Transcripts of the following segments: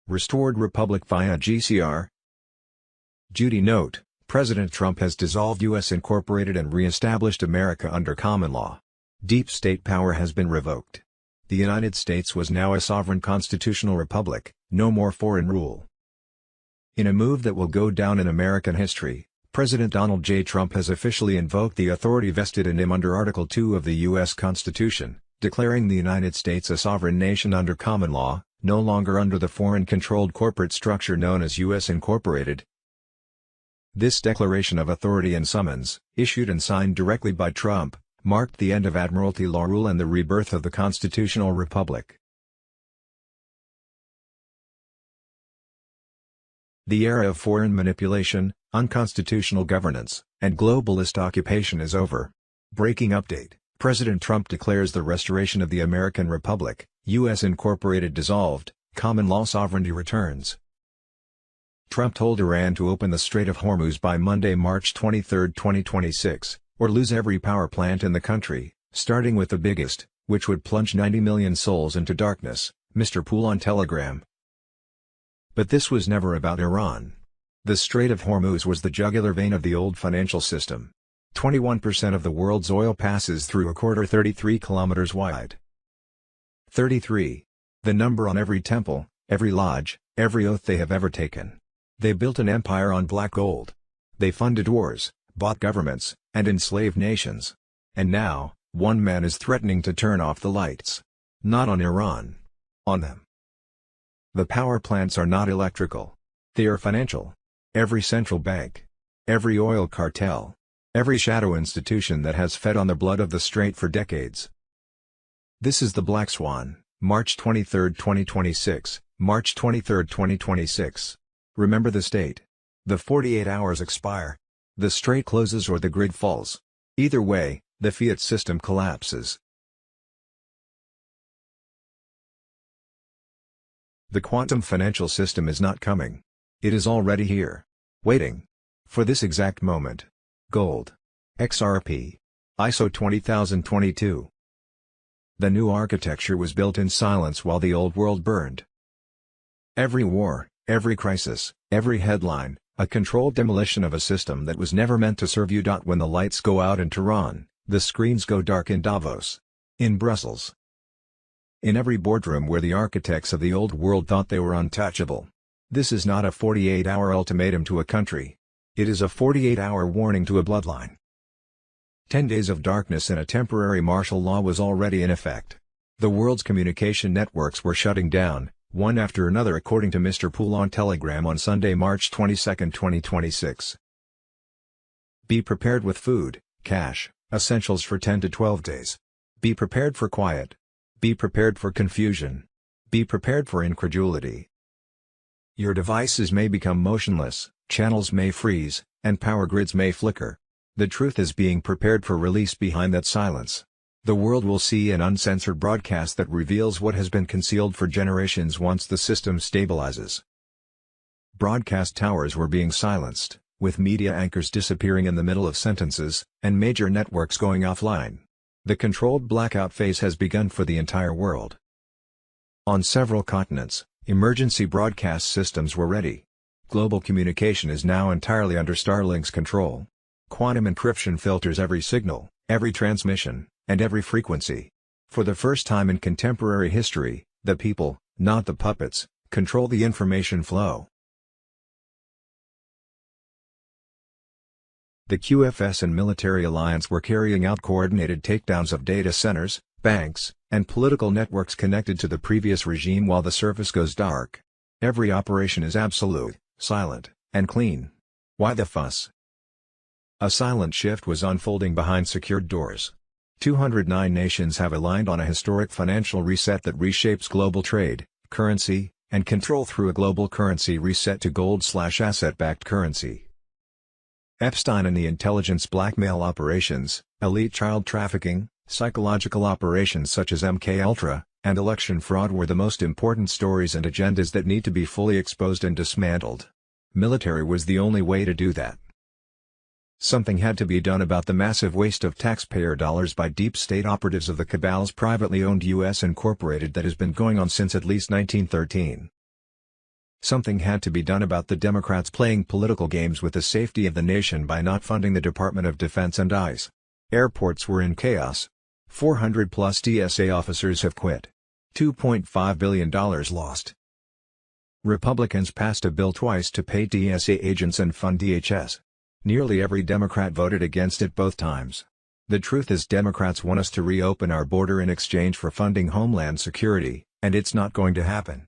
Restored Republic via GCR. Judy note, President Trump has dissolved U.S. Incorporated and re-established America under common law. Deep state power has been revoked. The United States was now a sovereign constitutional republic, no more foreign rule. In a move that will go down in American history, President Donald J. Trump has officially invoked the authority vested in him under Article 2 of the U.S. Constitution, declaring the United States a sovereign nation under common law, no longer under the foreign-controlled corporate structure known as U.S. Incorporated. This declaration of authority and summons, issued and signed directly by Trump, marked the end of Admiralty law rule and the rebirth of the constitutional republic. The era of foreign manipulation, unconstitutional governance, and globalist occupation is over. Breaking update: President Trump declares the restoration of the American Republic, U.S. Incorporated dissolved, common law sovereignty returns. Trump told Iran to open the Strait of Hormuz by Monday, March 23, 2026, or lose every power plant in the country, starting with the biggest, which would plunge 90 million souls into darkness, Mr. Poole on Telegram. But this was never about Iran. The Strait of Hormuz was the jugular vein of the old financial system. 21% of the world's oil passes through a corridor 33 kilometers wide. 33. The number on every temple, every lodge, every oath they have ever taken. They built an empire on black gold. They funded wars, bought governments, and enslaved nations. And now, one man is threatening to turn off the lights. Not on Iran. On them. The power plants are not electrical. They are financial. Every central bank. Every oil cartel. Every shadow institution that has fed on the blood of the Strait for decades. This is the Black Swan, March 23, 2026, March 23, 2026. Remember the state. The 48 hours expire. The Strait closes or the grid falls. Either way, the fiat system collapses. The quantum financial system is not coming. It is already here. Waiting. For this exact moment. Gold. XRP. ISO 20022. The new architecture was built in silence while the old world burned. Every war, every crisis, every headline, a controlled demolition of a system that was never meant to serve you. When the lights go out in Tehran, the screens go dark in Davos. In Brussels. In every boardroom where the architects of the old world thought they were untouchable. This is not a 48-hour ultimatum to a country. It is a 48-hour warning to a bloodline. 10 days of darkness and a temporary martial law was already in effect. The world's communication networks were shutting down, one after another, according to Mr. Poole on Telegram on Sunday, March 22, 2026. Be prepared with food, cash, essentials for 10 to 12 days. Be prepared for quiet. Be prepared for confusion. Be prepared for incredulity. Your devices may become motionless, channels may freeze, and power grids may flicker. The truth is being prepared for release behind that silence. The world will see an uncensored broadcast that reveals what has been concealed for generations once the system stabilizes. Broadcast towers were being silenced, with media anchors disappearing in the middle of sentences, and major networks going offline. The controlled blackout phase has begun for the entire world. On several continents, emergency broadcast systems were ready. Global communication is now entirely under Starlink's control. Quantum encryption filters every signal, every transmission, and every frequency. For the first time in contemporary history, the people, not the puppets, control the information flow. The QFS and military alliance were carrying out coordinated takedowns of data centers, banks, and political networks connected to the previous regime while the surface goes dark. Every operation is absolute, silent, and clean. Why the fuss? A silent shift was unfolding behind secured doors. 209 nations have aligned on a historic financial reset that reshapes global trade, currency, and control through a global currency reset to gold/asset-backed currency. Epstein and the intelligence blackmail operations, elite child trafficking, psychological operations such as MKUltra, and election fraud were the most important stories and agendas that need to be fully exposed and dismantled. Military was the only way to do that. Something had to be done about the massive waste of taxpayer dollars by deep state operatives of the cabal's privately owned U.S. Incorporated that has been going on since at least 1913. Something had to be done about the Democrats playing political games with the safety of the nation by not funding the Department of Defense and ICE. Airports were in chaos. 400-plus TSA officers have quit. $2.5 billion lost. Republicans passed a bill twice to pay TSA agents and fund DHS. Nearly every Democrat voted against it both times. The truth is Democrats want us to reopen our border in exchange for funding Homeland Security, and it's not going to happen.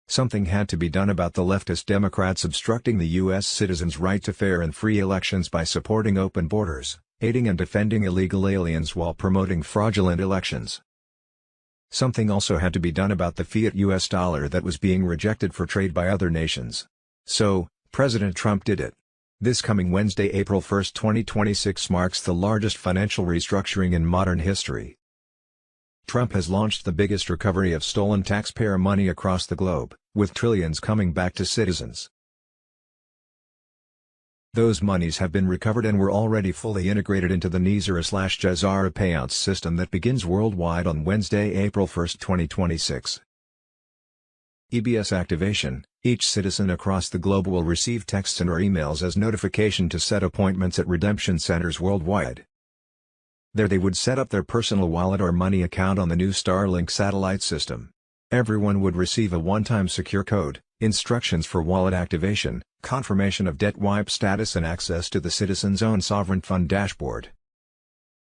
Something had to be done about the leftist Democrats obstructing the U.S. citizens' right to fair and free elections by supporting open borders, aiding and defending illegal aliens while promoting fraudulent elections. Something also had to be done about the fiat U.S. dollar that was being rejected for trade by other nations. So, President Trump did it. This coming Wednesday, April 1, 2026 marks the largest financial restructuring in modern history. Trump has launched the biggest recovery of stolen taxpayer money across the globe, with trillions coming back to citizens. Those monies have been recovered and were already fully integrated into the NISR/JSR payouts system that begins worldwide on Wednesday, April 1, 2026. EBS activation: each citizen across the globe will receive texts and/or emails as notification to set appointments at redemption centers worldwide. There they would set up their personal wallet or money account on the new Starlink satellite system. Everyone would receive a one-time secure code, instructions for wallet activation, confirmation of debt wipe status and access to the citizen's own sovereign fund dashboard.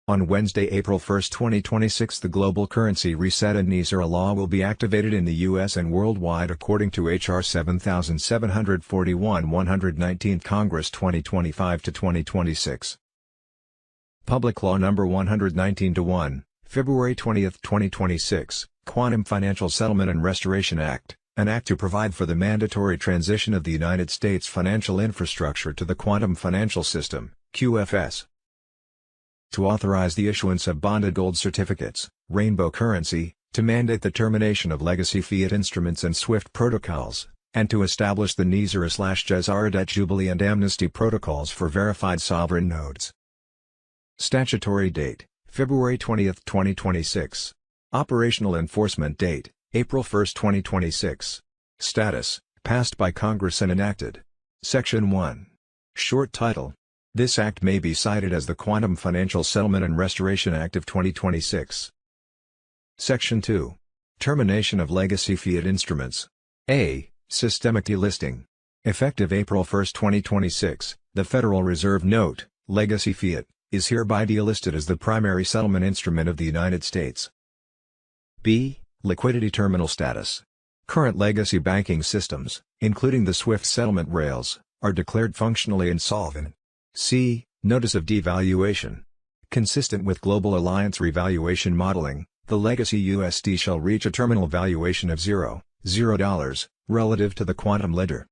On Wednesday, April 1, 2026, the global currency reset and NISR law will be activated in the U.S. and worldwide according to H.R. 7741 119th Congress 2025-2026. Public Law No. 119-1, February 20, 2026, Quantum Financial Settlement and Restoration Act, an act to provide for the mandatory transition of the United States financial infrastructure to the quantum financial system, QFS. To authorize the issuance of bonded gold certificates, rainbow currency, to mandate the termination of legacy fiat instruments and SWIFT protocols, and to establish the NISR/JSR debt jubilee and amnesty protocols for verified sovereign nodes. Statutory date: February 20, 2026. Operational enforcement date: April 1, 2026. Status: passed by Congress and enacted. Section 1. Short title: This act may be cited as the Quantum Financial Settlement and Restoration Act of 2026. Section 2. Termination of legacy fiat instruments. A. Systemic delisting. Effective April 1, 2026, the Federal Reserve Note, legacy fiat, is hereby delisted as the primary settlement instrument of the United States. B. Liquidity terminal status. Current legacy banking systems, including the SWIFT settlement rails, are declared functionally insolvent. C. Notice of devaluation. Consistent with Global Alliance revaluation modeling, the legacy USD shall reach a terminal valuation of $0 relative to the quantum ledger.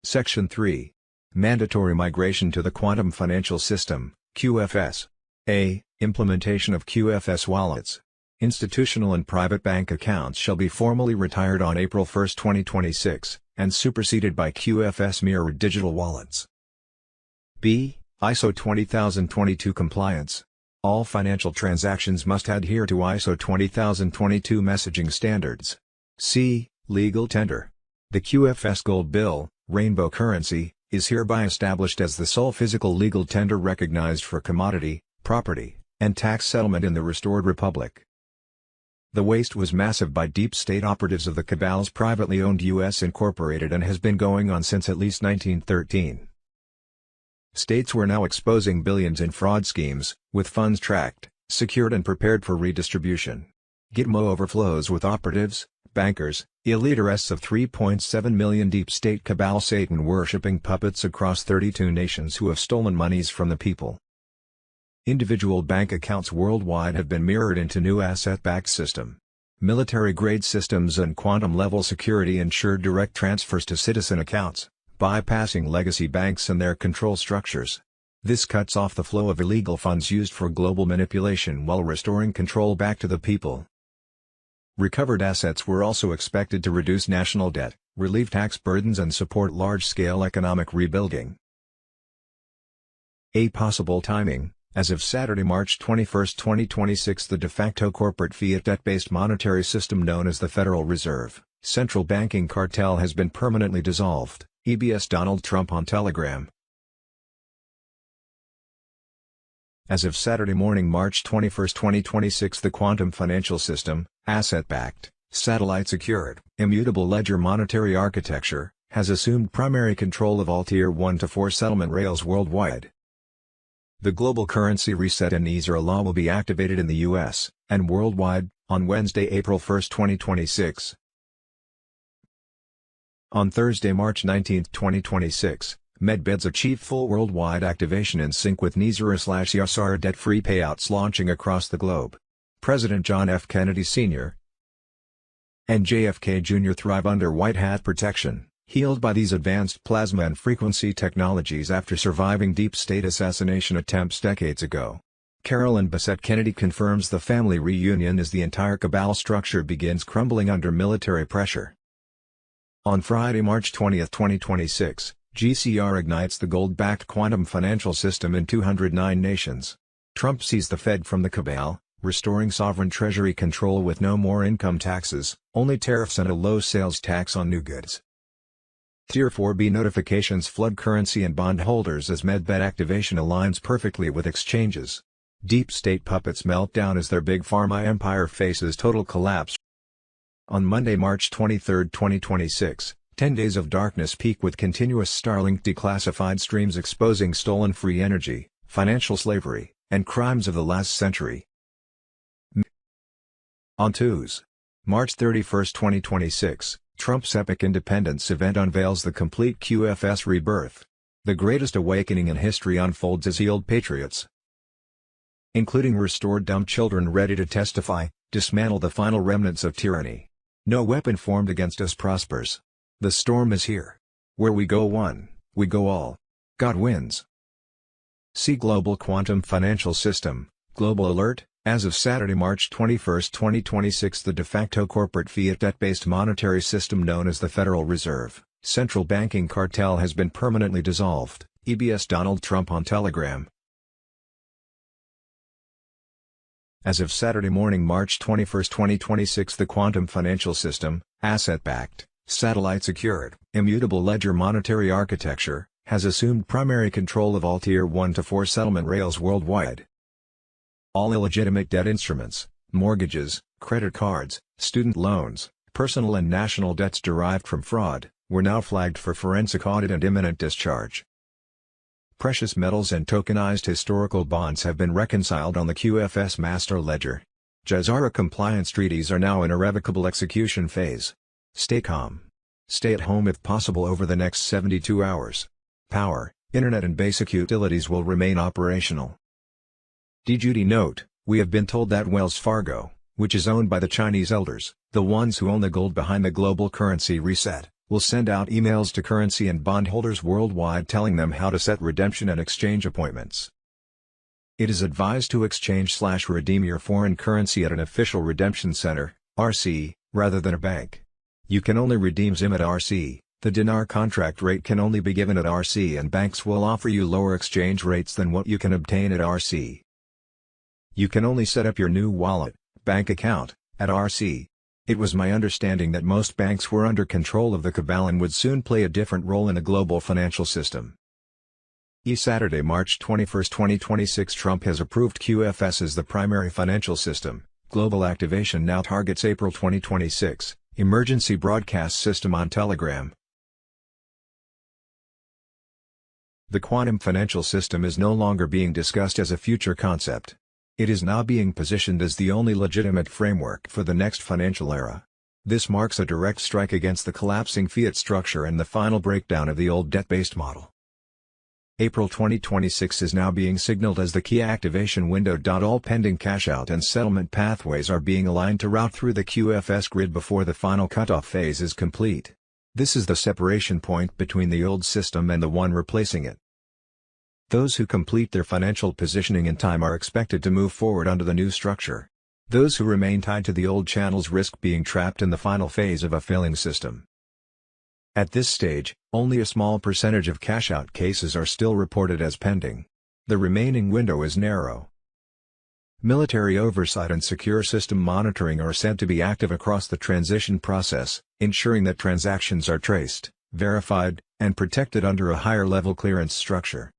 Section 3. Mandatory migration to the Quantum Financial System, QFS. A. Implementation of QFS wallets. Institutional and private bank accounts shall be formally retired on April 1, 2026, and superseded by QFS mirrored digital wallets. B. ISO 20022 compliance. All financial transactions must adhere to ISO 20022 messaging standards. C. Legal tender. The QFS Gold Bill, rainbow currency, is hereby established as the sole physical legal tender recognized for commodity, property, and tax settlement in the restored republic. The waste was massive by deep state operatives of the cabal's privately owned U.S. Incorporated and has been going on since at least 1913. States were now exposing billions in fraud schemes, with funds tracked, secured and prepared for redistribution. Gitmo overflows with operatives, bankers, elitists of 3.7 million deep state cabal Satan-worshipping puppets across 32 nations who have stolen monies from the people. Individual bank accounts worldwide have been mirrored into new asset-backed system. Military-grade systems and quantum-level security ensure direct transfers to citizen accounts, bypassing legacy banks and their control structures. This cuts off the flow of illegal funds used for global manipulation while restoring control back to the people. Recovered assets were also expected to reduce national debt, relieve tax burdens and support large-scale economic rebuilding. A possible timing: As of Saturday, March 21, 2026, the de facto corporate fiat debt-based monetary system known as the Federal Reserve central banking cartel has been permanently dissolved, EBS Donald Trump on Telegram. As of Saturday morning, March 21, 2026, the quantum financial system, asset-backed, satellite-secured, immutable ledger monetary architecture, has assumed primary control of all Tier 1 to 4 settlement rails worldwide. The global currency reset and easer law will be activated in the U.S. and worldwide on Wednesday, April 1, 2026. On Thursday, March 19, 2026, MedBeds achieved full worldwide activation in sync with NISR/YSR debt-free payouts launching across the globe. President John F. Kennedy Sr. and JFK Jr. thrive under white hat protection, healed by these advanced plasma and frequency technologies after surviving deep state assassination attempts decades ago. Carolyn Bessette Kennedy confirms the family reunion as the entire cabal structure begins crumbling under military pressure. On Friday, March 20, 2026, GCR ignites the gold-backed quantum financial system in 209 nations. Trump sees the Fed from the cabal, restoring sovereign treasury control with no more income taxes, only tariffs and a low sales tax on new goods. Tier 4B notifications flood currency and bond holders as MedBed activation aligns perfectly with exchanges. Deep state puppets melt down as their big pharma empire faces total collapse. On Monday, March 23, 2026, 10 days of darkness peak with continuous Starlink declassified streams exposing stolen free energy, financial slavery, and crimes of the last century. On Tuesday, March 31, 2026, Trump's epic independence event unveils the complete QFS rebirth. The greatest awakening in history unfolds as healed patriots, including restored dumb children ready to testify, dismantle the final remnants of tyranny. No weapon formed against us prospers. The storm is here. Where we go one, we go all. God wins. See Global Quantum Financial System, Global Alert. As of Saturday, March 21, 2026, the de facto corporate fiat debt-based monetary system known as the Federal Reserve central banking cartel has been permanently dissolved, EBS Donald Trump on Telegram. As of Saturday morning, March 21, 2026, the quantum financial system, asset-backed, satellite-secured, immutable ledger monetary architecture, has assumed primary control of all Tier 1 to 4 settlement rails worldwide. All illegitimate debt instruments, mortgages, credit cards, student loans, personal and national debts derived from fraud, were now flagged for forensic audit and imminent discharge. Precious metals and tokenized historical bonds have been reconciled on the QFS master ledger. JSRA compliance treaties are now in irrevocable execution phase. Stay calm. Stay at home if possible over the next 72 hours. Power, internet and basic utilities will remain operational. Judy note, we have been told that Wells Fargo, which is owned by the Chinese elders, the ones who own the gold behind the global currency reset, will send out emails to currency and bondholders worldwide telling them how to set redemption and exchange appointments. It is advised to exchange/redeem your foreign currency at an official redemption center, RC, rather than a bank. You can only redeem ZIM at RC, the dinar contract rate can only be given at RC, and banks will offer you lower exchange rates than what you can obtain at RC. You can only set up your new wallet, bank account, at RC. It was my understanding that most banks were under control of the cabal and would soon play a different role in the global financial system. Saturday, March 21, 2026, Trump has approved QFS as the primary financial system. Global activation now targets April 2026. Emergency broadcast system on Telegram. The quantum financial system is no longer being discussed as a future concept. It is now being positioned as the only legitimate framework for the next financial era. This marks a direct strike against the collapsing fiat structure and the final breakdown of the old debt-based model. April 2026 is now being signaled as the key activation window. All pending cash-out and settlement pathways are being aligned to route through the QFS grid before the final cutoff phase is complete. This is the separation point between the old system and the one replacing it. Those who complete their financial positioning in time are expected to move forward under the new structure. Those who remain tied to the old channels risk being trapped in the final phase of a failing system. At this stage, only a small percentage of cash-out cases are still reported as pending. The remaining window is narrow. Military oversight and secure system monitoring are said to be active across the transition process, ensuring that transactions are traced, verified, and protected under a higher-level clearance structure.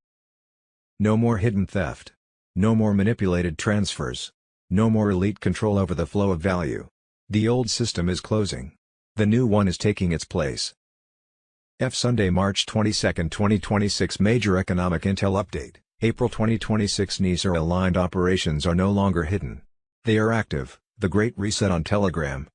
No more hidden theft. No more manipulated transfers. No more elite control over the flow of value. The old system is closing. The new one is taking its place. Sunday, March 22, 2026 Major Economic Intel Update. April 2026 NISR-aligned operations are no longer hidden. They are active. The Great Reset on Telegram.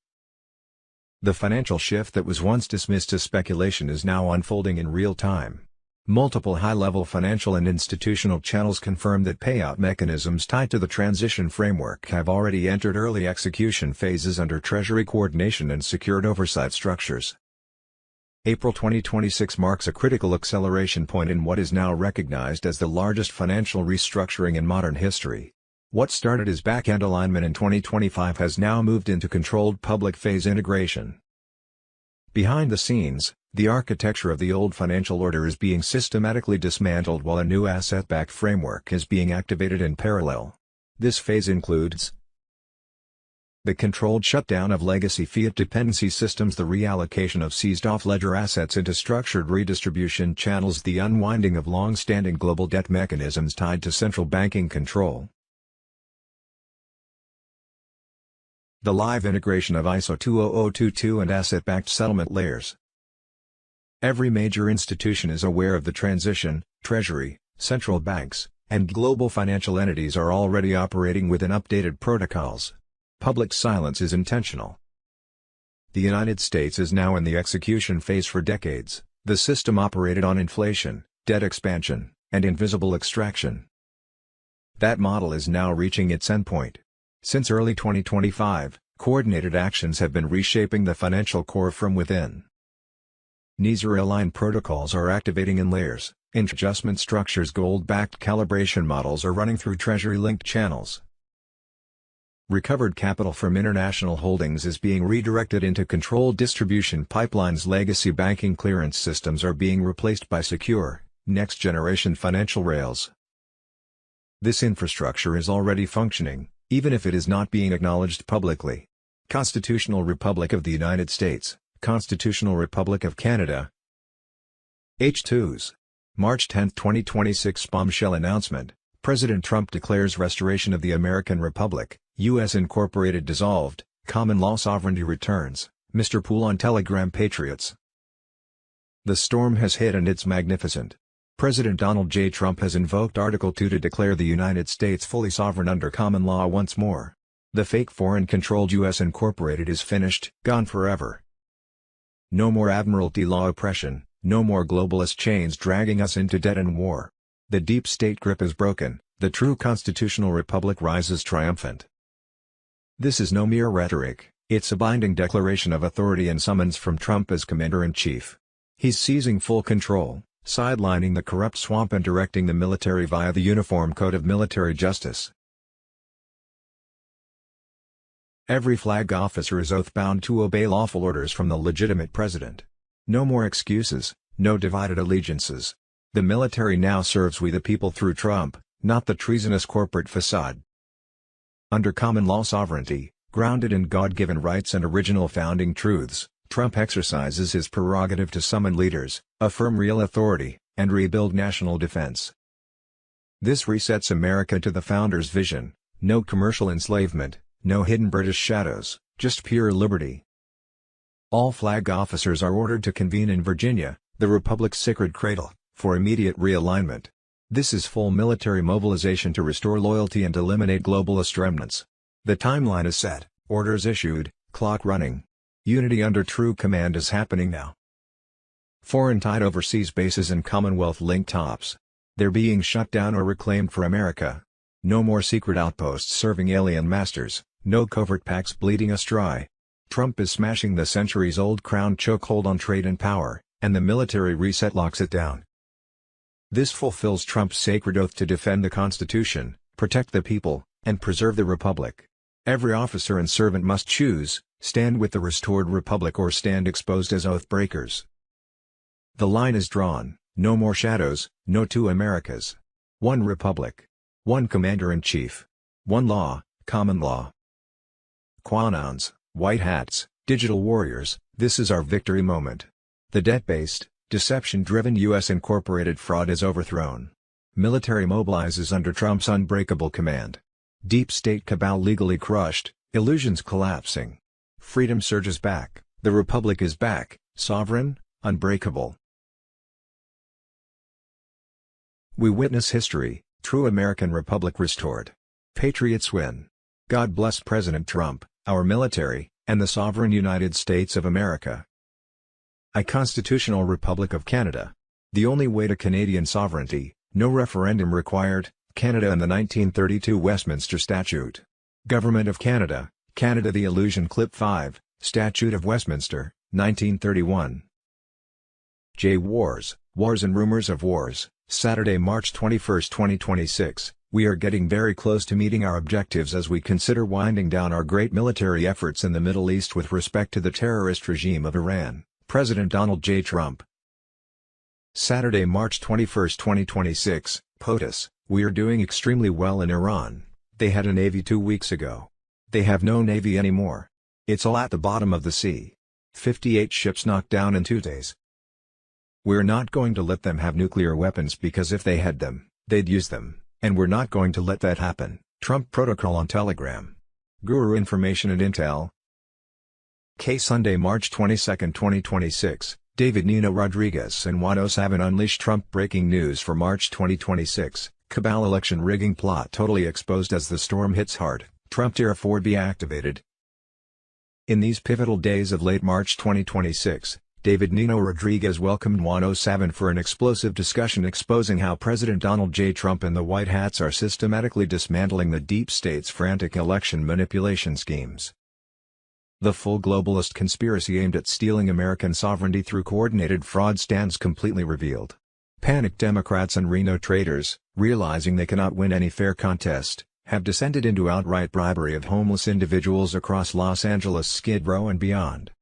The financial shift that was once dismissed as speculation is now unfolding in real time. Multiple high-level financial and institutional channels confirm that payout mechanisms tied to the transition framework have already entered early execution phases under Treasury coordination and secured oversight structures. April 2026 marks a critical acceleration point in what is now recognized as the largest financial restructuring in modern history. What started as back-end alignment in 2025 has now moved into controlled public phase integration. Behind the scenes, the architecture of the old financial order is being systematically dismantled while a new asset-backed framework is being activated in parallel. This phase includes the controlled shutdown of legacy fiat dependency systems, the reallocation of seized off-ledger assets into structured redistribution channels, the unwinding of long-standing global debt mechanisms tied to central banking control, the live integration of ISO 20022 and asset-backed settlement layers. Every major institution is aware of the transition. Treasury, central banks, and global financial entities are already operating within updated protocols. Public silence is intentional. The United States is now in the execution phase. For decades, the system operated on inflation, debt expansion, and invisible extraction. That model is now reaching its endpoint. Since early 2025, coordinated actions have been reshaping the financial core from within. NISR-aligned protocols are activating in layers, adjustment structures, gold-backed calibration models are running through Treasury-linked channels. Recovered capital from international holdings is being redirected into controlled distribution pipelines. Legacy banking clearance systems are being replaced by secure, next-generation financial rails. This infrastructure is already functioning, even if it is not being acknowledged publicly. Constitutional Republic of the United States, Constitutional Republic of Canada. H2s. March 10, 2026 Bombshell announcement. President Trump declares restoration of the American Republic, U.S. Incorporated dissolved, common law sovereignty returns. Mr. Pool on Telegram. Patriots. The storm has hit and it's magnificent. President Donald J. Trump has invoked Article 2 to declare the United States fully sovereign under common law once more. The fake foreign-controlled U.S. Incorporated is finished, gone forever. No more Admiralty law oppression, no more globalist chains dragging us into debt and war. The deep state grip is broken, the true constitutional republic rises triumphant. This is no mere rhetoric, it's a binding declaration of authority and summons from Trump as Commander-in-Chief. He's seizing full control, sidelining the corrupt swamp and directing the military via the Uniform Code of Military Justice. Every flag officer is oath-bound to obey lawful orders from the legitimate president. No more excuses, no divided allegiances. The military now serves we the people through Trump, not the treasonous corporate facade. Under common law sovereignty, grounded in God-given rights and original founding truths, Trump exercises his prerogative to summon leaders, affirm real authority, and rebuild national defense. This resets America to the founders' vision: no commercial enslavement, no hidden British shadows, just pure liberty. All flag officers are ordered to convene in Virginia, the Republic's sacred cradle, for immediate realignment. This is full military mobilization to restore loyalty and eliminate globalist remnants. The timeline is set, orders issued, clock running. Unity under true command is happening now. Foreign-tied overseas bases and Commonwealth-linked ops. They're being shut down or reclaimed for America. No more secret outposts serving alien masters, no covert pacts bleeding us dry. Trump is smashing the centuries-old crown chokehold on trade and power, and the military reset locks it down. This fulfills Trump's sacred oath to defend the Constitution, protect the people, and preserve the Republic. Every officer and servant must choose, stand with the restored Republic or stand exposed as oath breakers. The line is drawn, no more shadows, no two Americas. One republic. One commander-in-chief. One law, common law. QAnons, white hats, digital warriors, this is our victory moment. The debt-based, deception-driven U.S.-incorporated fraud is overthrown. Military mobilizes under Trump's unbreakable command. Deep state cabal legally crushed, illusions collapsing. Freedom surges back, the republic is back, sovereign, unbreakable. We witness history, true American republic restored. Patriots win. God bless President Trump, our military, and the sovereign United States of America. A constitutional Republic of Canada. The only way to Canadian sovereignty, no referendum required, Canada and the 1932 Westminster Statute. Government of Canada, Canada the Illusion Clip 5, Statute of Westminster, 1931. J. Wars, Wars and Rumors of Wars, Saturday, March 21, 2026. We are getting very close to meeting our objectives as we consider winding down our great military efforts in the Middle East with respect to the terrorist regime of Iran. President Donald J. Trump. Saturday, March 21, 2026, POTUS, we are doing extremely well in Iran. They had a navy 2 weeks ago. They have no navy anymore. It's all at the bottom of the sea. 58 ships knocked down in 2 days. We're not going to let them have nuclear weapons because if they had them, they'd use them, and we're not going to let that happen. Trump Protocol on Telegram. Guru Information and Intel. Sunday, March 22, 2026, David Nino Rodriguez and 107 unleash Trump breaking news for March 2026, cabal election rigging plot totally exposed as the storm hits hard, Trump Tier 4B activated. In these pivotal days of late March 2026, David Nino Rodriguez welcomed 107 for an explosive discussion exposing how President Donald J. Trump and the White Hats are systematically dismantling the deep state's frantic election manipulation schemes. The full globalist conspiracy aimed at stealing American sovereignty through coordinated fraud stands completely revealed. Panicked Democrats and Reno traitors, realizing they cannot win any fair contest, have descended into outright bribery of homeless individuals across Los Angeles, Skid Row and beyond.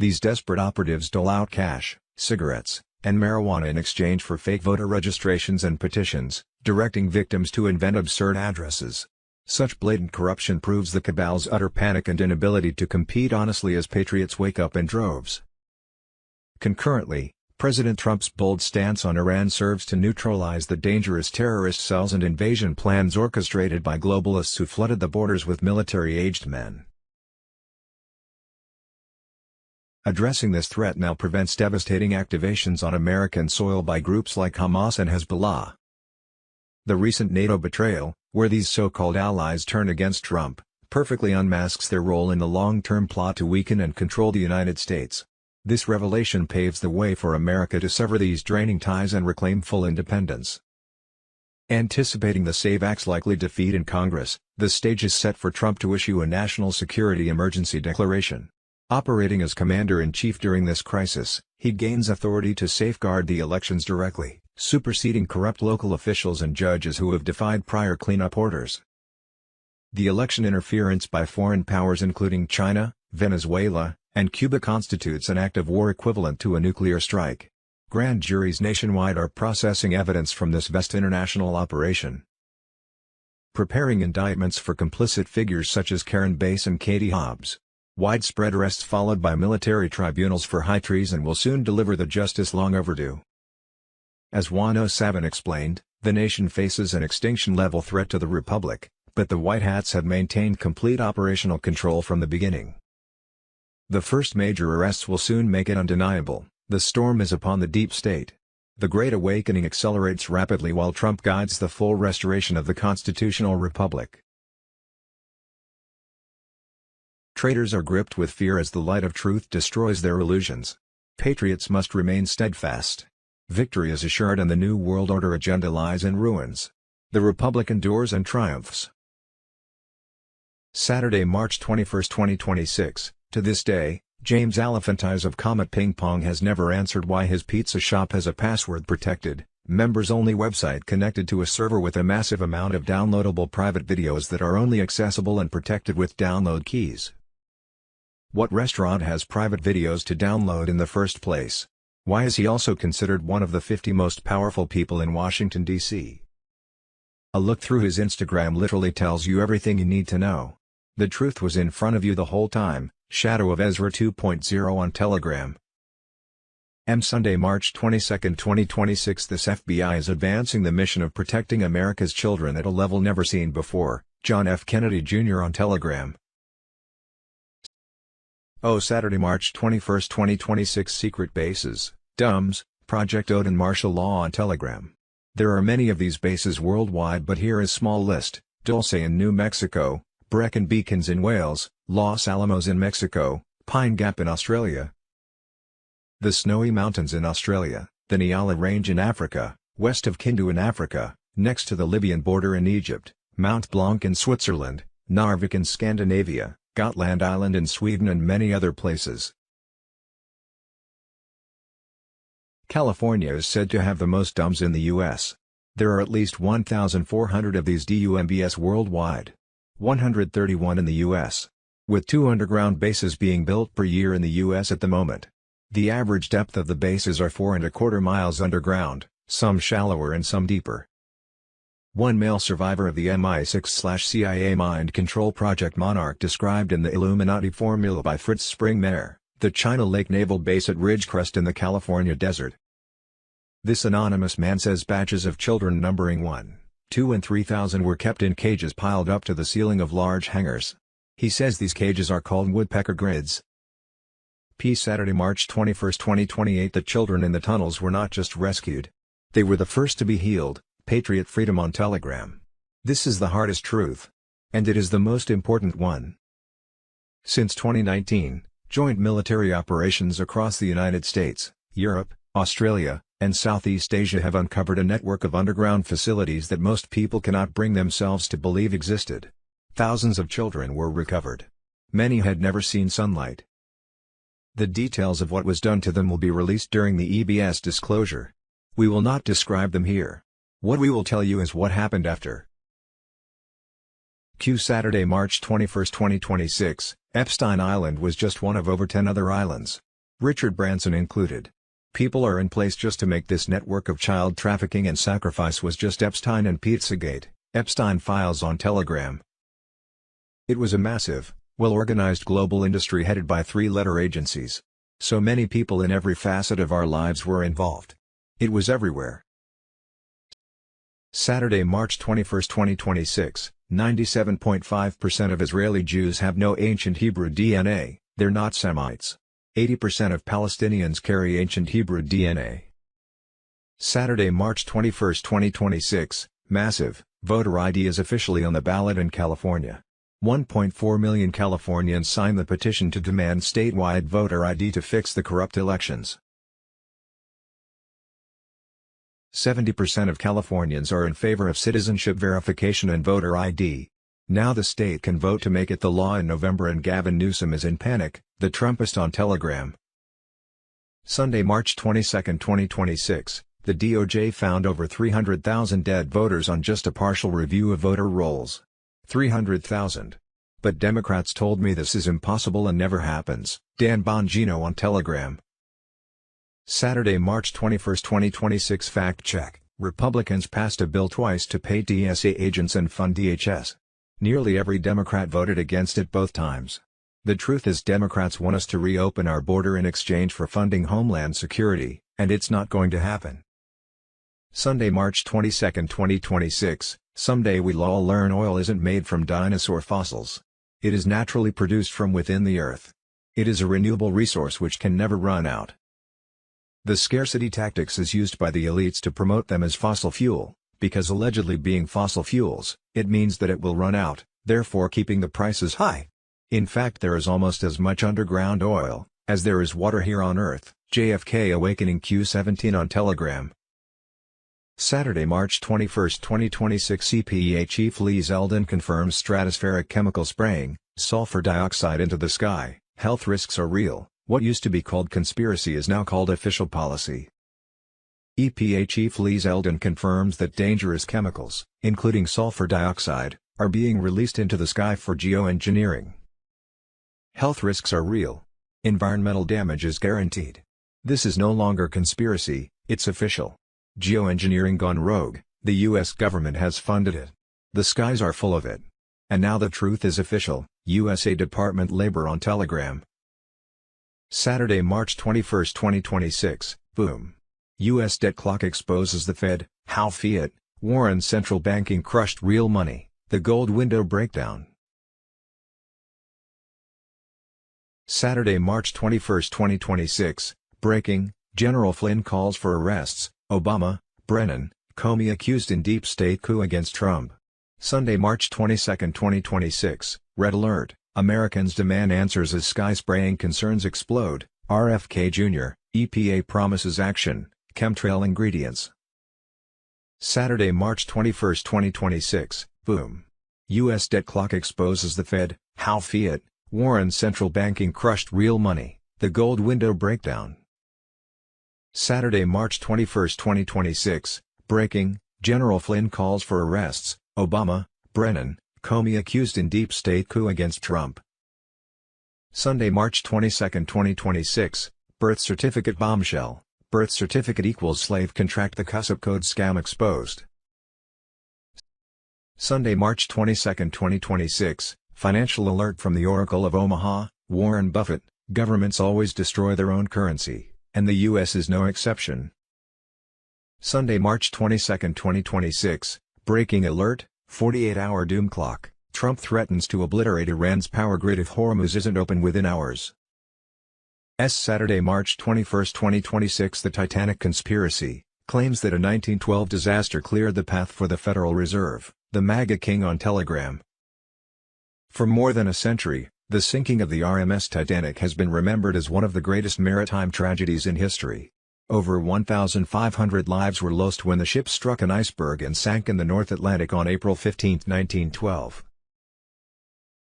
These desperate operatives dole out cash, cigarettes, and marijuana in exchange for fake voter registrations and petitions, directing victims to invent absurd addresses. Such blatant corruption proves the cabal's utter panic and inability to compete honestly as patriots wake up in droves. Concurrently, President Trump's bold stance on Iran serves to neutralize the dangerous terrorist cells and invasion plans orchestrated by globalists who flooded the borders with military-aged men. Addressing this threat now prevents devastating activations on American soil by groups like Hamas and Hezbollah. The recent NATO betrayal, where these so-called allies turn against Trump, perfectly unmasks their role in the long-term plot to weaken and control the United States. This revelation paves the way for America to sever these draining ties and reclaim full independence. Anticipating the SAVE Act's likely defeat in Congress, the stage is set for Trump to issue a national security emergency declaration. Operating as commander-in-chief during this crisis, he gains authority to safeguard the elections directly, superseding corrupt local officials and judges who have defied prior cleanup orders. The election interference by foreign powers including China, Venezuela, and Cuba constitutes an act of war equivalent to a nuclear strike. Grand juries nationwide are processing evidence from this vast international operation, preparing indictments for complicit figures such as Karen Bass and Katie Hobbs. Widespread arrests followed by military tribunals for high treason will soon deliver the justice long overdue. As 107 explained, the nation faces an extinction-level threat to the Republic, but the White Hats have maintained complete operational control from the beginning. The first major arrests will soon make it undeniable, the storm is upon the deep state. The Great Awakening accelerates rapidly while Trump guides the full restoration of the constitutional republic. Traitors are gripped with fear as the light of truth destroys their illusions. Patriots must remain steadfast. Victory is assured and the New World Order agenda lies in ruins. The Republic endures and triumphs. Saturday, March 21, 2026. To this day, James Alefantis of Comet Ping Pong has never answered why his pizza shop has a password-protected, members-only website connected to a server with a massive amount of downloadable private videos that are only accessible and protected with download keys. What restaurant has private videos to download in the first place? Why is he also considered one of the 50 most powerful people in Washington, D.C.? A look through his Instagram literally tells you everything you need to know. The truth was in front of you the whole time. Shadow of Ezra 2.0 on Telegram. Sunday, March 22, 2026. This FBI is advancing the mission of protecting America's children at a level never seen before. John F. Kennedy Jr. on Telegram. Saturday, March 21, 2026. Secret bases, DUMBs, Project Odin martial law on Telegram. There are many of these bases worldwide, but here is small list: Dulce in New Mexico, Brecon Beacons in Wales, Los Alamos in Mexico, Pine Gap in Australia, the Snowy Mountains in Australia, the Nyala Range in Africa, west of Kindu in Africa, next to the Libyan border in Egypt, Mount Blanc in Switzerland, Narvik in Scandinavia, Gotland Island in Sweden, and many other places. California is said to have the most DUMBs in the U.S. There are at least 1,400 of these DUMBs worldwide. 131 in the U.S. With 2 underground bases being built per year in the U.S. at the moment. The average depth of the bases are 4¼ miles underground, some shallower and some deeper. One male survivor of the MI6/CIA mind control project Monarch described in the Illuminati formula by Fritz Springmeier, the China Lake Naval Base at Ridgecrest in the California desert. This anonymous man says batches of children numbering 1, 2 and 3,000 were kept in cages piled up to the ceiling of large hangars. He says these cages are called woodpecker grids. Saturday, March 21, 2028. The children in the tunnels were not just rescued. They were the first to be healed. Patriot Freedom on Telegram. This is the hardest truth. And it is the most important one. Since 2019, joint military operations across the United States, Europe, Australia, and Southeast Asia have uncovered a network of underground facilities that most people cannot bring themselves to believe existed. Thousands of children were recovered. Many had never seen sunlight. The details of what was done to them will be released during the EBS disclosure. We will not describe them here. What we will tell you is what happened after. Saturday, March 21, 2026. Epstein Island was just one of over 10 other islands. Richard Branson included. People are in place just to make this network of child trafficking and sacrifice was just Epstein and Pizzagate. Epstein Files on Telegram. It was a massive, well-organized global industry headed by 3-letter agencies. So many people in every facet of our lives were involved. It was everywhere. Saturday, March 21, 2026. 97.5% of Israeli Jews have no ancient Hebrew DNA, they're not Semites. 80% of Palestinians carry ancient Hebrew DNA. Saturday, March 21, 2026. Massive, voter ID is officially on the ballot in California. 1.4 million Californians signed the petition to demand statewide voter ID to fix the corrupt elections. 70% of Californians are in favor of citizenship verification and voter ID. Now the state can vote to make it the law in November, and Gavin Newsom is in panic, the Trumpist on Telegram. Sunday, March 22, 2026, the DOJ found over 300,000 dead voters on just a partial review of voter rolls. 300,000. But Democrats told me this is impossible and never happens. Dan Bongino on Telegram. Saturday, March 21, 2026. Fact check: Republicans passed a bill twice to pay TSA agents and fund DHS. Nearly every Democrat voted against it both times. The truth is, Democrats want us to reopen our border in exchange for funding Homeland Security, and it's not going to happen. Sunday, March 22, 2026. Someday we'll all learn oil isn't made from dinosaur fossils. It is naturally produced from within the earth. It is a renewable resource which can never run out. The scarcity tactics is used by the elites to promote them as fossil fuel, because allegedly being fossil fuels, it means that it will run out, therefore keeping the prices high. In fact, there is almost as much underground oil as there is water here on Earth. JFK Awakening Q17 on Telegram. Saturday, March 21, 2026. EPA Chief Lee Zeldin confirms stratospheric chemical spraying, sulfur dioxide into the sky. Health risks are real. What used to be called conspiracy is now called official policy. EPA Chief Lee Zeldin confirms that dangerous chemicals, including sulfur dioxide, are being released into the sky for geoengineering. Health risks are real. Environmental damage is guaranteed. This is no longer conspiracy, it's official. Geoengineering gone rogue, The U.S. government has funded it. The skies are full of it. And now the truth is official, USA Department Labor on Telegram. Saturday, March 21, 2026, boom. U.S. debt clock exposes the Fed, how fiat, Warren central banking crushed real money, the gold window breakdown. Saturday, March 21, 2026, breaking, General Flynn calls for arrests, Obama, Brennan, Comey accused in deep state coup against Trump. Sunday, March 22, 2026, red alert, Americans demand answers as sky-spraying concerns explode, RFK Jr., EPA promises action, chemtrail ingredients. Saturday, March 21, 2026, boom. U.S. debt clock exposes the Fed, how fiat, Warren central banking crushed real money, the gold window breakdown. Saturday, March 21, 2026, breaking, General Flynn calls for arrests, Obama, Brennan, Comey accused in deep state coup against Trump. Sunday, March 22, 2026, birth certificate bombshell, birth certificate equals slave contract, the CUSIP code scam exposed. Sunday, March 22, 2026, financial alert from the Oracle of Omaha, Warren Buffett, governments always destroy their own currency, and the U.S. is no exception. Sunday, March 22, 2026, breaking alert, 48-hour doom clock, Trump threatens to obliterate Iran's power grid if Hormuz isn't open within hours. Saturday, March 21, 2026, the Titanic conspiracy, claims that a 1912 disaster cleared the path for the Federal Reserve, the MAGA king on Telegram. For more than a century, the sinking of the RMS Titanic has been remembered as one of the greatest maritime tragedies in history. Over 1,500 lives were lost when the ship struck an iceberg and sank in the North Atlantic on April 15, 1912.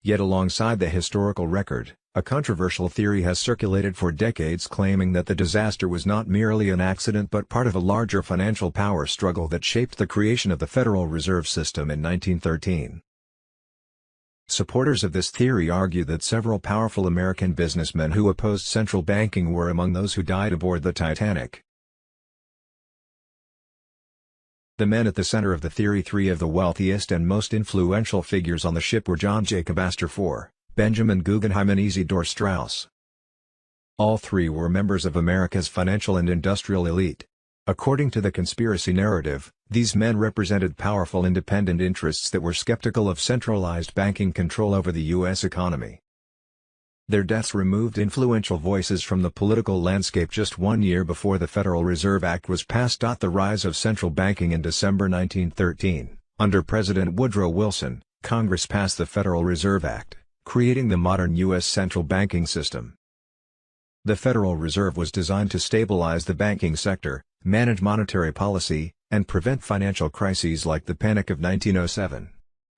Yet alongside the historical record, a controversial theory has circulated for decades claiming that the disaster was not merely an accident but part of a larger financial power struggle that shaped the creation of the Federal Reserve System in 1913. Supporters of this theory argue that several powerful American businessmen who opposed central banking were among those who died aboard the Titanic. The men at the center of the theory, three of the wealthiest and most influential figures on the ship, were John Jacob Astor IV, Benjamin Guggenheim and Isidor Straus. All three were members of America's financial and industrial elite. According to the conspiracy narrative, these men represented powerful independent interests that were skeptical of centralized banking control over the U.S. economy. Their deaths removed influential voices from the political landscape just 1 year before the Federal Reserve Act was passed. The rise of central banking in December 1913, under President Woodrow Wilson, Congress passed the Federal Reserve Act, creating the modern U.S. central banking system. The Federal Reserve was designed to stabilize the banking sector, manage monetary policy, and prevent financial crises like the Panic of 1907.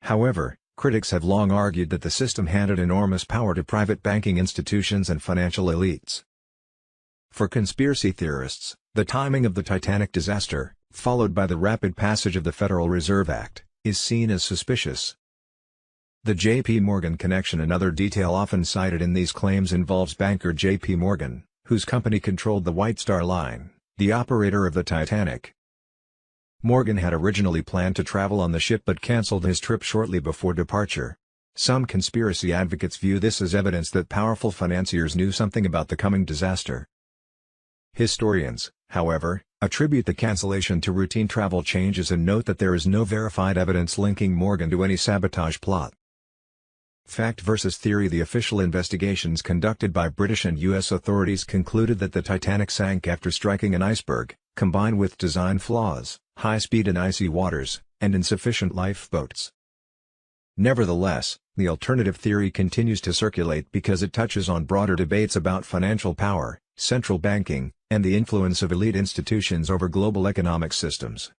However, critics have long argued that the system handed enormous power to private banking institutions and financial elites. For conspiracy theorists, the timing of the Titanic disaster, followed by the rapid passage of the Federal Reserve Act, is seen as suspicious. The J.P. Morgan connection, another detail often cited in these claims, involves banker J.P. Morgan, whose company controlled the White Star Line, the operator of the Titanic. Morgan had originally planned to travel on the ship but cancelled his trip shortly before departure. Some conspiracy advocates view this as evidence that powerful financiers knew something about the coming disaster. Historians, however, attribute the cancellation to routine travel changes and note that there is no verified evidence linking Morgan to any sabotage plot. Fact versus theory. The official investigations conducted by British and U.S. authorities concluded that the Titanic sank after striking an iceberg, combined with design flaws, high speed in icy waters, and insufficient lifeboats. Nevertheless, the alternative theory continues to circulate because it touches on broader debates about financial power, central banking, and the influence of elite institutions over global economic systems.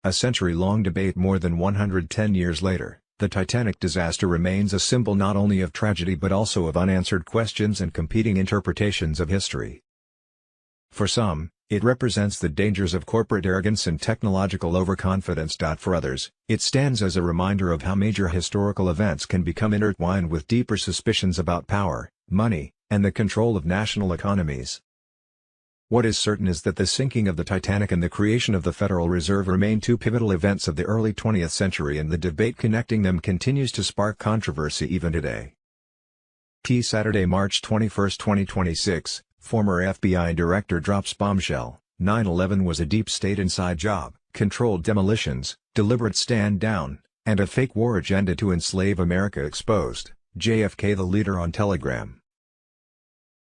A century-long debate more than 110 years later, the Titanic disaster remains a symbol not only of tragedy but also of unanswered questions and competing interpretations of history. For some, it represents the dangers of corporate arrogance and technological overconfidence. For others, it stands as a reminder of how major historical events can become intertwined with deeper suspicions about power, money, and the control of national economies. What is certain is that the sinking of the Titanic and the creation of the Federal Reserve remain two pivotal events of the early 20th century, and the debate connecting them continues to spark controversy even today. Saturday, March 21, 2026, former FBI director drops bombshell: 9/11 was a deep state inside job, controlled demolitions, deliberate stand-down, and a fake war agenda to enslave America exposed. JFK the leader on Telegram.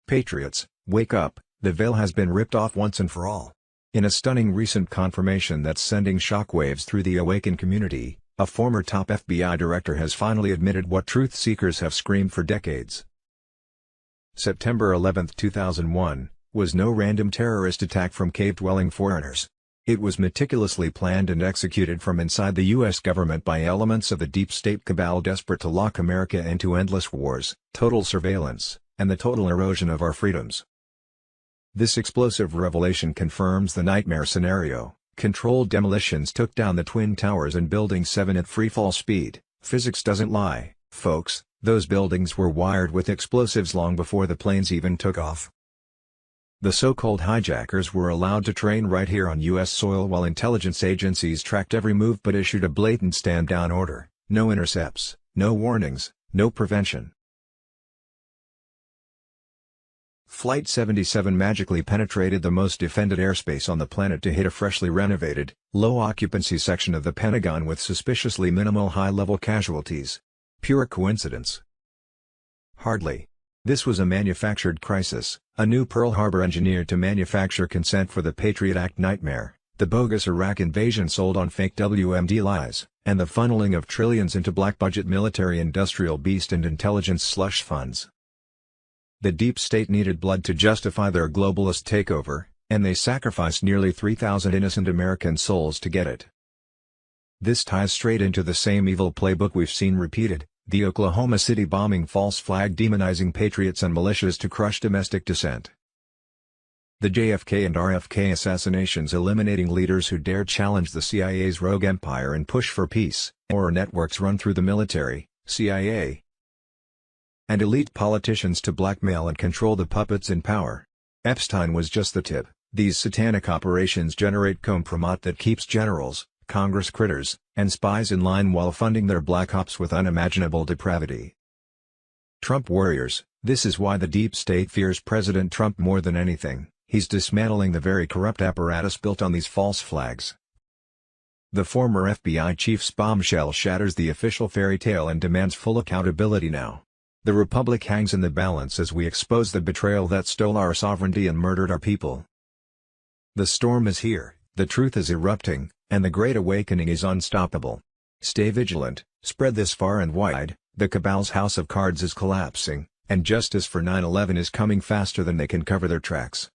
Patriots, wake up, the veil has been ripped off once and for all. In a stunning recent confirmation that's sending shockwaves through the awakened community, a former top FBI director has finally admitted what truth seekers have screamed for decades. September 11, 2001, was no random terrorist attack from cave-dwelling foreigners. It was meticulously planned and executed from inside the U.S. government by elements of the deep state cabal desperate to lock America into endless wars, total surveillance, and the total erosion of our freedoms. This explosive revelation confirms the nightmare scenario. Controlled demolitions took down the Twin Towers and Building 7 at freefall speed. Physics doesn't lie, folks, those buildings were wired with explosives long before the planes even took off. The so-called hijackers were allowed to train right here on U.S. soil while intelligence agencies tracked every move but issued a blatant stand-down order: no intercepts, no warnings, no prevention. Flight 77 magically penetrated the most defended airspace on the planet to hit a freshly renovated, low-occupancy section of the Pentagon with suspiciously minimal high-level casualties. Pure coincidence? Hardly. This was a manufactured crisis, a new Pearl Harbor engineered to manufacture consent for the Patriot Act nightmare, the bogus Iraq invasion sold on fake WMD lies, and the funneling of trillions into black-budget military-industrial beast and intelligence slush funds. The deep state needed blood to justify their globalist takeover, and they sacrificed nearly 3,000 innocent American souls to get it. This ties straight into the same evil playbook we've seen repeated: the Oklahoma City bombing, false flag demonizing patriots and militias to crush domestic dissent. The JFK and RFK assassinations eliminating leaders who dare challenge the CIA's rogue empire and push for peace, or networks run through the military, CIA, and elite politicians to blackmail and control the puppets in power. Epstein was just the tip. These satanic operations generate compromat that keeps generals, Congress critters, and spies in line while funding their black ops with unimaginable depravity. Trump warriors, this is why the deep state fears President Trump more than anything. He's dismantling the very corrupt apparatus built on these false flags. The former FBI chief's bombshell shatters the official fairy tale and demands full accountability now. The republic hangs in the balance as we expose the betrayal that stole our sovereignty and murdered our people. The storm is here, the truth is erupting, and the Great Awakening is unstoppable. Stay vigilant, spread this far and wide. The cabal's house of cards is collapsing, and justice for 9/11 is coming faster than they can cover their tracks.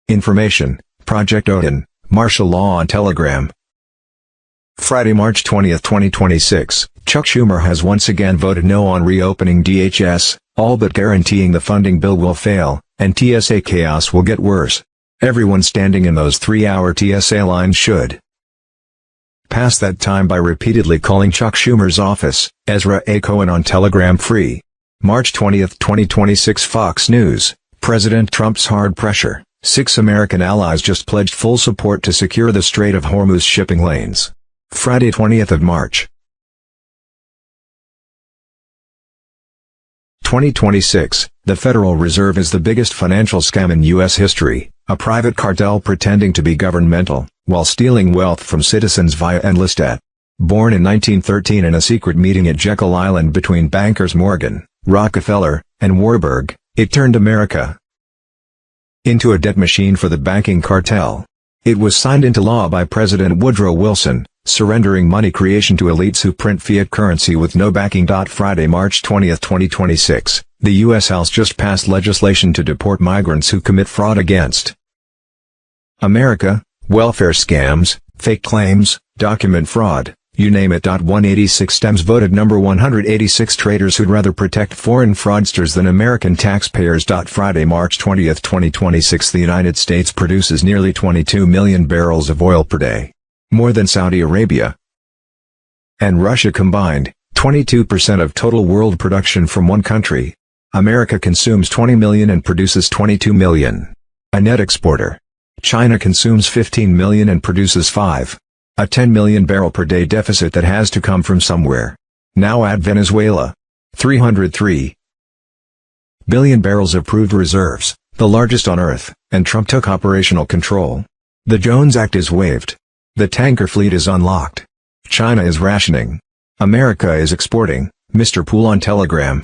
Information: Project Odin, martial law on Telegram. Friday, March 20, 2026, Chuck Schumer has once again voted no on reopening DHS, all but guaranteeing the funding bill will fail, and TSA chaos will get worse. Everyone standing in those 3-hour TSA lines should pass that time by repeatedly calling Chuck Schumer's office, Ezra A. Cohen on Telegram Free. March 20, 2026, Fox News, President Trump's hard pressure. 6 American allies just pledged full support to secure the Strait of Hormuz shipping lanes. Friday, 20th of March, 2026, the Federal Reserve is the biggest financial scam in U.S. history, a private cartel pretending to be governmental, while stealing wealth from citizens via endless debt. Born in 1913 in a secret meeting at Jekyll Island between bankers Morgan, Rockefeller, and Warburg, it turned America into a debt machine for the banking cartel. It was signed into law by President Woodrow Wilson, surrendering money creation to elites who print fiat currency with no backing. Friday, March 20, 2026, the U.S. House just passed legislation to deport migrants who commit fraud against America, welfare scams, fake claims, document fraud, you name it. 186 Stems voted number 186 traitors who'd rather protect foreign fraudsters than American taxpayers. Friday, March 20, 2026, the United States produces nearly 22 million barrels of oil per day. More than Saudi Arabia and Russia combined. 22% of total world production from one country. America consumes 20 million and produces 22 million. A net exporter. China consumes 15 million and produces 5. A 10 million barrel per day deficit that has to come from somewhere. Now add Venezuela. 303 billion barrels of proved reserves, the largest on Earth, and Trump took operational control. The Jones Act is waived. The tanker fleet is unlocked. China is rationing. America is exporting, Mr. Poole on Telegram.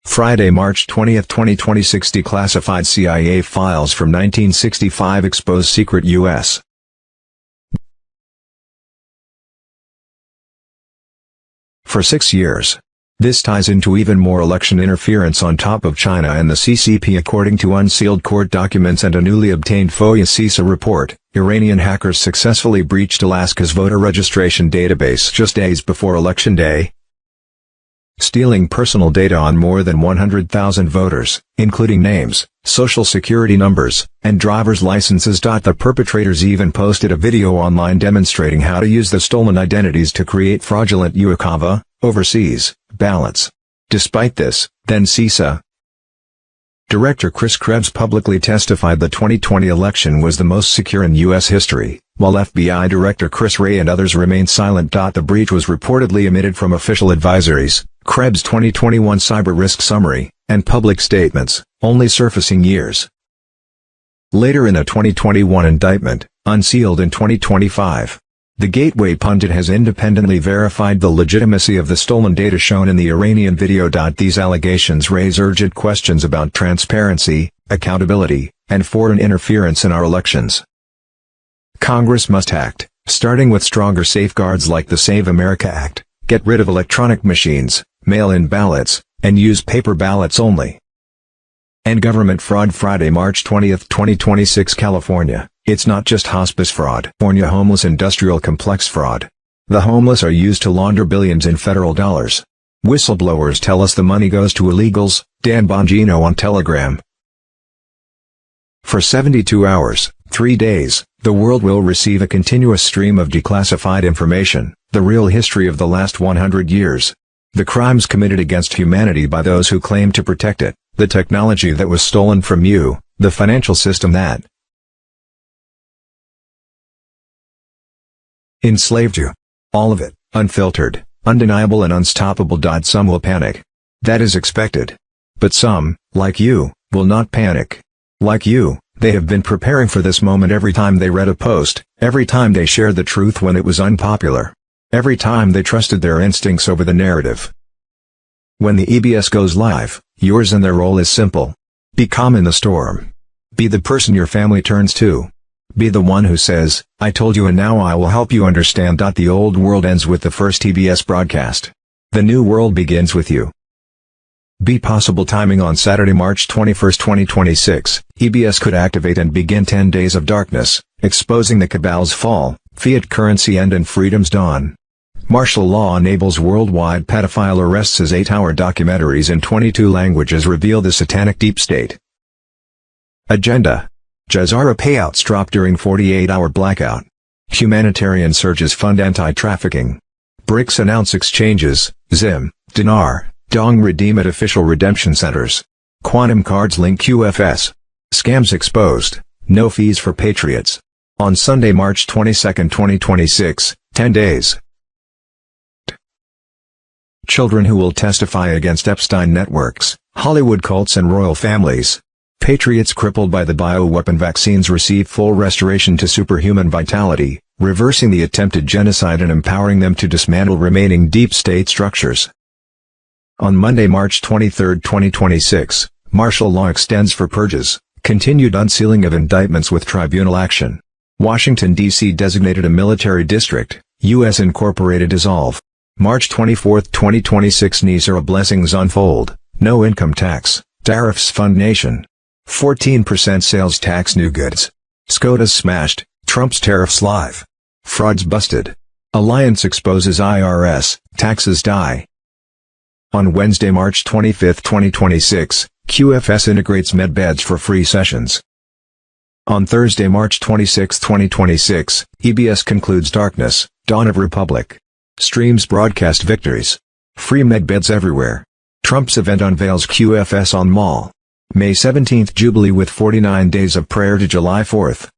Friday, March 20, 2026. Declassified CIA files from 1965 expose secret U.S. for 6 years. This ties into even more election interference on top of China and the CCP. According to unsealed court documents and a newly obtained FOIA CISA report, Iranian hackers successfully breached Alaska's voter registration database just days before Election Day, stealing personal data on more than 100,000 voters, including names, social security numbers, and driver's licenses. The perpetrators even posted a video online demonstrating how to use the stolen identities to create fraudulent UACAVA, overseas, ballots. Despite this, then CISA Director Chris Krebs publicly testified the 2020 election was the most secure in U.S. history, while FBI Director Chris Wray and others remained silent. The breach was reportedly omitted from official advisories, Krebs' 2021 cyber risk summary, and public statements, only surfacing years later in a 2021 indictment, unsealed in 2025. The Gateway pundit has independently verified the legitimacy of the stolen data shown in the Iranian video. These allegations raise urgent questions about transparency, accountability, and foreign interference in our elections. Congress must act, starting with stronger safeguards like the Save America Act, get rid of electronic machines, mail-in ballots, and use paper ballots only. End government fraud. Friday, March 20, 2026. California. It's not just hospice fraud. California homeless industrial complex fraud. The homeless are used to launder billions in federal dollars. Whistleblowers tell us the money goes to illegals. Dan Bongino on Telegram. For 72 hours, 3 days, the world will receive a continuous stream of declassified information, the real history of the last 100 years. The crimes committed against humanity by those who claim to protect it, the technology that was stolen from you, the financial system that enslaved you. All of it, unfiltered, undeniable and unstoppable. Some will panic. That is expected. But some, like you, will not panic. Like you, they have been preparing for this moment every time they read a post, every time they shared the truth when it was unpopular. Every time they trusted their instincts over the narrative. When the EBS goes live, yours and their role is simple. Be calm in the storm. Be the person your family turns to. Be the one who says, "I told you and now I will help you understand." The old world ends with the first EBS broadcast. The new world begins with you. Be possible. Timing on Saturday, March 21, 2026, EBS could activate and begin 10 days of darkness, exposing the cabal's fall, fiat currency end and freedom's dawn. Martial law enables worldwide pedophile arrests as 8-hour documentaries in 22 languages reveal the satanic deep state. Agenda. Jazzara payouts drop during 48-hour blackout. Humanitarian surges fund anti-trafficking. BRICS announce exchanges, ZIM, dinar, dong redeem at official redemption centers. Quantum cards link QFS. Scams exposed, no fees for patriots. On Sunday, March 22, 2026, 10 days. Children who will testify against Epstein networks, Hollywood cults and royal families. Patriots crippled by the bioweapon vaccines receive full restoration to superhuman vitality, reversing the attempted genocide and empowering them to dismantle remaining deep state structures. On Monday, March 23, 2026, martial law extends for purges, continued unsealing of indictments with tribunal action. Washington, D.C. designated a military district, U.S. Incorporated dissolve. March 24, 2026. NISA blessings unfold, no income tax, tariffs fund nation. 14% sales tax new goods. SCOTUS smashed, Trump's tariffs live. Frauds busted. Alliance exposes IRS, taxes die. On Wednesday, March 25, 2026, QFS integrates medbeds for free sessions. On Thursday, March 26, 2026, EBS concludes Darkness, Dawn of Republic. Streams broadcast victories. Free med beds everywhere. Trump's event unveils QFS on Mall. May 17th Jubilee with 49 days of prayer to July 4th.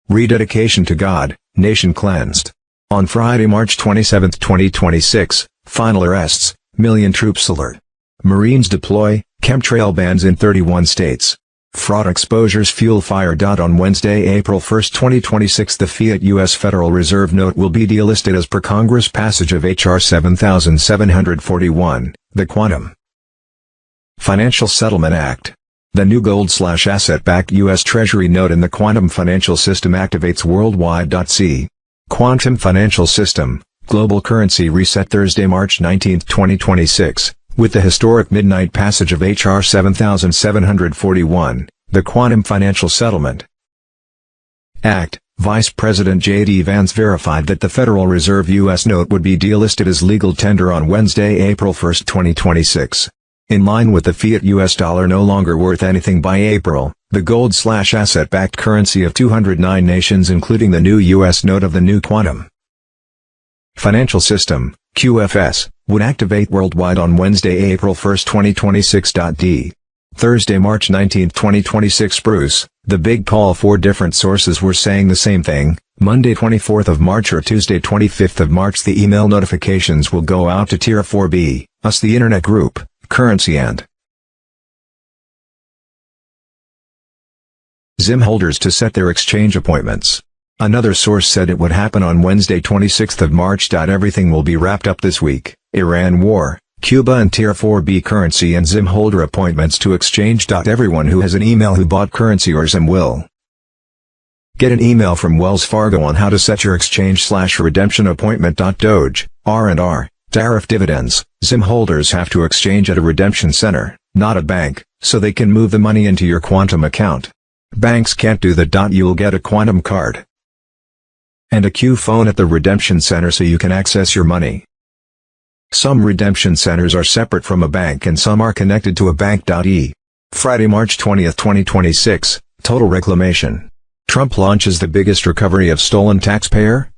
Rededication to God, nation cleansed. On Friday, March 27, 2026, final arrests, million troops alert. Marines deploy, chemtrail bans in 31 states. Fraud exposures fuel fire. On Wednesday, April 1, 2026, the fiat U.S. Federal Reserve note will be delisted as per Congress passage of H.R. 7741, the Quantum Financial Settlement Act. The new gold/asset-backed U.S. Treasury note in the quantum financial system activates worldwide. Quantum Financial System, Global Currency Reset. Thursday, March 19, 2026, with the historic midnight passage of H.R. 7741, the Quantum Financial Settlement Act, Vice President J.D. Vance verified that the Federal Reserve U.S. note would be delisted as legal tender on Wednesday, April 1, 2026. In line with the fiat U.S. dollar no longer worth anything by April, the gold/asset-backed currency of 209 nations including the new U.S. note of the new Quantum Financial System, QFS, would activate worldwide on Wednesday, April 1, 2026. Thursday, March 19, 2026. Bruce, the big call. 4 different sources were saying the same thing. Monday 24th of March or Tuesday 25th of March. The email notifications will go out to Tier 4B, us the Internet Group, Currency and ZIM holders to set their exchange appointments. Another source said it would happen on Wednesday 26th of March. Everything will be wrapped up this week. Iran war, Cuba and Tier 4B currency and ZIM holder appointments to exchange. Everyone who has an email who bought currency or ZIM will get an email from Wells Fargo on how to set your exchange/redemption appointment. Doge, R&R, tariff dividends. ZIM holders have to exchange at a redemption center, not a bank, so they can move the money into your Quantum account. Banks can't do that. You'll get a Quantum card and a Q phone at the redemption center so you can access your money. Some redemption centers are separate from a bank and some are connected to a bank. Friday, March 20, 2026, total reclamation. Trump launches the biggest recovery of stolen taxpayer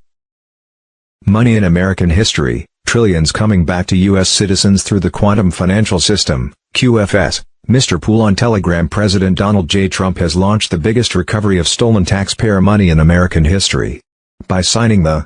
money in American history, trillions coming back to U.S. citizens through the Quantum Financial System, QFS. Mr. Pool on Telegram. President Donald J. Trump has launched the biggest recovery of stolen taxpayer money in American history by signing the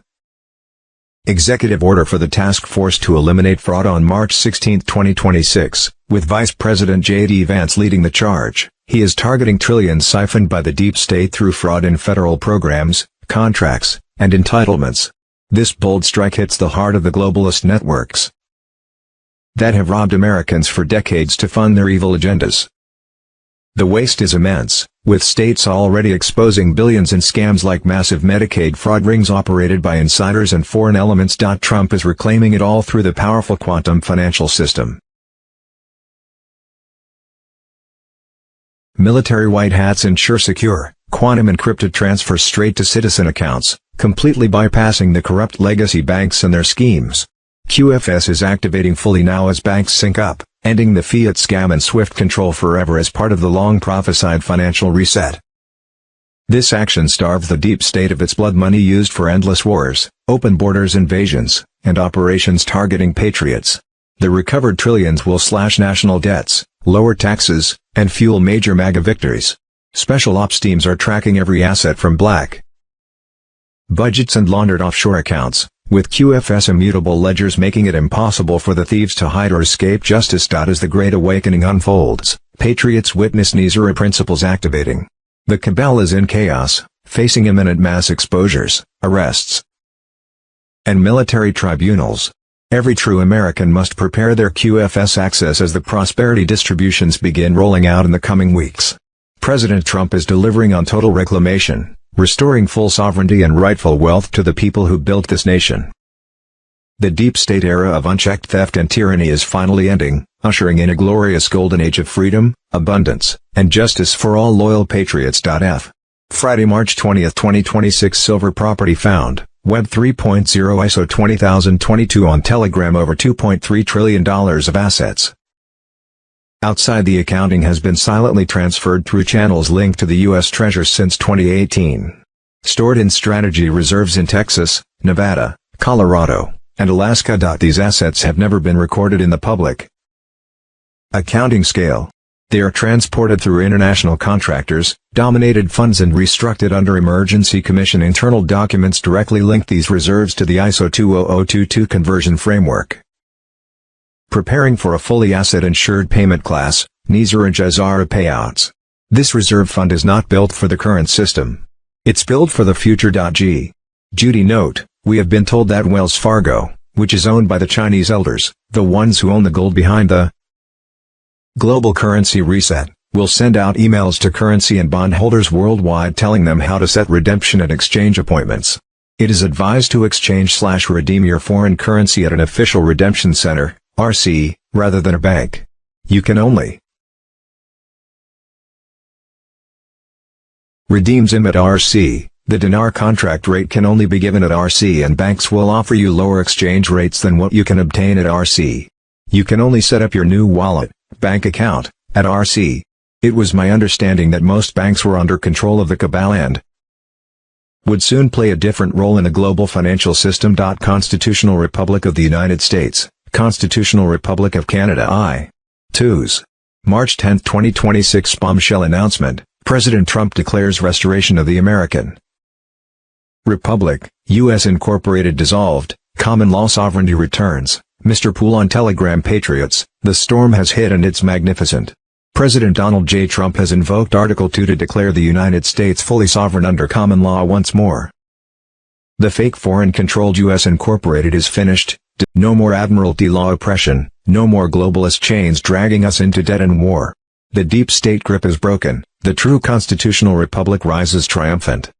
executive order for the task force to eliminate fraud on March 16, 2026, with Vice President J.D. Vance leading the charge. He is targeting trillions siphoned by the deep state through fraud in federal programs, contracts, and entitlements. This bold strike hits the heart of the globalist networks that have robbed Americans for decades to fund their evil agendas. The waste is immense, with states already exposing billions in scams like massive Medicaid fraud rings operated by insiders and foreign elements. Trump is reclaiming it all through the powerful Quantum Financial System. Military white hats ensure secure, quantum encrypted transfers straight to citizen accounts, completely bypassing the corrupt legacy banks and their schemes. QFS is activating fully now as banks sync up, ending the fiat scam and SWIFT control forever as part of the long-prophesied financial reset. This action starves the deep state of its blood money used for endless wars, open borders invasions, and operations targeting patriots. The recovered trillions will slash national debts, lower taxes, and fuel major MAGA victories. Special ops teams are tracking every asset from black budgets and laundered offshore accounts, with QFS immutable ledgers making it impossible for the thieves to hide or escape justice. As the Great Awakening unfolds, patriots witness Nizara principles activating. The cabal is in chaos, facing imminent mass exposures, arrests, and military tribunals. Every true American must prepare their QFS access as the prosperity distributions begin rolling out in the coming weeks. President Trump is delivering on total reclamation, restoring full sovereignty and rightful wealth to the people who built this nation. The deep state era of unchecked theft and tyranny is finally ending, ushering in a glorious golden age of freedom, abundance, and justice for all loyal patriots. Friday, March 20, 2026. Silver property found, Web 3.0 ISO 20022 on Telegram. Over $2.3 trillion of assets outside the accounting has been silently transferred through channels linked to the U.S. Treasury since 2018. stored in strategy reserves in Texas, Nevada, Colorado, and Alaska. These assets have never been recorded in the public accounting scale. They are transported through international contractors, dominated funds and restructured under Emergency Commission internal documents directly link these reserves to the ISO 20022 conversion framework. Preparing for a fully asset-insured payment class, NISR and JASARA payouts. This reserve fund is not built for the current system. It's built for the future. Judy note, we have been told that Wells Fargo, which is owned by the Chinese elders, the ones who own the gold behind the global currency reset, will send out emails to currency and bondholders worldwide telling them how to set redemption and exchange appointments. It is advised to exchange/redeem your foreign currency at an official redemption center, RC, rather than a bank. You can only redeem ZIM at RC. The dinar contract rate can only be given at RC, and banks will offer you lower exchange rates than what you can obtain at RC. You can only set up your new wallet, bank account, at RC. It was my understanding that most banks were under control of the cabal and would soon play a different role in the global financial system. Constitutional Republic of the United States, Constitutional Republic of Canada I.2s. March 10, 2026 bombshell announcement, President Trump declares restoration of the American Republic, U.S. Incorporated dissolved, common law sovereignty returns. Mr. Pool on Telegram. Patriots, the storm has hit and it's magnificent. President Donald J. Trump has invoked Article 2 to declare the United States fully sovereign under common law once more. The fake foreign-controlled U.S. Incorporated is finished. No more Admiralty law oppression, no more globalist chains dragging us into debt and war. The deep state grip is broken, the true constitutional republic rises triumphant.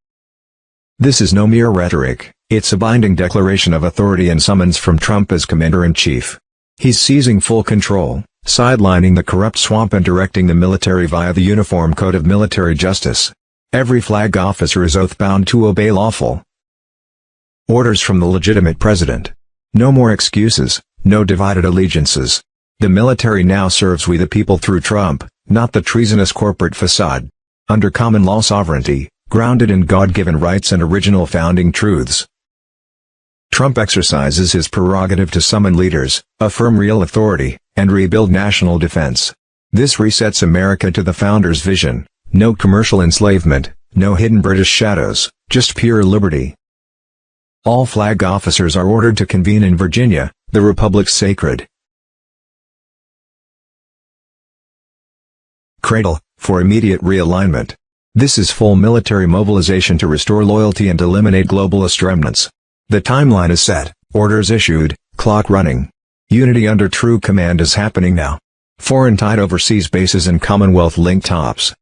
This is no mere rhetoric, it's a binding declaration of authority and summons from Trump as Commander-in-Chief. He's seizing full control, sidelining the corrupt swamp and directing the military via the Uniform Code of Military Justice. Every flag officer is oath-bound to obey lawful orders from the legitimate president. No more excuses, no divided allegiances. The military now serves we the people through Trump, not the treasonous corporate facade. Under common law sovereignty, grounded in God-given rights and original founding truths. Trump exercises his prerogative to summon leaders, affirm real authority, and rebuild national defense. This resets America to the founders' vision: no commercial enslavement, no hidden British shadows, just pure liberty. All flag officers are ordered to convene in Virginia, the Republic's sacred cradle, for immediate realignment. This is full military mobilization to restore loyalty and eliminate globalist remnants. The timeline is set, orders issued, clock running. Unity under true command is happening now. Foreign-tied overseas bases and Commonwealth-linked tops.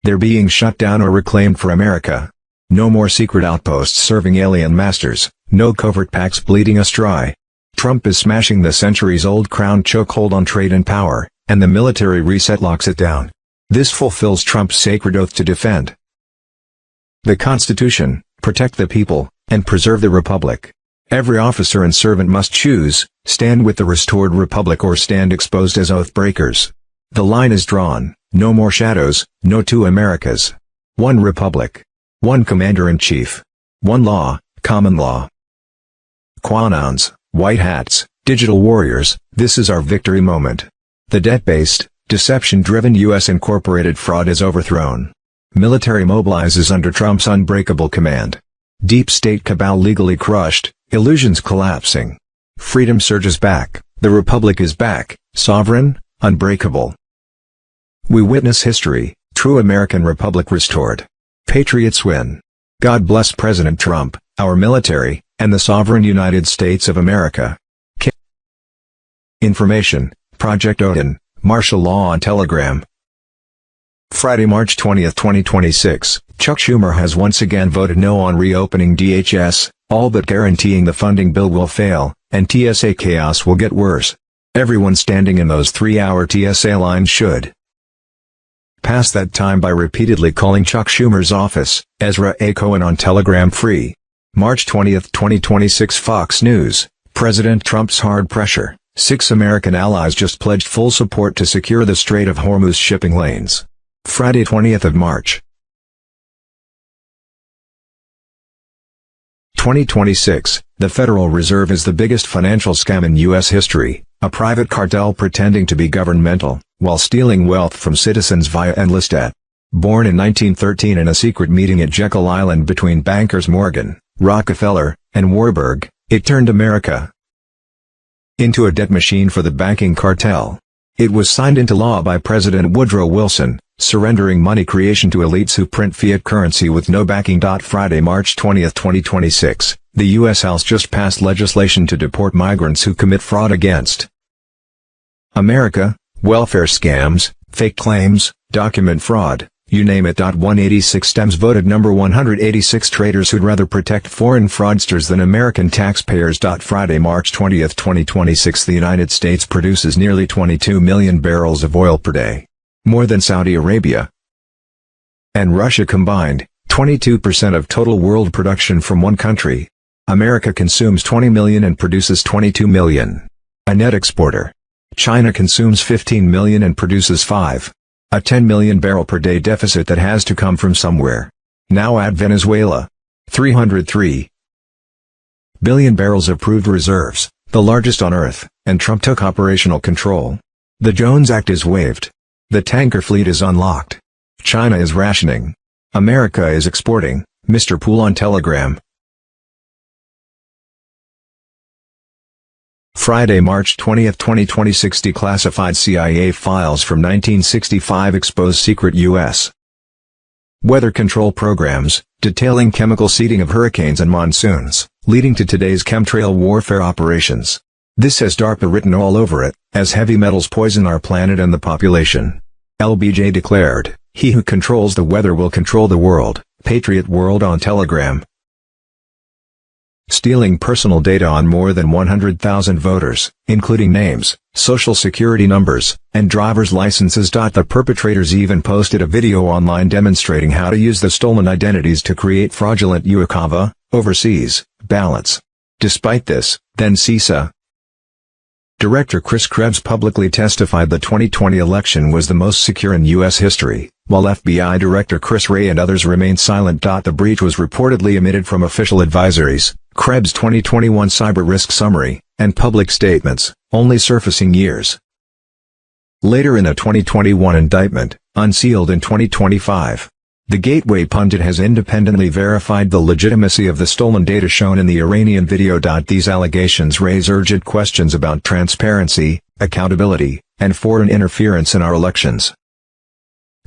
They're being shut down or reclaimed for America. No more secret outposts serving alien masters, no covert pacts bleeding us dry. Trump is smashing the centuries-old crown chokehold on trade and power, and the military reset locks it down. This fulfills Trump's sacred oath to defend the Constitution, protect the people, and preserve the Republic. Every officer and servant must choose, stand with the restored Republic or stand exposed as oath breakers. The line is drawn, no more shadows, no two Americas. One Republic. One Commander-in-Chief. One law, common law. Quanons, white hats, digital warriors, this is our victory moment. The debt-based, deception-driven U.S. Incorporated fraud is overthrown. Military mobilizes under Trump's unbreakable command. Deep state cabal legally crushed, illusions collapsing. Freedom surges back, the Republic is back, sovereign, unbreakable. We witness history, true American Republic restored. Patriots win. God bless President Trump, our military, and the sovereign United States of America. Information, Project Odin, Martial Law on Telegram. Friday, March 20, 2026, Chuck Schumer has once again voted no on reopening DHS, all but guaranteeing the funding bill will fail, and TSA chaos will get worse. Everyone standing in those 3-hour TSA lines should pass that time by repeatedly calling Chuck Schumer's office. Ezra A. Cohen on Telegram. Free. March 20, 2026 Fox News, President Trump's hard pressure. 6 American allies just pledged full support to secure the Strait of Hormuz shipping lanes. Friday 20th of March. 2026, the Federal Reserve is the biggest financial scam in U.S. history, a private cartel pretending to be governmental, while stealing wealth from citizens via endless debt. Born in 1913 in a secret meeting at Jekyll Island between bankers Morgan, Rockefeller, and Warburg, it turned America into a debt machine for the banking cartel. It was signed into law by President Woodrow Wilson, surrendering money creation to elites who print fiat currency with no backing. Friday, March 20, 2026, the U.S. House just passed legislation to deport migrants who commit fraud against America, welfare scams, fake claims, document fraud, you name it. 186 Stems voted number 186 traitors who'd rather protect foreign fraudsters than American taxpayers. Friday, March 20, 2026, the United States produces nearly 22 million barrels of oil per day. More than Saudi Arabia and Russia combined, 22% of total world production from one country. America consumes 20 million and produces 22 million. A net exporter. China consumes 15 million and produces 5. A 10 million barrel per day deficit that has to come from somewhere. Now add Venezuela. 303 billion barrels of proved reserves, the largest on Earth, and Trump took operational control. The Jones Act is waived. The tanker fleet is unlocked. China is rationing. America is exporting, Mr. Poole on Telegram. Friday, March 20, 2026, declassified CIA files from 1965 expose secret U.S. weather control programs, detailing chemical seeding of hurricanes and monsoons, leading to today's chemtrail warfare operations. This has DARPA written all over it, as heavy metals poison our planet and the population. LBJ declared, "He who controls the weather will control the world." Patriot World on Telegram. Stealing personal data on more than 100,000 voters, including names, social security numbers, and driver's licenses. The perpetrators even posted a video online demonstrating how to use the stolen identities to create fraudulent UACAVA, overseas, ballots. Despite this, then CISA Director Chris Krebs publicly testified the 2020 election was the most secure in U.S. history, while FBI Director Chris Wray and others remained silent. The breach was reportedly omitted from official advisories, Krebs' 2021 cyber risk summary, and public statements, only surfacing years later in a 2021 indictment, unsealed in 2025. The Gateway pundit has independently verified the legitimacy of the stolen data shown in the Iranian video. These allegations raise urgent questions about transparency, accountability, and foreign interference in our elections.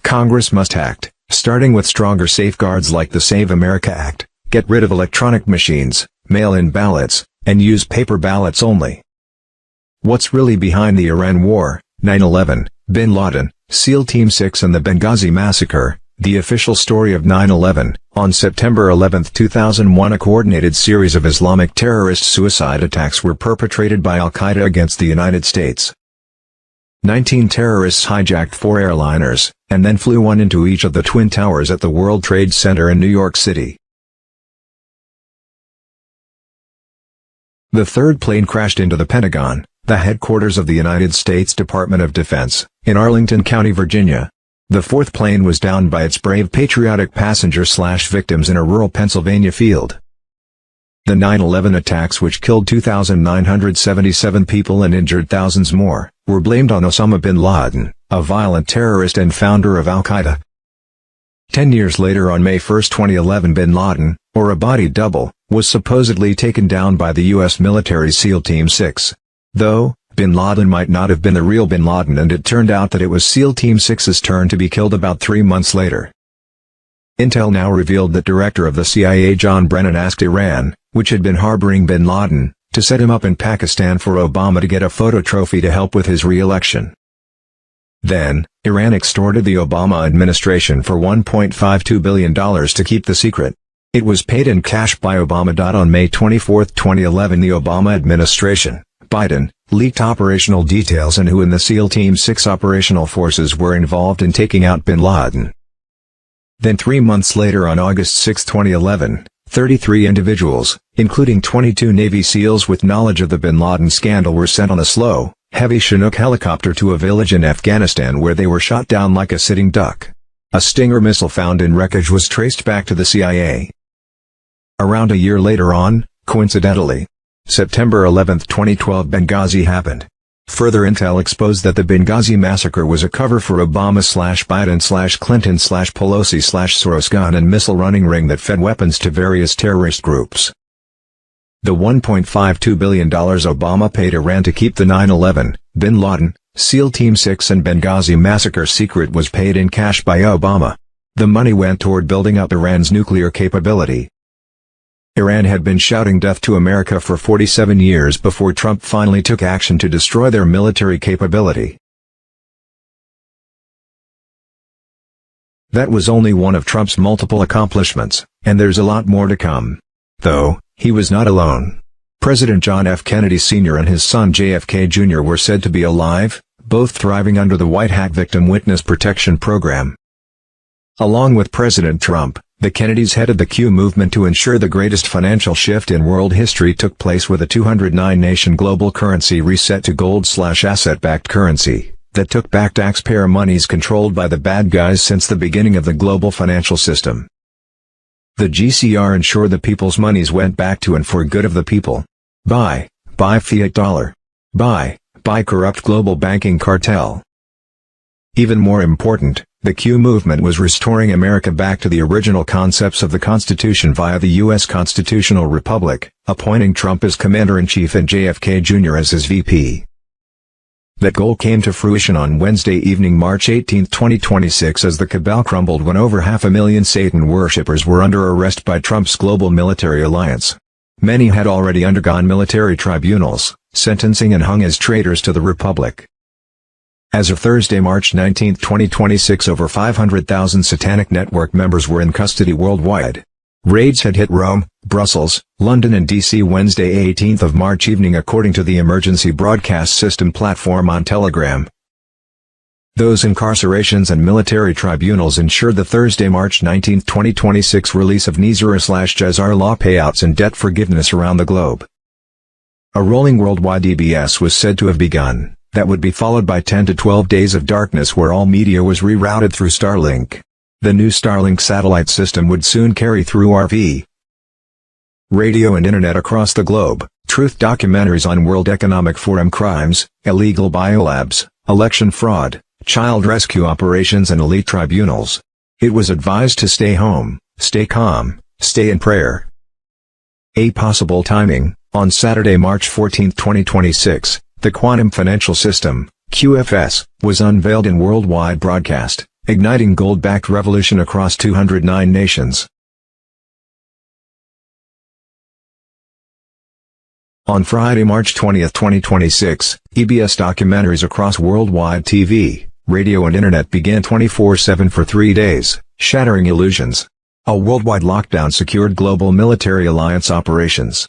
Congress must act, starting with stronger safeguards like the Save America Act, get rid of electronic machines, mail-in ballots, and use paper ballots only. What's really behind the Iran war, 9/11, Bin Laden, SEAL Team 6 and the Benghazi massacre? The official story of 9/11, on September 11, 2001, a coordinated series of Islamic terrorist suicide attacks were perpetrated by Al-Qaeda against the United States. 19 terrorists hijacked 4 airliners, and then flew one into each of the Twin Towers at the World Trade Center in New York City. The third plane crashed into the Pentagon, the headquarters of the United States Department of Defense, in Arlington County, Virginia. The fourth plane was downed by its brave patriotic passenger/victims in a rural Pennsylvania field. The 9/11 attacks, which killed 2,977 people and injured thousands more, were blamed on Osama bin Laden, a violent terrorist and founder of Al-Qaeda. 10 years later, on May 1, 2011, bin Laden, or a body double, was supposedly taken down by the U.S. military SEAL Team 6. Though, bin Laden might not have been the real bin Laden, and it turned out that it was SEAL Team 6's turn to be killed about 3 months later. Intel now revealed that director of the CIA John Brennan asked Iran, which had been harboring bin Laden, to set him up in Pakistan for Obama to get a photo trophy to help with his re-election. Then, Iran extorted the Obama administration for $1.52 billion to keep the secret. It was paid in cash by Obama. On May 24, 2011, the Obama administration, Biden, leaked operational details and who in the SEAL Team 6 operational forces were involved in taking out bin Laden. Then 3 months later, on August 6, 2011, 33 individuals, including 22 Navy SEALs with knowledge of the bin Laden scandal, were sent on a slow, heavy Chinook helicopter to a village in Afghanistan where they were shot down like a sitting duck. A Stinger missile found in wreckage was traced back to the CIA. Around a year later on, coincidentally, September 11, 2012 Benghazi happened. Further intel exposed that the Benghazi massacre was a cover for Obama/Biden/Clinton/Pelosi/Soros gun and missile running ring that fed weapons to various terrorist groups. The $1.52 billion Obama paid Iran to keep the 9/11, bin Laden, SEAL Team 6 and Benghazi massacre secret was paid in cash by Obama. The money went toward building up Iran's nuclear capability. Iran had been shouting death to America for 47 years before Trump finally took action to destroy their military capability. That was only one of Trump's multiple accomplishments, and there's a lot more to come. Though, he was not alone. President John F. Kennedy Sr. and his son JFK Jr. were said to be alive, both thriving under the White Hat Victim Witness Protection Program. Along with President Trump, the Kennedys headed the Q movement to ensure the greatest financial shift in world history took place with a 209-nation global currency reset to gold/asset-backed currency, that took back taxpayer monies controlled by the bad guys since the beginning of the global financial system. The GCR ensured the people's monies went back to and for good of the people. Buy fiat dollar. Buy corrupt global banking cartel. Even more important, the Q movement was restoring America back to the original concepts of the Constitution via the U.S. Constitutional Republic, appointing Trump as Commander-in-Chief and JFK Jr. as his VP. That goal came to fruition on Wednesday evening, March 18, 2026 as the cabal crumbled when over 500,000 Satan worshippers were under arrest by Trump's global military alliance. Many had already undergone military tribunals, sentencing and hung as traitors to the Republic. As of Thursday, March 19, 2026 over 500,000 Satanic Network members were in custody worldwide. Raids had hit Rome, Brussels, London and D.C. Wednesday 18 March evening according to the Emergency Broadcast System platform on Telegram. Those incarcerations and military tribunals ensured the Thursday, March 19, 2026 release of Nizar/Jazar law payouts and debt forgiveness around the globe. A rolling worldwide EBS was said to have begun. That would be followed by 10 to 12 days of darkness where all media was rerouted through Starlink. The new Starlink satellite system would soon carry through RV, radio and internet across the globe, truth documentaries on World Economic Forum crimes, illegal biolabs, election fraud, child rescue operations and elite tribunals. It was advised to stay home, stay calm, stay in prayer. A possible timing, on Saturday, March 14, 2026. The Quantum Financial System, QFS, was unveiled in worldwide broadcast, igniting gold-backed revolution across 209 nations. On Friday, March 20, 2026, EBS documentaries across worldwide TV, radio and internet began 24/7 for 3 days, shattering illusions. A worldwide lockdown secured global military alliance operations.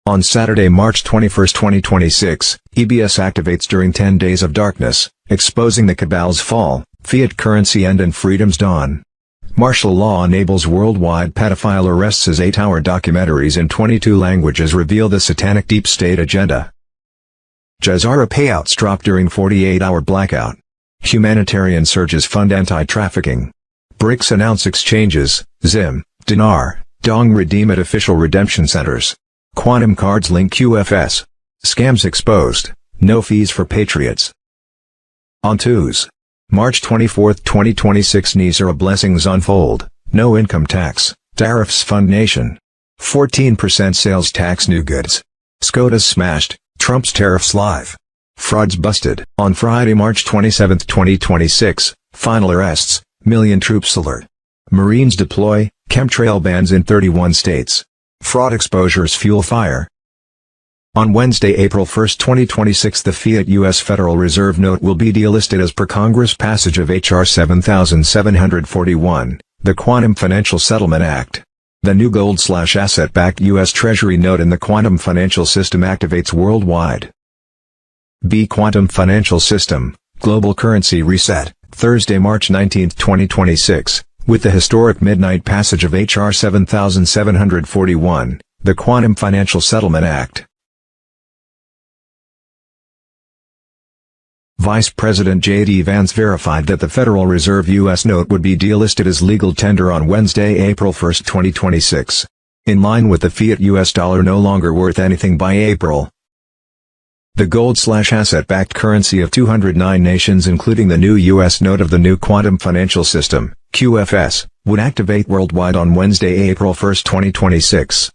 On Saturday, March 21, 2026, EBS activates during 10 days of darkness, exposing the cabal's fall, fiat currency end and freedom's dawn. Martial law enables worldwide pedophile arrests as 8-hour documentaries in 22 languages reveal the satanic deep state agenda. Jazara payouts drop during 48-hour blackout. Humanitarian surges fund anti-trafficking. BRICS announce exchanges, Zim, Dinar, Dong redeem at official redemption centers. Quantum cards link QFS. Scams exposed, no fees for patriots. On Tuesday, March 24, 2026 Nizar blessings unfold, no income tax, tariffs fund nation. 14% sales tax new goods. SCOTUS smashed, Trump's tariffs live. Frauds busted. On Friday, March 27, 2026, final arrests, million troops alert. Marines deploy, chemtrail bans in 31 states. Fraud exposures fuel fire. On Wednesday, April 1, 2026 the fiat U.S. Federal Reserve note will be delisted as per Congress passage of H.R. 7741, the Quantum Financial Settlement Act. The new gold/asset-backed U.S. Treasury note in the Quantum Financial System activates worldwide. Quantum Financial System, Global Currency Reset, Thursday, March 19, 2026. With the historic midnight passage of H.R. 7741, the Quantum Financial Settlement Act. Vice President J.D. Vance verified that the Federal Reserve U.S. note would be delisted as legal tender on Wednesday, April 1, 2026. In line with the fiat U.S. dollar no longer worth anything by April. The gold/asset-backed currency of 209 nations, including the new U.S. note of the new Quantum Financial System, QFS, would activate worldwide on Wednesday, April 1, 2026.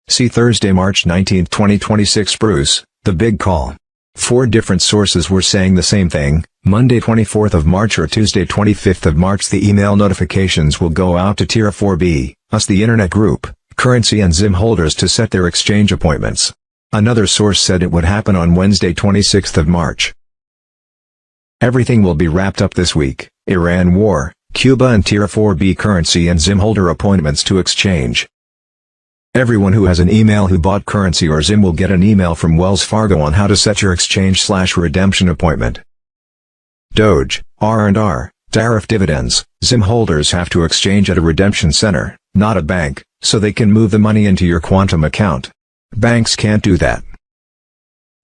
See Thursday, March 19, 2026. Bruce, the big call. 4 different sources were saying the same thing. Monday 24th of March or Tuesday 25th of March the email notifications will go out to Tier 4B, us the Internet Group, currency and ZIM holders to set their exchange appointments. Another source said it would happen on Wednesday 26th of March. Everything will be wrapped up this week, Iran war, Cuba and Tier 4B currency and ZIM holder appointments to exchange. Everyone who has an email who bought currency or ZIM will get an email from Wells Fargo on how to set your exchange/redemption appointment. Doge, R&R, tariff dividends, ZIM holders have to exchange at a redemption center, not a bank, so they can move the money into your Quantum account. Banks can't do that.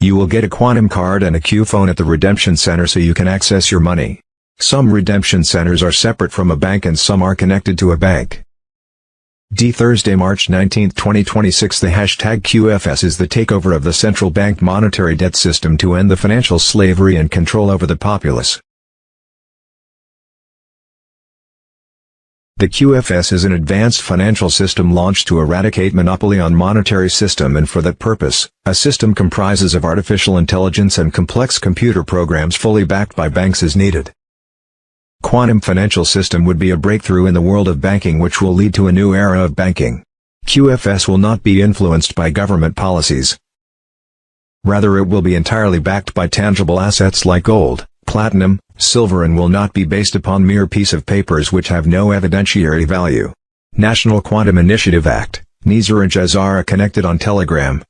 You will get a Quantum card and a Q phone at the redemption center so you can access your money. Some redemption centers are separate from a bank and some are connected to a bank. Thursday, March 19, 2026. The hashtag QFS is the takeover of the central bank monetary debt system to end the financial slavery and control over the populace. The QFS is an advanced financial system launched to eradicate monopoly on monetary system, and for that purpose, a system comprises of artificial intelligence and complex computer programs fully backed by banks is needed. Quantum Financial System would be a breakthrough in the world of banking which will lead to a new era of banking. QFS will not be influenced by government policies. Rather, it will be entirely backed by tangible assets like gold, platinum, silver, and will not be based upon mere piece of papers which have no evidentiary value. National Quantum Initiative Act, Nizar and Jazara connected on Telegram.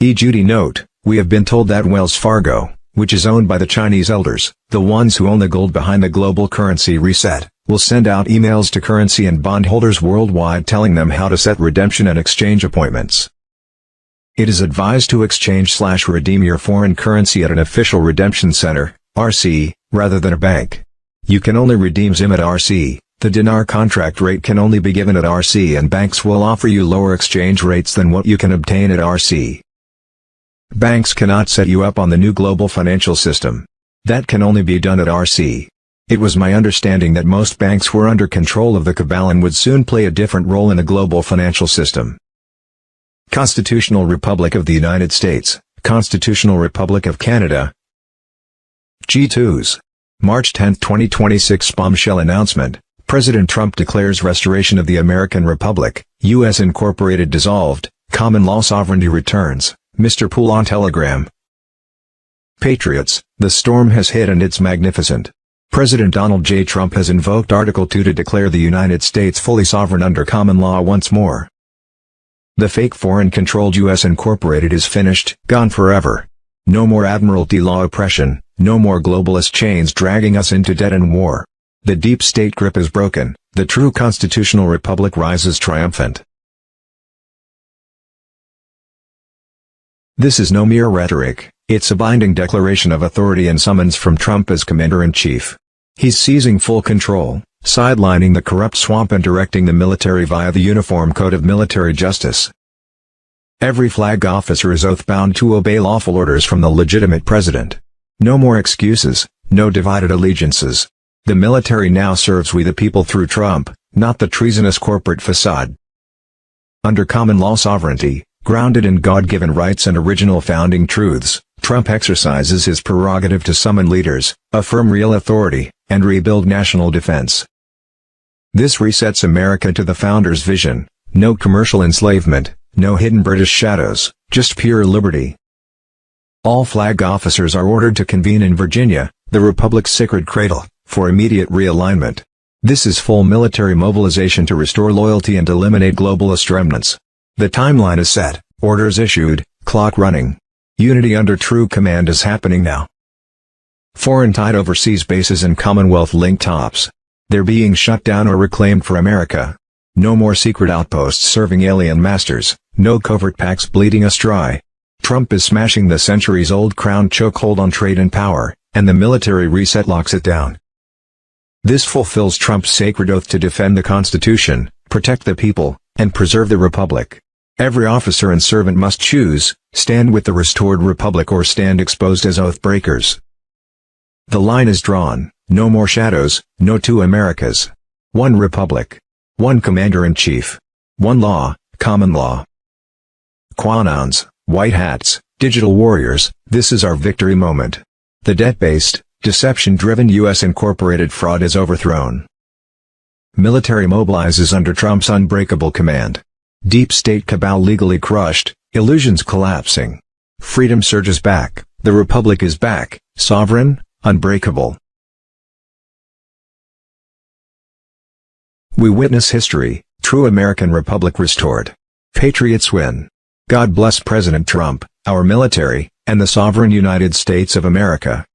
Judy note, we have been told that Wells Fargo, which is owned by the Chinese elders, the ones who own the gold behind the global currency reset, will send out emails to currency and bond holders worldwide telling them how to set redemption and exchange appointments. It is advised to exchange/redeem your foreign currency at an official redemption center, RC, rather than a bank. You can only redeem ZIM at RC, the dinar contract rate can only be given at RC, and banks will offer you lower exchange rates than what you can obtain at RC. Banks cannot set you up on the new global financial system. That can only be done at RC. It was my understanding that most banks were under control of the cabal and would soon play a different role in the global financial system. Constitutional Republic of the United States, Constitutional Republic of Canada. G2s. March 10, 2026. Bombshell announcement. President Trump declares restoration of the American Republic, U.S. Incorporated dissolved, common law sovereignty returns. Mr. Poole on Telegram. Patriots, the storm has hit and it's magnificent. President Donald J. Trump has invoked Article 2 to declare the United States fully sovereign under common law once more. The fake foreign-controlled U.S. Incorporated is finished, gone forever. No more Admiralty law oppression, no more globalist chains dragging us into debt and war. The deep state grip is broken, the true constitutional republic rises triumphant. This is no mere rhetoric, it's a binding declaration of authority and summons from Trump as Commander-in-Chief. He's seizing full control, sidelining the corrupt swamp and directing the military via the Uniform Code of Military Justice. Every flag officer is oath-bound to obey lawful orders from the legitimate president. No more excuses, no divided allegiances. The military now serves we the people through Trump, not the treasonous corporate facade. Under common law sovereignty, grounded in God-given rights and original founding truths, Trump exercises his prerogative to summon leaders, affirm real authority, and rebuild national defense. This resets America to the founders' vision: no commercial enslavement, no hidden British shadows, just pure liberty. All flag officers are ordered to convene in Virginia, the Republic's sacred cradle, for immediate realignment. This is full military mobilization to restore loyalty and eliminate globalist remnants. The timeline is set, orders issued, clock running. Unity under true command is happening now. Foreign-tied overseas bases and Commonwealth-linked tops. They're being shut down or reclaimed for America. No more secret outposts serving alien masters, no covert packs bleeding us dry. Trump is smashing the centuries-old crown chokehold on trade and power, and the military reset locks it down. This fulfills Trump's sacred oath to defend the Constitution, protect the people, and preserve the Republic. Every officer and servant must choose, stand with the restored Republic or stand exposed as oath breakers. The line is drawn, no more shadows, no two Americas. One Republic. One Commander-in-Chief. One law, common law. Quanons, white hats, digital warriors, this is our victory moment. The debt-based, deception-driven U.S. incorporated fraud is overthrown. Military mobilizes under Trump's unbreakable command. Deep state cabal legally crushed, illusions collapsing. Freedom surges back, the Republic is back, sovereign, unbreakable. We witness history, true American Republic restored. Patriots win. God bless President Trump, our military, and the sovereign United States of America.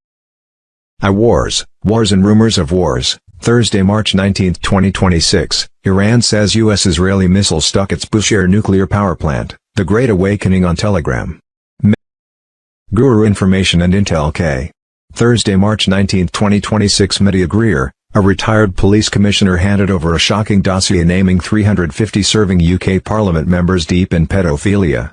Wars and rumors of wars. Thursday, March 19, 2026, Iran says U.S.-Israeli missile stuck its Bushehr nuclear power plant, the Great Awakening on Telegram. Guru Information and Intel K. Thursday, March 19, 2026, Media Greer, a retired police commissioner, handed over a shocking dossier naming 350 serving UK Parliament members deep in pedophilia.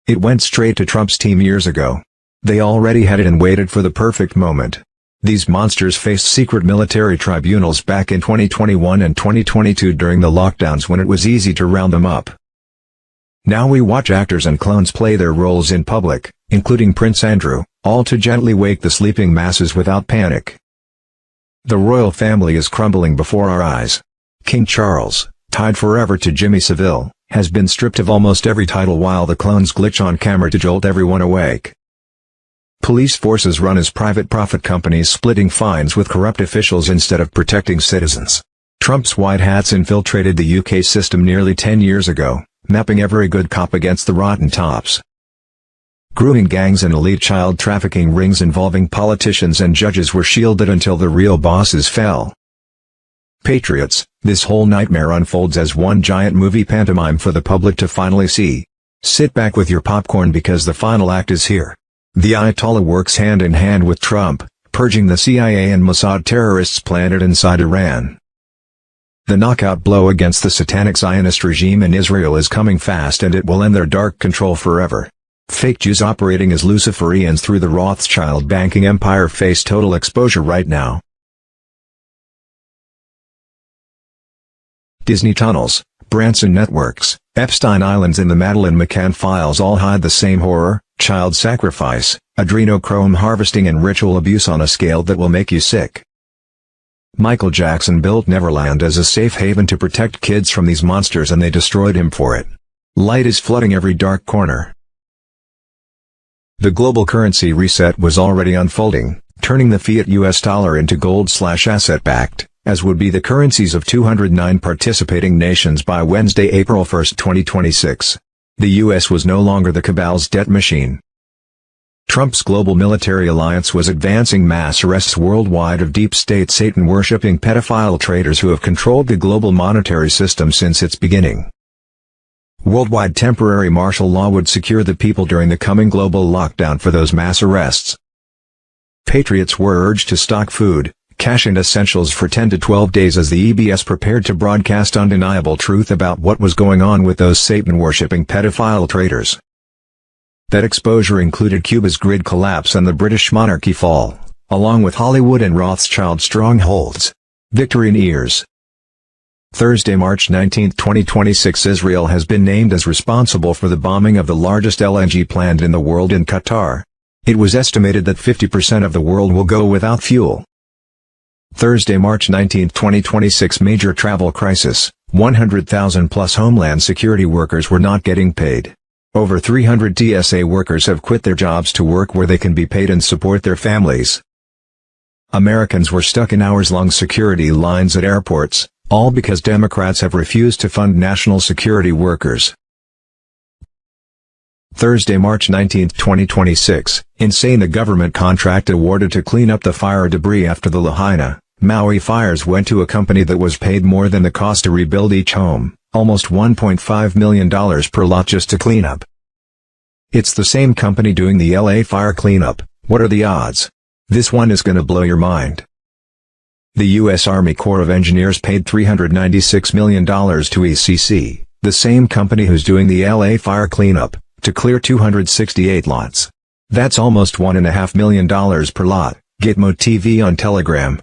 It went straight to Trump's team years ago. They already had it and waited for the perfect moment. These monsters faced secret military tribunals back in 2021 and 2022 during the lockdowns when it was easy to round them up. Now we watch actors and clones play their roles in public, including Prince Andrew, all to gently wake the sleeping masses without panic. The royal family is crumbling before our eyes. King Charles, tied forever to Jimmy Savile, has been stripped of almost every title while the clones glitch on camera to jolt everyone awake. Police forces run as private profit companies, splitting fines with corrupt officials instead of protecting citizens. Trump's white hats infiltrated the UK system nearly 10 years ago, mapping every good cop against the rotten tops. Grooming gangs and elite child trafficking rings involving politicians and judges were shielded until the real bosses fell. Patriots, this whole nightmare unfolds as one giant movie pantomime for the public to finally see. Sit back with your popcorn because the final act is here. The Ayatollah works hand in hand with Trump, purging the CIA and Mossad terrorists planted inside Iran. The knockout blow against the satanic Zionist regime in Israel is coming fast, and it will end their dark control forever. Fake Jews operating as Luciferians through the Rothschild banking empire face total exposure right now. Disney tunnels, Branson networks, Epstein Islands and the Madeleine McCann files all hide the same horror: child sacrifice, adrenochrome harvesting and ritual abuse on a scale that will make you sick. Michael Jackson built Neverland as a safe haven to protect kids from these monsters, and they destroyed him for it. Light is flooding every dark corner. The global currency reset was already unfolding, turning the fiat US dollar into gold/asset-backed, as would be the currencies of 209 participating nations by Wednesday, April 1, 2026. The US was no longer the cabal's debt machine. Trump's global military alliance was advancing mass arrests worldwide of deep state Satan-worshipping pedophile traitors who have controlled the global monetary system since its beginning. Worldwide temporary martial law would secure the people during the coming global lockdown for those mass arrests. Patriots were urged to stock food, cash and essentials for 10 to 12 days as the EBS prepared to broadcast undeniable truth about what was going on with those Satan-worshipping pedophile traitors. That exposure included Cuba's grid collapse and the British monarchy fall, along with Hollywood and Rothschild strongholds. Victory in ears. Thursday, March 19, 2026, Israel has been named as responsible for the bombing of the largest LNG plant in the world in Qatar. It was estimated that 50% of the world will go without fuel. Thursday, March 19, 2026, major travel crisis. 100,000 plus Homeland Security workers were not getting paid. Over 300 TSA workers have quit their jobs to work where they can be paid and support their families. Americans were stuck in hours-long security lines at airports, all because Democrats have refused to fund national security workers. Thursday, March 19, 2026, insane. The government contract awarded to clean up the fire debris after the Lahaina, Maui fires went to a company that was paid more than the cost to rebuild each home, almost $1.5 million per lot just to clean up. It's the same company doing the LA fire cleanup. What are the odds? This one is gonna blow your mind. The U.S. Army Corps of Engineers paid $396 million to ECC, the same company who's doing the LA fire cleanup, to clear 268 lots. That's almost $1.5 million per lot. Gitmo TV on Telegram.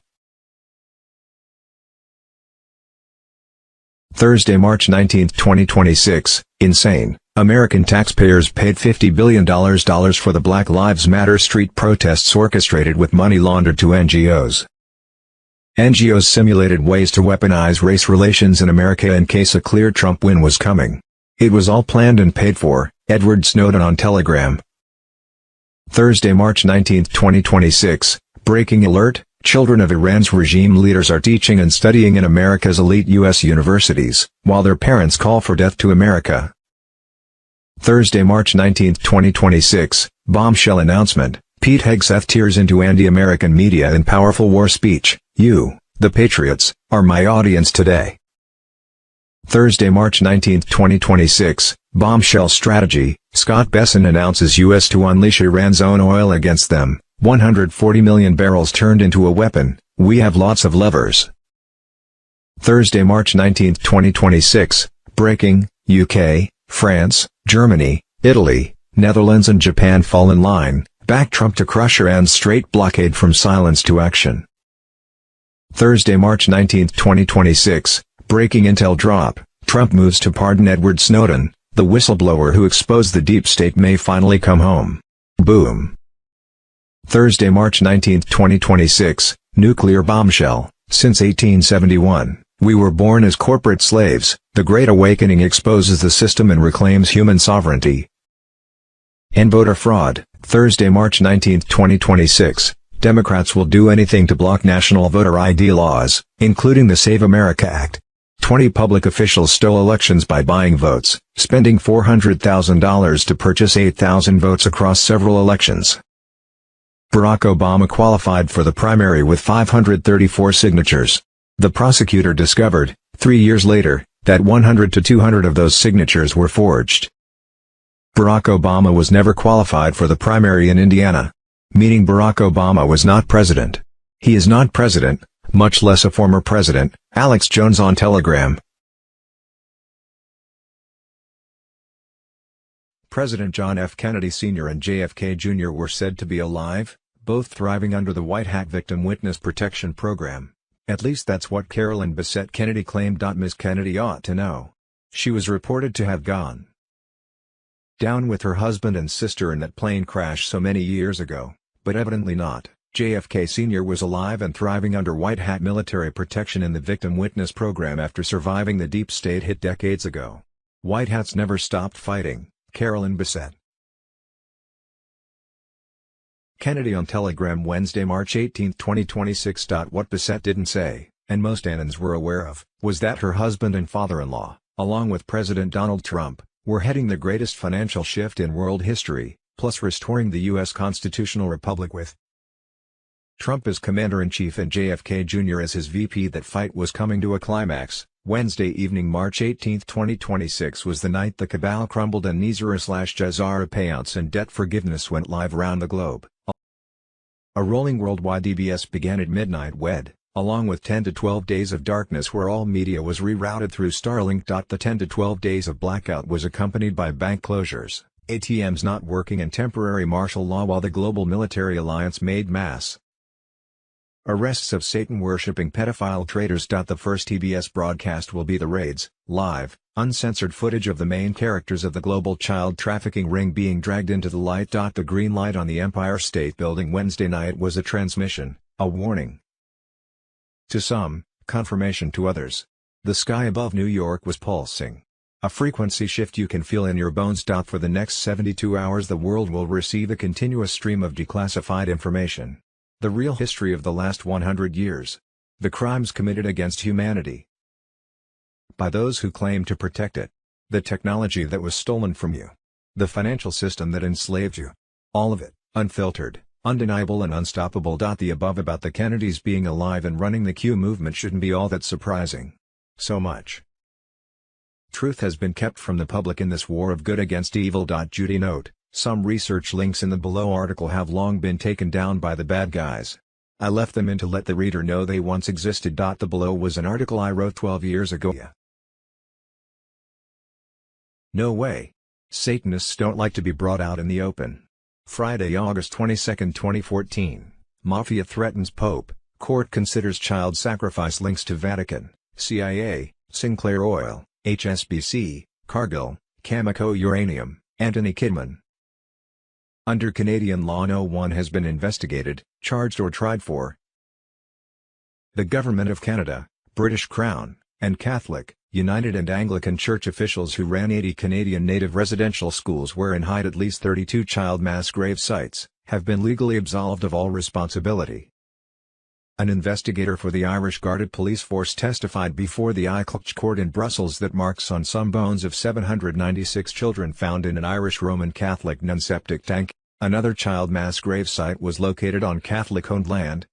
Thursday, March 19, 2026, insane. American taxpayers paid $50 billion for the Black Lives Matter street protests orchestrated with money laundered to NGOs. NGOs simulated ways to weaponize race relations in America in case a clear Trump win was coming. It was all planned and paid for. Edward Snowden on Telegram. Thursday, March 19, 2026, breaking alert, children of Iran's regime leaders are teaching and studying in America's elite U.S. universities, while their parents call for death to America. Thursday, March 19, 2026, bombshell announcement, Pete Hegseth tears into anti-American media in powerful war speech. You, the Patriots, are my audience today. Thursday, March 19, 2026, bombshell strategy, Scott Bessent announces U.S. to unleash Iran's own oil against them, 140 million barrels turned into a weapon, we have lots of levers. Thursday, March 19, 2026, breaking, UK, France, Germany, Italy, Netherlands and Japan fall in line, back Trump to crush Iran's straight blockade from silence to action. Thursday, March 19, 2026, breaking intel drop, Trump moves to pardon Edward Snowden, the whistleblower who exposed the deep state may finally come home. Boom. Thursday, March 19, 2026, nuclear bombshell, since 1871, we were born as corporate slaves, the Great Awakening exposes the system and reclaims human sovereignty. And voter fraud, Thursday, March 19, 2026, Democrats will do anything to block national voter ID laws, including the Save America Act. 20 public officials stole elections by buying votes, spending $400,000 to purchase 8,000 votes across several elections. Barack Obama qualified for the primary with 534 signatures. The prosecutor discovered, 3 years later, that 100 to 200 of those signatures were forged. Barack Obama was never qualified for the primary in Indiana. Meaning Barack Obama was not president. He is not president, much less a former president, Alex Jones on Telegram. President John F. Kennedy Sr. and JFK Jr. were said to be alive, both thriving under the White Hat Victim Witness Protection Program. At least that's what Carolyn Bessette Kennedy claimed. Ms. Kennedy ought to know. She was reported to have gone down with her husband and sister in that plane crash so many years ago, but evidently not. JFK Sr. was alive and thriving under White Hat military protection in the Victim Witness Program after surviving the deep state hit decades ago. White Hats never stopped fighting. Carolyn Bessette. Kennedy on Telegram Wednesday, March 18, 2026. What Bessette didn't say, and most Annans were aware of, was that her husband and father-in-law, along with President Donald Trump, were heading the greatest financial shift in world history, plus restoring the U.S. constitutional republic with Trump as commander-in-chief and JFK Jr. as his VP. That fight was coming to a climax. Wednesday evening, March 18, 2026 was the night the cabal crumbled and Nizara/Jazara payouts and debt forgiveness went live around the globe. A rolling worldwide EBS began at midnight along with 10 to 12 days of darkness where all media was rerouted through Starlink. The 10 to 12 days of blackout was accompanied by bank closures, ATMs not working and temporary martial law while the global military alliance made mass arrests of Satan-worshipping pedophile traitors. The first TBS broadcast will be the raids, live, uncensored footage of the main characters of the global child trafficking ring being dragged into the light. The green light on the Empire State Building Wednesday night was a transmission, a warning to some, confirmation to others. The sky above New York was pulsing. A frequency shift you can feel in your bones. For the next 72 hours the world will receive a continuous stream of declassified information. The real history of the last 100 years. The crimes committed against humanity by those who claim to protect it. The technology that was stolen from you. The financial system that enslaved you. All of it, unfiltered, undeniable and unstoppable. The above about the Kennedys being alive and running the Q movement shouldn't be all that surprising. So much truth has been kept from the public in this war of good against evil. Judy note, Some research links in the below article have long been taken down by the bad guys. I left them in to let the reader know they once existed. The below was an article I wrote 12 years ago. No way. Satanists don't like to be brought out in the open. Friday, August 22, 2014. Mafia threatens Pope, court considers child sacrifice links to Vatican, CIA, Sinclair Oil, HSBC, Cargill, Cameco Uranium, Anthony Kidman. Under Canadian law, no one has been investigated, charged or tried for. The Government of Canada, British Crown, and Catholic, United and Anglican Church officials who ran 80 Canadian native residential schools wherein hide at least 32 child mass grave sites, have been legally absolved of all responsibility. An investigator for the Irish Guarded Police Force testified before the ICLC court in Brussels that marks on some bones of 796 children found in an Irish Roman Catholic nun septic tank. Another child mass grave site was located on Catholic-owned land.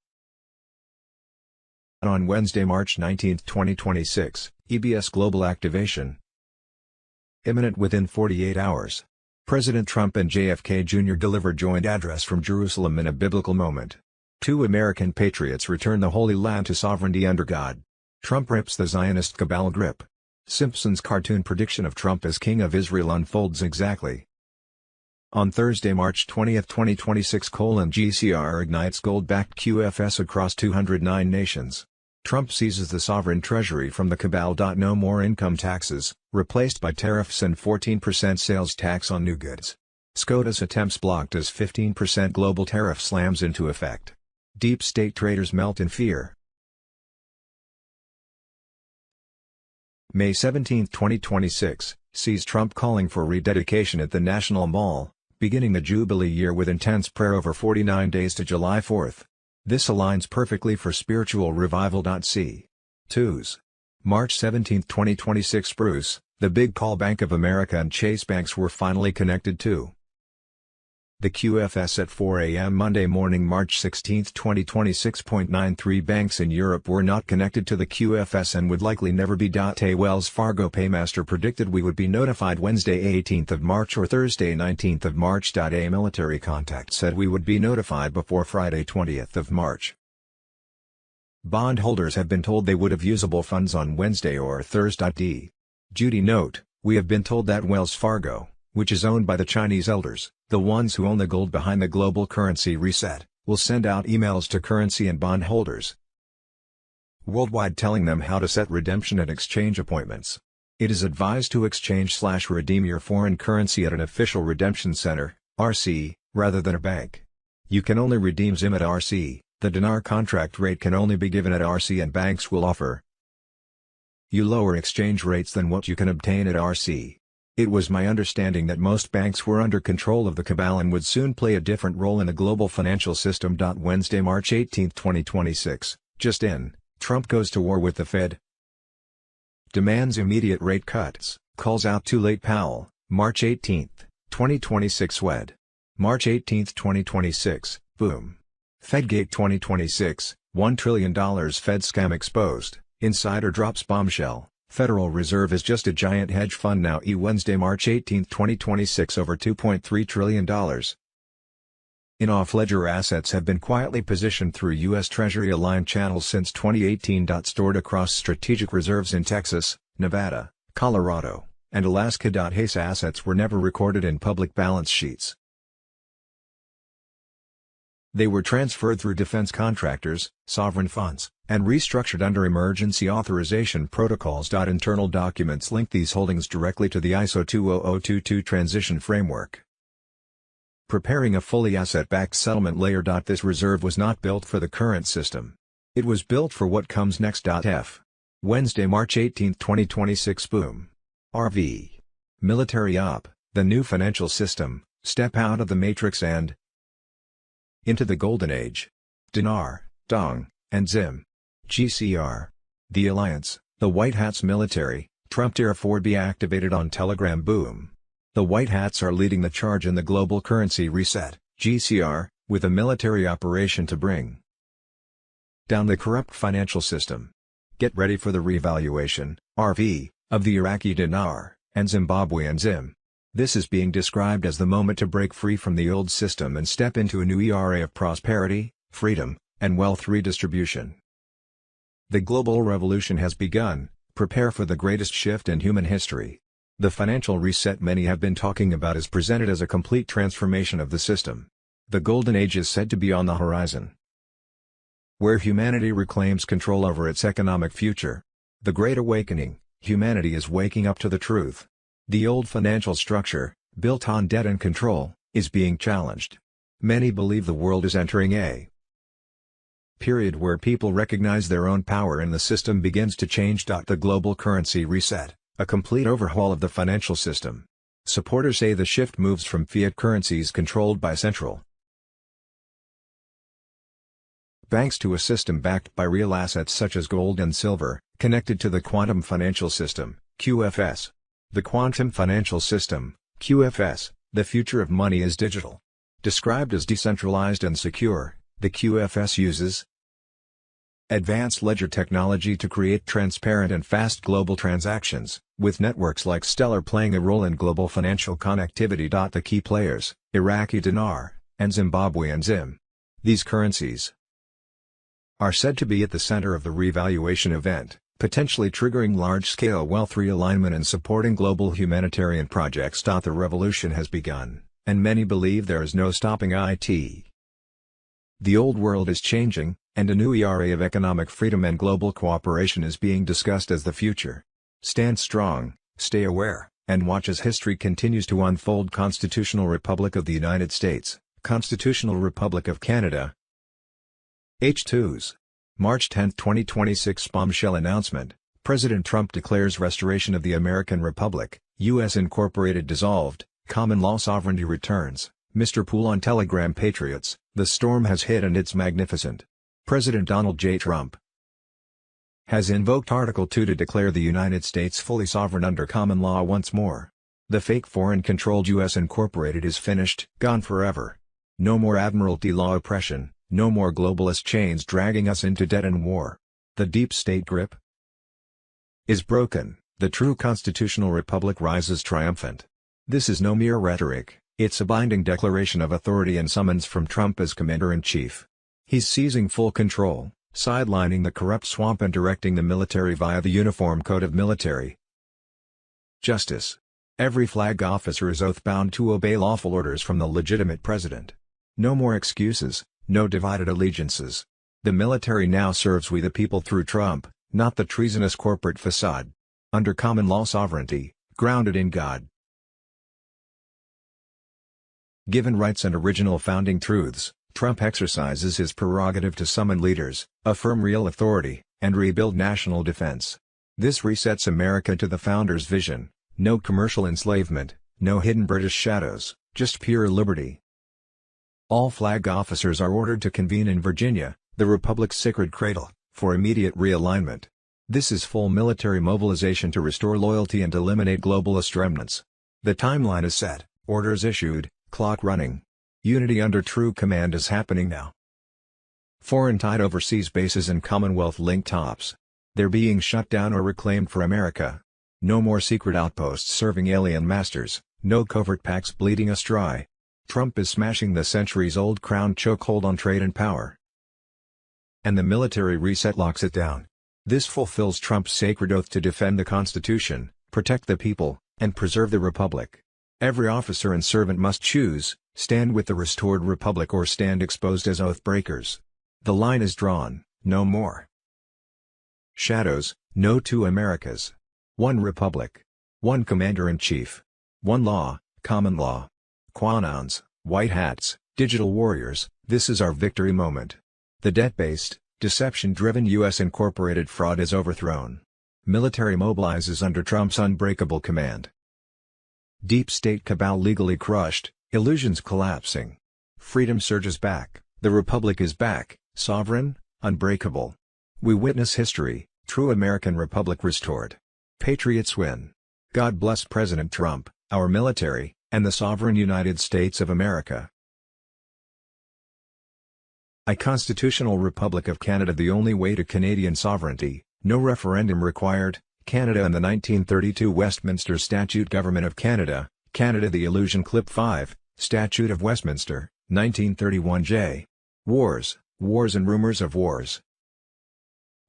On Wednesday, March 19, 2026, EBS Global Activation. Imminent within 48 hours. President Trump and JFK Jr. deliver joint address from Jerusalem in a biblical moment. Two American patriots return the Holy Land to sovereignty under God. Trump rips the Zionist cabal grip. Simpsons cartoon prediction of Trump as King of Israel unfolds exactly. On Thursday, March 20, 2026, GCR ignites gold-backed QFS across 209 nations. Trump seizes the sovereign treasury from the cabal. No more income taxes, replaced by tariffs and 14% sales tax on new goods. SCOTUS attempts blocked as 15% global tariff slams into effect. Deep state traders melt in fear. May 17, 2026, sees Trump calling for rededication at the National Mall, beginning the Jubilee year with intense prayer over 49 days to July 4. This aligns perfectly for spiritual revival. C. 2s. March 17, 2026, Bruce, the big call Bank of America and Chase banks were finally connected to the QFS at 4 a.m. Monday morning, March 16, 2026. 93 banks in Europe were not connected to the QFS and would likely never be. A Wells Fargo paymaster predicted we would be notified Wednesday 18th of March or Thursday 19th of March. A military contact said we would be notified before Friday 20th of March. Bondholders have been told they would have usable funds on Wednesday or Thursday. Judy note, we have been told that Wells Fargo, which is owned by the Chinese elders, the ones who own the gold behind the global currency reset, will send out emails to currency and bondholders worldwide telling them how to set redemption and exchange appointments. It is advised to exchange/redeem your foreign currency at an official redemption center, RC, rather than a bank. You can only redeem ZIM at RC, the dinar contract rate can only be given at RC, and banks will offer you lower exchange rates than what you can obtain at RC. It was my understanding that most banks were under control of the cabal and would soon play a different role in the global financial system. Wednesday, March 18, 2026, just in, Trump goes to war with the Fed. Demands immediate rate cuts, calls out too late Powell, March 18, 2026. WED. March 18, 2026, boom. Fedgate 2026, $1 trillion Fed scam exposed, insider drops bombshell. Federal Reserve is just a giant hedge fund now. Wednesday, March 18, 2026, over $2.3 trillion in off-ledger assets have been quietly positioned through U.S. Treasury-aligned channels since 2018. Stored across strategic reserves in Texas, Nevada, Colorado, and Alaska. HACE assets were never recorded in public balance sheets. They were transferred through defense contractors, sovereign funds, and restructured under emergency authorization protocols. Internal documents link these holdings directly to the ISO 20022 transition framework, preparing a fully asset-backed settlement layer. This reserve was not built for the current system. It was built for what comes next. Wednesday, March 18, 2026, boom. RV. Military op, the new financial system, step out of the matrix and into the golden age. Dinar, Dong, and Zim. GCR. The Alliance, the White Hats military, Trump Tier 4B activated on Telegram. Boom. The White Hats are leading the charge in the global currency reset, GCR, with a military operation to bring down the corrupt financial system. Get ready for the revaluation, RV, of the Iraqi dinar, and Zimbabwean Zim. This is being described as the moment to break free from the old system and step into a new era of prosperity, freedom, and wealth redistribution. The global revolution has begun. Prepare for the greatest shift in human history. The financial reset many have been talking about is presented as a complete transformation of the system. The golden age is said to be on the horizon, where humanity reclaims control over its economic future. The Great Awakening, humanity is waking up to the truth. The old financial structure, built on debt and control, is being challenged. Many believe the world is entering a period where people recognize their own power and the system begins to change. The global currency reset, a complete overhaul of the financial system. Supporters say the shift moves from fiat currencies controlled by central banks to a system backed by real assets such as gold and silver, connected to the quantum financial system, QFS. The quantum financial system, QFS, the future of money is digital. Described as decentralized and secure, the QFS uses advanced ledger technology to create transparent and fast global transactions, with networks like Stellar playing a role in global financial connectivity. The key players, Iraqi dinar, and Zimbabwean zim. These currencies are said to be at the center of the revaluation event, potentially triggering large-scale wealth realignment and supporting global humanitarian projects. The revolution has begun, and many believe there is no stopping it. The old world is changing, and a new era of economic freedom and global cooperation is being discussed as the future. Stand strong, stay aware, and watch as history continues to unfold. Constitutional Republic of the United States, Constitutional Republic of Canada. H2s. March 10, 2026 bombshell announcement, President Trump declares restoration of the American Republic, U.S. Incorporated dissolved, common law sovereignty returns. Mr. Pool on Telegram. Patriots, the storm has hit and it's magnificent. President Donald J. Trump has invoked Article 2 to declare the United States fully sovereign under common law once more. The fake foreign-controlled U.S. Incorporated is finished, gone forever. No more Admiralty law oppression, no more globalist chains dragging us into debt and war. The deep state grip is broken, the true constitutional republic rises triumphant. This is no mere rhetoric, it's a binding declaration of authority and summons from Trump as Commander-in-Chief. He's seizing full control, sidelining the corrupt swamp and directing the military via the Uniform Code of Military Justice. Every flag officer is oath-bound to obey lawful orders from the legitimate president. No more excuses, no divided allegiances. The military now serves we the people through Trump, not the treasonous corporate facade. Under common law sovereignty, grounded in God. Given rights and original founding truths, Trump exercises his prerogative to summon leaders, affirm real authority, and rebuild national defense. This resets America to the founders' vision: no commercial enslavement, no hidden British shadows, just pure liberty. All flag officers are ordered to convene in Virginia, the Republic's sacred cradle, for immediate realignment. This is full military mobilization to restore loyalty and eliminate globalist remnants. The timeline is set, orders issued, clock running. Unity under true command is happening now. Foreign-tied overseas bases and Commonwealth-linked tops. They're being shut down or reclaimed for America. No more secret outposts serving alien masters, no covert pacts bleeding us dry. Trump is smashing the centuries-old crown chokehold on trade and power. And the military reset locks it down. This fulfills Trump's sacred oath to defend the Constitution, protect the people, and preserve the Republic. Every officer and servant must choose, stand with the restored Republic or stand exposed as oath breakers. The line is drawn, no more shadows, no two Americas. One Republic. One Commander-in-Chief. One law, common law. Quanons, white hats, digital warriors, this is our victory moment. The debt-based, deception-driven U.S. Incorporated fraud is overthrown. Military mobilizes under Trump's unbreakable command. Deep state cabal legally crushed, illusions collapsing. Freedom surges back, the Republic is back, sovereign, unbreakable. We witness history, true American Republic restored. Patriots win. God bless President Trump, our military, and the sovereign United States of America. A Constitutional Republic of Canada, the only way to Canadian sovereignty, no referendum required. Canada and the 1932 Westminster Statute. Government of Canada, Canada. The Illusion. Clip 5, Statute of Westminster, 1931 J. Wars, Wars and Rumors of Wars.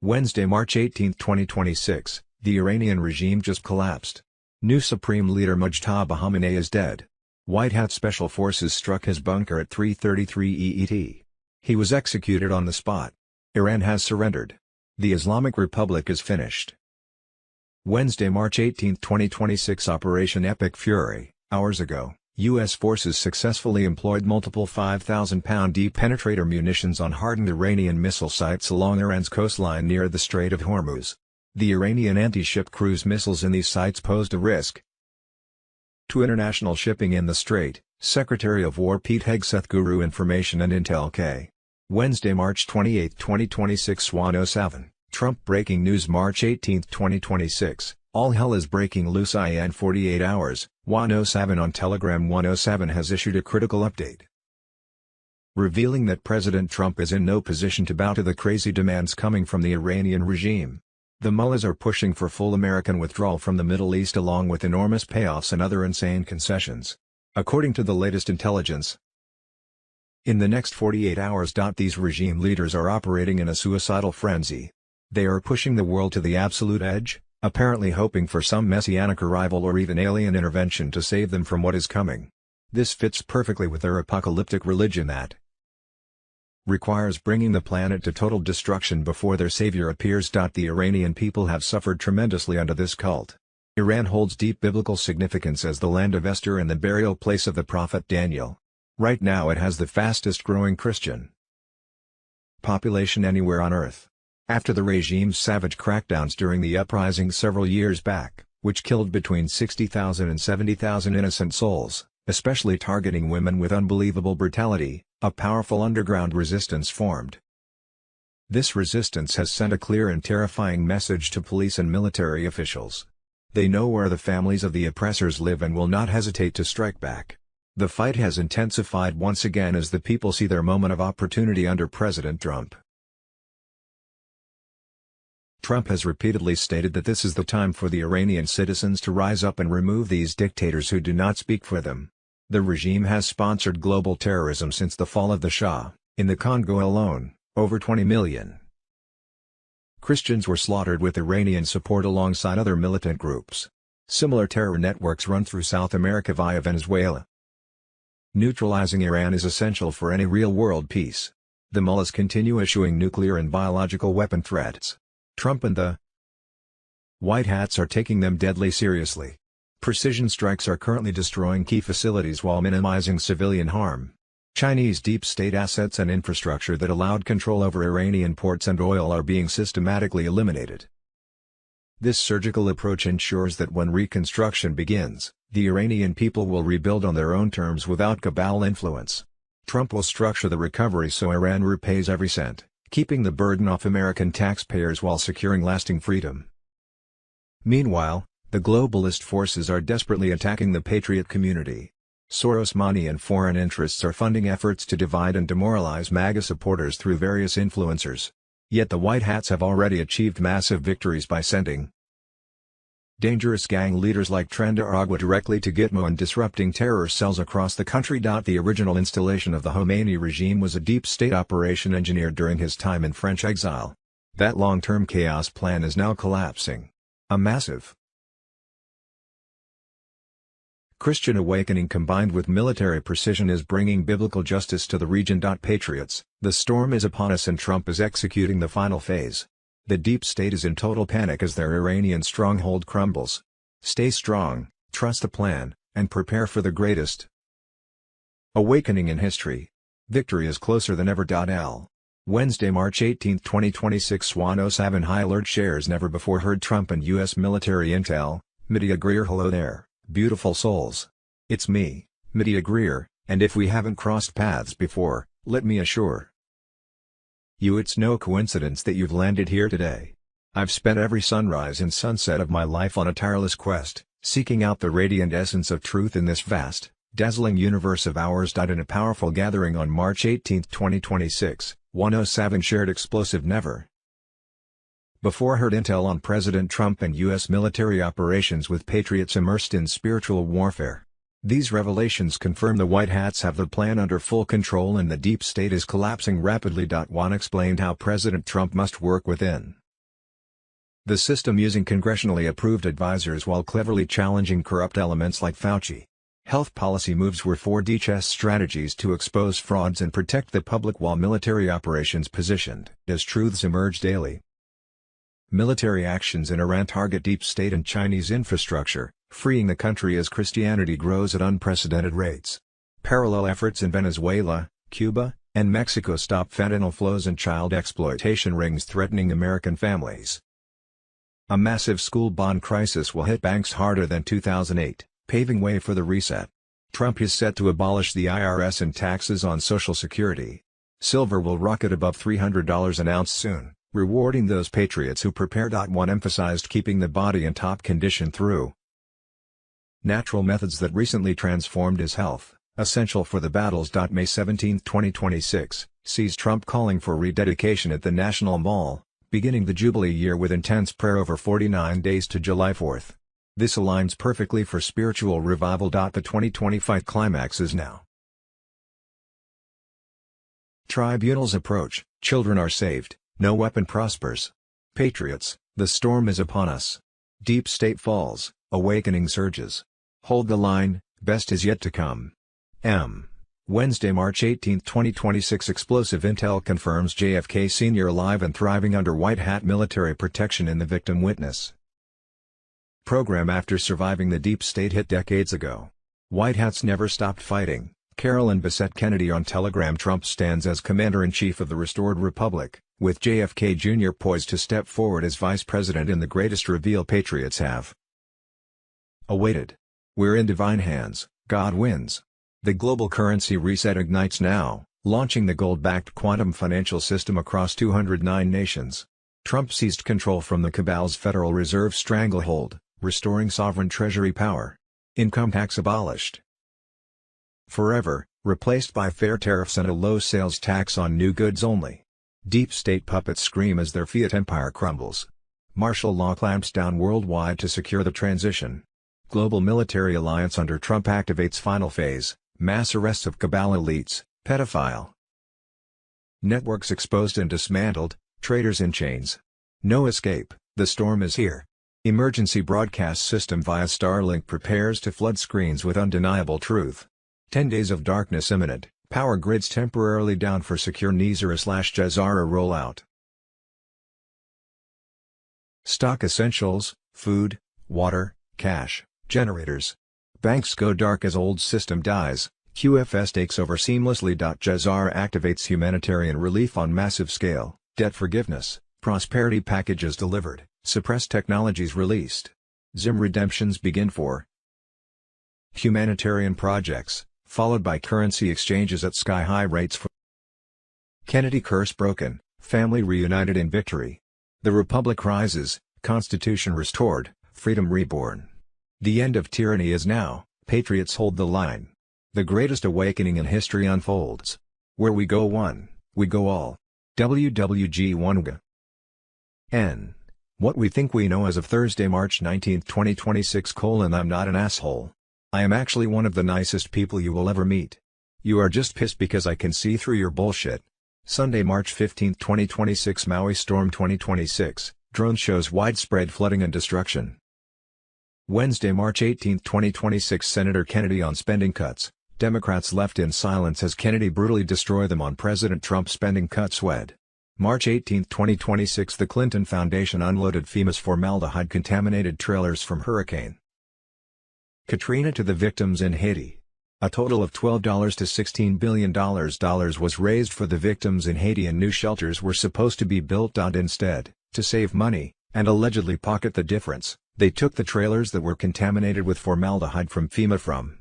Wednesday, March 18, 2026, the Iranian regime just collapsed. New Supreme Leader Mujtaba Khamenei is dead. White Hat Special Forces struck his bunker at 3:33 EET. He was executed on the spot. Iran has surrendered. The Islamic Republic is finished. Wednesday, March 18, 2026. Operation Epic Fury. Hours ago, U.S. forces successfully employed multiple 5,000-pound deep penetrator munitions on hardened Iranian missile sites along Iran's coastline near the Strait of Hormuz. The Iranian anti-ship cruise missiles in these sites posed a risk to international shipping in the strait, Secretary of War Pete Hegseth. Guru Information and Intel K. Wednesday, March 28, 2026. 107, Trump breaking news. March 18, 2026. All hell is breaking loose in 48 hours, 107 on Telegram. 107 has issued a critical update, revealing that President Trump is in no position to bow to the crazy demands coming from the Iranian regime. The mullahs are pushing for full American withdrawal from the Middle East along with enormous payoffs and other insane concessions. According to the latest intelligence, in the next 48 hours. These regime leaders are operating in a suicidal frenzy. They are pushing the world to the absolute edge, apparently hoping for some messianic arrival or even alien intervention to save them from what is coming. This fits perfectly with their apocalyptic religion that requires bringing the planet to total destruction before their savior appears. The Iranian people have suffered tremendously under this cult. Iran holds deep biblical significance as the land of Esther and the burial place of the prophet Daniel. Right now it has the fastest growing Christian population anywhere on Earth. After the regime's savage crackdowns during the uprising several years back, which killed between 60,000 and 70,000 innocent souls, especially targeting women with unbelievable brutality, a powerful underground resistance formed. This resistance has sent a clear and terrifying message to police and military officials. They know where the families of the oppressors live and will not hesitate to strike back. The fight has intensified once again as the people see their moment of opportunity under President Trump. Trump has repeatedly stated that this is the time for the Iranian citizens to rise up and remove these dictators who do not speak for them. The regime has sponsored global terrorism since the fall of the Shah. In the Congo alone, over 20 million Christians were slaughtered with Iranian support alongside other militant groups. Similar terror networks run through South America via Venezuela. Neutralizing Iran is essential for any real-world peace. The mullahs continue issuing nuclear and biological weapon threats. Trump and the White Hats are taking them deadly seriously. Precision strikes are currently destroying key facilities while minimizing civilian harm. Chinese deep state assets and infrastructure that allowed control over Iranian ports and oil are being systematically eliminated. This surgical approach ensures that when reconstruction begins, the Iranian people will rebuild on their own terms without cabal influence. Trump will structure the recovery so Iran repays every cent, keeping the burden off American taxpayers while securing lasting freedom. Meanwhile, the globalist forces are desperately attacking the patriot community. Soros money and foreign interests are funding efforts to divide and demoralize MAGA supporters through various influencers. Yet the White Hats have already achieved massive victories by sending dangerous gang leaders like Trenda Aragua directly to Gitmo and disrupting terror cells across the country. The original installation of the Khomeini regime was a deep state operation engineered during his time in French exile. That long-term chaos plan is now collapsing. A massive Christian awakening combined with military precision is bringing biblical justice to the region. Patriots, the storm is upon us and Trump is executing the final phase. The deep state is in total panic as their Iranian stronghold crumbles. Stay strong, trust the plan, and prepare for the greatest awakening in history. Victory is closer than ever. Wednesday, March 18, 2026. 107 High alert shares never before heard Trump and U.S. military intel. Media Greer. Hello there, beautiful souls. It's me, Media Greer, and if we haven't crossed paths before, let me assure you it's no coincidence that you've landed here today. I've spent every sunrise and sunset of my life on a tireless quest, seeking out the radiant essence of truth in this vast, dazzling universe of ours. In a powerful gathering on March 18, 2026, 107 shared explosive never before heard intel on President Trump and U.S. military operations with patriots immersed in spiritual warfare. These revelations confirm the White Hats have the plan under full control and the deep state is collapsing rapidly. One explained how President Trump must work within the system using congressionally approved advisors while cleverly challenging corrupt elements like Fauci. Health policy moves were 4D chess strategies to expose frauds and protect the public while military operations positioned as truths emerge daily. Military actions in Iran target deep state and Chinese infrastructure, freeing the country as Christianity grows at unprecedented rates. Parallel efforts in Venezuela, Cuba, and Mexico stop fentanyl flows and child exploitation rings threatening American families. A massive school bond crisis will hit banks harder than 2008, paving way for the reset. Trump is set to abolish the IRS and taxes on Social Security. Silver will rocket above $300 an ounce soon, rewarding those patriots who prepare. One emphasized keeping the body in top condition through natural methods that recently transformed his health, essential for the battles. May 17, 2026, sees Trump calling for rededication at the National Mall, beginning the Jubilee year with intense prayer over 49 days to July 4th. This aligns perfectly for spiritual revival. The 2025 climax is now. Tribunals approach, children are saved, no weapon prospers. Patriots, the storm is upon us. Deep state falls, awakening surges. Hold the line, best is yet to come. Wednesday, March 18, 2026. Explosive intel confirms JFK Sr. alive and thriving under White Hat military protection in the victim witness program after surviving the deep state hit decades ago. White Hats never stopped fighting. Carolyn Bessette Kennedy on Telegram. Trump stands as Commander-in-Chief of the restored republic, with JFK Jr. poised to step forward as Vice President in the greatest reveal patriots have awaited. We're in divine hands, God wins. The global currency reset ignites now, launching the gold-backed quantum financial system across 209 nations. Trump seized control from the cabal's Federal Reserve stranglehold, restoring sovereign treasury power. Income tax abolished forever, replaced by fair tariffs and a low sales tax on new goods only. Deep state puppets scream as their fiat empire crumbles. Martial law clamps down worldwide to secure the transition. Global military alliance under Trump activates final phase. Mass arrests of cabal elites, pedophile networks exposed and dismantled, traitors in chains. No escape, the storm is here. Emergency broadcast system via Starlink prepares to flood screens with undeniable truth. 10 days of darkness imminent, power grids temporarily down for secure Nizara/Jazara rollout. Stock essentials, food, water, cash, generators. Banks go dark as old system dies, QFS takes over seamlessly. Jazara activates humanitarian relief on massive scale, debt forgiveness, prosperity packages delivered, suppressed technologies released. Zim redemptions begin for humanitarian projects, followed by currency exchanges at sky-high rates for Kennedy curse broken, family reunited in victory. The Republic rises, Constitution restored, freedom reborn. The end of tyranny is now, patriots hold the line. The greatest awakening in history unfolds. Where we go one, we go all. WWG1G. N. What we think we know as of Thursday, March 19, 2026. I'm not an asshole. I am actually one of the nicest people you will ever meet. You are just pissed because I can see through your bullshit. Sunday, March 15, 2026. Maui storm 2026, drone shows widespread flooding and destruction. Wednesday, March 18, 2026. Senator Kennedy on spending cuts. Democrats left in silence as Kennedy brutally destroyed them on President Trump's spending cuts. March 18, 2026. The Clinton Foundation unloaded FEMA's formaldehyde-contaminated trailers from Hurricane Katrina to the victims in Haiti. A total of $12 to $16 billion was raised for the victims in Haiti, and new shelters were supposed to be built. Instead, to save money, and allegedly pocket the difference, they took the trailers that were contaminated with formaldehyde from FEMA from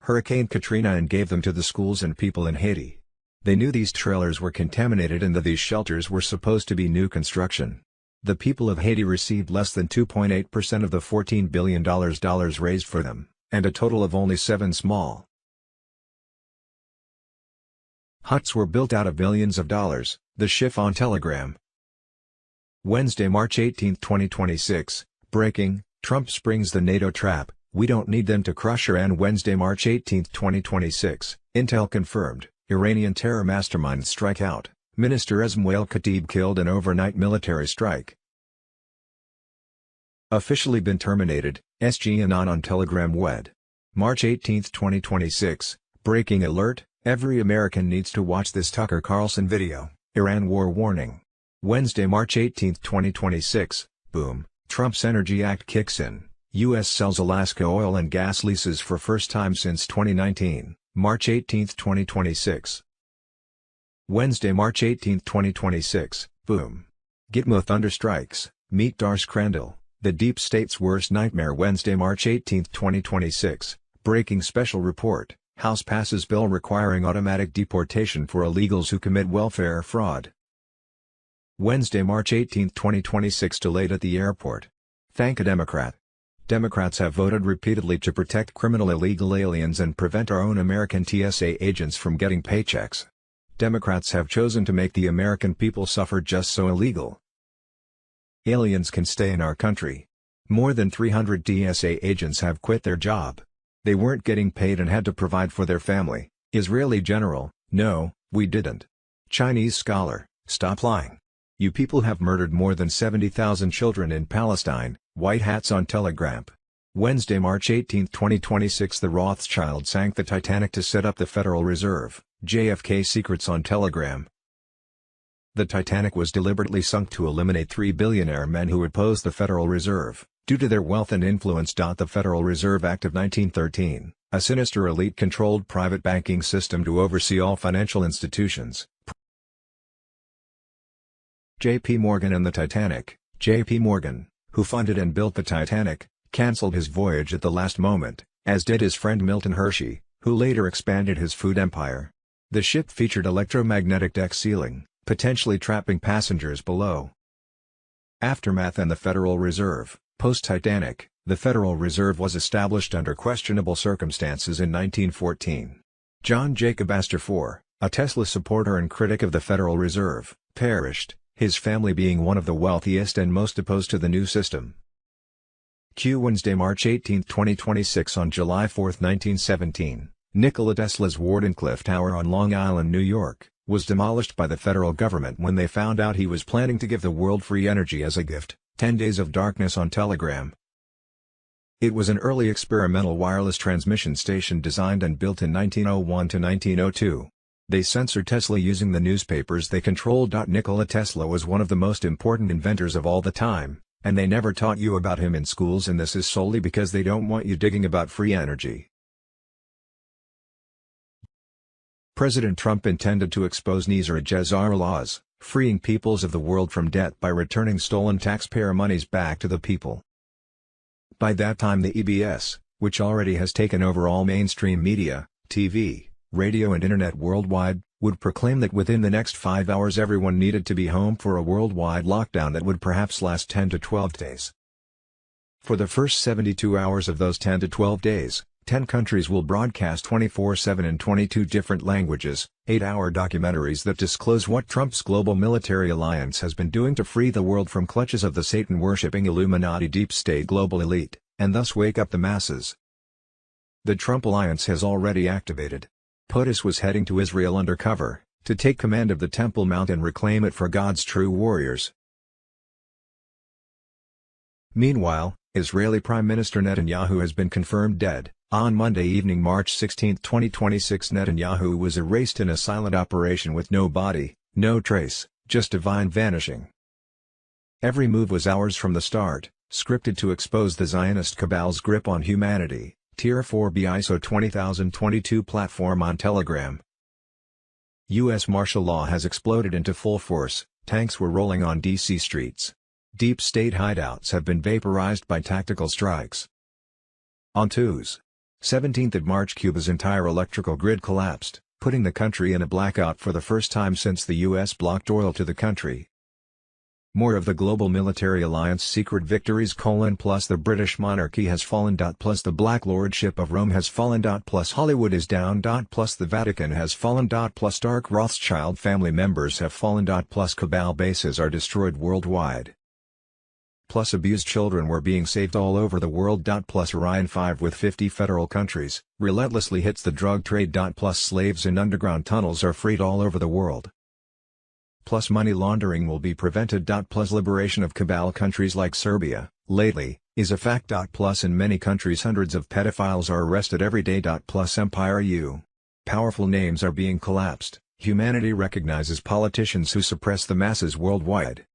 Hurricane Katrina and gave them to the schools and people in Haiti. They knew these trailers were contaminated and that these shelters were supposed to be new construction. The people of Haiti received less than 2.8% of the $14 billion raised for them, and a total of only 7 small huts were built out of billions of dollars, the Chiffon Telegram. Wednesday, March 18, 2026, breaking, Trump springs the NATO trap, We don't need them to crush Iran. Wednesday, March 18, 2026, Intel confirmed, Iranian terror mastermind strike out, Minister Esmail Khatib killed in overnight military strike. Officially been terminated, SG Anon on Telegram Wed. March 18, 2026, breaking alert, every American needs to watch this Tucker Carlson video, Iran war warning. Wednesday, March 18, 2026, boom, Trump's Energy Act kicks in, U.S. sells Alaska oil and gas leases for first time since 2019, March 18, 2026. Wednesday, March 18, 2026, boom. Gitmo thunder strikes, meet Darsh Crandall, the deep state's worst nightmare. Wednesday, March 18, 2026, breaking special report, House passes bill requiring automatic deportation for illegals who commit welfare fraud. Wednesday, March 18, 2026, delayed at the airport. Thank a Democrat. Democrats have voted repeatedly to protect criminal illegal aliens and prevent our own American TSA agents from getting paychecks. Democrats have chosen to make the American people suffer just so illegal. Aliens can stay in our country. More than 300 TSA agents have quit their job. They weren't getting paid and had to provide for their family. Israeli general, no, we didn't. Chinese scholar, stop lying. You people have murdered more than 70,000 children in Palestine, white hats on Telegram. Wednesday, March 18, 2026, the Rothschild sank the Titanic to set up the Federal Reserve, JFK secrets on Telegram. The Titanic was deliberately sunk to eliminate 3 billionaire men who opposed the Federal Reserve, due to their wealth and influence. The Federal Reserve Act of 1913, a sinister elite-controlled private banking system to oversee all financial institutions. J.P. Morgan and the Titanic. J.P. Morgan, who funded and built the Titanic, cancelled his voyage at the last moment, as did his friend Milton Hershey, who later expanded his food empire. The ship featured electromagnetic deck sealing, potentially trapping passengers below. Aftermath and the Federal Reserve. Post-Titanic, the Federal Reserve was established under questionable circumstances in 1914. John Jacob Astor IV, a Tesla supporter and critic of the Federal Reserve, perished, his family being one of the wealthiest and most opposed to the new system. Wednesday, March 18, 2026. On July 4, 1917, Nikola Tesla's Wardenclyffe Tower on Long Island, New York, was demolished by the federal government when they found out he was planning to give the world free energy as a gift. 10 Days of Darkness on Telegram. It was an early experimental wireless transmission station designed and built in 1901 to 1902. They censored Tesla using the newspapers they controlled. Nikola Tesla was one of the most important inventors of all the time, and they never taught you about him in schools, and this is solely because they don't want you digging about free energy. President Trump intended to expose Nizar laws, freeing peoples of the world from debt by returning stolen taxpayer monies back to the people. By that time the EBS, which already has taken over all mainstream media, TV, radio and internet worldwide, would proclaim that within the next 5 hours everyone needed to be home for a worldwide lockdown that would perhaps last 10 to 12 days. For the first 72 hours of those 10 to 12 days, 10 countries will broadcast 24/7 in 22 different languages, 8-hour documentaries that disclose what Trump's global military alliance has been doing to free the world from clutches of the Satan-worshipping Illuminati deep state global elite, and thus wake up the masses. The Trump alliance has already activated. POTUS was heading to Israel undercover, to take command of the Temple Mount and reclaim it for God's true warriors. Meanwhile, Israeli Prime Minister Netanyahu has been confirmed dead. On Monday evening, March 16, 2026, Netanyahu was erased in a silent operation with no body, no trace, just divine vanishing. Every move was ours from the start, scripted to expose the Zionist cabal's grip on humanity. Tier 4B ISO 20022 platform on Telegram. U.S. martial law has exploded into full force, tanks were rolling on D.C. streets. Deep state hideouts have been vaporized by tactical strikes. On Tuesday, 17th of March, Cuba's entire electrical grid collapsed, putting the country in a blackout for the first time since the U.S. blocked oil to the country. More of the global military alliance secret victories: plus the British monarchy has fallen. Plus the Black Lordship of Rome has fallen. Plus Hollywood is down. Plus the Vatican has fallen. Plus dark Rothschild family members have fallen. Plus cabal bases are destroyed worldwide. Plus abused children were being saved all over the world. Plus Orion 5 with 50 federal countries, relentlessly hits the drug trade. Plus slaves in underground tunnels are freed all over the world. Plus money laundering will be prevented. Plus liberation of cabal countries like Serbia, lately, is a fact. Plus in many countries hundreds of pedophiles are arrested every day. Plus Empire U. Powerful names are being collapsed. Humanity recognizes politicians who suppress the masses worldwide.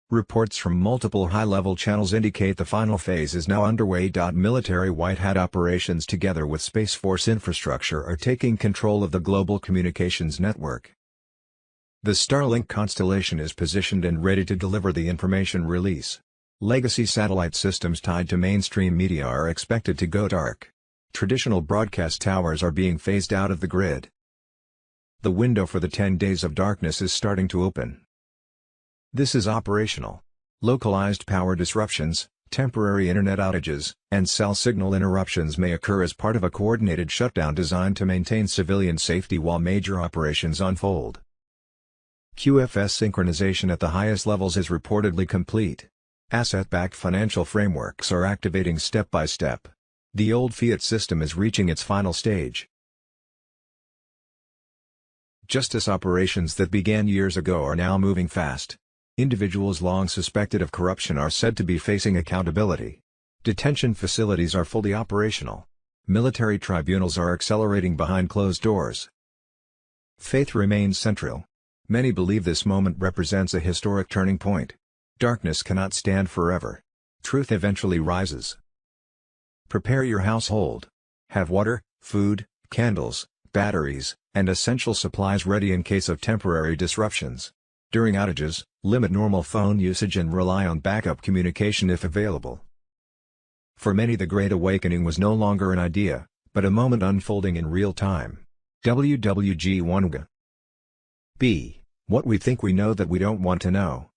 Reports from multiple high-level channels indicate the final phase is now underway. Military White Hat operations together with Space Force infrastructure are taking control of the global communications network. The Starlink constellation is positioned and ready to deliver the information release. Legacy satellite systems tied to mainstream media are expected to go dark. Traditional broadcast towers are being phased out of the grid. The window for the 10 days of darkness is starting to open. This is operational. Localized power disruptions, temporary internet outages, and cell signal interruptions may occur as part of a coordinated shutdown designed to maintain civilian safety while major operations unfold. QFS synchronization at the highest levels is reportedly complete. Asset-backed financial frameworks are activating step by step. The old fiat system is reaching its final stage. Justice operations that began years ago are now moving fast. Individuals long suspected of corruption are said to be facing accountability. Detention facilities are fully operational. Military tribunals are accelerating behind closed doors. Faith remains central. Many believe this moment represents a historic turning point. Darkness cannot stand forever. Truth eventually rises. Prepare your household. Have water, food, candles, batteries, and essential supplies ready in case of temporary disruptions. During outages, limit normal phone usage and rely on backup communication if available. For many the Great Awakening was no longer an idea, but a moment unfolding in real time. WWG 1 B. What we think we know that we don't want to know.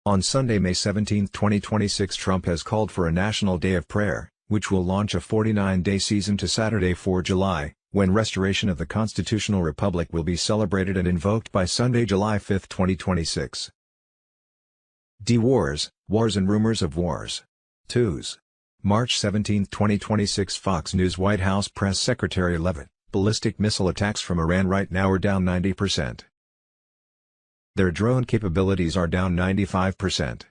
On Sunday, May 17, 2026, Trump has called for a national day of prayer, which will launch a 49-day season to Saturday, 4 July, when restoration of the constitutional republic will be celebrated and invoked by Sunday, July 5, 2026. Wars and rumors of wars. 2s. March 17, 2026. Fox News. White House Press Secretary Leavitt, ballistic missile attacks from Iran right now are down 90%. Their drone capabilities are down 95%.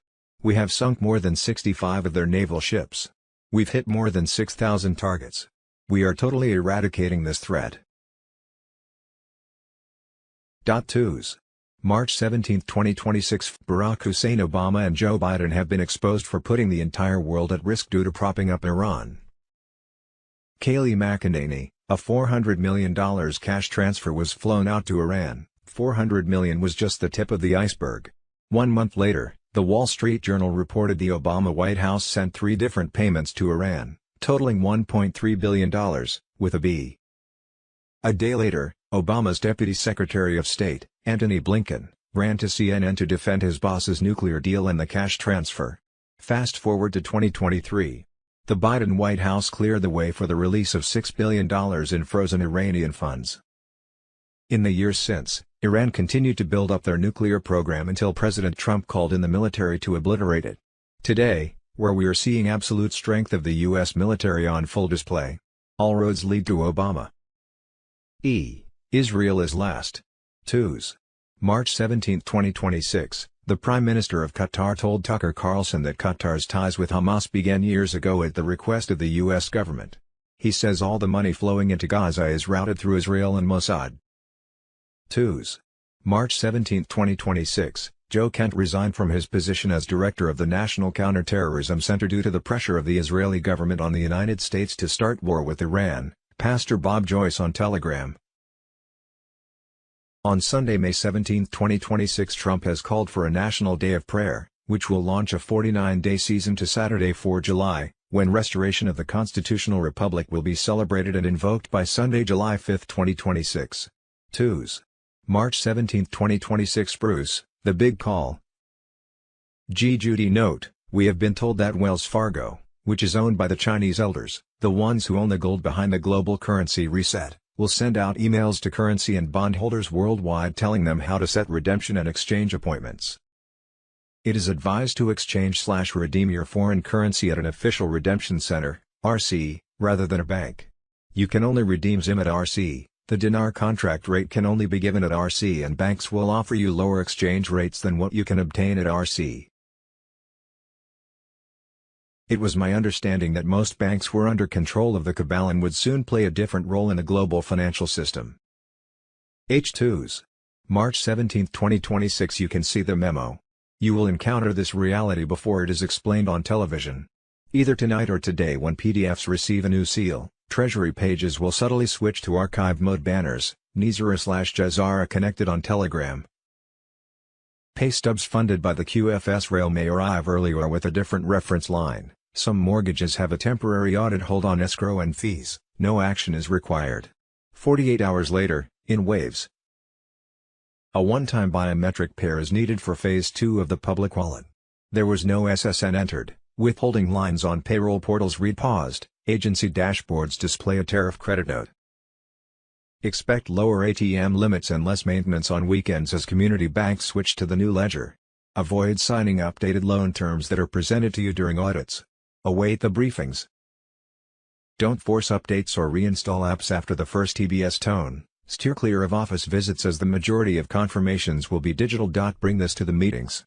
We have sunk more than 65 of their naval ships. We've hit more than 6,000 targets. We are totally eradicating this threat. 2s. March 17, 2026. Barack Hussein Obama and Joe Biden have been exposed for putting the entire world at risk due to propping up Iran. Kayleigh McEnany, a $400 million cash transfer was flown out to Iran. $400 million was just the tip of the iceberg. 1 month later, The Wall Street Journal reported the Obama White House sent 3 different payments to Iran, totaling $1.3 billion, with a B. A day later, Obama's Deputy Secretary of State, Antony Blinken, ran to CNN to defend his boss's nuclear deal and the cash transfer. Fast forward to 2023. The Biden White House cleared the way for the release of $6 billion in frozen Iranian funds. In the years since, Iran continued to build up their nuclear program until President Trump called in the military to obliterate it. Today, where we are seeing absolute strength of the U.S. military on full display, all roads lead to Obama. Israel is last. 2s. March 17, 2026, the Prime Minister of Qatar told Tucker Carlson that Qatar's ties with Hamas began years ago at the request of the U.S. government. He says all the money flowing into Gaza is routed through Israel and Mossad. 2s. March 17, 2026, Joe Kent resigned from his position as director of the National Counterterrorism Center due to the pressure of the Israeli government on the United States to start war with Iran, Pastor Bob Joyce on Telegram. On Sunday, May 17, 2026, Trump has called for a national day of prayer, which will launch a 49-day season to Saturday, 4 July, when restoration of the constitutional republic will be celebrated and invoked by Sunday, July 5, 2026. 2s. March 17, 2026. Bruce, the big call. Judy note, we have been told that Wells Fargo, which is owned by the Chinese elders, the ones who own the gold behind the global currency reset, will send out emails to currency and bondholders worldwide telling them how to set redemption and exchange appointments. It is advised to exchange/redeem your foreign currency at an official redemption center, RC, rather than a bank. You can only redeem ZIM at RC. The dinar contract rate can only be given at RC, and banks will offer you lower exchange rates than what you can obtain at RC. It was my understanding that most banks were under control of the cabal and would soon play a different role in the global financial system. H2s. March 17, 2026. You can see the memo. You will encounter this reality before it is explained on television. Either tonight or today, when PDFs receive a new seal, Treasury pages will subtly switch to archive mode banners, Nizara/Jazara connected on Telegram. Pay stubs funded by the QFS rail may arrive early or with a different reference line. Some mortgages have a temporary audit hold on escrow and fees. No action is required. 48 hours later, in waves. A one-time biometric pair is needed for Phase 2 of the public wallet. There was no SSN entered. Withholding lines on payroll portals read paused. Agency dashboards display a tariff credit note. Expect lower ATM limits and less maintenance on weekends as community banks switch to the new ledger. Avoid signing updated loan terms that are presented to you during audits. Await the briefings. Don't force updates or reinstall apps after the first TBS tone. Steer clear of office visits as the majority of confirmations will be digital. Bring this to the meetings.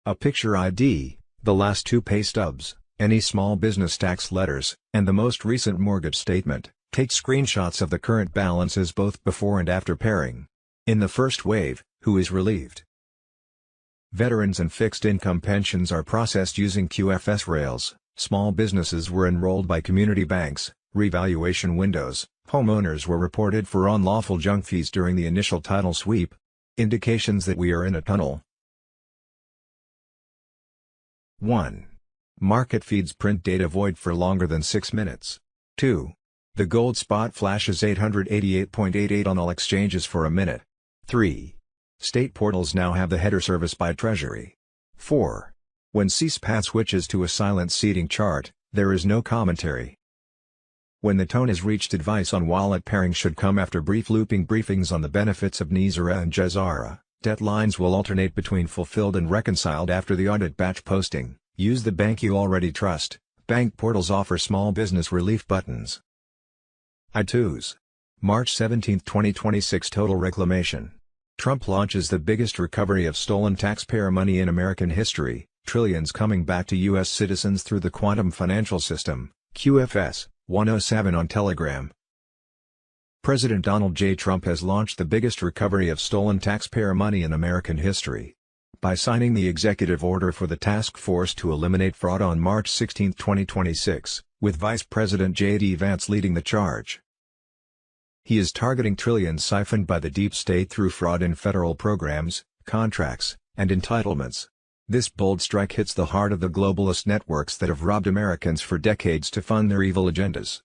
A picture ID, the last 2 pay stubs, any small business tax letters, and the most recent mortgage statement. Take screenshots of the current balances both before and after pairing. In the first wave, who is relieved? Veterans and fixed income pensions are processed using QFS rails. Small businesses were enrolled by community banks. Revaluation windows. Homeowners were reported for unlawful junk fees during the initial title sweep. Indications that we are in a tunnel. 1. Market feeds print data void for longer than 6 minutes. 2. The gold spot flashes 888.88 on all exchanges for a minute. 3. State portals now have the header service by Treasury. 4. When CSPAT switches to a silent seating chart, there is no commentary. When the tone is reached, advice on wallet pairing should come after brief looping briefings on the benefits of Nizara and Jazara. Deadlines will alternate between fulfilled and reconciled after the audit batch posting. Use the bank you already trust. Bank portals offer small business relief buttons. I2s. March 17, 2026. Total reclamation. Trump launches the biggest recovery of stolen taxpayer money in American history, trillions coming back to U.S. citizens through the quantum financial system, QFS, 107 on Telegram. President Donald J. Trump has launched the biggest recovery of stolen taxpayer money in American history. By signing the executive order for the task force to eliminate fraud on March 16, 2026, with Vice President J.D. Vance leading the charge. He is targeting trillions siphoned by the deep state through fraud in federal programs, contracts, and entitlements. This bold strike hits the heart of the globalist networks that have robbed Americans for decades to fund their evil agendas.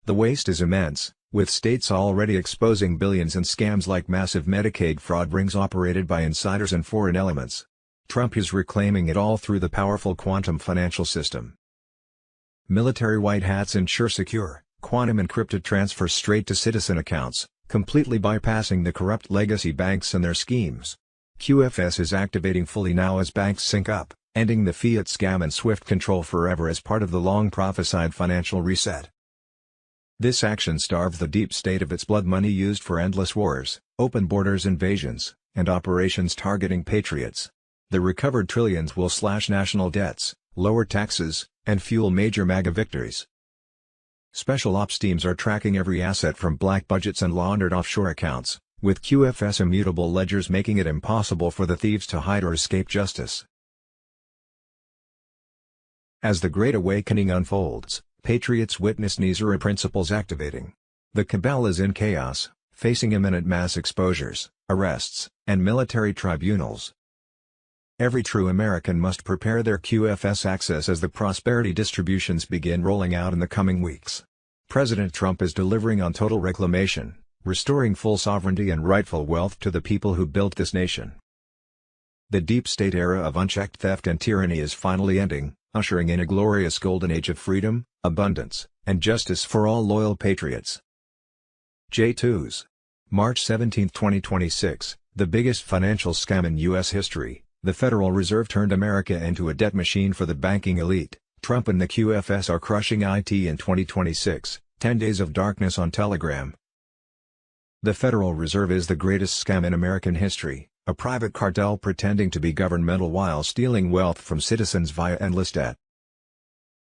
The waste is immense, with states already exposing billions in scams like massive Medicaid fraud rings operated by insiders and foreign elements. Trump is reclaiming it all through the powerful quantum financial system. Military white hats ensure secure, quantum encrypted transfers straight to citizen accounts, completely bypassing the corrupt legacy banks and their schemes. QFS is activating fully now as banks sync up, ending the fiat scam and SWIFT control forever as part of the long-prophesied financial reset. This action starved the deep state of its blood money used for endless wars, open borders invasions, and operations targeting patriots. The recovered trillions will slash national debts, lower taxes, and fuel major MAGA victories. Special ops teams are tracking every asset from black budgets and laundered offshore accounts, with QFS immutable ledgers making it impossible for the thieves to hide or escape justice. As the Great Awakening unfolds, patriots witness Nizara principles activating. The cabal is in chaos, facing imminent mass exposures, arrests, and military tribunals. Every true American must prepare their QFS access as the prosperity distributions begin rolling out in the coming weeks. President Trump is delivering on total reclamation, restoring full sovereignty and rightful wealth to the people who built this nation. The deep state era of unchecked theft and tyranny is finally ending, ushering in a glorious golden age of freedom, abundance, and justice for all loyal patriots. J2s. March 17, 2026, the biggest financial scam in U.S. history. The Federal Reserve turned America into a debt machine for the banking elite. Trump and the QFS are crushing IT in 2026, 10 Days of Darkness on Telegram. The Federal Reserve is the greatest scam in American history, a private cartel pretending to be governmental while stealing wealth from citizens via endless debt.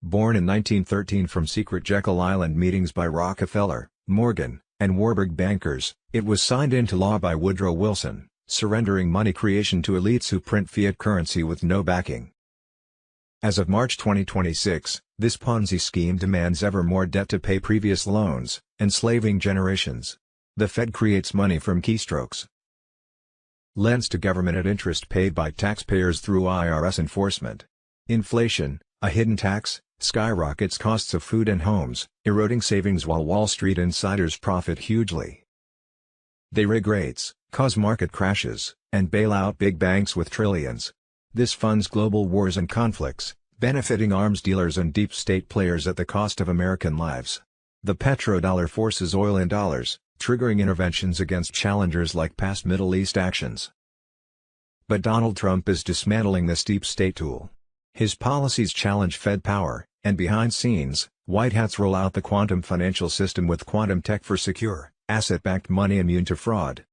Born in 1913 from secret Jekyll Island meetings by Rockefeller, Morgan, and Warburg bankers, it was signed into law by Woodrow Wilson, surrendering money creation to elites who print fiat currency with no backing. As of March 2026, this Ponzi scheme demands ever more debt to pay previous loans, enslaving generations. The Fed creates money from keystrokes. Lends to government at interest paid by taxpayers through IRS enforcement. Inflation, a hidden tax, skyrockets costs of food and homes, eroding savings while Wall Street insiders profit hugely. They rig rates, cause market crashes, and bail out big banks with trillions. This funds global wars and conflicts, benefiting arms dealers and deep state players at the cost of American lives. The petrodollar forces oil in dollars, triggering interventions against challengers like past Middle East actions. But Donald Trump is dismantling this deep state tool. His policies challenge Fed power, and behind scenes, white hats roll out the quantum financial system with quantum tech for secure, asset-backed money immune to fraud.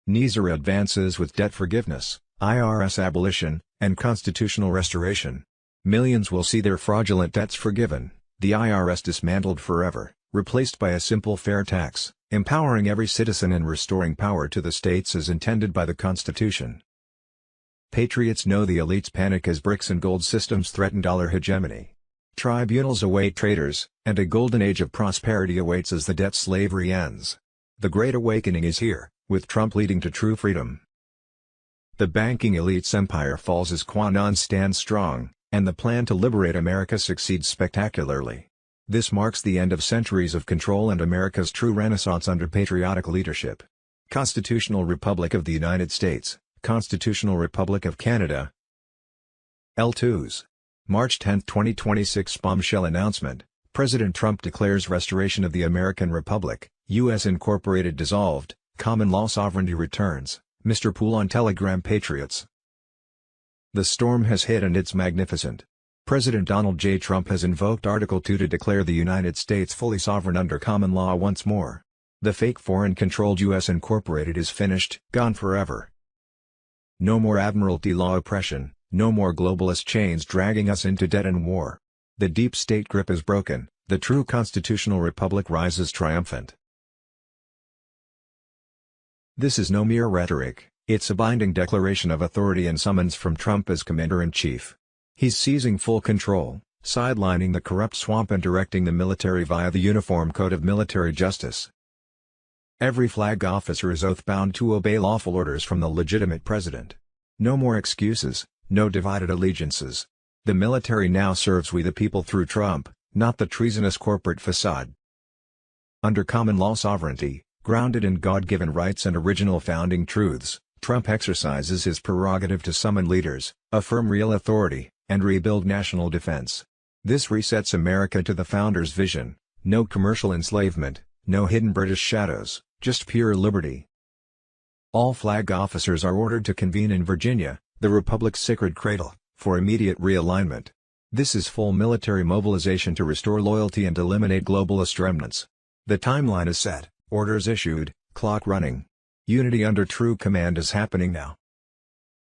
NISA advances with debt forgiveness, IRS abolition, and constitutional restoration. Millions will see their fraudulent debts forgiven, the IRS dismantled forever, replaced by a simple fair tax, empowering every citizen and restoring power to the states as intended by the Constitution. Patriots know the elite's panic as bricks and gold systems threaten dollar hegemony. Tribunals await traitors, and a golden age of prosperity awaits as the debt slavery ends. The Great Awakening is here, with Trump leading to true freedom. The banking elite's empire falls as QAnon stands strong, and the plan to liberate America succeeds spectacularly. This marks the end of centuries of control and America's true renaissance under patriotic leadership. Constitutional Republic of the United States, Constitutional Republic of Canada. L2s. March 10, 2026 bombshell announcement, President Trump declares restoration of the American Republic, U.S. Incorporated dissolved, common law sovereignty returns, Mr. Poole on Telegram Patriots. The storm has hit and it's magnificent. President Donald J. Trump has invoked Article 2 to declare the United States fully sovereign under common law once more. The fake foreign-controlled U.S. Incorporated is finished, gone forever. No more Admiralty law oppression, no more globalist chains dragging us into debt and war. The deep state grip is broken, the true constitutional republic rises triumphant. This is no mere rhetoric, it's a binding declaration of authority and summons from Trump as Commander-in-Chief. He's seizing full control, sidelining the corrupt swamp and directing the military via the Uniform Code of Military Justice. Every flag officer is oath-bound to obey lawful orders from the legitimate president. No more excuses, no divided allegiances. The military now serves we the people through Trump, not the treasonous corporate facade. Under common law sovereignty, grounded in God-given rights and original founding truths, Trump exercises his prerogative to summon leaders, affirm real authority, and rebuild national defense. This resets America to the founders' vision: no commercial enslavement, no hidden British shadows, just pure liberty. All flag officers are ordered to convene in Virginia, the Republic's sacred cradle, for immediate realignment. This is full military mobilization to restore loyalty and eliminate globalist remnants. The timeline is set, orders issued, clock running. Unity under true command is happening now.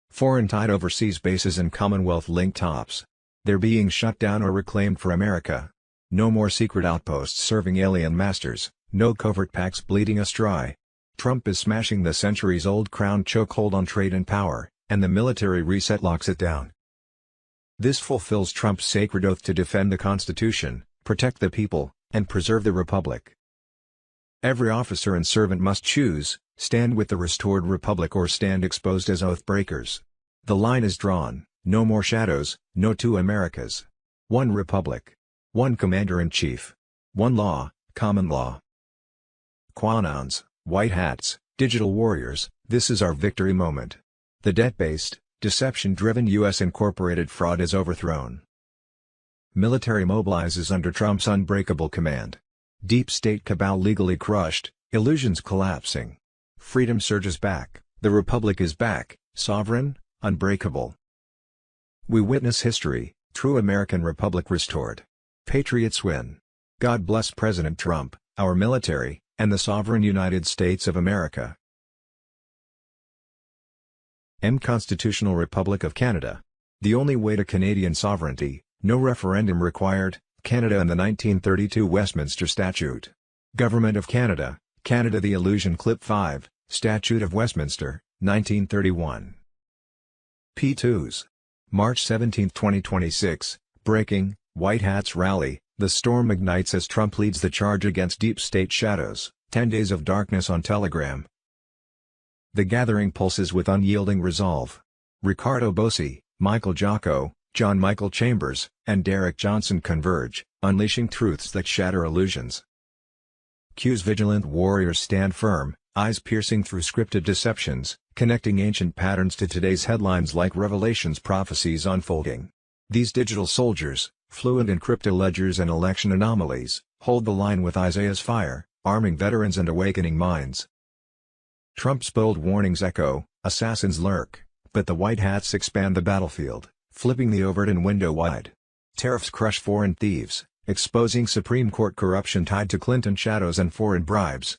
Foreign-tied overseas bases and Commonwealth-linked tops. They're being shut down or reclaimed for America. No more secret outposts serving alien masters, no covert pacts bleeding us dry. Trump is smashing the centuries-old crown chokehold on trade and power, and the military reset locks it down. This fulfills Trump's sacred oath to defend the Constitution, protect the people, and preserve the Republic. Every officer and servant must choose, stand with the restored Republic or stand exposed as oath breakers. The line is drawn, no more shadows, no two Americas. One Republic. One Commander-in-Chief. One law, common law. QAnons, white hats, digital warriors, this is our victory moment. The debt-based, deception-driven U.S. Incorporated fraud is overthrown. Military mobilizes under Trump's unbreakable command. Deep state cabal legally crushed, illusions collapsing. Freedom surges back, The Republic is back, sovereign, unbreakable. We witness history, true American Republic restored. Patriots win. God bless President Trump, our military, and the sovereign United States of America. Constitutional Republic of Canada. The only way to Canadian sovereignty, no referendum required, Canada and the 1932 Westminster Statute. Government of Canada, Canada. The Illusion Clip 5, Statute of Westminster, 1931. P2s. March 17, 2026, breaking, White Hats rally, the storm ignites as Trump leads the charge against deep state shadows, 10 days of darkness on Telegram. The gathering pulses with unyielding resolve. Ricardo Bossi, Michael Jocko, John Michael Chambers, and Derek Johnson converge, unleashing truths that shatter illusions. Q's vigilant warriors stand firm, eyes piercing through scripted deceptions, connecting ancient patterns to today's headlines like Revelation's prophecies unfolding. These digital soldiers, fluent in crypto ledgers and election anomalies, hold the line with Isaiah's fire, arming veterans and awakening minds. Trump's bold warnings echo, assassins lurk, but the White Hats expand the battlefield, flipping the overt and window wide. Tariffs crush foreign thieves, exposing Supreme Court corruption tied to Clinton shadows and foreign bribes.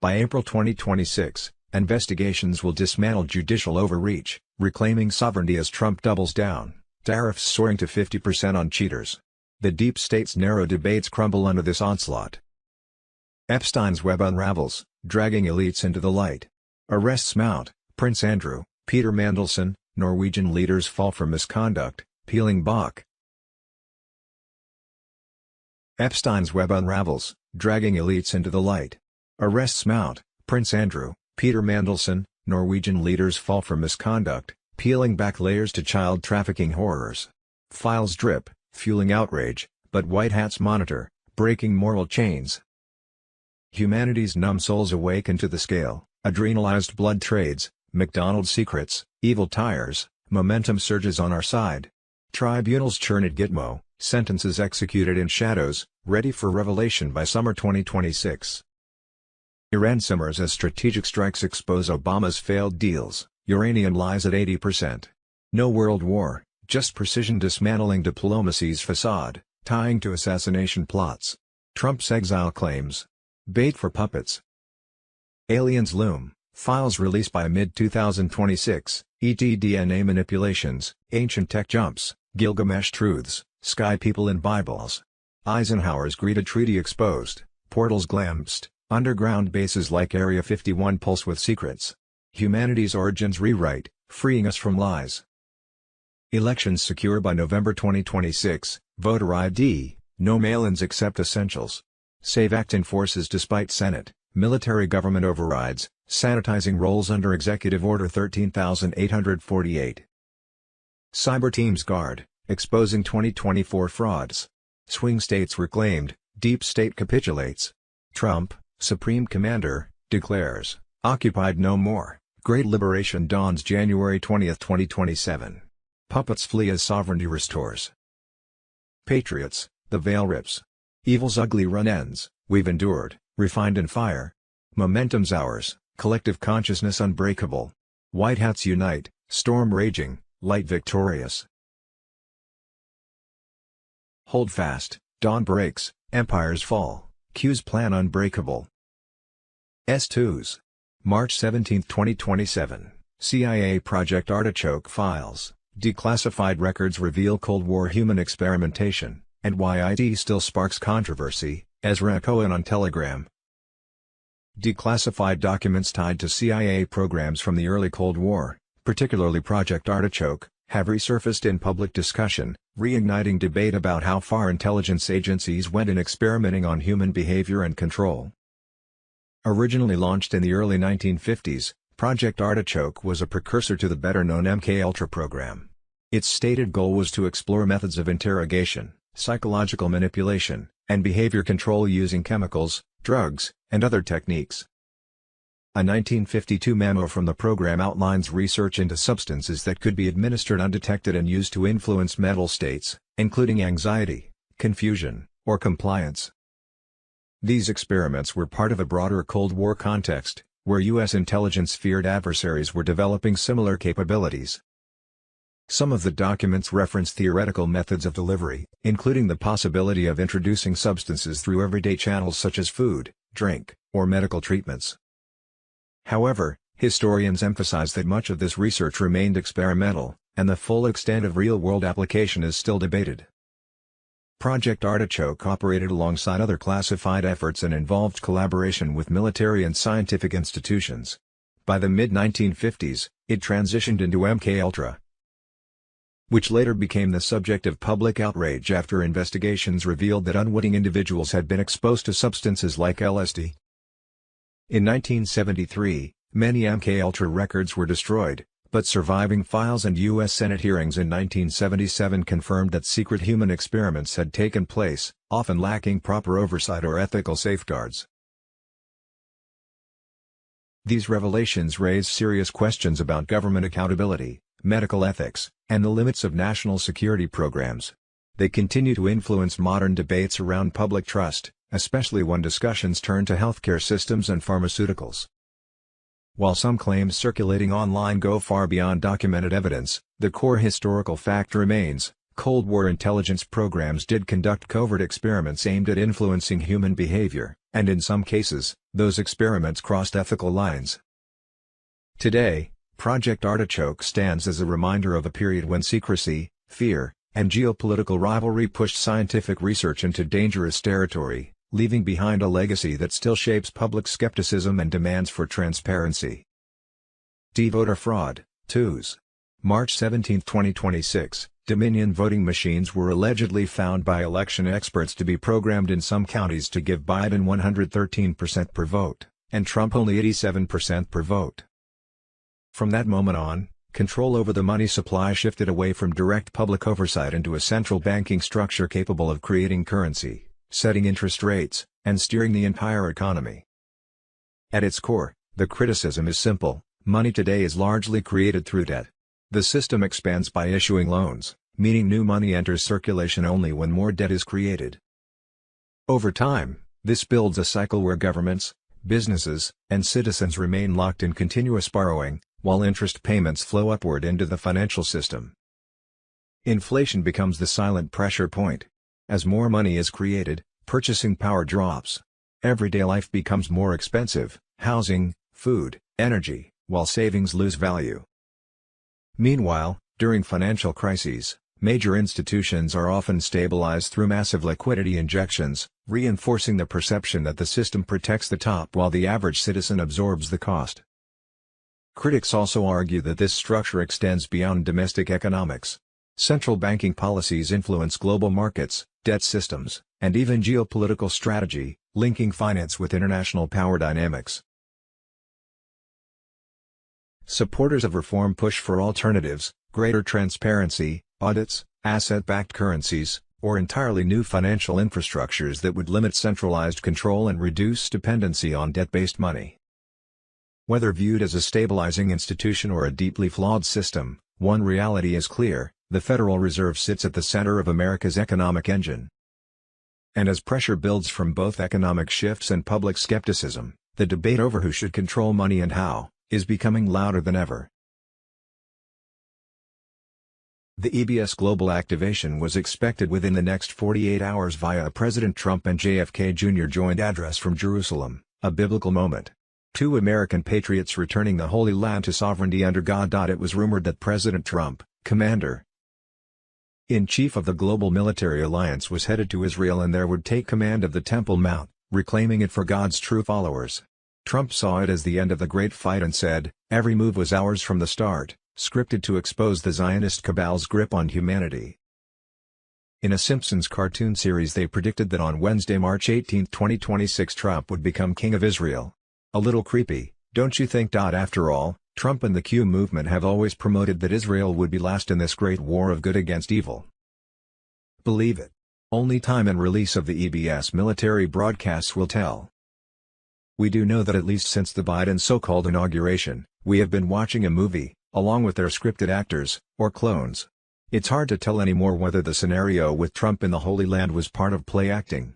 By April 2026, investigations will dismantle judicial overreach, reclaiming sovereignty as Trump doubles down, tariffs soaring to 50% on cheaters. The deep state's narrow debates crumble under this onslaught. Epstein's web unravels, dragging elites into the light. Arrests mount, Prince Andrew, Peter Mandelson, Norwegian leaders fall for misconduct, peeling back. Epstein's web unravels, dragging elites into the light. Arrests mount, Prince Andrew, Peter Mandelson, Norwegian leaders fall for misconduct, peeling back layers to child trafficking horrors. Files drip, fueling outrage, but White Hats monitor, breaking moral chains. Humanity's numb souls awaken to the scale, adrenalized blood trades, McDonald's secrets, evil tires, momentum surges on our side. Tribunals churn at Gitmo, sentences executed in shadows, ready for revelation by summer 2026. Iran simmers as strategic strikes expose Obama's failed deals, uranium lies at 80%. No world war, just precision dismantling diplomacy's facade, tying to assassination plots. Trump's exile claims. Bait for puppets. Aliens loom, files released by mid-2026, ET DNA manipulations, ancient tech jumps, Gilgamesh truths, sky people in Bibles. Eisenhower's greeted treaty exposed, portals glimpsed, underground bases like Area 51 pulse with secrets. Humanity's origins rewrite, freeing us from lies. Elections secure by November 2026, voter ID, no mail-ins except essentials. Save Act enforces despite Senate, military government overrides, sanitizing rolls under Executive Order 13,848. Cyber teams guard, exposing 2024 frauds. Swing states reclaimed, deep state capitulates. Trump, Supreme Commander, declares, occupied no more, Great Liberation dawns January 20, 2027. Puppets flee as sovereignty restores. Patriots, the veil rips. Evil's ugly run ends, we've endured, refined in fire. Momentum's ours, collective consciousness unbreakable. White Hats unite, storm raging, light victorious. Hold fast, dawn breaks, empires fall, Q's plan unbreakable. S2s. March 17, 2027, CIA Project Artichoke files, declassified records reveal Cold War human experimentation, and why IT still sparks controversy, Ezra Cohen on Telegram. Declassified documents tied to CIA programs from the early Cold War, particularly Project Artichoke, have resurfaced in public discussion, reigniting debate about how far intelligence agencies went in experimenting on human behavior and control. Originally launched in the early 1950s, Project Artichoke was a precursor to the better-known MKUltra program. Its stated goal was to explore methods of interrogation, psychological manipulation, and behavior control using chemicals, drugs, and other techniques. A 1952 memo from the program outlines research into substances that could be administered undetected and used to influence mental states, including anxiety, confusion, or compliance. These experiments were part of a broader Cold War context, where U.S. intelligence feared adversaries were developing similar capabilities. Some of the documents reference theoretical methods of delivery, including the possibility of introducing substances through everyday channels such as food, drink, or medical treatments. However, historians emphasize that much of this research remained experimental, and the full extent of real-world application is still debated. Project Artichoke operated alongside other classified efforts and involved collaboration with military and scientific institutions. By the mid-1950s, it transitioned into MKUltra, which later became the subject of public outrage after investigations revealed that unwitting individuals had been exposed to substances like LSD. In 1973, many MKUltra records were destroyed, but surviving files and U.S. Senate hearings in 1977 confirmed that secret human experiments had taken place, often lacking proper oversight or ethical safeguards. These revelations raise serious questions about government accountability, medical ethics, and the limits of national security programs. They continue to influence modern debates around public trust, especially when discussions turn to healthcare systems and pharmaceuticals. While some claims circulating online go far beyond documented evidence, the core historical fact remains: Cold War intelligence programs did conduct covert experiments aimed at influencing human behavior, and in some cases, those experiments crossed ethical lines. Today, Project Artichoke stands as a reminder of a period when secrecy, fear, and geopolitical rivalry pushed scientific research into dangerous territory, leaving behind a legacy that still shapes public skepticism and demands for transparency. Voter fraud, twos. March 17, 2026, Dominion voting machines were allegedly found by election experts to be programmed in some counties to give Biden 113% per vote, and Trump only 87% per vote. From that moment on, control over the money supply shifted away from direct public oversight into a central banking structure capable of creating currency, setting interest rates, and steering the entire economy. At its core, the criticism is simple: money today is largely created through debt. The system expands by issuing loans, meaning new money enters circulation only when more debt is created. Over time, this builds a cycle where governments, businesses, and citizens remain locked in continuous borrowing, while interest payments flow upward into the financial system. Inflation becomes the silent pressure point. As more money is created, purchasing power drops. Everyday life becomes more expensive: housing, food, energy, while savings lose value. Meanwhile, during financial crises, major institutions are often stabilized through massive liquidity injections, reinforcing the perception that the system protects the top while the average citizen absorbs the cost. Critics also argue that this structure extends beyond domestic economics. Central banking policies influence global markets, debt systems, and even geopolitical strategy, linking finance with international power dynamics. Supporters of reform push for alternatives: greater transparency, audits, asset-backed currencies, or entirely new financial infrastructures that would limit centralized control and reduce dependency on debt-based money. Whether viewed as a stabilizing institution or a deeply flawed system, one reality is clear: the Federal Reserve sits at the center of America's economic engine. And as pressure builds from both economic shifts and public skepticism, the debate over who should control money and how is becoming louder than ever. The EBS global activation was expected within the next 48 hours via a President Trump and JFK Jr. joint address from Jerusalem, a biblical moment. Two American patriots returning the Holy Land to sovereignty under God. It was rumored that President Trump, Commander-in-Chief of the global military alliance, was headed to Israel and there would take command of the Temple Mount, reclaiming it for God's true followers. Trump saw it as the end of the great fight and said, "Every move was ours from the start," scripted to expose the Zionist cabal's grip on humanity. In a Simpsons cartoon series, they predicted that on Wednesday, March 18, 2026, Trump would become King of Israel. A little creepy, don't you think? After all, Trump and the Q movement have always promoted that Israel would be last in this great war of good against evil. Believe it. Only time and release of the EBS military broadcasts will tell. We do know that at least since the Biden so-called inauguration, we have been watching a movie, along with their scripted actors, or clones. It's hard to tell anymore whether the scenario with Trump in the Holy Land was part of play acting.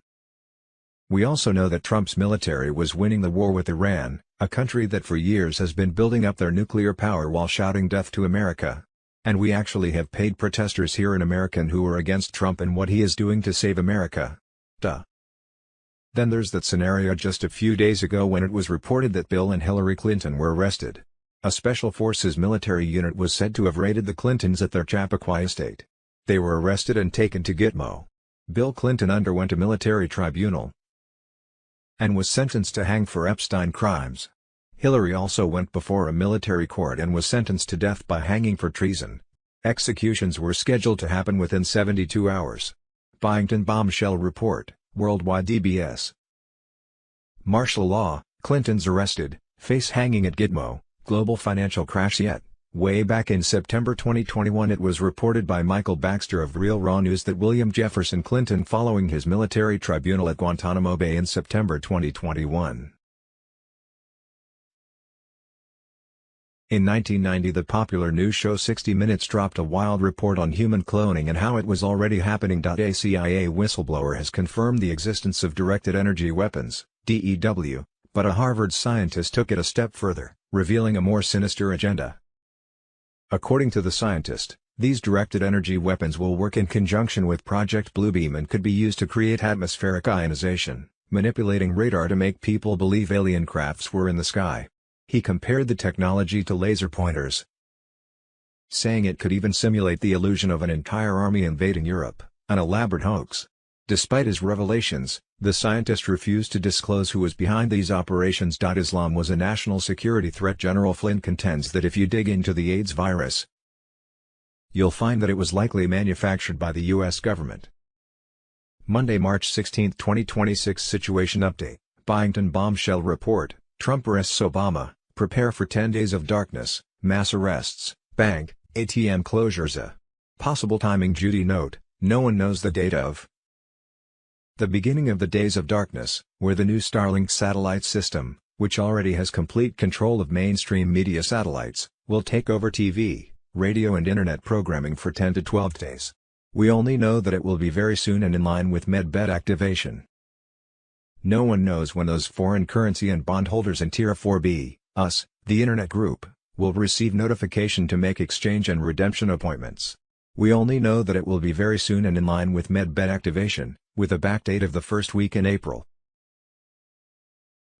We also know that Trump's military was winning the war with Iran, A country that for years has been building up their nuclear power while shouting death to America. And we actually have paid protesters here in America who are against Trump and what he is doing to save America. Duh. Then there's that scenario just a few days ago when it was reported that Bill and Hillary Clinton were arrested. A special forces military unit was said to have raided the Clintons at their Chappaqua estate. They were arrested and taken to Gitmo. Bill Clinton underwent a military tribunal and was sentenced to hang for Epstein crimes. Hillary also went before a military court and was sentenced to death by hanging for treason. Executions were scheduled to happen within 72 hours. Byington bombshell report, worldwide DBS. Martial law, Clintons arrested, face hanging at Gitmo, global financial crash yet. Way back in September 2021 it was reported by Michael Baxter of Real Raw News that William Jefferson Clinton following his military tribunal at Guantanamo Bay in September 2021. In 1990 the popular news show 60 Minutes dropped a wild report on human cloning and how it was already happening. A CIA whistleblower has confirmed the existence of directed energy weapons, DEW, but a Harvard scientist took it a step further, revealing a more sinister agenda. According to the scientist, these directed energy weapons will work in conjunction with Project Bluebeam and could be used to create atmospheric ionization, manipulating radar to make people believe alien crafts were in the sky. He compared the technology to laser pointers, saying it could even simulate the illusion of an entire army invading Europe, an elaborate hoax. Despite his revelations, the scientist refused to disclose who was behind these operations. Islam was a national security threat. General Flynn contends that if you dig into the AIDS virus, you'll find that it was likely manufactured by the U.S. government. Monday, March 16, 2026 Situation update, Byington bombshell report, Trump arrests Obama, prepare for 10 days of darkness, mass arrests, bank, ATM closures. Possible timing. Judy note, no one knows the date of the beginning of the days of darkness, where the new Starlink satellite system, which already has complete control of mainstream media satellites, will take over TV, radio and internet programming for 10 to 12 days. We only know that it will be very soon and in line with Medbed activation. No one knows when those foreign currency and bondholders in Tier 4B, us, the Internet Group, will receive notification to make exchange and redemption appointments. We only know that it will be very soon and in line with Medbed activation, with a backdate of the first week in April.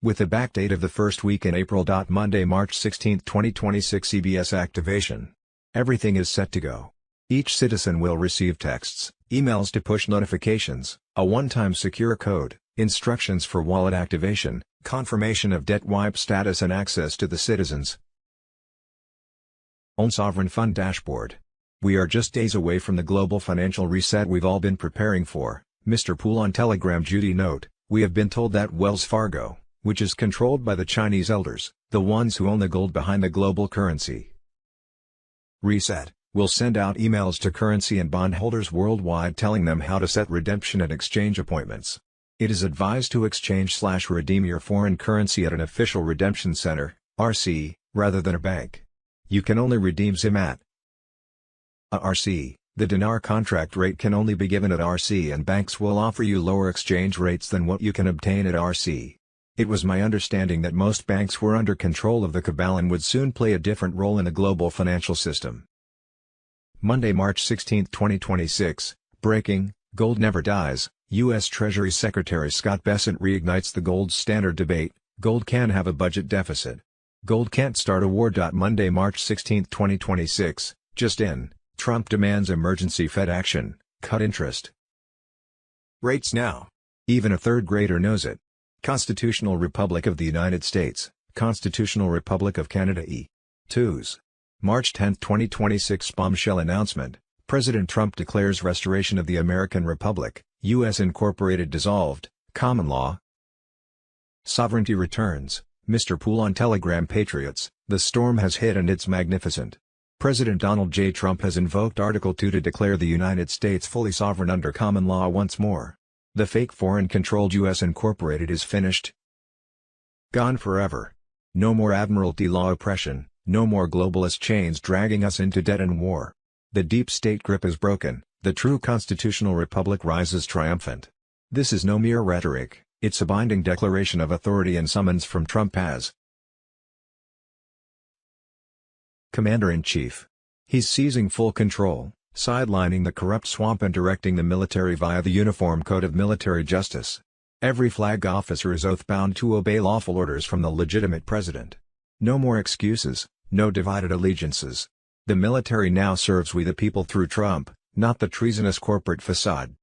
With a backdate of the first week in April. Monday, March 16, 2026 CBS activation. Everything is set to go. Each citizen will receive texts, emails to push notifications, a one-time secure code, instructions for wallet activation, confirmation of debt wipe status and access to the citizens' own sovereign fund dashboard. We are just days away from the global financial reset we've all been preparing for, Mr. Poole on Telegram. Judy note, we have been told that Wells Fargo, which is controlled by the Chinese elders, the ones who own the gold behind the global currency reset, will send out emails to currency and bondholders worldwide telling them how to set redemption and exchange appointments. It is advised to exchange/redeem your foreign currency at an official redemption center, RC, rather than a bank. You can only redeem ZIM at a RC. The dinar contract rate can only be given at RC and banks will offer you lower exchange rates than what you can obtain at RC. It was my understanding that most banks were under control of the cabal and would soon play a different role in the global financial system. Monday, March 16, 2026, breaking, gold never dies, U.S. Treasury Secretary Scott Bessent reignites the gold standard debate, gold can have a budget deficit. Gold can't start a war. Monday, March 16, 2026, just in. Trump demands emergency Fed action, cut interest rates now. Even a third grader knows it. Constitutional Republic of the United States, Constitutional Republic of Canada E2s. March 10, 2026 bombshell announcement, President Trump declares restoration of the American Republic, U.S. Incorporated dissolved, common law sovereignty returns. Mr. Poole on Telegram. Patriots, the storm has hit and it's magnificent. President Donald J. Trump has invoked Article 2 to declare the United States fully sovereign under common law once more. The fake foreign-controlled U.S. Incorporated is finished. Gone forever. No more Admiralty law oppression, no more globalist chains dragging us into debt and war. The deep state grip is broken, the true constitutional republic rises triumphant. This is no mere rhetoric, it's a binding declaration of authority and summons from Trump as Commander-in-Chief. He's seizing full control, sidelining the corrupt swamp and directing the military via the Uniform Code of Military Justice. Every flag officer is oath-bound to obey lawful orders from the legitimate president. No more excuses, no divided allegiances. The military now serves we the people through Trump, not the treasonous corporate facade.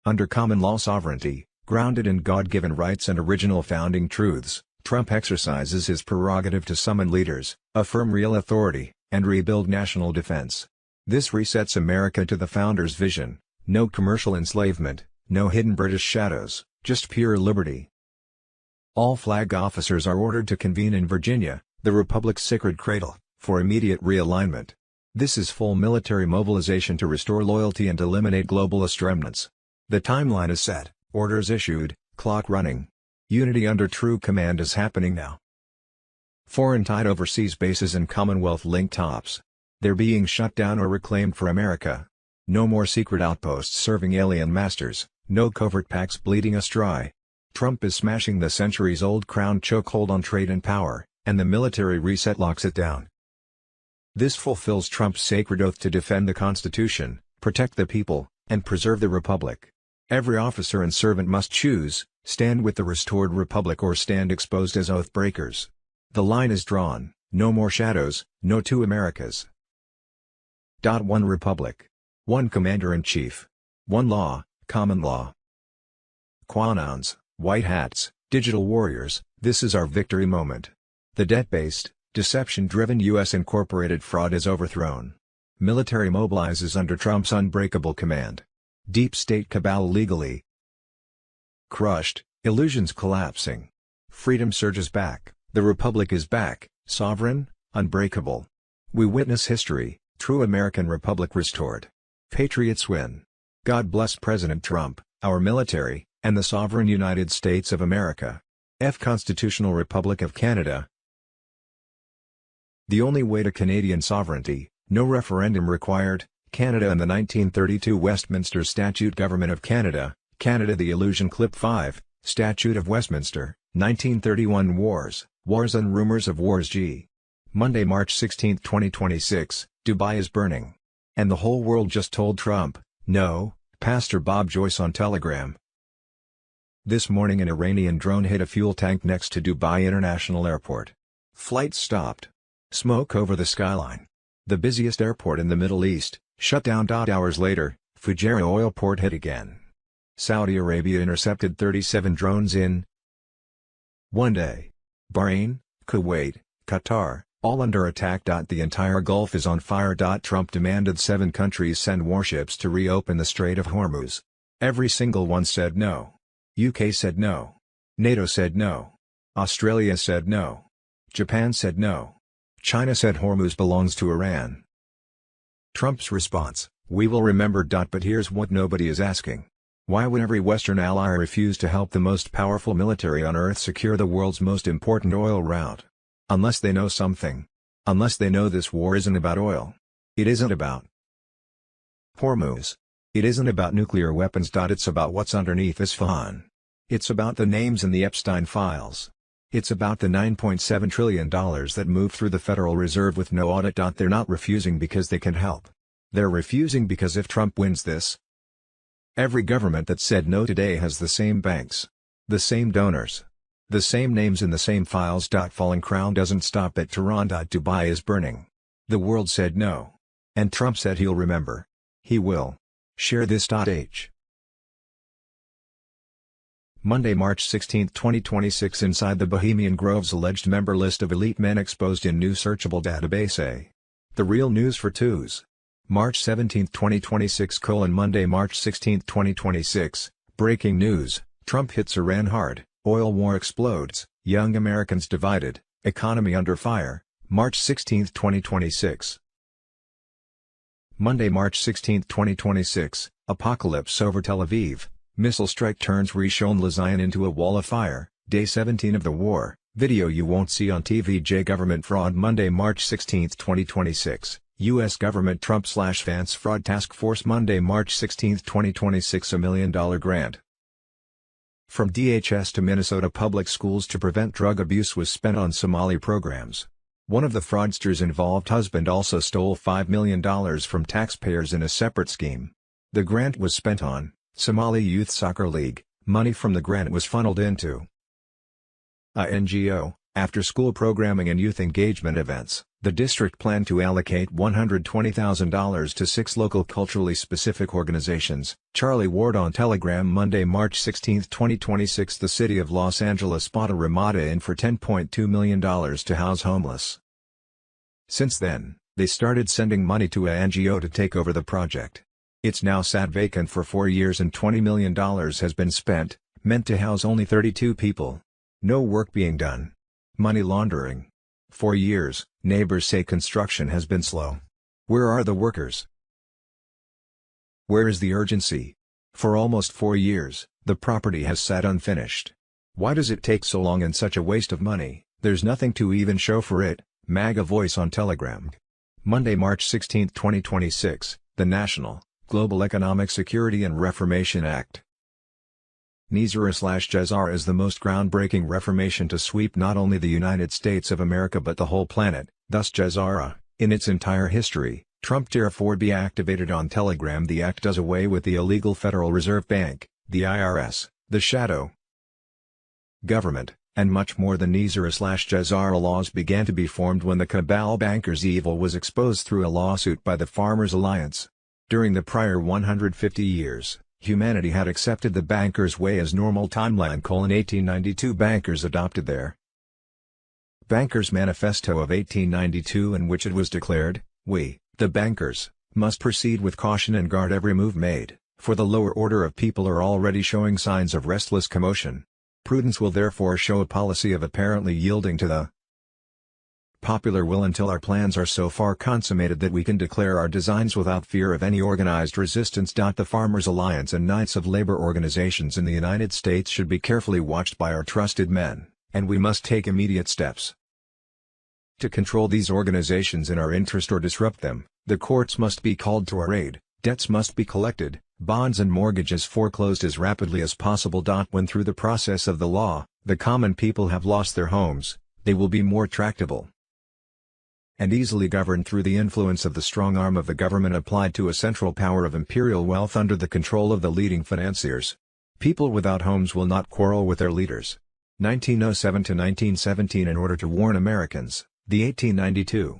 Under common law sovereignty, grounded in God-given rights and original founding truths, Trump exercises his prerogative to summon leaders, affirm real authority, and rebuild national defense. This resets America to the founders' vision: no commercial enslavement, no hidden British shadows, just pure liberty. All flag officers are ordered to convene in Virginia, the Republic's sacred cradle, for immediate realignment. This is full military mobilization to restore loyalty and eliminate globalist remnants. The timeline is set, orders issued, clock running. Unity under true command is happening now. Foreign-tied overseas bases and Commonwealth-linked ops. They're being shut down or reclaimed for America. No more secret outposts serving alien masters, no covert pacts bleeding us dry. Trump is smashing the centuries-old crown chokehold on trade and power, and the military reset locks it down. This fulfills Trump's sacred oath to defend the Constitution, protect the people, and preserve the Republic. Every officer and servant must choose: stand with the restored Republic or stand exposed as oath breakers. The line is drawn: no more shadows, no two Americas. One Republic. One Commander-in-Chief. One law, common law. Quanons, white hats, digital warriors, this is our victory moment. The debt-based, deception-driven U.S. incorporated fraud is overthrown. Military mobilizes under Trump's unbreakable command. Deep state cabal legally crushed, illusions collapsing. Freedom surges back, the Republic is back, sovereign, unbreakable. We witness history, true American Republic restored. Patriots win. God bless President Trump, our military, and the sovereign United States of America. Constitutional Republic of Canada. The only way to Canadian sovereignty, no referendum required. Canada and the 1932 Westminster Statute. Government of Canada, Canada. The Illusion. Clip 5, Statute of Westminster, 1931. Wars and Rumors of Wars. G. Monday, March 16, 2026, Dubai is burning. And the whole world just told Trump, no. Pastor Bob Joyce on Telegram. This morning an Iranian drone hit a fuel tank next to Dubai International Airport. Flights stopped. Smoke over the skyline. The busiest airport in the Middle East, shut down. Hours later, Fujairah oil port hit again. Saudi Arabia intercepted 37 drones in one day. Bahrain, Kuwait, Qatar, all under attack. The entire Gulf is on fire. Trump demanded 7 countries send warships to reopen the Strait of Hormuz. Every single one said no. UK said no. NATO said no. Australia said no. Japan said no. China said Hormuz belongs to Iran. Trump's response: we will remember. But here's what nobody is asking. Why would every Western ally refuse to help the most powerful military on earth secure the world's most important oil route? Unless they know something. Unless they know this war isn't about oil. It isn't about Hormuz. It isn't about nuclear weapons. It's about what's underneath Isfahan. It's about the names in the Epstein files. It's about the $9.7 trillion that moved through the Federal Reserve with no audit. They're not refusing because they can help. They're refusing because if Trump wins this, every government that said no today has the same banks, the same donors, the same names in the same files. Falling crown doesn't stop at Tehran. Dubai is burning. The world said no. And Trump said he'll remember. He will. Share this. H. Monday, March 16, 2026. Inside the Bohemian Grove's alleged member list of elite men exposed in new searchable database. The real news for Tuesday, March 17, 2026. Monday, March 16, 2026. Breaking news: Trump hits Iran hard, oil war explodes, young Americans divided, economy under fire. March 16, 2026. Monday, March 16, 2026. Apocalypse over Tel Aviv. Missile strike turns Rishon LeZion into a wall of fire. Day 17 of the war. Video you won't see on TV. Government fraud. Monday, March 16, 2026. U.S. government Trump/Vance fraud task force. Monday, March 16, 2026. $1 million grant from DHS to Minnesota public schools to prevent drug abuse was spent on Somali programs. One of the fraudsters involved husband also stole $5 million from taxpayers in a separate scheme. The grant was spent on Somali Youth Soccer League. Money from the grant was funneled into a NGO, after-school programming and youth engagement events. The district planned to allocate $120,000 to 6 local culturally specific organizations. Charlie Ward on Telegram Monday, March 16, 2026. The city of Los Angeles bought a Ramada Inn for $10.2 million to house homeless. Since then, they started sending money to a NGO to take over the project. It's now sat vacant for 4 years and $20 million has been spent, meant to house only 32 people. No work being done. Money laundering. 4 years, neighbors say construction has been slow. Where are the workers? Where is the urgency? For almost 4 years, the property has sat unfinished. Why does it take so long and such a waste of money? There's nothing to even show for it. MAGA voice on Telegram. Monday, March 16, 2026, the National, Global Economic Security and Reformation Act. Nizar/Jazar is the most groundbreaking reformation to sweep not only the United States of America but the whole planet, thus Jazara, in its entire history. Trump therefore be activated on Telegram. The act does away with the illegal Federal Reserve Bank, the IRS, the shadow government, and much more. The Nizar/Jazara laws began to be formed when the cabal bankers' evil was exposed through a lawsuit by the Farmers Alliance. During the prior 150 years, humanity had accepted the bankers' way as normal. Timeline: 1892 bankers adopted their Bankers' Manifesto of 1892, in which it was declared, "We, the bankers, must proceed with caution and guard every move made, for the lower order of people are already showing signs of restless commotion. Prudence will therefore show a policy of apparently yielding to the popular will until our plans are so far consummated that we can declare our designs without fear of any organized resistance." The Farmers Alliance and Knights of Labor organizations in the United States should be carefully watched by our trusted men, and we must take immediate steps to control these organizations in our interest or disrupt them. The courts must be called to our aid, debts must be collected, bonds and mortgages foreclosed as rapidly as possible. When through the process of the law, the common people have lost their homes, they will be more tractable and easily governed through the influence of the strong arm of the government applied to a central power of imperial wealth under the control of the leading financiers. People without homes will not quarrel with their leaders. 1907 to 1917. In order to warn Americans, the 1892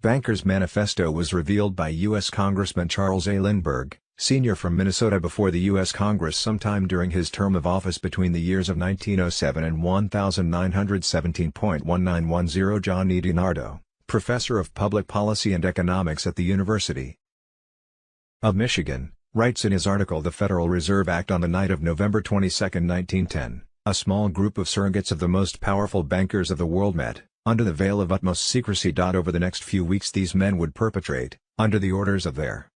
Bankers' Manifesto was revealed by U.S. Congressman Charles A. Lindbergh, Sr. from Minnesota before the U.S. Congress sometime during his term of office between the years of 1907 and 1917.1910. John E. DiNardo, professor of public policy and economics at the University of Michigan, writes in his article "The Federal Reserve Act." On the night of November 22, 1910, a small group of surrogates of the most powerful bankers of the world met, under the veil of utmost secrecy. Over the next few weeks these men would perpetrate, under the orders of their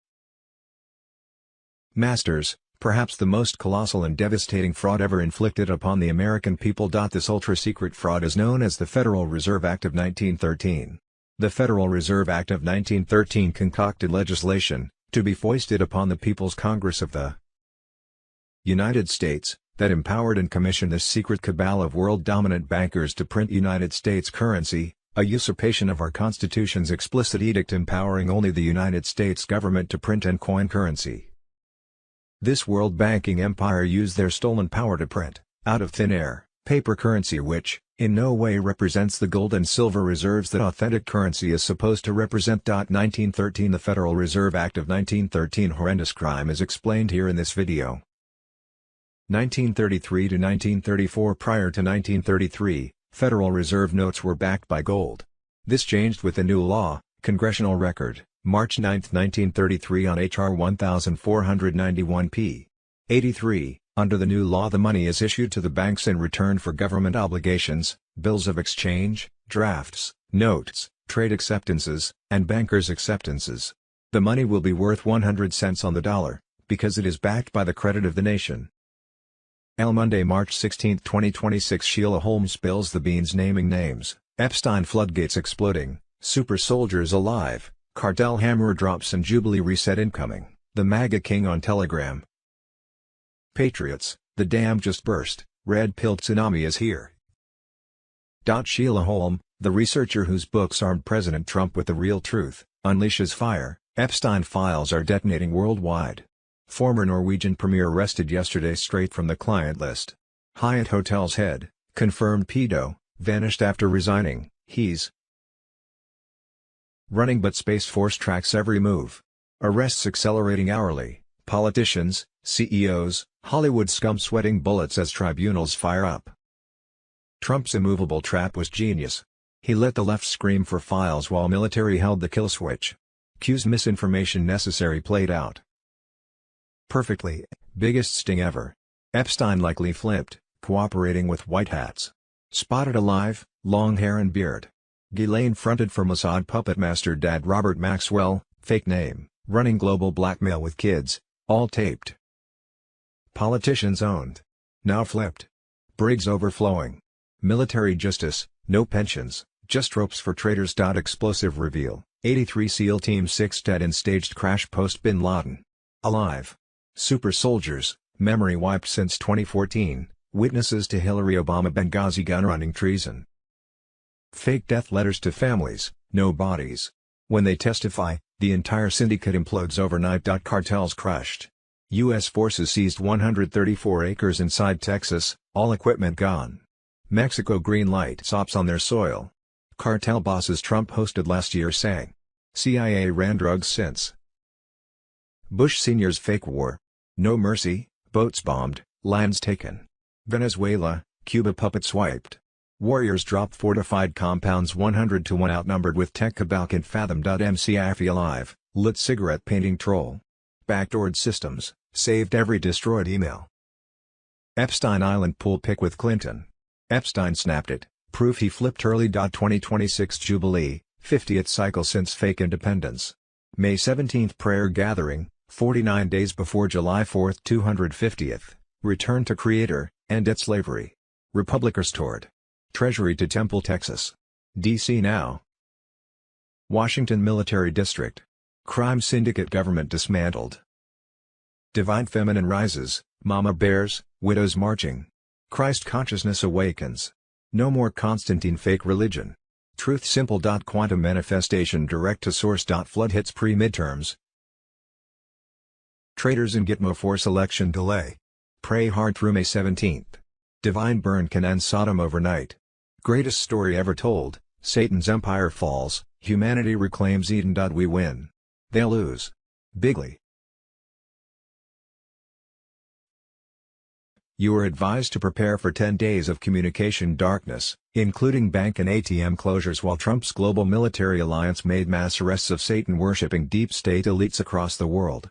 masters, perhaps the most colossal and devastating fraud ever inflicted upon the American people. This ultra-secret fraud is known as the Federal Reserve Act of 1913. The Federal Reserve Act of 1913 concocted legislation, to be foisted upon the People's Congress of the United States, that empowered and commissioned this secret cabal of world-dominant bankers to print United States currency, a usurpation of our Constitution's explicit edict empowering only the United States government to print and coin currency. This world banking empire used their stolen power to print, out of thin air, paper currency which, in no way represents the gold and silver reserves that authentic currency is supposed to represent. 1913 The Federal Reserve Act of 1913 horrendous crime is explained here in this video. 1933 to 1934 Prior to 1933, Federal Reserve notes were backed by gold. This changed with the new law, Congressional Record, March 9, 1933 on H.R. 1491 p. 83. Under the new law the money is issued to the banks in return for government obligations, bills of exchange, drafts, notes, trade acceptances, and bankers' acceptances. The money will be worth 100 cents on the dollar, because it is backed by the credit of the nation. Monday, March 16, 2026 Sheila Holmes spills the beans naming names, Epstein floodgates exploding, super soldiers alive, cartel hammer drops and Jubilee reset incoming, the MAGA king on Telegram. Patriots, the dam just burst, red pill tsunami is here. Sheila Holmes, The researcher whose books armed President Trump with the real truth, unleashes fire. Epstein files are detonating worldwide. Former Norwegian premier arrested yesterday straight from the client list. Hyatt Hotel's head, confirmed pedo, vanished after resigning. He's running but Space Force tracks every move. Arrests accelerating hourly. Politicians, CEOs, Hollywood scum sweating bullets as tribunals fire up. Trump's immovable trap was genius. He let the left scream for files while military held the kill switch. Q's misinformation necessary played out perfectly. Biggest sting ever. Epstein likely flipped, cooperating with white hats. Spotted alive, long hair and beard. Ghislaine fronted for Mossad puppet master dad Robert Maxwell, fake name, running global blackmail with kids, all taped. Politicians owned. Now flipped. Briggs overflowing. Military justice, no pensions, just ropes for traitors. Explosive reveal, 83 SEAL Team 6 dead in staged crash post Bin Laden. Alive. Super soldiers, memory wiped since 2014, witnesses to Hillary Obama Benghazi gun-running treason. Fake death letters to families, no bodies. When they testify, the entire syndicate implodes overnight. Cartels crushed. U.S. forces seized 134 acres inside Texas, all equipment gone. Mexico green light SOPs on their soil. Cartel bosses Trump hosted last year sang. CIA ran drugs since. Bush Sr.'s fake war. No mercy, boats bombed, lands taken. Venezuela, Cuba puppets wiped. Warriors drop fortified compounds 100 to 1 outnumbered with tech cabal can't fathom. MC Affy alive, lit cigarette painting troll. Backdoored systems, saved every destroyed email. Epstein Island pool pic with Clinton. Epstein snapped it, proof he flipped early. 2026 Jubilee, 50th cycle since fake independence. May 17 prayer gathering, 49 days before July 4 250th, return to Creator, end at slavery. Republic restored. Treasury to Temple, Texas. D.C. now. Washington Military District. Crime syndicate government dismantled. Divine feminine rises, mama bears, widows marching. Christ consciousness awakens. No more Constantine fake religion. Truth simple. Quantum manifestation direct to source. Flood hits pre-midterms. Traitors in Gitmo force election delay. Pray hard through May 17. Divine burn can end Sodom overnight. Greatest story ever told, Satan's empire falls, humanity reclaims Eden. We win. They'll lose. Bigly. You are advised to prepare for 10 days of communication darkness, including bank and ATM closures while Trump's global military alliance made mass arrests of Satan-worshipping deep state elites across the world.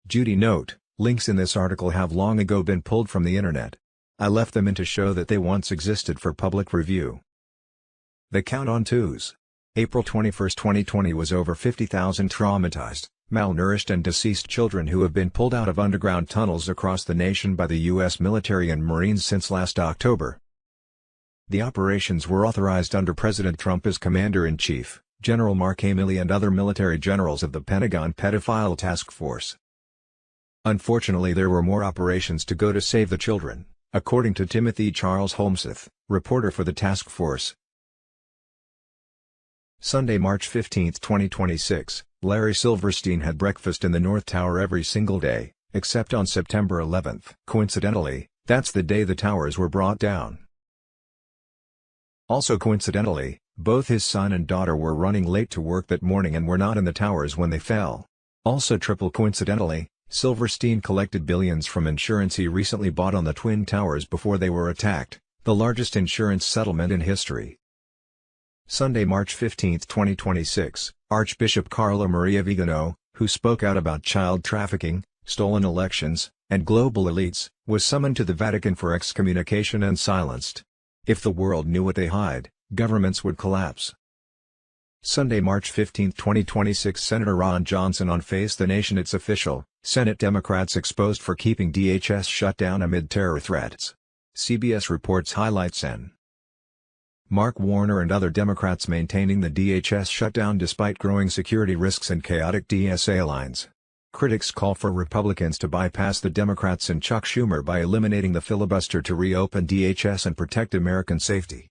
Judy note, links in this article have long ago been pulled from the internet. I left them in to show that they once existed for public review. The count on twos. April 21, 2020 was over 50,000 traumatized, malnourished and deceased children who have been pulled out of underground tunnels across the nation by the U.S. military and Marines since last October. The operations were authorized under President Trump as Commander-in-Chief, General Mark Milley and other military generals of the Pentagon Pedophile Task Force. Unfortunately, there were more operations to go to save the children, according to Timothy Charles Holmseth, reporter for the task force. Sunday, March 15, 2026, Larry Silverstein had breakfast in the North Tower every single day, except on September 11. Coincidentally, that's the day the towers were brought down. Also coincidentally, both his son and daughter were running late to work that morning and were not in the towers when they fell. Also triple coincidentally, Silverstein collected billions from insurance he recently bought on the Twin Towers before they were attacked, the largest insurance settlement in history. Sunday, March 15, 2026, Archbishop Carlo Maria Vigano, who spoke out about child trafficking, stolen elections, and global elites, was summoned to the Vatican for excommunication and silenced. If the world knew what they hide, governments would collapse. Sunday, March 15, 2026, Senator Ron Johnson on Face the Nation. It's official, Senate Democrats exposed for keeping DHS shut down amid terror threats. CBS reports highlights N. Mark Warner and other Democrats maintaining the DHS shutdown despite growing security risks and chaotic DSA lines. Critics call for Republicans to bypass the Democrats and Chuck Schumer by eliminating the filibuster to reopen DHS and protect American safety.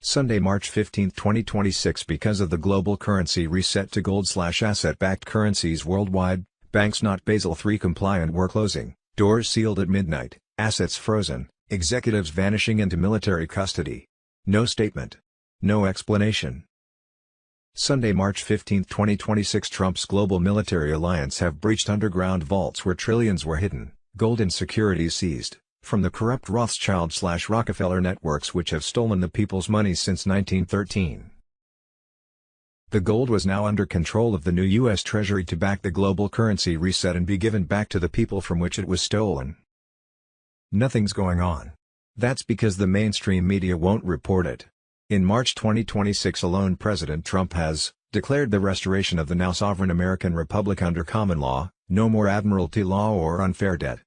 Sunday, March 15, 2026. Because of the global currency reset to gold/asset-backed currencies worldwide, banks not Basel III compliant were closing, doors sealed at midnight, assets frozen, executives vanishing into military custody. No statement. No explanation. Sunday, March 15, 2026. Trump's global military alliance have breached underground vaults where trillions were hidden, gold and securities seized, from the corrupt Rothschild/Rockefeller networks which have stolen the people's money since 1913. The gold was now under control of the new U.S. Treasury to back the global currency reset and be given back to the people from which it was stolen. Nothing's going on. That's because the mainstream media won't report it. In March 2026 alone, President Trump has declared the restoration of the now sovereign American Republic under common law, no more admiralty law or unfair debt.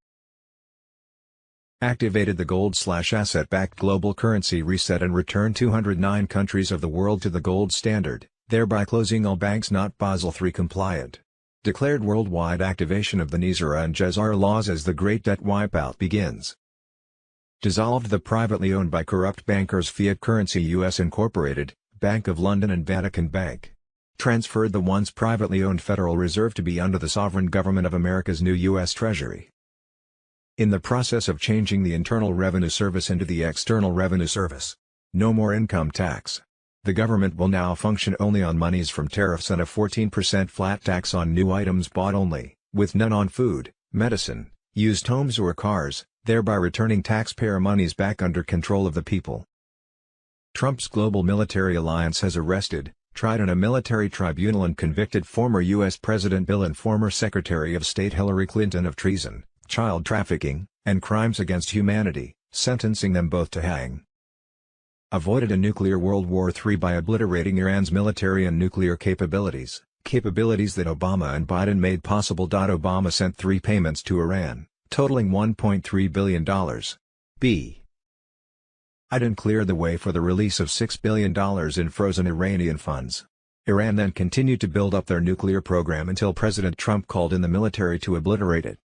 Activated the gold/asset-backed global currency reset and returned 209 countries of the world to the gold standard, thereby closing all banks not Basel III compliant. Declared worldwide activation of the NISRA and JESR laws as the Great Debt Wipeout begins. Dissolved the privately owned by corrupt bankers fiat currency U.S. Incorporated, Bank of London and Vatican Bank. Transferred the once privately owned Federal Reserve to be under the sovereign government of America's new U.S. Treasury. In the process of changing the Internal Revenue Service into the External Revenue Service. No more income tax. The government will now function only on monies from tariffs and a 14% flat tax on new items bought only, with none on food, medicine, used homes or cars, thereby returning taxpayer monies back under control of the people. Trump's global military alliance has arrested, tried in a military tribunal and convicted former U.S. President Bill and former Secretary of State Hillary Clinton of treason, child trafficking, and crimes against humanity, sentencing them both to hang. Avoided a nuclear World War III by obliterating Iran's military and nuclear capabilities that Obama and Biden made possible. Obama sent 3 payments to Iran, totaling $1.3 billion. B. Biden cleared the way for the release of $6 billion in frozen Iranian funds. Iran then continued to build up their nuclear program until President Trump called in the military to obliterate it.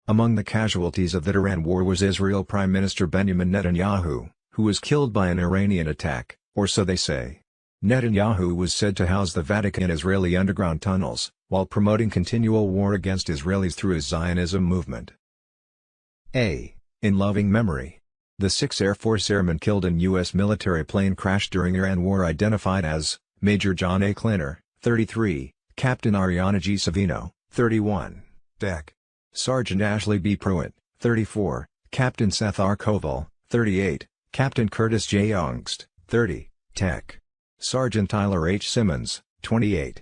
Among the casualties of that Iran war was Israel Prime Minister Benjamin Netanyahu, who was killed by an Iranian attack, or so they say. Netanyahu was said to house the Vatican in Israeli underground tunnels, while promoting continual war against Israelis through his Zionism movement. A. In loving memory. The 6 Air Force airmen killed in U.S. military plane crash during Iran war identified as Major John A. Kleiner, 33, Captain Ariana G. Savino, 31, Dec. Sergeant Ashley B. Pruitt, 34, Captain Seth R. Koval, 38, Captain Curtis J. Ongst, 30, Tech. Sergeant Tyler H. Simmons, 28.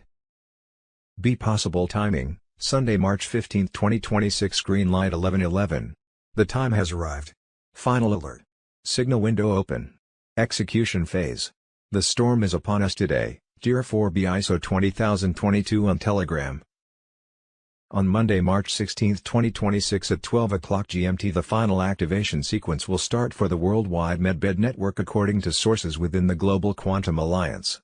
B. Possible timing, Sunday, March 15, 2026. Green light 11:11. The time has arrived. Final alert. Signal window open. Execution phase. The storm is upon us today, dear 4B ISO 20022 on Telegram. On Monday, March 16, 2026 at 12 o'clock GMT, the final activation sequence will start for the worldwide Medbed network according to sources within the Global Quantum Alliance.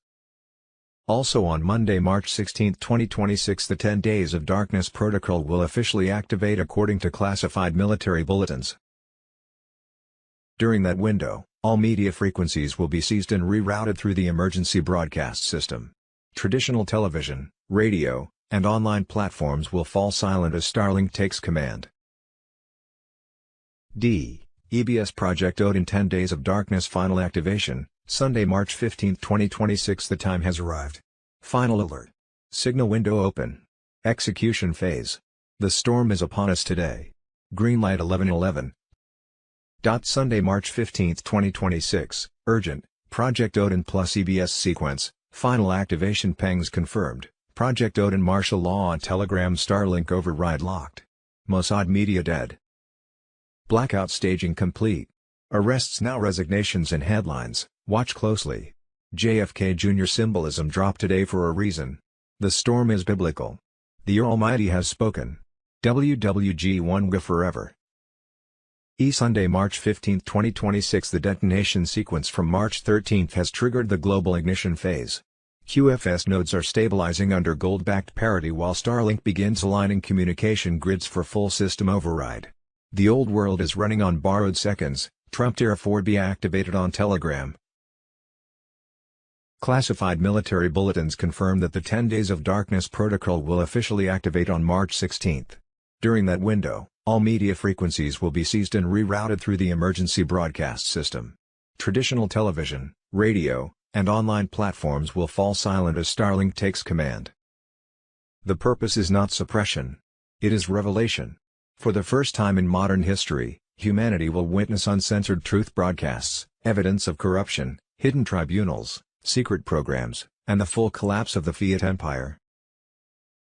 Also on Monday, March 16, 2026, the 10 Days of Darkness protocol will officially activate according to classified military bulletins. During that window, all media frequencies will be seized and rerouted through the emergency broadcast system. Traditional television, radio, and online platforms will fall silent as Starlink takes command. D. EBS Project Odin 10 Days of Darkness final activation, Sunday, March 15, 2026. The time has arrived. Final alert. Signal window open. Execution phase. The storm is upon us today. Green light 11:11. Sunday, March 15, 2026. Urgent. Project Odin plus EBS sequence. Final activation pangs confirmed. Project Odin martial law on Telegram. Starlink override locked. Mossad media dead. Blackout staging complete. Arrests now, resignations and headlines. Watch closely. JFK Jr. symbolism dropped today for a reason. The storm is biblical. The Almighty has spoken. WWG1 forever. Sunday, March 15, 2026. The detonation sequence from March 13 has triggered the global ignition phase. QFS nodes are stabilizing under gold-backed parity while Starlink begins aligning communication grids for full system override. The old world is running on borrowed seconds. Trump Terra 4B activated on Telegram. Classified military bulletins confirm that the 10 Days of Darkness protocol will officially activate on March 16. During that window, all media frequencies will be seized and rerouted through the emergency broadcast system. Traditional television, radio, and online platforms will fall silent as Starlink takes command. The purpose is not suppression. It is revelation. For the first time in modern history, humanity will witness uncensored truth broadcasts, evidence of corruption, hidden tribunals, secret programs, and the full collapse of the fiat empire.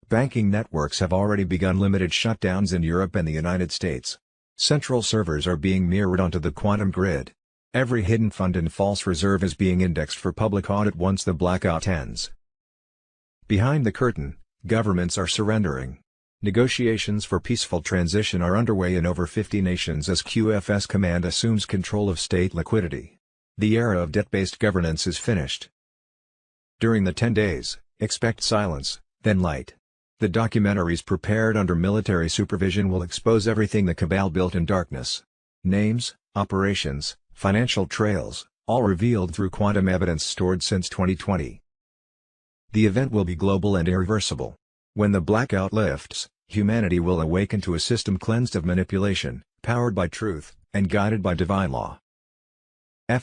Banking networks have already begun limited shutdowns in Europe and the United States. Central servers are being mirrored onto the quantum grid. Every hidden fund and false reserve is being indexed for public audit once the blackout ends. Behind the curtain, governments are surrendering. Negotiations for peaceful transition are underway in over 50 nations as QFS Command assumes control of state liquidity. The era of debt-based governance is finished. During the 10 days, expect silence, then light. The documentaries prepared under military supervision will expose everything the cabal built in darkness. Names, operations, financial trails, all revealed through quantum evidence stored since 2020. The event will be global and irreversible. When the blackout lifts, humanity will awaken to a system cleansed of manipulation, powered by truth, and guided by divine law.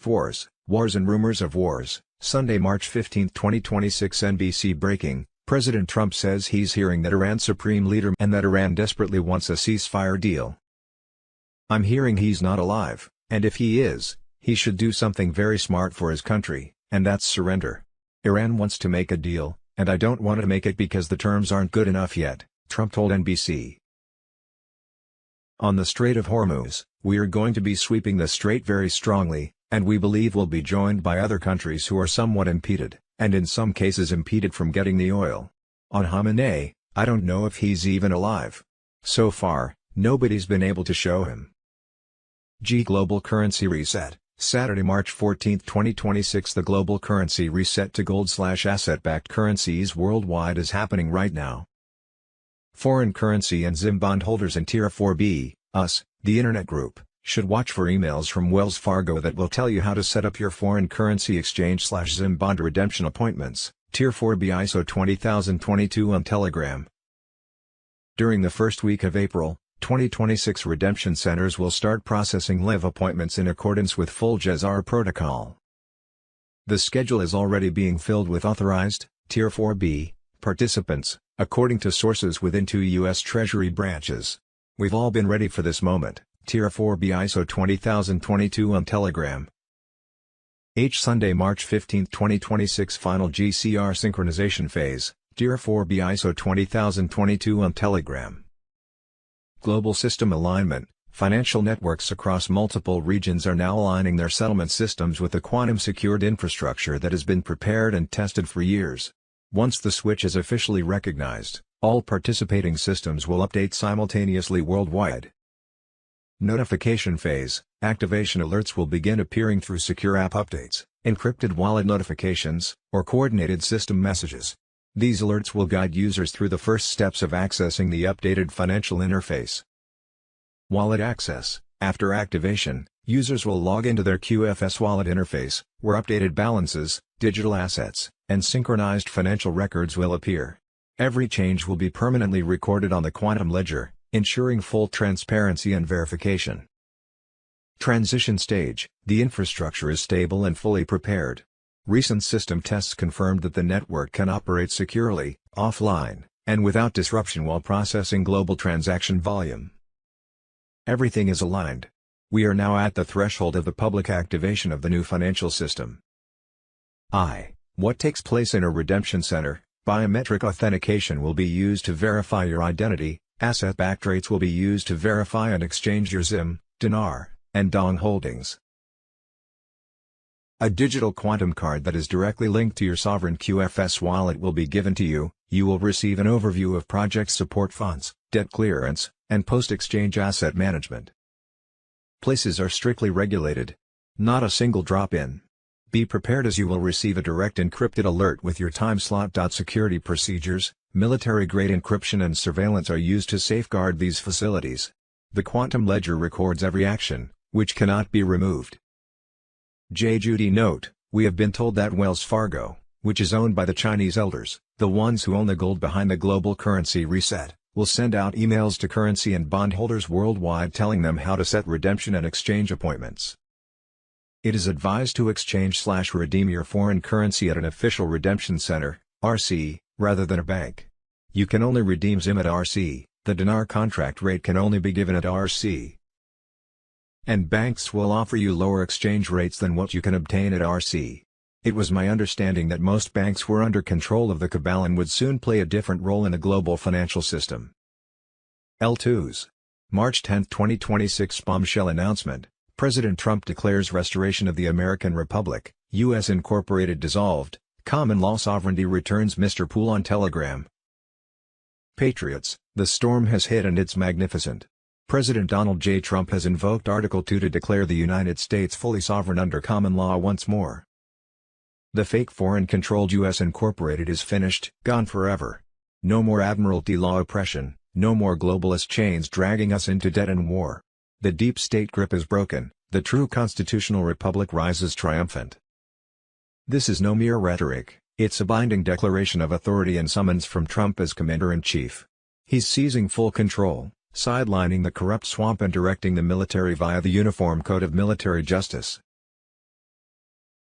Wars, Wars and Rumors of Wars, Sunday, March 15, 2026. NBC breaking: President Trump says he's hearing that Iran's supreme leader and that Iran desperately wants a ceasefire deal. I'm hearing he's not alive, and if he is, he should do something very smart for his country, and that's surrender. Iran wants to make a deal, and I don't want to make it because the terms aren't good enough yet, Trump told NBC. On the Strait of Hormuz, we are going to be sweeping the strait very strongly, and we believe we'll be joined by other countries who are somewhat impeded, and in some cases impeded from getting the oil. On Khamenei, I don't know if he's even alive. So far, nobody's been able to show him. Global currency reset, Saturday, March 14, 2026. The global currency reset to gold/asset-backed currencies worldwide is happening right now. Foreign currency and ZIM bond holders in Tier 4B, us, the Internet Group, should watch for emails from Wells Fargo that will tell you how to set up your foreign currency exchange/ZIM bond redemption appointments. Tier 4B ISO 20022 on Telegram. During the first week of April 2026, redemption centers will start processing live appointments in accordance with full JASR protocol. The schedule is already being filled with authorized, Tier 4B, participants, according to sources within 2 U.S. Treasury branches. We've all been ready for this moment. Tier 4B ISO 20022 on Telegram. Sunday, March 15, 2026. Final GCR synchronization phase, Tier 4B ISO 20022 on Telegram. Global system alignment. Financial networks across multiple regions are now aligning their settlement systems with the quantum-secured infrastructure that has been prepared and tested for years. Once the switch is officially recognized, all participating systems will update simultaneously worldwide. Notification phase. Activation alerts will begin appearing through secure app updates, encrypted wallet notifications, or coordinated system messages. These alerts will guide users through the first steps of accessing the updated financial interface. Wallet access. After activation, users will log into their QFS wallet interface, where updated balances, digital assets, and synchronized financial records will appear. Every change will be permanently recorded on the quantum ledger, ensuring full transparency and verification. Transition stage. The infrastructure is stable and fully prepared. Recent system tests confirmed that the network can operate securely, offline, and without disruption while processing global transaction volume. Everything is aligned. We are now at the threshold of the public activation of the new financial system. What takes place in a redemption center? Biometric authentication will be used to verify your identity. Asset-backed rates will be used to verify and exchange your ZIM, dinar, and dong holdings. A digital quantum card that is directly linked to your sovereign QFS wallet will be given to you. You will receive an overview of project support funds, debt clearance, and post-exchange asset management. Places are strictly regulated. Not a single drop-in. Be prepared as you will receive a direct encrypted alert with your time slot. Security procedures, military-grade encryption and surveillance are used to safeguard these facilities. The quantum ledger records every action, which cannot be removed. Judy note, We have been told that Wells Fargo, which is owned by the Chinese elders, the ones who own the gold behind the global currency reset, will send out emails to currency and bondholders worldwide telling them how to set redemption and exchange appointments. It is advised to exchange/redeem your foreign currency at an official redemption center, RC, rather than a bank. You can only redeem ZIM at RC, the dinar contract rate can only be given at RC. And banks will offer you lower exchange rates than what you can obtain at RC. It was my understanding that most banks were under control of the cabal and would soon play a different role in the global financial system. L2s. March 10, 2026 bombshell announcement. President Trump declares restoration of the American Republic, U.S. Incorporated dissolved, common law sovereignty returns. Mr. Poole on Telegram. Patriots, the storm has hit and it's magnificent. President Donald J. Trump has invoked Article 2 to declare the United States fully sovereign under common law once more. The fake foreign-controlled U.S. Incorporated is finished, gone forever. No more Admiralty law oppression, no more globalist chains dragging us into debt and war. The deep state grip is broken, the true constitutional republic rises triumphant. This is no mere rhetoric, it's a binding declaration of authority and summons from Trump as Commander-in-Chief. He's seizing full control, sidelining the corrupt swamp and directing the military via the Uniform Code of Military Justice.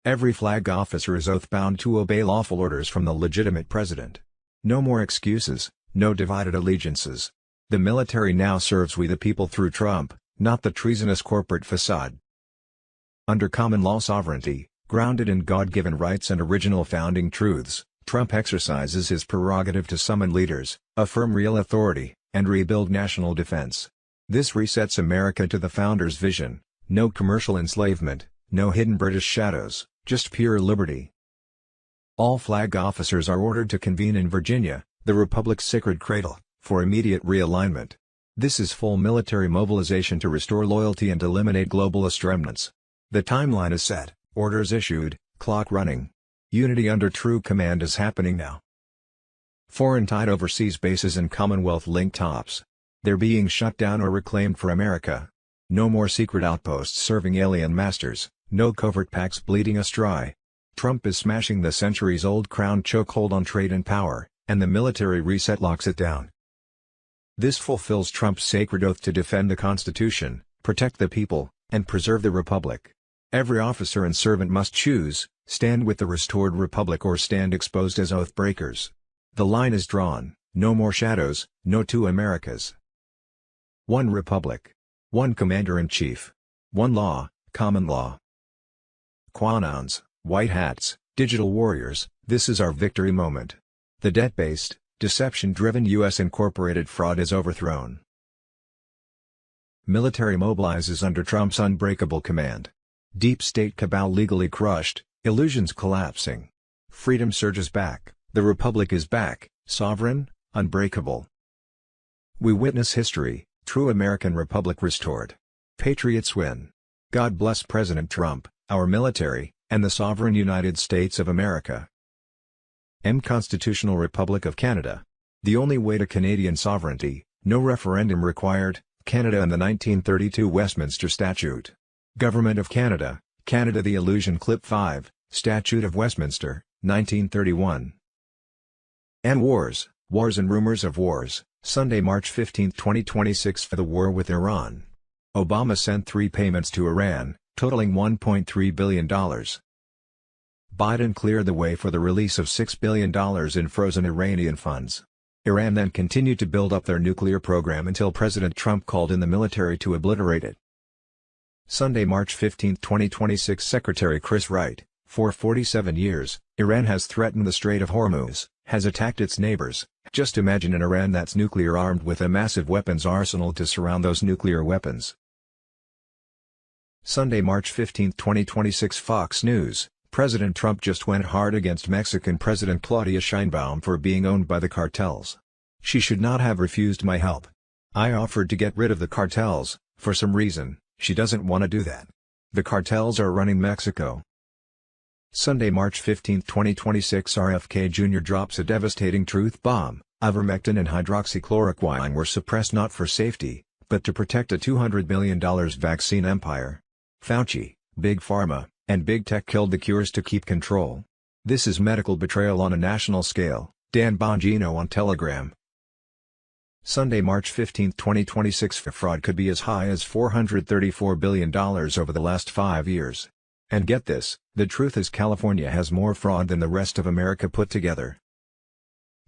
Every flag officer is oath-bound to obey lawful orders from the legitimate president. No more excuses, no divided allegiances. The military now serves we the people through Trump, not the treasonous corporate facade. Under common law sovereignty, grounded in God-given rights and original founding truths, Trump exercises his prerogative to summon leaders, affirm real authority, and rebuild national defense. This resets America to the founders' vision: no commercial enslavement, no hidden British shadows, just pure liberty. All flag officers are ordered to convene in Virginia, the Republic's sacred cradle, for immediate realignment. This is full military mobilization to restore loyalty and eliminate globalist remnants. The timeline is set, orders issued, clock running. Unity under true command is happening now. Foreign-tied overseas bases and Commonwealth-linked tops. They're being shut down or reclaimed for America. No more secret outposts serving alien masters, no covert pacts bleeding us dry. Trump is smashing the centuries-old crown chokehold on trade and power, and the military reset locks it down. This fulfills Trump's sacred oath to defend the Constitution, protect the people, and preserve the Republic. Every officer and servant must choose, stand with the restored Republic or stand exposed as oath breakers. The line is drawn, no more shadows, no two Americas. One Republic. One Commander-in-Chief. One law, common law. Quanons, white hats, digital warriors, this is our victory moment. The debt-based, deception-driven U.S. Incorporated fraud is overthrown. Military mobilizes under Trump's unbreakable command. Deep state cabal legally crushed, illusions collapsing. Freedom surges back, the Republic is back, sovereign, unbreakable. We witness history, true American Republic restored. Patriots win. God bless President Trump, our military, and the sovereign United States of America. Constitutional Republic of Canada. The only way to Canadian sovereignty, no referendum required, Canada and the 1932 Westminster Statute. Government of Canada, Canada. The Illusion Clip 5, Statute of Westminster, 1931. And wars and rumors of wars. Sunday, March 15, 2026. For the war with Iran. Obama sent 3 payments to Iran, totaling $1.3 billion. Biden cleared the way for the release of $6 billion in frozen Iranian funds. Iran then continued to build up their nuclear program until President Trump called in the military to obliterate it. Sunday, March 15, 2026. Secretary Chris Wright. For 47 years, Iran has threatened the Strait of Hormuz, has attacked its neighbors. Just imagine an Iran that's nuclear armed with a massive weapons arsenal to surround those nuclear weapons. Sunday, March 15, 2026. Fox News. President Trump just went hard against Mexican President Claudia Sheinbaum for being owned by the cartels. She should not have refused my help. I offered to get rid of the cartels. For some reason, she doesn't want to do that. The cartels are running Mexico. Sunday, March 15, 2026. RFK Jr. drops a devastating truth bomb. Ivermectin and hydroxychloroquine were suppressed not for safety, but to protect a $200 billion vaccine empire. Fauci, Big Pharma, and big tech killed the cures to keep control. This is medical betrayal on a national scale, Dan Bongino on Telegram. Sunday, March 15, 2026. Fraud could be as high as $434 billion over the last 5 years. And get this, the truth is California has more fraud than the rest of America put together.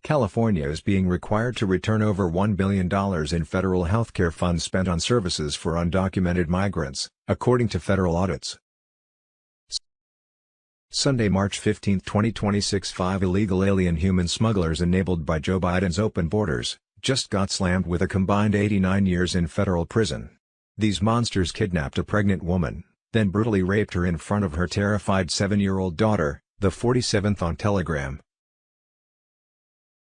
California is being required to return over $1 billion in federal healthcare funds spent on services for undocumented migrants, according to federal audits. Sunday, March 15, 2026. 5 illegal alien human smugglers enabled by Joe Biden's open borders just got slammed with a combined 89 years in federal prison. These monsters kidnapped a pregnant woman, then brutally raped her in front of her terrified 7-year-old daughter, the 47th on Telegram.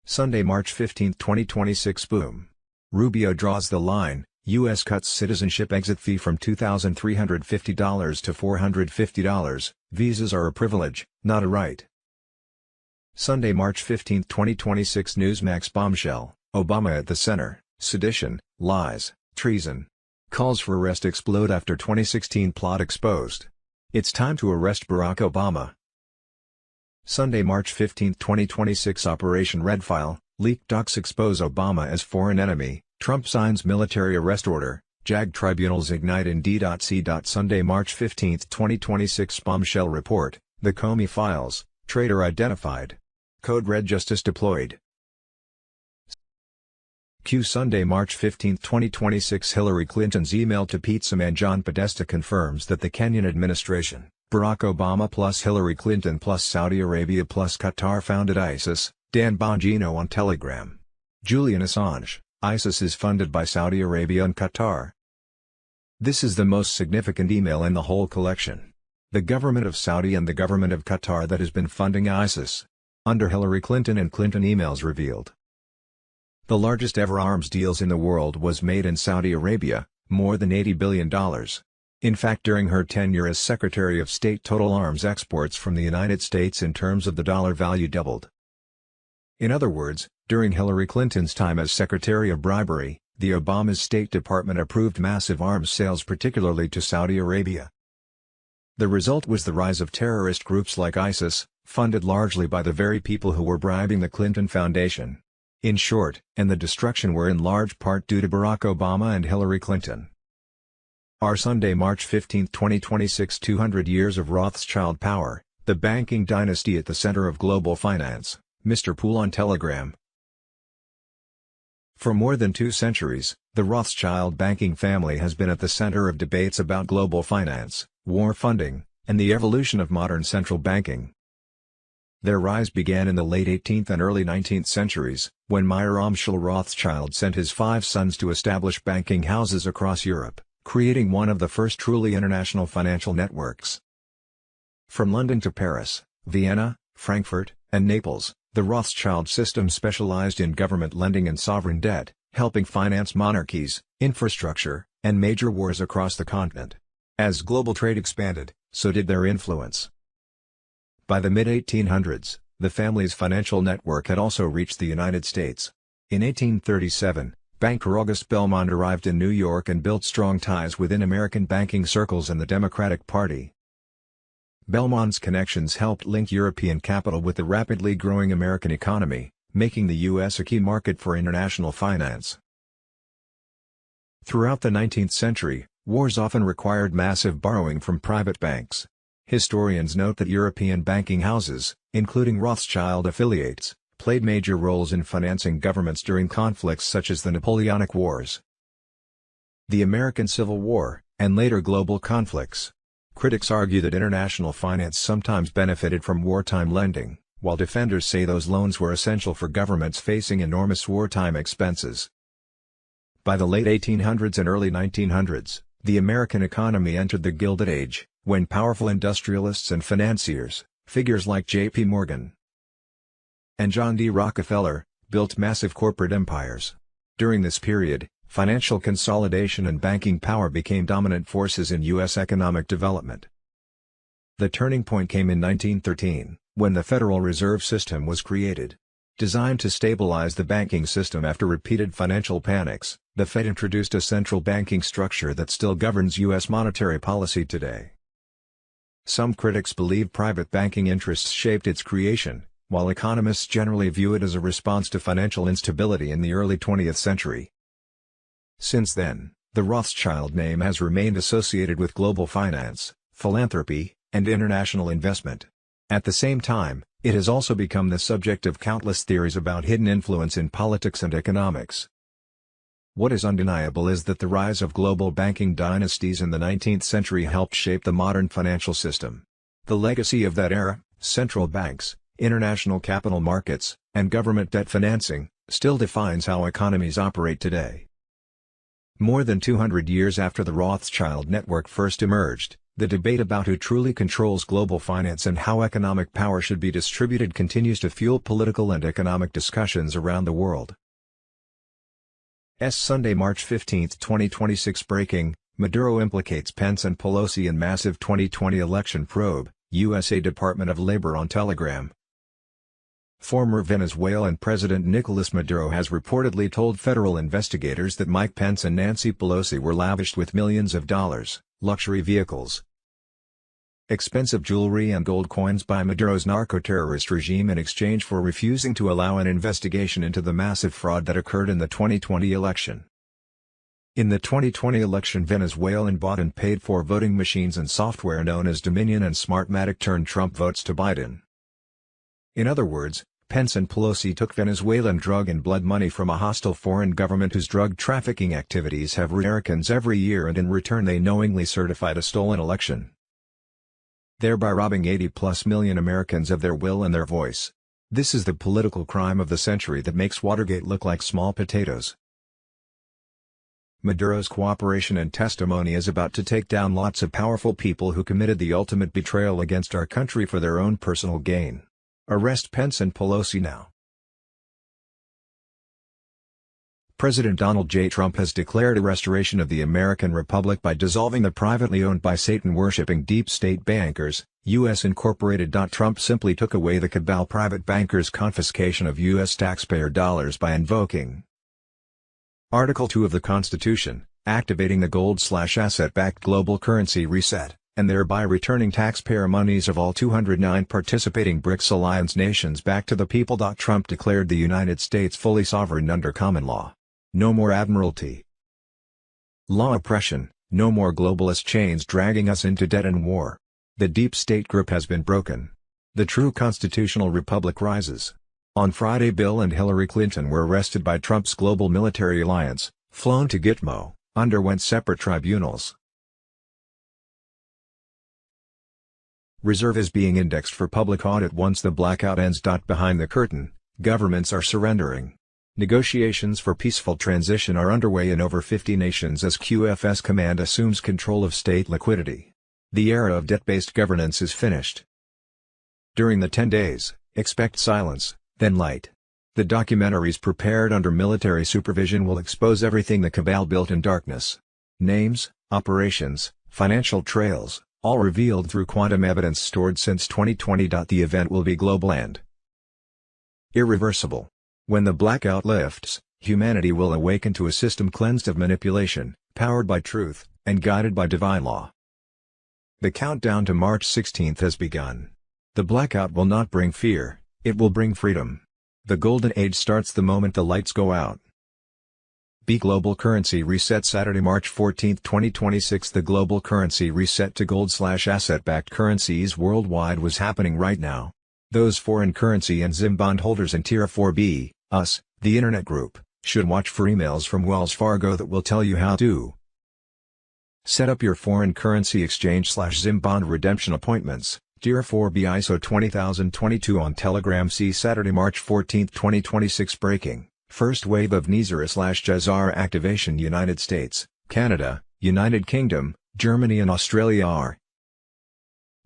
Sunday, March 15, 2026. Boom. Rubio draws the line, U.S. cuts citizenship exit fee from $2,350 to $450, visas are a privilege, not a right. Sunday, March 15, 2026. Newsmax bombshell, Obama at the center, sedition, lies, treason. Calls for arrest explode after 2016 plot exposed. It's time to arrest Barack Obama. Sunday, March 15, 2026. Operation Red File, leaked docs expose Obama as foreign enemy, Trump signs military arrest order, JAG tribunals ignite in D.C. Sunday, March 15, 2026. Bombshell report, the Comey files, traitor identified. Code Red justice deployed. Sunday, March 15, 2026. Hillary Clinton's email to Pizza Man John Podesta confirms that the Kenyan administration, Barack Obama plus Hillary Clinton plus Saudi Arabia plus Qatar founded ISIS, Dan Bongino on Telegram. Julian Assange, ISIS is funded by Saudi Arabia and Qatar. This is the most significant email in the whole collection. The government of Saudi and the government of Qatar that has been funding ISIS. Under Hillary Clinton and Clinton emails revealed. The largest ever arms deals in the world was made in Saudi Arabia, more than $80 billion. In fact, during her tenure as Secretary of State, total arms exports from the United States in terms of the dollar value doubled. In other words, during Hillary Clinton's time as Secretary of Bribery, the Obama's State Department approved massive arms sales, particularly to Saudi Arabia. The result was the rise of terrorist groups like ISIS, funded largely by the very people who were bribing the Clinton Foundation. In short, and the destruction were in large part due to Barack Obama and Hillary Clinton. Our Sunday, March 15, 2026. 200 years of Rothschild power, the banking dynasty at the center of global finance, Mr. Poole on Telegram. For more than 2 centuries, the Rothschild banking family has been at the center of debates about global finance, war funding, and the evolution of modern central banking. Their rise began in the late 18th and early 19th centuries, when Meyer Amschel Rothschild sent his 5 sons to establish banking houses across Europe, creating one of the first truly international financial networks. From London to Paris, Vienna, Frankfurt, and Naples, the Rothschild system specialized in government lending and sovereign debt, helping finance monarchies, infrastructure, and major wars across the continent. As global trade expanded, so did their influence. By the mid-1800s, the family's financial network had also reached the United States. In 1837, banker August Belmont arrived in New York and built strong ties within American banking circles and the Democratic Party. Belmont's connections helped link European capital with the rapidly growing American economy, making the U.S. a key market for international finance. Throughout the 19th century, wars often required massive borrowing from private banks. Historians note that European banking houses, including Rothschild affiliates, played major roles in financing governments during conflicts such as the Napoleonic Wars, the American Civil War, and later global conflicts. Critics argue that international finance sometimes benefited from wartime lending, while defenders say those loans were essential for governments facing enormous wartime expenses. By the late 1800s and early 1900s, the American economy entered the Gilded Age, when powerful industrialists and financiers, figures like J.P. Morgan and John D. Rockefeller, built massive corporate empires. During this period, financial consolidation and banking power became dominant forces in U.S. economic development. The turning point came in 1913, when the Federal Reserve System was created. Designed to stabilize the banking system after repeated financial panics, the Fed introduced a central banking structure that still governs U.S. monetary policy today. Some critics believe private banking interests shaped its creation, while economists generally view it as a response to financial instability in the early 20th century. Since then, the Rothschild name has remained associated with global finance, philanthropy, and international investment. At the same time, it has also become the subject of countless theories about hidden influence in politics and economics. What is undeniable is that the rise of global banking dynasties in the 19th century helped shape the modern financial system. The legacy of that era, central banks, international capital markets, and government debt financing, still defines how economies operate today. More than 200 years after the Rothschild network first emerged, the debate about who truly controls global finance and how economic power should be distributed continues to fuel political and economic discussions around the world. Sunday, March 15, 2026 breaking, Maduro implicates Pence and Pelosi in massive 2020 election probe, USA Department of Labor on Telegram. Former Venezuelan President Nicolas Maduro has reportedly told federal investigators that Mike Pence and Nancy Pelosi were lavished with millions of dollars, luxury vehicles, expensive jewelry and gold coins by Maduro's narco-terrorist regime in exchange for refusing to allow an investigation into the massive fraud that occurred in the 2020 election. In the 2020 election, Venezuelan bought and paid for voting machines and software known as Dominion and Smartmatic turned Trump votes to Biden. In other words, Pence and Pelosi took Venezuelan drug and blood money from a hostile foreign government whose drug trafficking activities have ruined Americans every year, and in return they knowingly certified a stolen election, thereby robbing 80+ million Americans of their will and their voice. This is the political crime of the century that makes Watergate look like small potatoes. Maduro's cooperation and testimony is about to take down lots of powerful people who committed the ultimate betrayal against our country for their own personal gain. Arrest Pence and Pelosi now. President Donald J. Trump has declared a restoration of the American Republic by dissolving the privately owned by Satan-worshipping deep state bankers, U.S. Incorporated. Trump simply took away the cabal private bankers' confiscation of U.S. taxpayer dollars by invoking Article 2 of the Constitution, activating the gold/asset-backed global currency reset, and thereby returning taxpayer monies of all 209 participating BRICS alliance nations back to the people. Trump declared the United States fully sovereign under common law. No more admiralty law oppression, no more globalist chains dragging us into debt and war. The deep state grip has been broken. The true constitutional republic rises. On Friday, Bill and Hillary Clinton were arrested by Trump's global military alliance, flown to Gitmo, underwent separate tribunals. Reserve is being indexed for public audit once the blackout ends. Behind the curtain, governments are surrendering. Negotiations for peaceful transition are underway in over 50 nations as QFS Command assumes control of state liquidity. The era of debt-based governance is finished. During the 10 days, expect silence, then light. The documentaries prepared under military supervision will expose everything the cabal built in darkness. Names, operations, financial trails, all revealed through quantum evidence stored since 2020. The event will be global and irreversible. When the blackout lifts, humanity will awaken to a system cleansed of manipulation, powered by truth, and guided by divine law. The countdown to March 16 has begun. The blackout will not bring fear, it will bring freedom. The golden age starts the moment the lights go out. Global Currency Reset Saturday, March 14, 2026. The global currency reset to gold/asset-backed currencies worldwide was happening right now. Those foreign currency and ZIM bond holders in Tier 4B, us, the Internet Group, should watch for emails from Wells Fargo that will tell you how to set up your foreign currency exchange/ZIM bond redemption appointments. Tier 4B ISO 20022 on Telegram. See Saturday, March 14, 2026 breaking. First wave of NISR/JAZAR activation. United States, Canada, United Kingdom, Germany and Australia are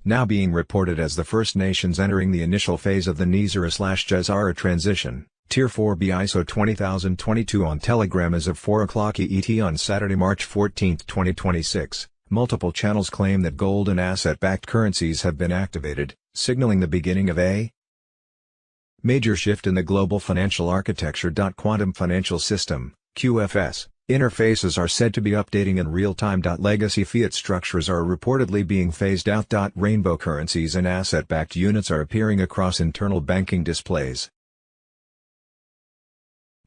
now being reported as the first nations entering the initial phase of the NISR/JAZAR transition. Tier 4B ISO 20022 on Telegram as of 4 o'clock EET on Saturday, March 14, 2026. Multiple channels claim that gold and asset-backed currencies have been activated, signaling the beginning of a major shift in the global financial architecture. Quantum Financial System, QFS, Interfaces are said to be updating in real time. Legacy fiat structures are reportedly being phased out. Rainbow currencies and asset-backed units are appearing across internal banking displays.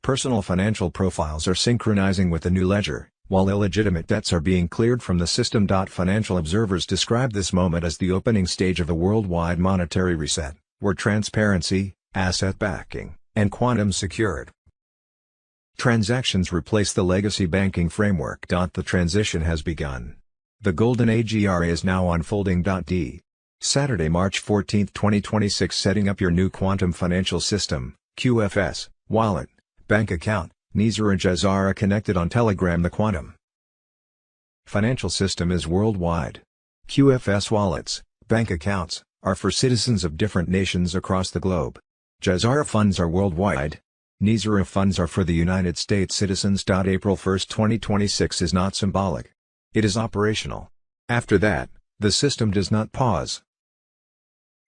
Personal financial profiles are synchronizing with the new ledger, while illegitimate debts are being cleared from the system. Financial observers describe this moment as the opening stage of a worldwide monetary reset, where transparency, asset backing, and quantum secured transactions replace the legacy banking framework. The transition has begun. The golden age era is now unfolding. Saturday, March 14, 2026. Setting up your new quantum financial system, QFS, wallet, bank account, Nizar and Jazara connected on Telegram. The quantum financial system is worldwide. QFS wallets, bank accounts, are for citizens of different nations across the globe. Jazara funds are worldwide. Nizar funds are for the United States citizens. April 1, 2026 is not symbolic. It is operational. After that, the system does not pause.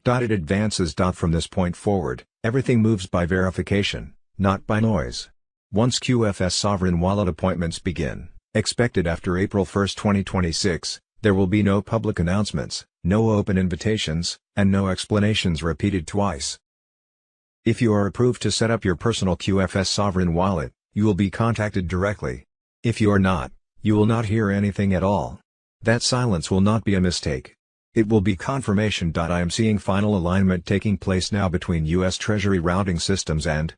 It advances. From this point forward, everything moves by verification, not by noise. Once QFS sovereign wallet appointments begin, expected after April 1, 2026, there will be no public announcements, no open invitations, and no explanations repeated twice. If you are approved to set up your personal QFS sovereign wallet, you will be contacted directly. If you are not, you will not hear anything at all. That silence will not be a mistake. It will be confirmation. I am seeing final alignment taking place now between U.S. Treasury routing systems and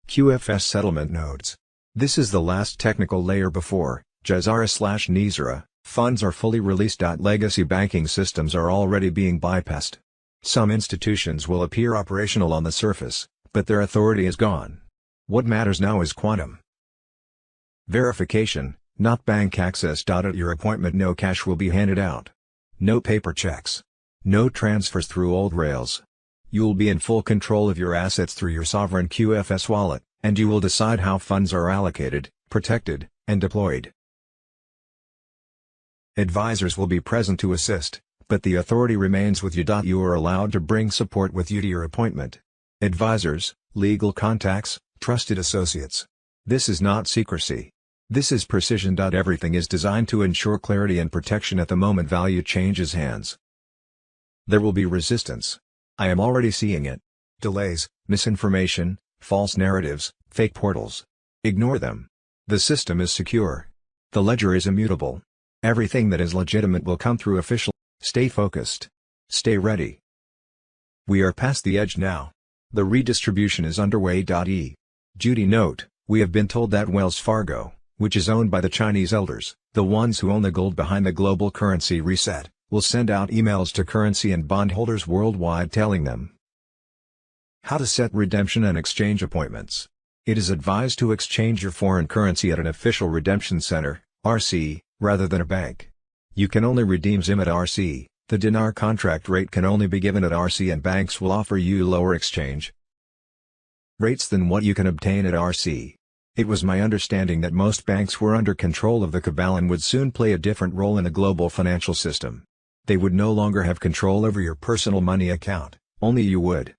QFS settlement nodes. This is the last technical layer before Jazara/Nizar funds are fully released. Legacy banking systems are already being bypassed. Some institutions will appear operational on the surface, but their authority is gone. What matters now is quantum verification, not bank access. At your appointment, no cash will be handed out. No paper checks. No transfers through old rails. You will be in full control of your assets through your sovereign QFS wallet, and you will decide how funds are allocated, protected, and deployed. Advisors will be present to assist, but the authority remains with you. You are allowed to bring support with you to your appointment. Advisors, legal contacts, trusted associates. This is not secrecy. This is precision. Everything is designed to ensure clarity and protection at the moment value changes hands. There will be resistance. I am already seeing it. Delays, misinformation, false narratives, fake portals. Ignore them. The system is secure. The ledger is immutable. Everything that is legitimate will come through official. Stay focused. Stay ready. We are past the edge now. The redistribution is underway. Judy note, we have been told that Wells Fargo, which is owned by the Chinese elders, the ones who own the gold behind the global currency reset, will send out emails to currency and bondholders worldwide telling them how to set redemption and exchange appointments. It is advised to exchange your foreign currency at an official redemption center, RC, rather than a bank. You can only redeem ZIM at RC, the dinar contract rate can only be given at RC, and banks will offer you lower exchange rates than what you can obtain at RC. It was my understanding that most banks were under control of the cabal and would soon play a different role in the global financial system. They would no longer have control over your personal money account, only you would.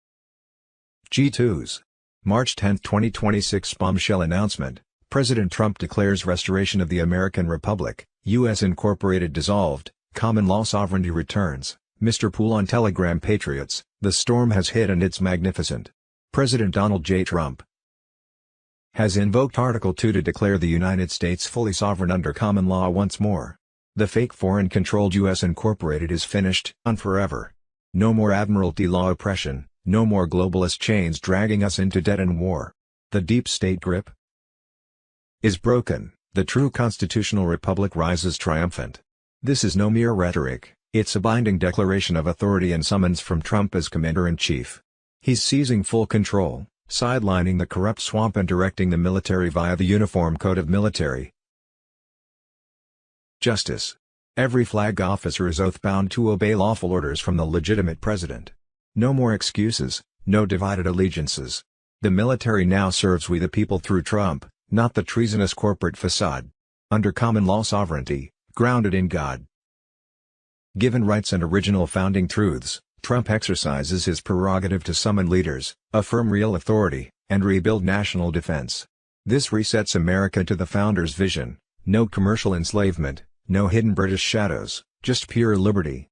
G2's March 10, 2026 bombshell announcement, President Trump declares restoration of the American Republic, U.S. Incorporated dissolved, common law sovereignty returns. Mr. Pool on Telegram. Patriots, the storm has hit and it's magnificent. President Donald J. Trump has invoked Article 2 to declare the United States fully sovereign under common law once more. The fake foreign-controlled U.S. Incorporated is finished, and forever. No more Admiralty law oppression, no more globalist chains dragging us into debt and war. The deep state grip is broken, the true constitutional republic rises triumphant. This is no mere rhetoric, it's a binding declaration of authority and summons from Trump as Commander-in-Chief. He's seizing full control, sidelining the corrupt swamp and directing the military via the Uniform Code of Military Justice. Every flag officer is oath-bound to obey lawful orders from the legitimate president. No more excuses, no divided allegiances. The military now serves we the people through Trump, not the treasonous corporate facade. Under common law sovereignty, grounded in God given rights and original founding truths, Trump exercises his prerogative to summon leaders, affirm real authority, and rebuild national defense. This resets America to the founders' vision: no commercial enslavement, no hidden British shadows, just pure liberty.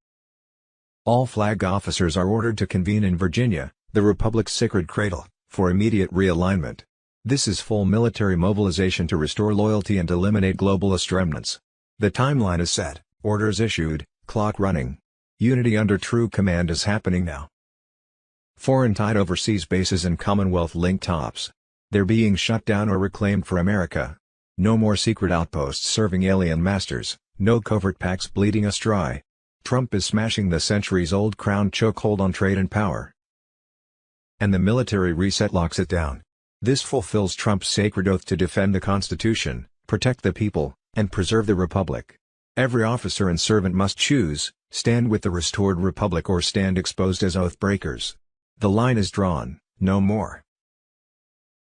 All flag officers are ordered to convene in Virginia, the Republic's sacred cradle, for immediate realignment. This is full military mobilization to restore loyalty and eliminate globalist remnants. The timeline is set, orders issued, clock running. Unity under true command is happening now. Foreign-tied overseas bases and Commonwealth-linked tops. They're being shut down or reclaimed for America. No more secret outposts serving alien masters, no covert pacts bleeding us dry. Trump is smashing the centuries-old crown chokehold on trade and power. And the military reset locks it down. This fulfills Trump's sacred oath to defend the Constitution, protect the people, and preserve the Republic. Every officer and servant must choose, stand with the restored Republic or stand exposed as oath breakers. The line is drawn, no more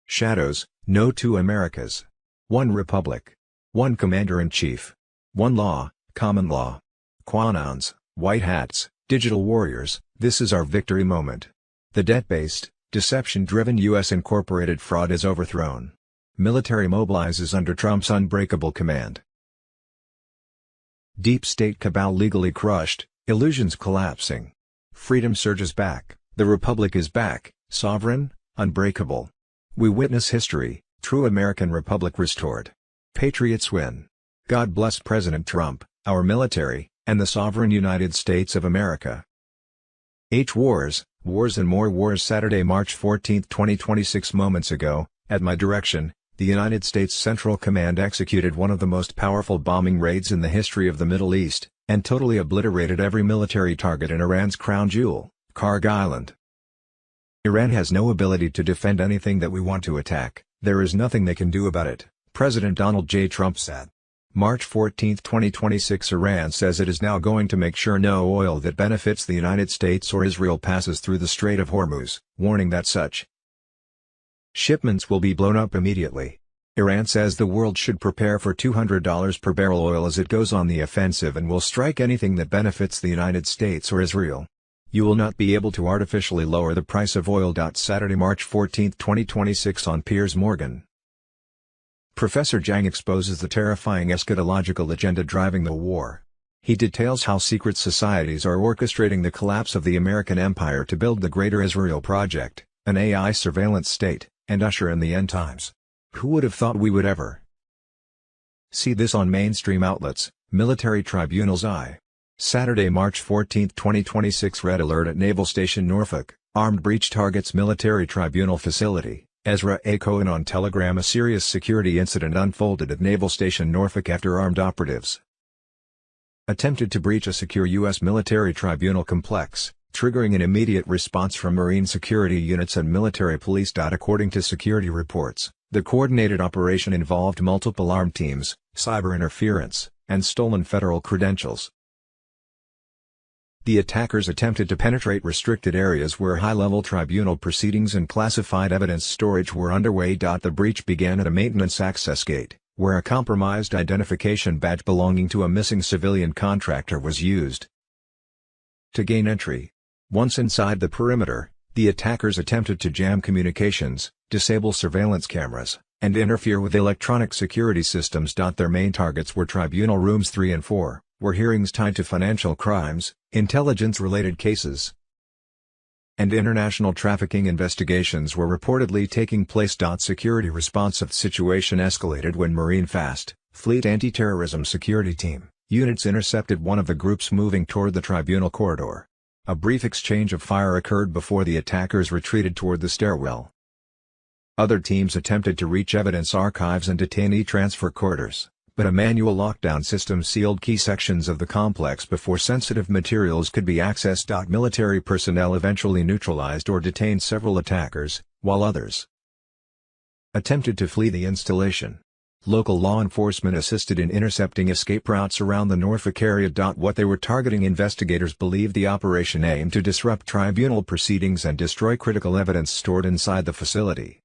shadows, no two Americas. One Republic. One Commander-in-Chief. One law, common law. Quanons, white hats, digital warriors, this is our victory moment. The debt-based, deception-driven U.S. incorporated fraud is overthrown. Military mobilizes under Trump's unbreakable command. Deep state cabal legally crushed, illusions collapsing. Freedom surges back, the Republic is back, sovereign, unbreakable. We witness history, true American Republic restored. Patriots win. God bless President Trump, our military, and the sovereign United States of America. Wars, Wars and More Wars. Saturday, March 14, 2026. Moments ago, at my direction, the United States Central Command executed one of the most powerful bombing raids in the history of the Middle East, and totally obliterated every military target in Iran's crown jewel, Karg Island. Iran has no ability to defend anything that we want to attack. There is nothing they can do about it, President Donald J. Trump said. March 14, 2026. Iran says it is now going to make sure no oil that benefits the United States or Israel passes through the Strait of Hormuz, warning that such shipments will be blown up immediately. Iran says the world should prepare for $200 per barrel oil as it goes on the offensive and will strike anything that benefits the United States or Israel. You will not be able to artificially lower the price of oil. Saturday, March 14, 2026. On Piers Morgan. Professor Zhang exposes the terrifying eschatological agenda driving the war. He details how secret societies are orchestrating the collapse of the American empire to build the Greater Israel Project, an AI surveillance state, and usher in the end times. Who would have thought we would ever see this on mainstream outlets? Military Tribunals. Saturday, March 14, 2026. Red alert at Naval Station Norfolk, armed breach targets military tribunal facility. Ezra A. Cohen on Telegram. A serious security incident unfolded at Naval Station Norfolk after armed operatives attempted to breach a secure U.S. military tribunal complex, triggering an immediate response from Marine security units and military police. According to security reports, the coordinated operation involved multiple armed teams, cyber interference, and stolen federal credentials. The attackers attempted to penetrate restricted areas where high-level tribunal proceedings and classified evidence storage were underway. The breach began at a maintenance access gate, where a compromised identification badge belonging to a missing civilian contractor was used to gain entry. Once inside the perimeter, the attackers attempted to jam communications, disable surveillance cameras, and interfere with electronic security systems. Their main targets were Tribunal Rooms 3 and 4, where hearings tied to financial crimes, intelligence-related cases, and international trafficking investigations were reportedly taking place. Security response of the situation escalated when Marine Fast Fleet Anti-Terrorism Security Team units intercepted one of the groups moving toward the tribunal corridor. A brief exchange of fire occurred before the attackers retreated toward the stairwell. Other teams attempted to reach evidence archives and detainee transfer corridors, but a manual lockdown system sealed key sections of the complex before sensitive materials could be accessed. Military personnel eventually neutralized or detained several attackers, while others attempted to flee the installation. Local law enforcement assisted in intercepting escape routes around the Norfolk area. What they were targeting, investigators believe the operation aimed to disrupt tribunal proceedings and destroy critical evidence stored inside the facility.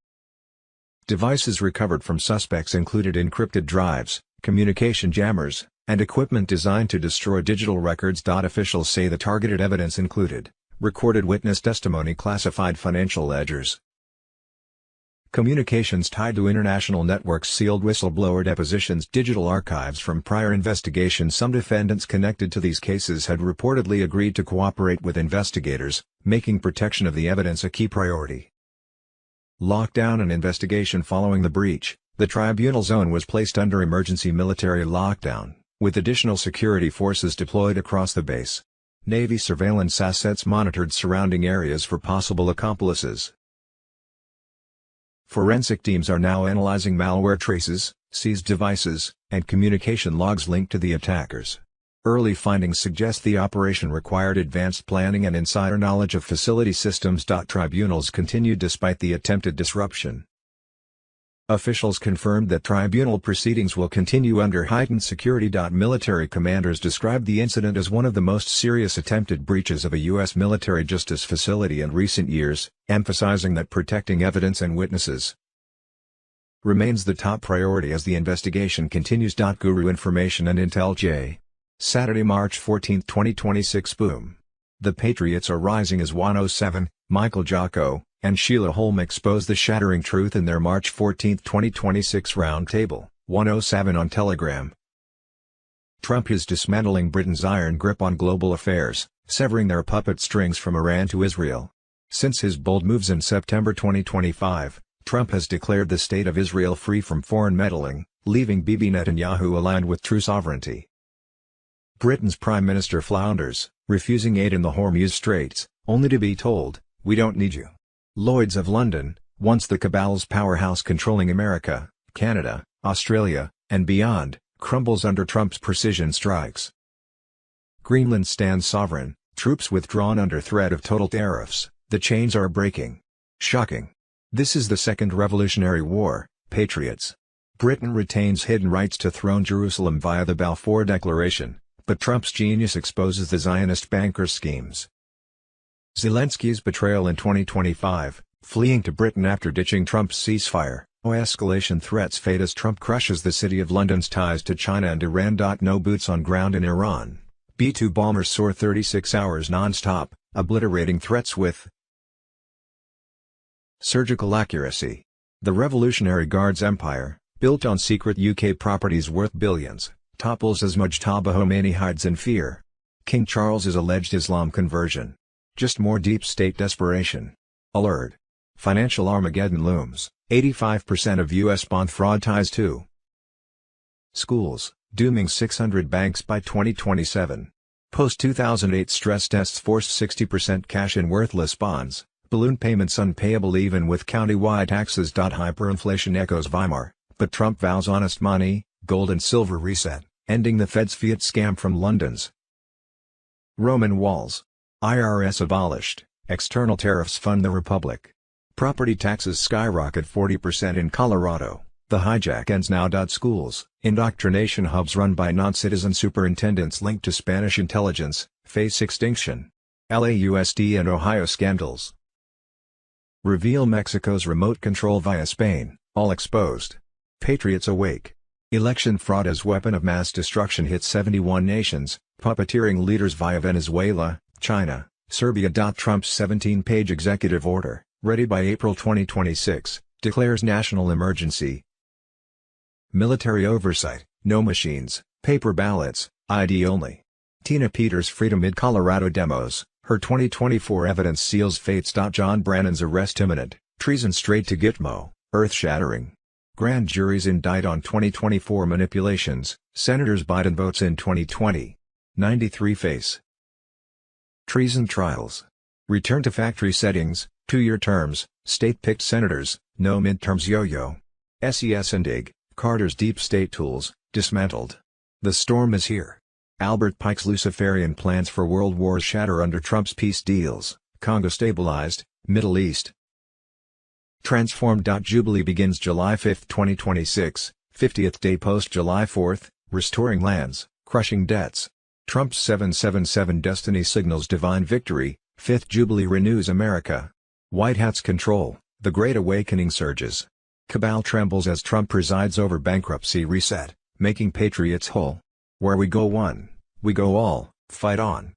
Devices recovered from suspects included encrypted drives, communication jammers, and equipment designed to destroy digital records. Officials say the targeted evidence included recorded witness testimony, classified financial ledgers, Communications tied to international networks sealed whistleblower depositions. Digital archives from prior investigations. Some defendants connected to these cases had reportedly agreed to cooperate with investigators, making protection of the evidence a key priority. Lockdown and investigation. Following the breach, the tribunal zone was placed under emergency military lockdown, with additional security forces deployed across the base. Navy surveillance assets monitored surrounding areas for possible accomplices. Forensic teams are now analyzing malware traces, seized devices, and communication logs linked to the attackers. Early findings suggest the operation required advanced planning and insider knowledge of facility systems. Tribunals continued despite the attempted disruption. Officials confirmed that tribunal proceedings will continue under heightened security. Military commanders described the incident as one of the most serious attempted breaches of a U.S. military justice facility in recent years, emphasizing that protecting evidence and witnesses remains the top priority as the investigation continues. Guru Information and Intel J. Saturday, March 14, 2026. Boom. The Patriots are rising as 107, Michael Jocko and Sheila Holm expose the shattering truth in their March 14, 2026 roundtable. 107 on Telegram. Trump is dismantling Britain's iron grip on global affairs, severing their puppet strings from Iran to Israel. Since his bold moves in September 2025, Trump has declared the state of Israel free from foreign meddling, leaving Bibi Netanyahu aligned with true sovereignty. Britain's Prime Minister flounders, refusing aid in the Hormuz Straits, only to be told, "We don't need you." Lloyd's of London, once the cabal's powerhouse controlling America, Canada, Australia, and beyond, crumbles under Trump's precision strikes. Greenland stands sovereign, troops withdrawn under threat of total tariffs, the chains are breaking. Shocking. This is the Second Revolutionary War, patriots. Britain retains hidden rights to throne Jerusalem via the Balfour Declaration, but Trump's genius exposes the Zionist bankers' schemes. Zelensky's betrayal in 2025, fleeing to Britain after ditching Trump's ceasefire, escalation threats fade as Trump crushes the City of London's ties to China and Iran. No boots on ground in Iran. B-2 bombers soar 36 hours non-stop, obliterating threats with surgical accuracy. The Revolutionary Guard's empire, built on secret UK properties worth billions, topples as Mujtaba Khomeini hides in fear. King Charles's alleged Islam conversion. Just more deep state desperation. Alert. Financial Armageddon looms, 85% of U.S. bond fraud ties to schools, dooming 600 banks by 2027. Post-2008 stress tests forced 60% cash in worthless bonds, balloon payments unpayable even with county-wide taxes. Hyperinflation echoes Weimar, but Trump vows honest money, gold and silver reset, ending the Fed's fiat scam from London's Roman walls. IRS abolished, external tariffs fund the republic. Property taxes skyrocket 40% in Colorado, the hijack ends now. Schools, indoctrination hubs run by non-citizen superintendents linked to Spanish intelligence, face extinction. LAUSD and Ohio scandals reveal Mexico's remote control via Spain, all exposed. Patriots awake. Election fraud as weapon of mass destruction hits 71 nations, puppeteering leaders via Venezuela, China, Serbia. Trump's 17-page executive order, ready by April 2026, declares national emergency. Military oversight, no machines, paper ballots, ID only. Tina Peters' freedom mid Colorado demos, her 2024 evidence seals fates. John Brannon's arrest imminent, treason straight to Gitmo, earth-shattering. Grand juries indict on 2024 manipulations, Senators Biden votes in 2020. 93 face treason trials. Return to factory settings, 2-year terms, state-picked senators, no midterms. Yo-yo. SES and IG, Carter's deep state tools, dismantled. The storm is here. Albert Pike's Luciferian plans for world wars shatter under Trump's peace deals, Congo stabilized, Middle East transformed. Jubilee begins July 5, 2026, 50th day post July 4, restoring lands, crushing debts. Trump's 777 destiny signals divine victory, 5th Jubilee renews America. White Hat's control, the Great Awakening surges. Cabal trembles as Trump presides over bankruptcy reset, making patriots whole. Where we go one, we go all, fight on.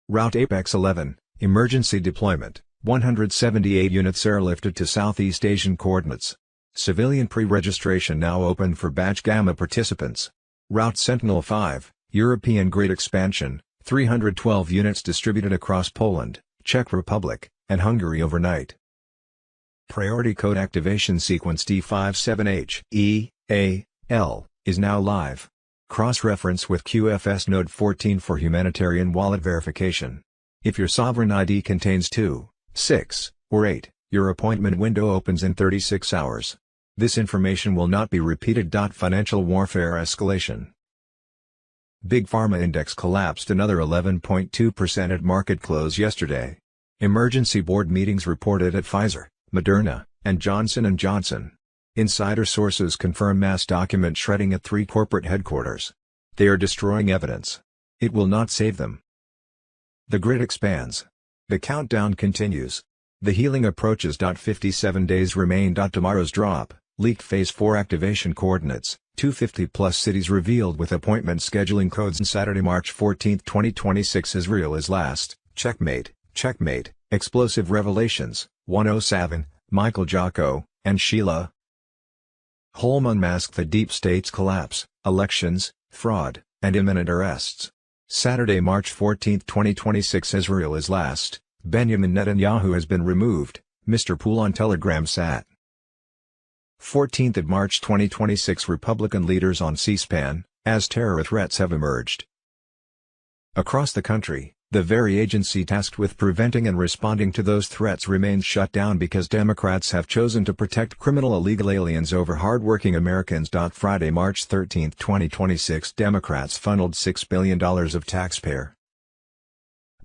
Route Apex 11, emergency deployment, 178 units airlifted to Southeast Asian coordinates. Civilian pre-registration now open for Batch Gamma participants. Route Sentinel-5, European grid expansion, 312 units distributed across Poland, Czech Republic, and Hungary overnight. Priority code activation sequence D57H-E-A-L is now live. Cross-reference with QFS Node 14 for humanitarian wallet verification. If your sovereign ID contains 2, 6, or 8, your appointment window opens in 36 hours. This information will not be repeated. Financial warfare escalation. Big Pharma index collapsed another 11.2% at market close yesterday. Emergency board meetings reported at Pfizer, Moderna, and Johnson & Johnson. Insider sources confirm mass document shredding at 3 corporate headquarters. They are destroying evidence. It will not save them. The grid expands. The countdown continues. The healing approaches. 57 days remain. Tomorrow's drop, leaked Phase 4 activation coordinates, 250-plus cities revealed with appointment scheduling codes. On Saturday, March 14, 2026 Israel is last, checkmate, checkmate, explosive revelations, 107, Michael Jocko, and Sheila Holm unmasked the deep state's collapse, elections, fraud, and imminent arrests. Saturday, March 14, 2026 Israel is last, Benjamin Netanyahu has been removed, Mr. Pool on Telegram sat. 14th of March 2026 Republican leaders on C-SPAN, as terror threats have emerged. Across the country, the very agency tasked with preventing and responding to those threats remains shut down because Democrats have chosen to protect criminal illegal aliens over hardworking Americans. Friday, March 13, 2026 Democrats funneled $6 billion of taxpayer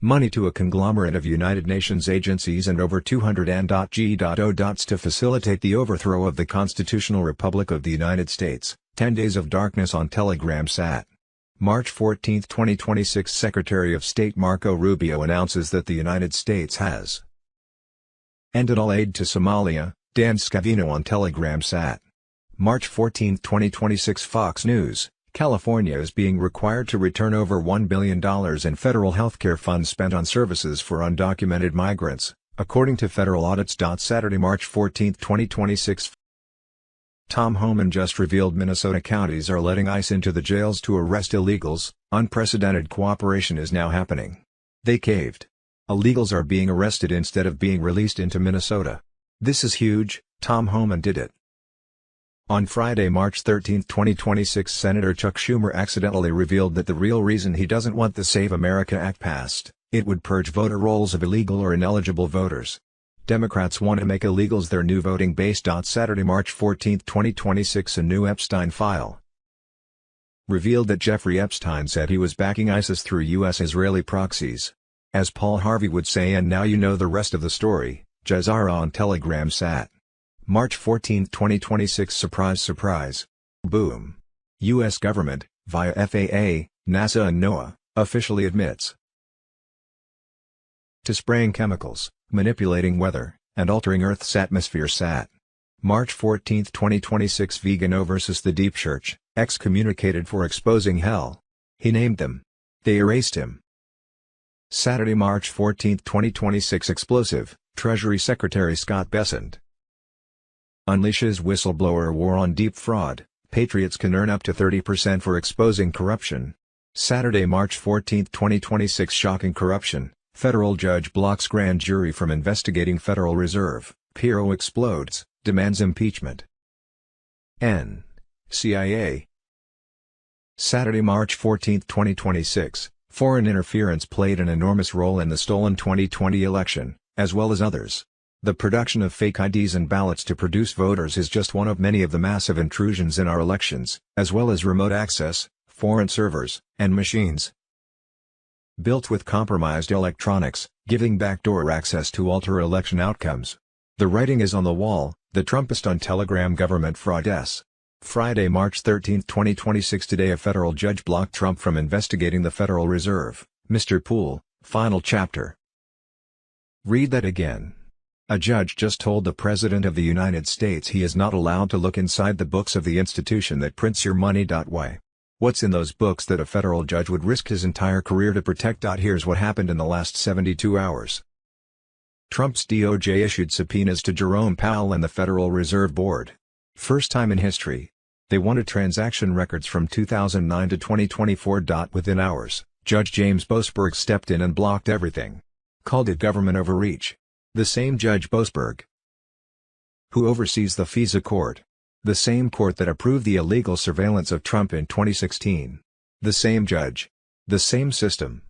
money to a conglomerate of United Nations agencies and over 200 N.G.O. to facilitate the overthrow of the Constitutional Republic of the United States. 10 Days of Darkness on Telegram sat. March 14, 2026 Secretary of State Marco Rubio announces that the United States has ended all aid to Somalia. Dan Scavino on Telegram sat. March 14, 2026 Fox News, California is being required to return over $1 billion in federal healthcare funds spent on services for undocumented migrants, according to federal audits. Saturday, March 14, 2026 Tom Homan just revealed Minnesota counties are letting ICE into the jails to arrest illegals. Unprecedented cooperation is now happening. They caved. Illegals are being arrested instead of being released into Minnesota. This is huge. Tom Homan did it. On Friday, March 13, 2026 Senator Chuck Schumer accidentally revealed that the real reason he doesn't want the Save America Act passed, it would purge voter rolls of illegal or ineligible voters. Democrats want to make illegals their new voting base. Saturday, March 14, 2026 A new Epstein file revealed that Jeffrey Epstein said he was backing ISIS through U.S.-Israeli proxies. As Paul Harvey would say, and now you know the rest of the story. Jazara on Telegram sat. March 14, 2026 Surprise surprise. Boom. U.S. government, via FAA, NASA and NOAA, officially admits to spraying chemicals, manipulating weather, and altering Earth's atmosphere sat. March 14, 2026 Vigano vs. the Deep Church, excommunicated for exposing hell. He named them. They erased him. Saturday, March 14, 2026 Explosive, Treasury Secretary Scott Bessent unleashes whistleblower war on deep fraud. Patriots can earn up to 30% for exposing corruption. Saturday, March 14, 2026 Shocking corruption. Federal judge blocks grand jury from investigating Federal Reserve. Pirro explodes, demands impeachment. CIA. Saturday, March 14, 2026. Foreign interference played an enormous role in the stolen 2020 election, as well as others. The production of fake IDs and ballots to produce voters is just one of many of the massive intrusions in our elections, as well as remote access, foreign servers, and machines built with compromised electronics, giving backdoor access to alter election outcomes. The writing is on the wall. The Trumpist on Telegram government fraud s. Friday, March 13, 2026 Today a federal judge blocked Trump from investigating the Federal Reserve. Mr. Poole, final chapter. Read that again. A judge just told the President of the United States he is not allowed to look inside the books of the institution that prints your money. Why? What's in those books that a federal judge would risk his entire career to protect? Here's what happened in the last 72 hours. Trump's DOJ issued subpoenas to Jerome Powell and the Federal Reserve Board. First time in history. They wanted transaction records from 2009 to 2024. Within hours, Judge James Boasberg stepped in and blocked everything. Called it government overreach. The same Judge Boasberg, who oversees the FISA court. The same court that approved the illegal surveillance of Trump in 2016. The same judge. The same system.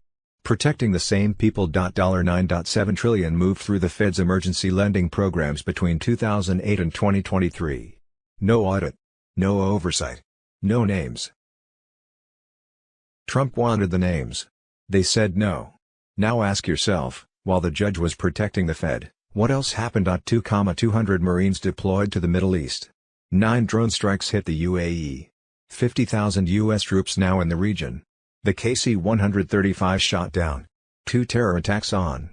Protecting the same people. $9.7 trillion moved through the Fed's emergency lending programs between 2008 and 2023. No audit. No oversight. No names. Trump wanted the names. They said no. Now ask yourself, while the judge was protecting the Fed, what else happened? 200 Marines deployed to the Middle East. 9 drone strikes hit the UAE. 50,000 U.S. troops now in the region. The KC-135 shot down. 2 terror attacks on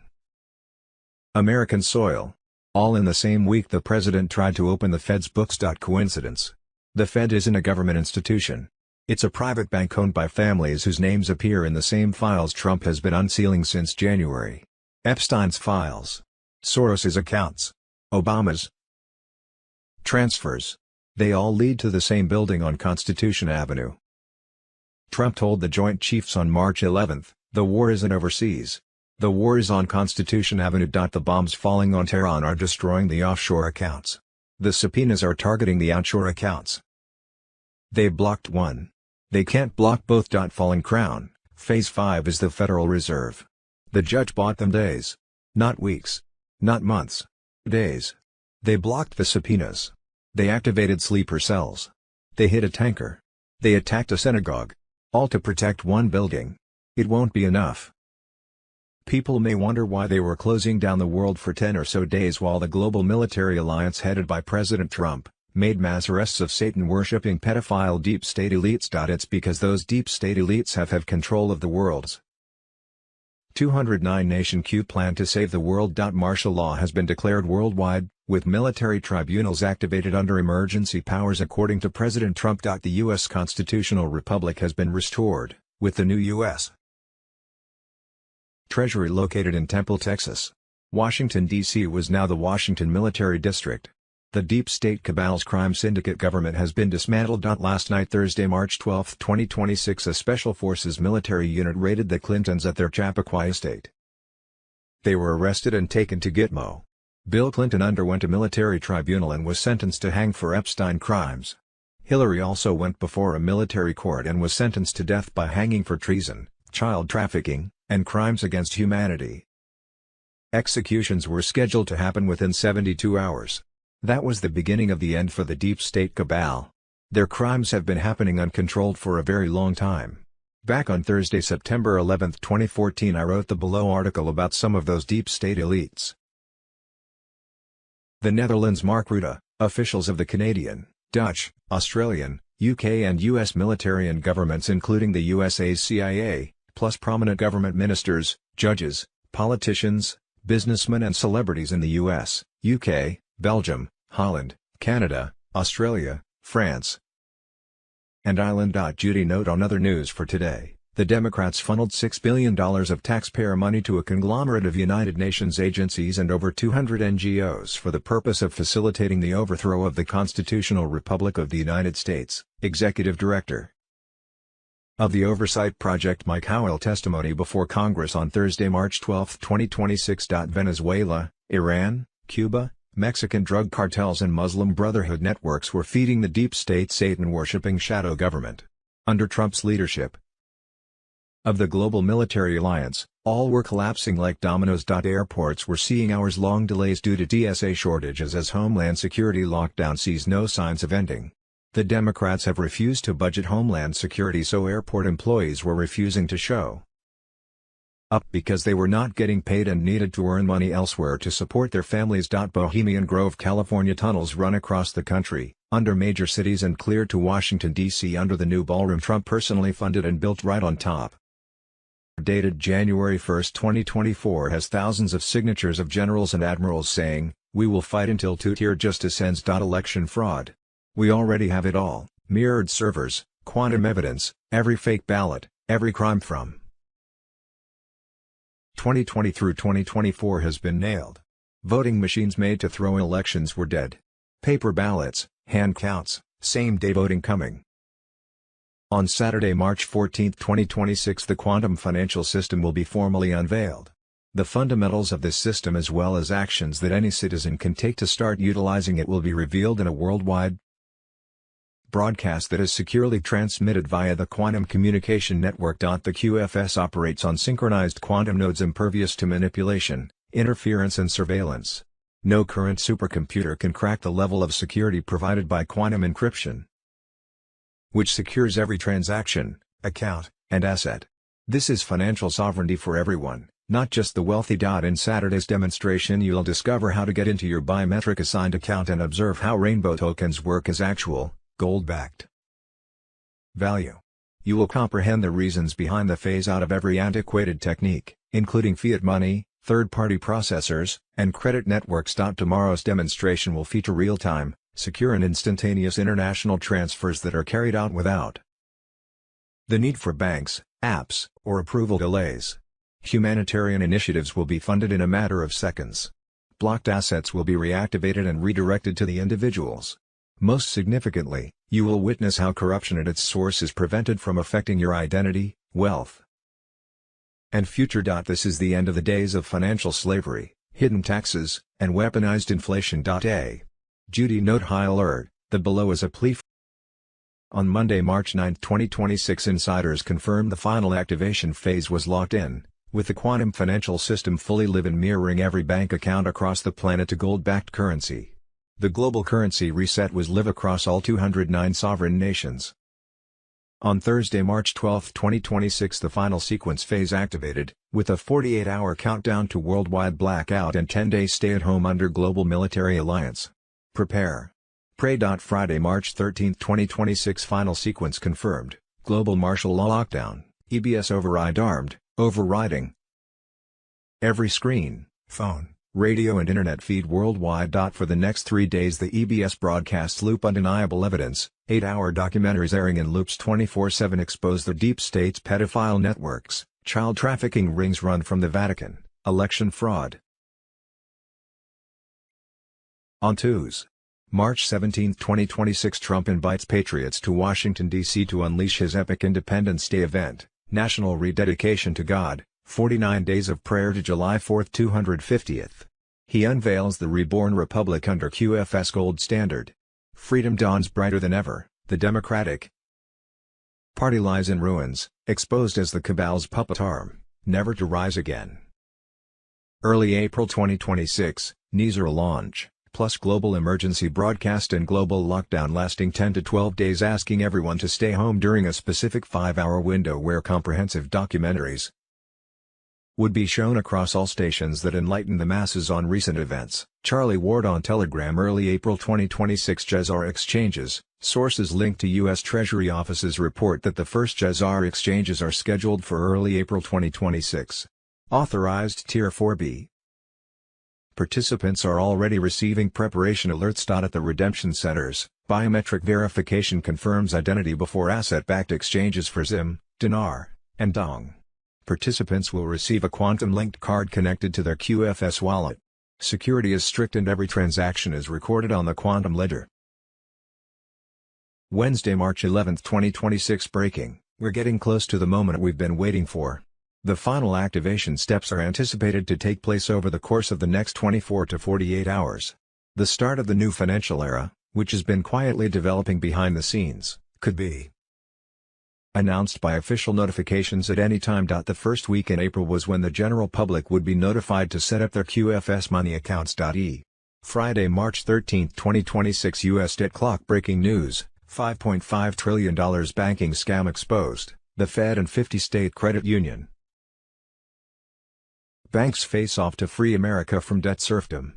American soil. All in the same week the president tried to open the Fed's books. Coincidence? The Fed isn't a government institution. It's a private bank owned by families whose names appear in the same files Trump has been unsealing since January. Epstein's files. Soros's accounts. Obama's transfers. They all lead to the same building on Constitution Avenue. Trump told the Joint Chiefs on March 11, "The war isn't overseas. The war is on Constitution Avenue." The bombs falling on Tehran are destroying the offshore accounts. The subpoenas are targeting the onshore accounts. They blocked one. They can't block both. Falling crown. Phase 5 is the Federal Reserve. The judge bought them days. Not weeks. Not months. Days. They blocked the subpoenas. They activated sleeper cells. They hit a tanker. They attacked a synagogue. All to protect one building. It won't be enough. People may wonder why they were closing down the world for 10 or so days while the global military alliance headed by President Trump made mass arrests of Satan-worshipping pedophile deep state elites. It's because those deep state elites have control of the world's 209-nation Q plan to save the world. Martial law has been declared worldwide, with military tribunals activated under emergency powers according to President Trump. The U.S. constitutional republic has been restored, with the new U.S. Treasury located in Temple, Texas. Washington, D.C. was now the Washington Military District. The deep state cabal's crime syndicate government has been dismantled. Last night, Thursday, March 12, 2026, a Special Forces military unit raided the Clintons at their Chappaqua estate. They were arrested and taken to Gitmo. Bill Clinton underwent a military tribunal and was sentenced to hang for Epstein crimes. Hillary also went before a military court and was sentenced to death by hanging for treason, child trafficking, and crimes against humanity. Executions were scheduled to happen within 72 hours. That was the beginning of the end for the deep state cabal. Their crimes have been happening uncontrolled for a very long time. Back on Thursday, September 11, 2014, I wrote the below article about some of those deep state elites. The Netherlands. Mark Rutte, officials of the Canadian, Dutch, Australian, UK and US military and governments including the USA's CIA, plus prominent government ministers, judges, politicians, businessmen and celebrities in the US, UK, Belgium, Holland, Canada, Australia, France, and Ireland. Judy note on other news for today. The Democrats funneled $6 billion of taxpayer money to a conglomerate of United Nations agencies and over 200 NGOs for the purpose of facilitating the overthrow of the Constitutional Republic of the United States, Executive Director of the Oversight Project Mike Howell testimony before Congress on Thursday, March 12, 2026. Venezuela, Iran, Cuba, Mexican drug cartels and Muslim Brotherhood networks were feeding the deep state Satan-worshipping shadow government. Under Trump's leadership of the global military alliance, all were collapsing like dominoes. Airports were seeing hours-long delays due to TSA shortages as Homeland Security lockdown sees no signs of ending. The Democrats have refused to budget Homeland Security, so airport employees were refusing to show up because they were not getting paid and needed to earn money elsewhere to support their families. Bohemian Grove, California. Tunnels run across the country, under major cities and clear to Washington, D.C. under the new ballroom Trump personally funded and built right on top. Dated January 1, 2024 has thousands of signatures of generals and admirals saying, "We will fight until two-tier justice ends." Election fraud. We already have it all: mirrored servers, quantum evidence, every fake ballot, every crime from 2020 through 2024 has been nailed. Voting machines made to throw in elections were dead. Paper ballots, hand counts, same-day voting coming. On Saturday, March 14, 2026, the quantum financial system will be formally unveiled. The fundamentals of this system as well as actions that any citizen can take to start utilizing it will be revealed in a worldwide broadcast that is securely transmitted via the Quantum Communication Network. The QFS operates on synchronized quantum nodes impervious to manipulation, interference and surveillance. No current supercomputer can crack the level of security provided by quantum encryption, which secures every transaction, account, and asset. This is financial sovereignty for everyone, not just the wealthy. In Saturday's demonstration, you'll discover how to get into your biometric assigned account and observe how rainbow tokens work as actual, gold-backed value. You will comprehend the reasons behind the phase-out of every antiquated technique, including fiat money, third-party processors, and credit networks. Tomorrow's demonstration will feature real-time, secure and instantaneous international transfers that are carried out without the need for banks, apps, or approval delays. Humanitarian initiatives will be funded in a matter of seconds. Blocked assets will be reactivated and redirected to the individuals. Most significantly, you will witness how corruption at its source is prevented from affecting your identity, wealth, and future. This is the end of the days of financial slavery, hidden taxes, and weaponized inflation. Judy note high alert, the below is a plea. On Monday, March 9, 2026, insiders confirmed the final activation phase was locked in, with the quantum financial system fully live in mirroring every bank account across the planet to gold-backed currency. The global currency reset was live across all 209 sovereign nations. On Thursday, March 12, 2026, the final sequence phase activated, with a 48-hour countdown to worldwide blackout and 10-day stay-at-home under global military alliance. Prepare. Pray. Friday, March 13, 2026, final sequence confirmed, global martial law lockdown, EBS overriding every screen, phone, radio and internet feed worldwide. For the next 3 days the EBS broadcasts loop undeniable evidence, 8-hour documentaries airing in loops 24/7 expose the deep state's pedophile networks, child trafficking rings run from the Vatican, election fraud. On Tuesday, March 17, 2026, Trump invites patriots to Washington, D.C. to unleash his epic Independence Day event, National Rededication to God, 49 Days of Prayer to July 4, 250th. He unveils the reborn republic under QFS gold standard. Freedom dawns brighter than ever, the Democratic Party lies in ruins, exposed as the cabal's puppet arm, never to rise again. Early April 2026, NESR launch, plus global emergency broadcast and global lockdown lasting 10 to 12 days, asking everyone to stay home during a specific 5-hour window where comprehensive documentaries would be shown across all stations that enlighten the masses on recent events. Charlie Ward on Telegram. Early April 2026, Jezar exchanges. Sources linked to U.S. Treasury offices report that the first Jezar exchanges are scheduled for early April 2026. Authorized Tier 4B. Participants are already receiving preparation alerts. At the redemption centers, biometric verification confirms identity before asset-backed exchanges for Zim, dinar, and dong. Participants will receive a quantum-linked card connected to their QFS wallet. Security is strict and every transaction is recorded on the quantum ledger. Wednesday, March 11, 2026. Breaking: we're getting close to the moment we've been waiting for. The final activation steps are anticipated to take place over the course of the next 24 to 48 hours. The start of the new financial era, which has been quietly developing behind the scenes, could be announced by official notifications at any time. The first week in April was when the general public would be notified to set up their QFS money accounts. Friday, March 13, 2026. U.S. debt clock. Breaking news: $5.5 trillion banking scam exposed, the Fed and 50 state credit union banks face off to free America from debt serfdom.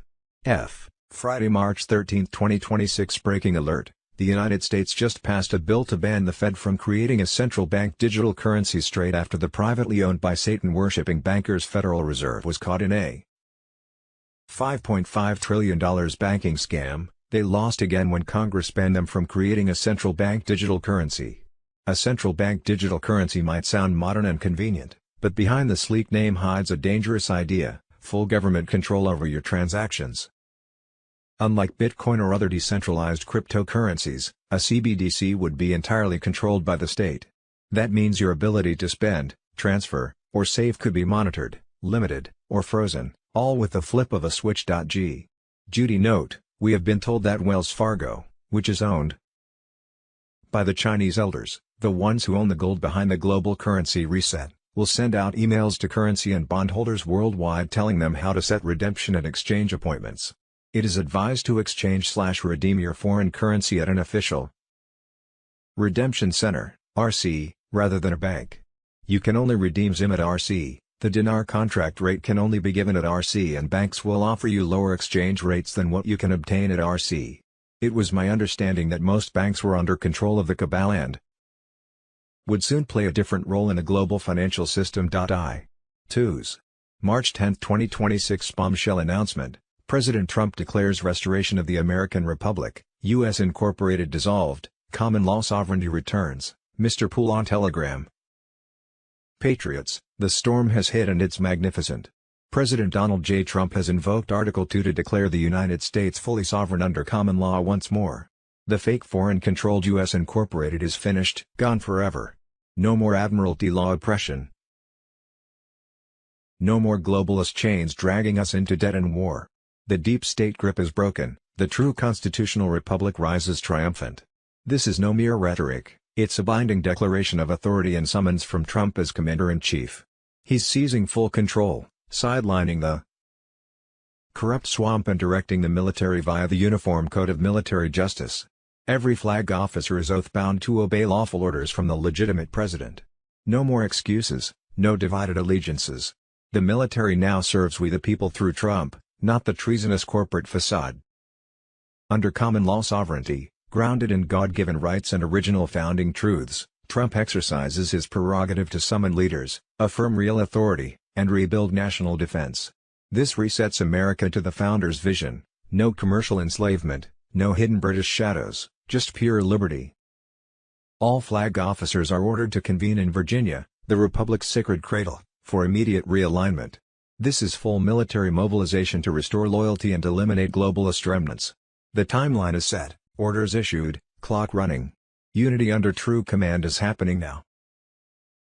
Friday, March 13, 2026. Breaking alert: the United States just passed a bill to ban the Fed from creating a central bank digital currency straight after the privately owned by Satan-worshipping bankers Federal Reserve was caught in a $5.5 trillion banking scam. They lost again when Congress banned them from creating a central bank digital currency. A central bank digital currency might sound modern and convenient, but behind the sleek name hides a dangerous idea: full government control over your transactions. Unlike Bitcoin or other decentralized cryptocurrencies, a CBDC would be entirely controlled by the state. That means your ability to spend, transfer, or save could be monitored, limited, or frozen, all with the flip of a switch. Judy note, we have been told that Wells Fargo, which is owned by the Chinese elders, the ones who own the gold behind the global currency reset, will send out emails to currency and bondholders worldwide telling them how to set redemption and exchange appointments. It is advised to exchange/redeem your foreign currency at an official redemption center, RC, rather than a bank. You can only redeem ZIM at RC, the dinar contract rate can only be given at RC, and banks will offer you lower exchange rates than what you can obtain at RC. It was my understanding that most banks were under control of the cabal and would soon play a different role in a global financial system. I.2's March 10, 2026 bombshell announcement. President Trump declares restoration of the American Republic, U.S. Incorporated dissolved, common law sovereignty returns, Mr. Poole on Telegram. Patriots, the storm has hit and it's magnificent. President Donald J. Trump has invoked Article 2 to declare the United States fully sovereign under common law once more. The fake foreign-controlled U.S. Incorporated is finished, gone forever. No more Admiralty law oppression. No more globalist chains dragging us into debt and war. The deep state grip is broken, the true constitutional republic rises triumphant. This is no mere rhetoric, it's a binding declaration of authority and summons from Trump as Commander-in-Chief. He's seizing full control, sidelining the corrupt swamp and directing the military via the Uniform Code of Military Justice. Every flag officer is oath-bound to obey lawful orders from the legitimate president. No more excuses, no divided allegiances. The military now serves we the people through Trump, not the treasonous corporate facade. Under common law sovereignty, grounded in God-given rights and original founding truths, Trump exercises his prerogative to summon leaders, affirm real authority, and rebuild national defense. This resets America to the founders' vision: no commercial enslavement, no hidden British shadows, just pure liberty. All flag officers are ordered to convene in Virginia, the Republic's sacred cradle, for immediate realignment. This is full military mobilization to restore loyalty and eliminate globalist remnants. The timeline is set, orders issued, clock running. Unity under true command is happening now.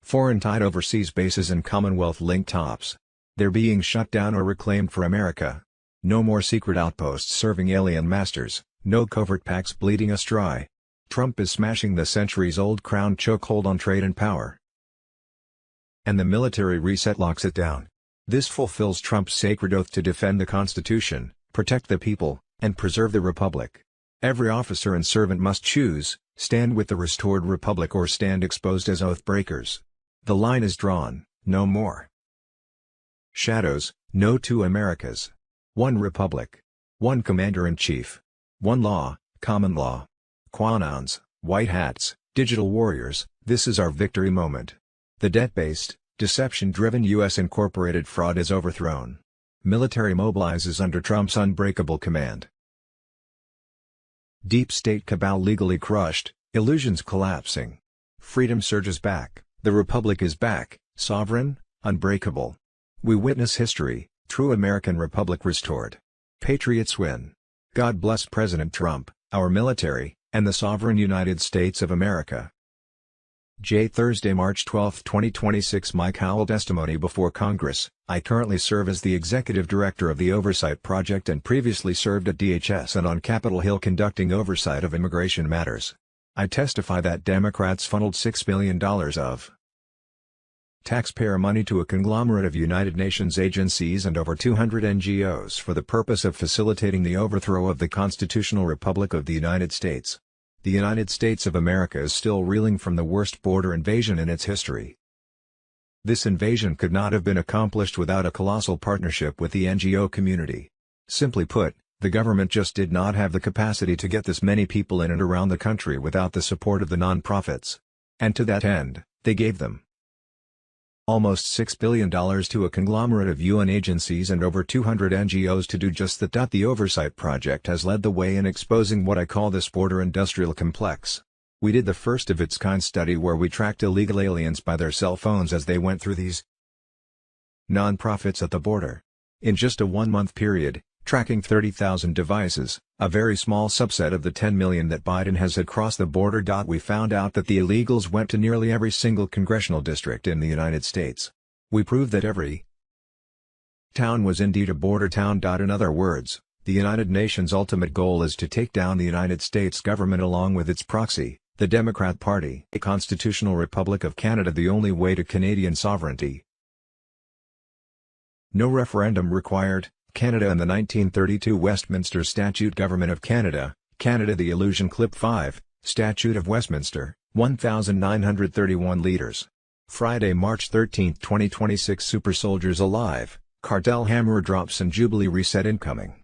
Foreign-tied overseas bases and Commonwealth-linked tops. They're being shut down or reclaimed for America. No more secret outposts serving alien masters, no covert pacts bleeding us dry. Trump is smashing the centuries-old crown chokehold on trade and power. And the military reset locks it down. This fulfills Trump's sacred oath to defend the Constitution, protect the people, and preserve the Republic. Every officer and servant must choose, stand with the restored Republic or stand exposed as oath breakers. The line is drawn, no more shadows, no two Americas. One Republic. One Commander-in-Chief. One law, common law. Quanons, white hats, digital warriors, this is our victory moment. The debt-based, deception-driven U.S. Incorporated fraud is overthrown. Military mobilizes under Trump's unbreakable command. Deep state cabal legally crushed, illusions collapsing. Freedom surges back, the Republic is back, sovereign, unbreakable. We witness history, true American Republic restored. Patriots win. God bless President Trump, our military, and the sovereign United States of America. Thursday, March 12, 2026 Mike Howell testimony before Congress. I currently serve as the Executive Director of the Oversight Project and previously served at DHS and on Capitol Hill conducting oversight of immigration matters. I testify that Democrats funneled $6 billion of taxpayer money to a conglomerate of United Nations agencies and over 200 NGOs for the purpose of facilitating the overthrow of the Constitutional Republic of the United States. The United States of America is still reeling from the worst border invasion in its history. This invasion could not have been accomplished without a colossal partnership with the NGO community. Simply put, the government just did not have the capacity to get this many people in and around the country without the support of the non-profits. And to that end, they gave them almost $6 billion to a conglomerate of UN agencies and over 200 NGOs to do just that. The Oversight Project has led the way in exposing what I call this border industrial complex. We did the first of its kind study where we tracked illegal aliens by their cell phones as they went through these non-profits at the border. In just a one-month period, tracking 30,000 devices, a very small subset of the 10 million that Biden has had cross the border. We found out that the illegals went to nearly every single congressional district in the United States. We proved that every town was indeed a border town. In other words, the United Nations' ultimate goal is to take down the United States government along with its proxy, the Democrat Party. A constitutional republic of Canada, the only way to Canadian sovereignty. No referendum required. Canada and the 1932 Westminster Statute. Government of Canada, Canada. The Illusion. Clip 5, Statute of Westminster, 1931 leaders. Friday, March 13, 2026. Super soldiers alive, cartel hammer drops and Jubilee reset incoming.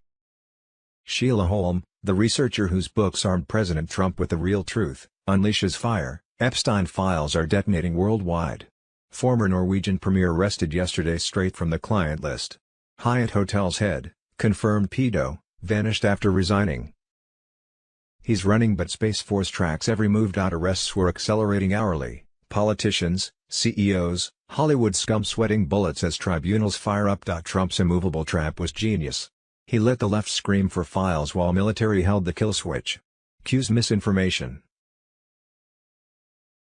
Sheila Holm, the researcher whose books armed President Trump with the real truth, unleashes fire. Epstein files are detonating worldwide. Former Norwegian premier arrested yesterday straight from the client list. Hyatt Hotel's head, confirmed pedo, vanished after resigning. He's running but Space Force tracks every move. Arrests were accelerating hourly. Politicians, CEOs, Hollywood scum sweating bullets as tribunals fire up. Trump's immovable trap was genius. He let the left scream for files while military held the kill switch. Q's misinformation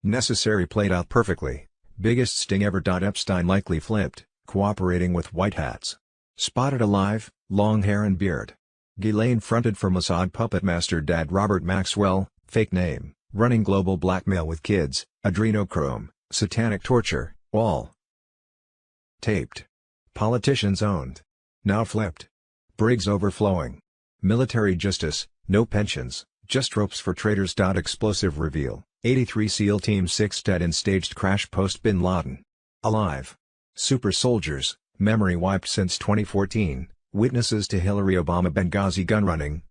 necessary played out perfectly. Biggest sting ever. Epstein likely flipped, cooperating with white hats. Spotted alive, long hair and beard. Ghislaine fronted for Mossad puppet master dad Robert Maxwell, fake name, running global blackmail with kids, adrenochrome, satanic torture, all taped. Politicians owned. Now flipped. Briggs overflowing. Military justice, no pensions, just ropes for traitors. Explosive reveal, 83 SEAL Team 6 dead in staged crash post Bin Laden. Alive. Super soldiers, memory wiped since 2014, witnesses to Hillary Obama Benghazi gunrunning.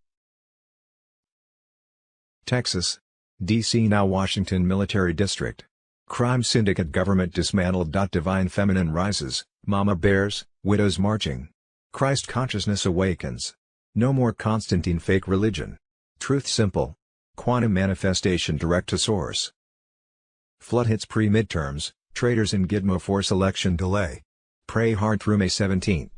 Texas. D.C. now Washington Military District. Crime syndicate government dismantled. Divine feminine rises, mama bears, widows marching. Christ consciousness awakens. No more Constantine fake religion. Truth simple. Quantum manifestation direct to source. Flood hits pre-midterms, traitors in Gitmo force election delay. Pray hard through May 17.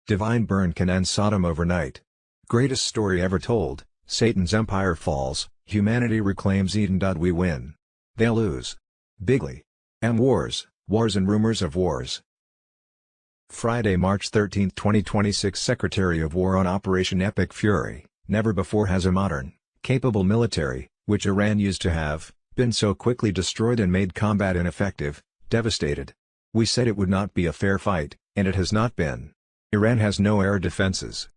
Divine burn can end Sodom overnight. Greatest story ever told, Satan's empire falls, humanity reclaims Eden. We win. They'll lose. Bigly. Wars, wars and rumors of wars. Friday, March 13, 2026. Secretary of War on Operation Epic Fury. Never before has a modern, capable military, which Iran used to have, been so quickly destroyed and made combat ineffective, devastated. We said it would not be a fair fight, and it has not been. Iran has no air defenses.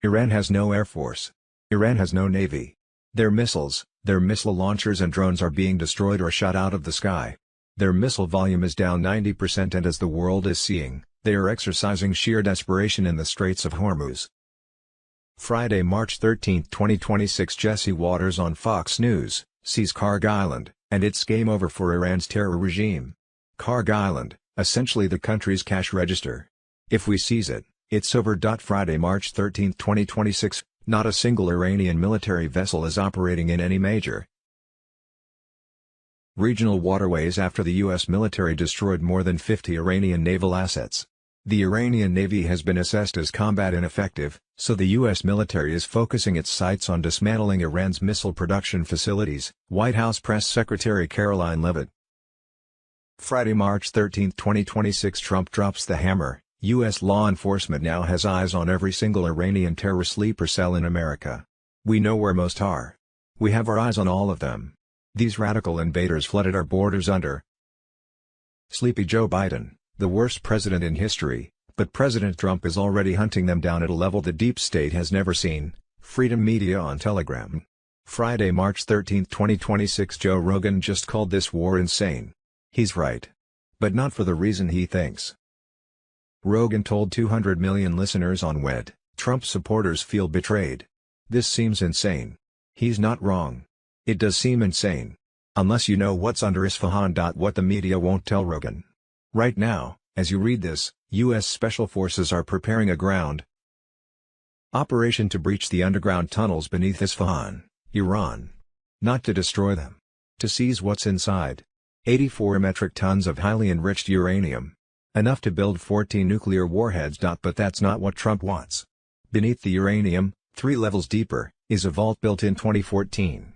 Iran has no air force. Iran has no navy. Their missiles, their missile launchers and drones are being destroyed or shot out of the sky. Their missile volume is down 90%, and as the world is seeing, they are exercising sheer desperation in the Straits of Hormuz. Friday, March 13, 2026. Jesse Waters on Fox News, sees Karg Island, and it's game over for Iran's terror regime. Karg Island, essentially the country's cash register. If we seize it, it's over. Friday, March 13, 2026, not a single Iranian military vessel is operating in any major regional waterways after the U.S. military destroyed more than 50 Iranian naval assets. The Iranian Navy has been assessed as combat ineffective, so the U.S. military is focusing its sights on dismantling Iran's missile production facilities, White House Press Secretary Caroline Leavitt. Friday, March 13, 2026. Trump drops the hammer. U.S. law enforcement now has eyes on every single Iranian terror sleeper cell in America. We know where most are. We have our eyes on all of them. These radical invaders flooded our borders under Sleepy Joe Biden, the worst president in history, but President Trump is already hunting them down at a level the deep state has never seen. Freedom Media on Telegram. Friday, March 13, 2026. Joe Rogan just called this war insane. He's right. But not for the reason he thinks. Rogan told 200 million listeners on WED, Trump supporters feel betrayed. This seems insane. He's not wrong. It does seem insane. Unless you know what's under Isfahan. What the media won't tell Rogan. Right now, as you read this, U.S. Special Forces are preparing a ground operation to breach the underground tunnels beneath Isfahan, Iran. Not to destroy them. To seize what's inside. 84 metric tons of highly enriched uranium. Enough to build 14 nuclear warheads. But that's not what Trump wants. Beneath the uranium, 3 levels deeper, is a vault built in 2014.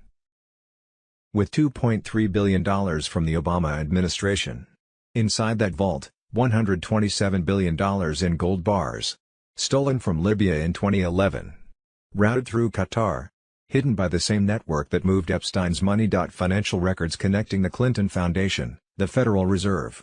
With $2.3 billion from the Obama administration. Inside that vault, $127 billion in gold bars. Stolen from Libya in 2011. Routed through Qatar. Hidden by the same network that moved Epstein's money. Financial records connecting the Clinton Foundation, the Federal Reserve,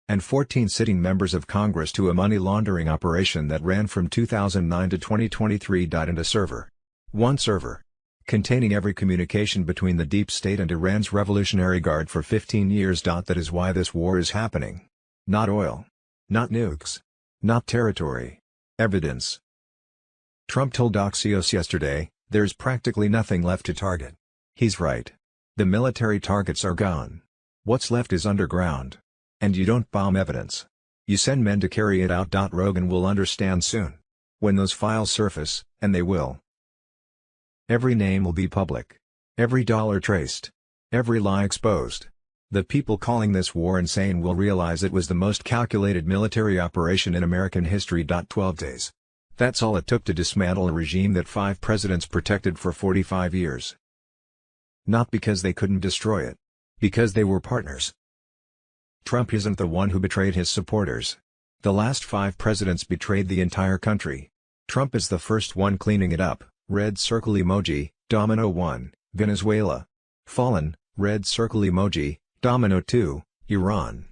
and 14 sitting members of Congress to a money laundering operation that ran from 2009 to 2023. In a server. One server. Containing every communication between the deep state and Iran's Revolutionary Guard for 15 years. That is why this war is happening. Not oil. Not nukes. Not territory. Evidence. Trump told Axios yesterday, there's practically nothing left to target. He's right. The military targets are gone. What's left is underground. And you don't bomb evidence. You send men to carry it out. Rogan will understand soon. When those files surface, and they will. Every name will be public. Every dollar traced. Every lie exposed. The people calling this war insane will realize it was the most calculated military operation in American history. 12 days. That's all it took to dismantle a regime that 5 presidents protected for 45 years. Not because they couldn't destroy it. Because they were partners. Trump isn't the one who betrayed his supporters. The last 5 presidents betrayed the entire country. Trump is the first one cleaning it up. Red circle emoji, domino 1, Venezuela. Fallen, red circle emoji, domino 2, Iran.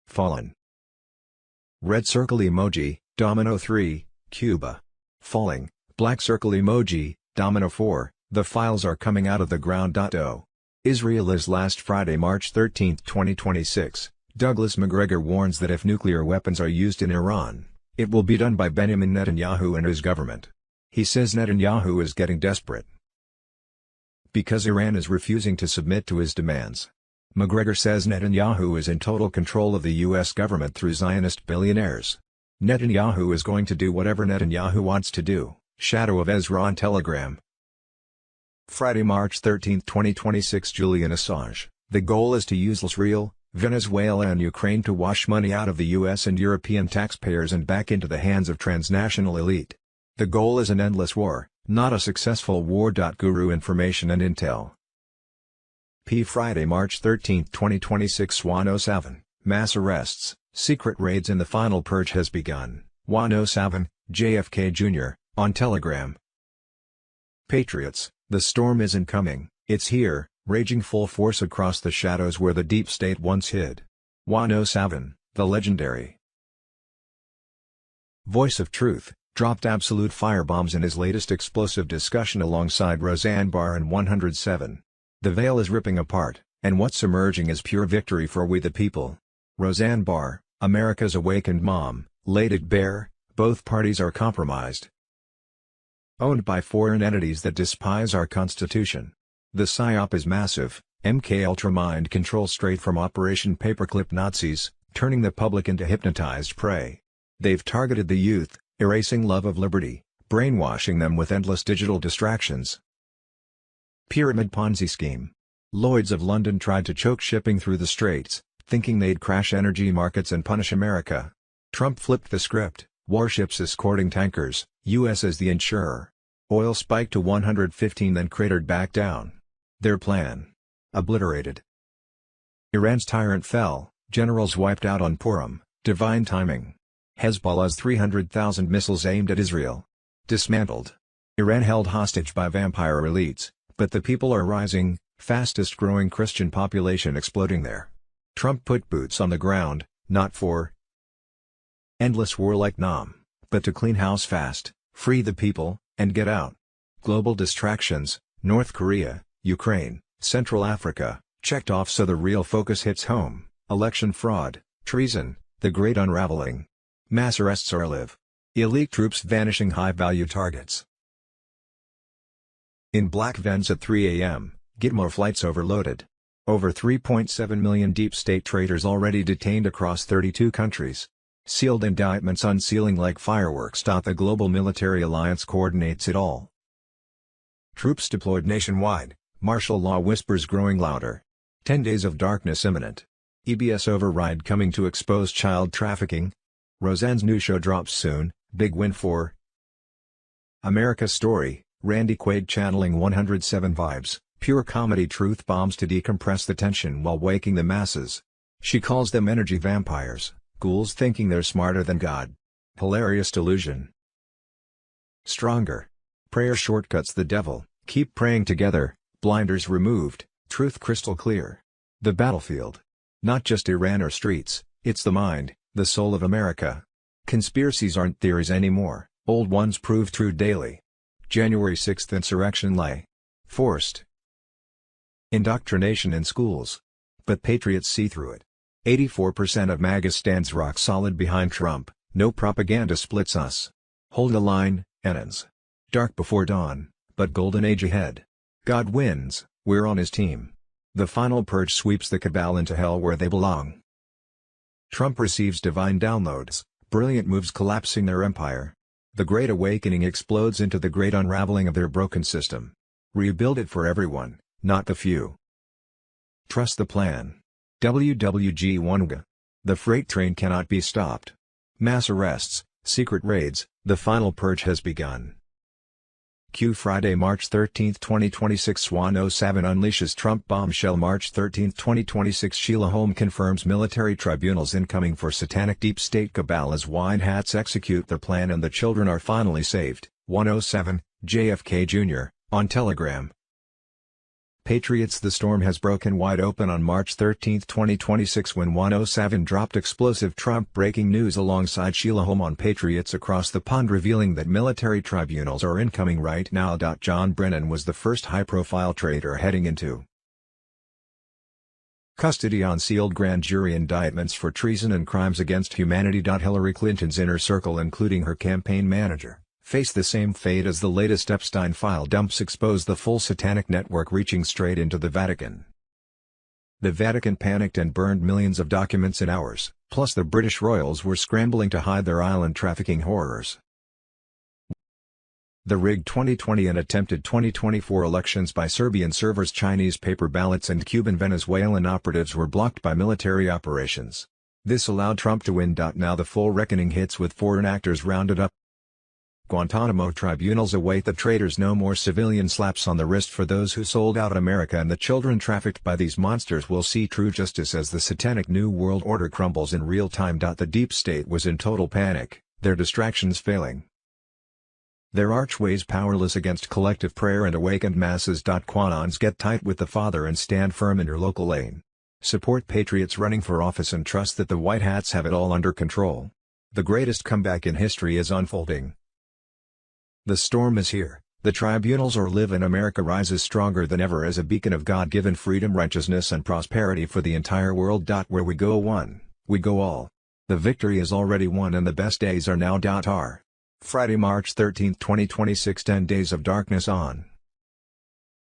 Fallen. Red circle emoji, domino 3, Cuba. Falling, black circle emoji, domino 4, the files are coming out of the ground. Israel is last Friday, March 13, 2026. Douglas Macgregor warns that if nuclear weapons are used in Iran, it will be done by Benjamin Netanyahu and his government. He says Netanyahu is getting desperate because Iran is refusing to submit to his demands. Macgregor says Netanyahu is in total control of the U.S. government through Zionist billionaires. Netanyahu is going to do whatever Netanyahu wants to do. Shadow of Ezra on Telegram. Friday, March 13, 2026. Julian Assange. The goal is to use Israel, Venezuela and Ukraine to wash money out of the U.S. and European taxpayers and back into the hands of transnational elite. The goal is an endless war, not a successful war. Guru information and intel. Friday, March 13, 2026. 107. Mass arrests, secret raids and the final purge has begun. 107, JFK Jr., on Telegram. Patriots, the storm isn't coming, it's here, raging full force across the shadows where the deep state once hid. 107, the legendary Voice of Truth, dropped absolute firebombs in his latest explosive discussion alongside Roseanne Barr and 107. The veil is ripping apart, and what's emerging is pure victory for we the people. Roseanne Barr, America's awakened mom, laid it bare, both parties are compromised. Owned by foreign entities that despise our Constitution. The PSYOP is massive, MK Ultra mind control straight from Operation Paperclip Nazis, turning the public into hypnotized prey. They've targeted the youth, erasing love of liberty, brainwashing them with endless digital distractions. Pyramid Ponzi scheme. Lloyd's of London tried to choke shipping through the Straits, thinking they'd crash energy markets and punish America. Trump flipped the script, warships escorting tankers, U.S. as the insurer. Oil spiked to 115 then cratered back down. Their plan. Obliterated. Iran's tyrant fell, generals wiped out on Purim, divine timing. Hezbollah's 300,000 missiles aimed at Israel. Dismantled. Iran held hostage by vampire elites, but the people are rising, fastest growing Christian population exploding there. Trump put boots on the ground, not for endless war like Nam, but to clean house fast, free the people, and get out. Global distractions, North Korea, Ukraine, Central Africa, checked off so the real focus hits home, election fraud, treason, the great unraveling. Mass arrests are live. Elite troops vanishing high-value targets. In black vents at 3 a.m., Gitmo flights overloaded. Over 3.7 million deep state traitors already detained across 32 countries. Sealed indictments unsealing like fireworks. The global military alliance coordinates it all. Troops deployed nationwide, martial law whispers growing louder. 10 days of darkness imminent. EBS override coming to expose child trafficking. Roseanne's new show drops soon, big win for America's Story. Randy Quaid channeling 107 vibes, pure comedy truth bombs to decompress the tension while waking the masses. She calls them energy vampires, ghouls thinking they're smarter than God. Hilarious delusion. Stronger. Prayer shortcuts the devil, keep praying together, blinders removed, truth crystal clear. The battlefield. Not just Iran or streets, it's the mind, the soul of America. Conspiracies aren't theories anymore, old ones prove true daily. January 6th insurrection lay. Forced indoctrination in schools. But patriots see through it. 84% of MAGA stands rock solid behind Trump, no propaganda splits us. Hold the line, Enans. Dark before dawn, but golden age ahead. God wins, we're on his team. The final purge sweeps the cabal into hell where they belong. Trump receives divine downloads, brilliant moves collapsing their empire. The Great Awakening explodes into the great unraveling of their broken system. Rebuild it for everyone, not the few. Trust the plan. WWG1G. The freight train cannot be stopped. Mass arrests, secret raids, the final purge has begun. Q Friday, March 13, 2026. Swan 07 unleashes Trump bombshell. March 13, 2026. Sheila Holm confirms military tribunals incoming for satanic deep state cabal as white hats execute their plan and the children are finally saved. 107, JFK Jr., on Telegram. Patriots. The storm has broken wide open on March 13, 2026 when 107 dropped explosive Trump breaking news alongside Sheila Holm on Patriots Across the Pond, revealing that military tribunals are incoming right now. John Brennan was the first high-profile traitor heading into custody on sealed grand jury indictments for treason and crimes against humanity. Hillary Clinton's inner circle, including her campaign manager, face the same fate as the latest Epstein file dumps expose the full satanic network reaching straight into the Vatican. The Vatican panicked and burned millions of documents in hours, plus the British royals were scrambling to hide their island trafficking horrors. The rigged 2020 and attempted 2024 elections by Serbian servers, Chinese paper ballots and Cuban Venezuelan operatives were blocked by military operations. This allowed Trump to win. Now the full reckoning hits with foreign actors rounded up. Guantanamo tribunals await the traitors. No more civilian slaps on the wrist for those who sold out America and the children trafficked by these monsters will see true justice as the satanic New World Order crumbles in real time. The deep state was in total panic, their distractions failing, their archways powerless against collective prayer and awakened masses. Quanons get tight with the Father and stand firm in your local lane. Support patriots running for office and trust that the white hats have it all under control. The greatest comeback in history is unfolding. The storm is here. The tribunals or live in America rises stronger than ever as a beacon of God-given freedom, righteousness and prosperity for the entire world. Where we go one, we go all. The victory is already won and the best days are now. R. Friday, March 13, 2026. 10 Days of Darkness on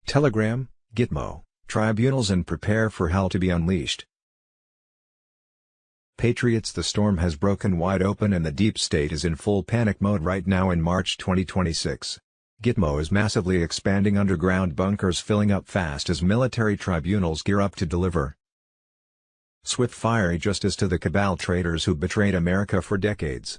Telegram, Gitmo, tribunals and prepare for hell to be unleashed. Patriots. The storm has broken wide open and the deep state is in full panic mode right now in March 2026. Gitmo is massively expanding underground bunkers filling up fast as military tribunals gear up to deliver swift fiery justice to the cabal traitors who betrayed America for decades.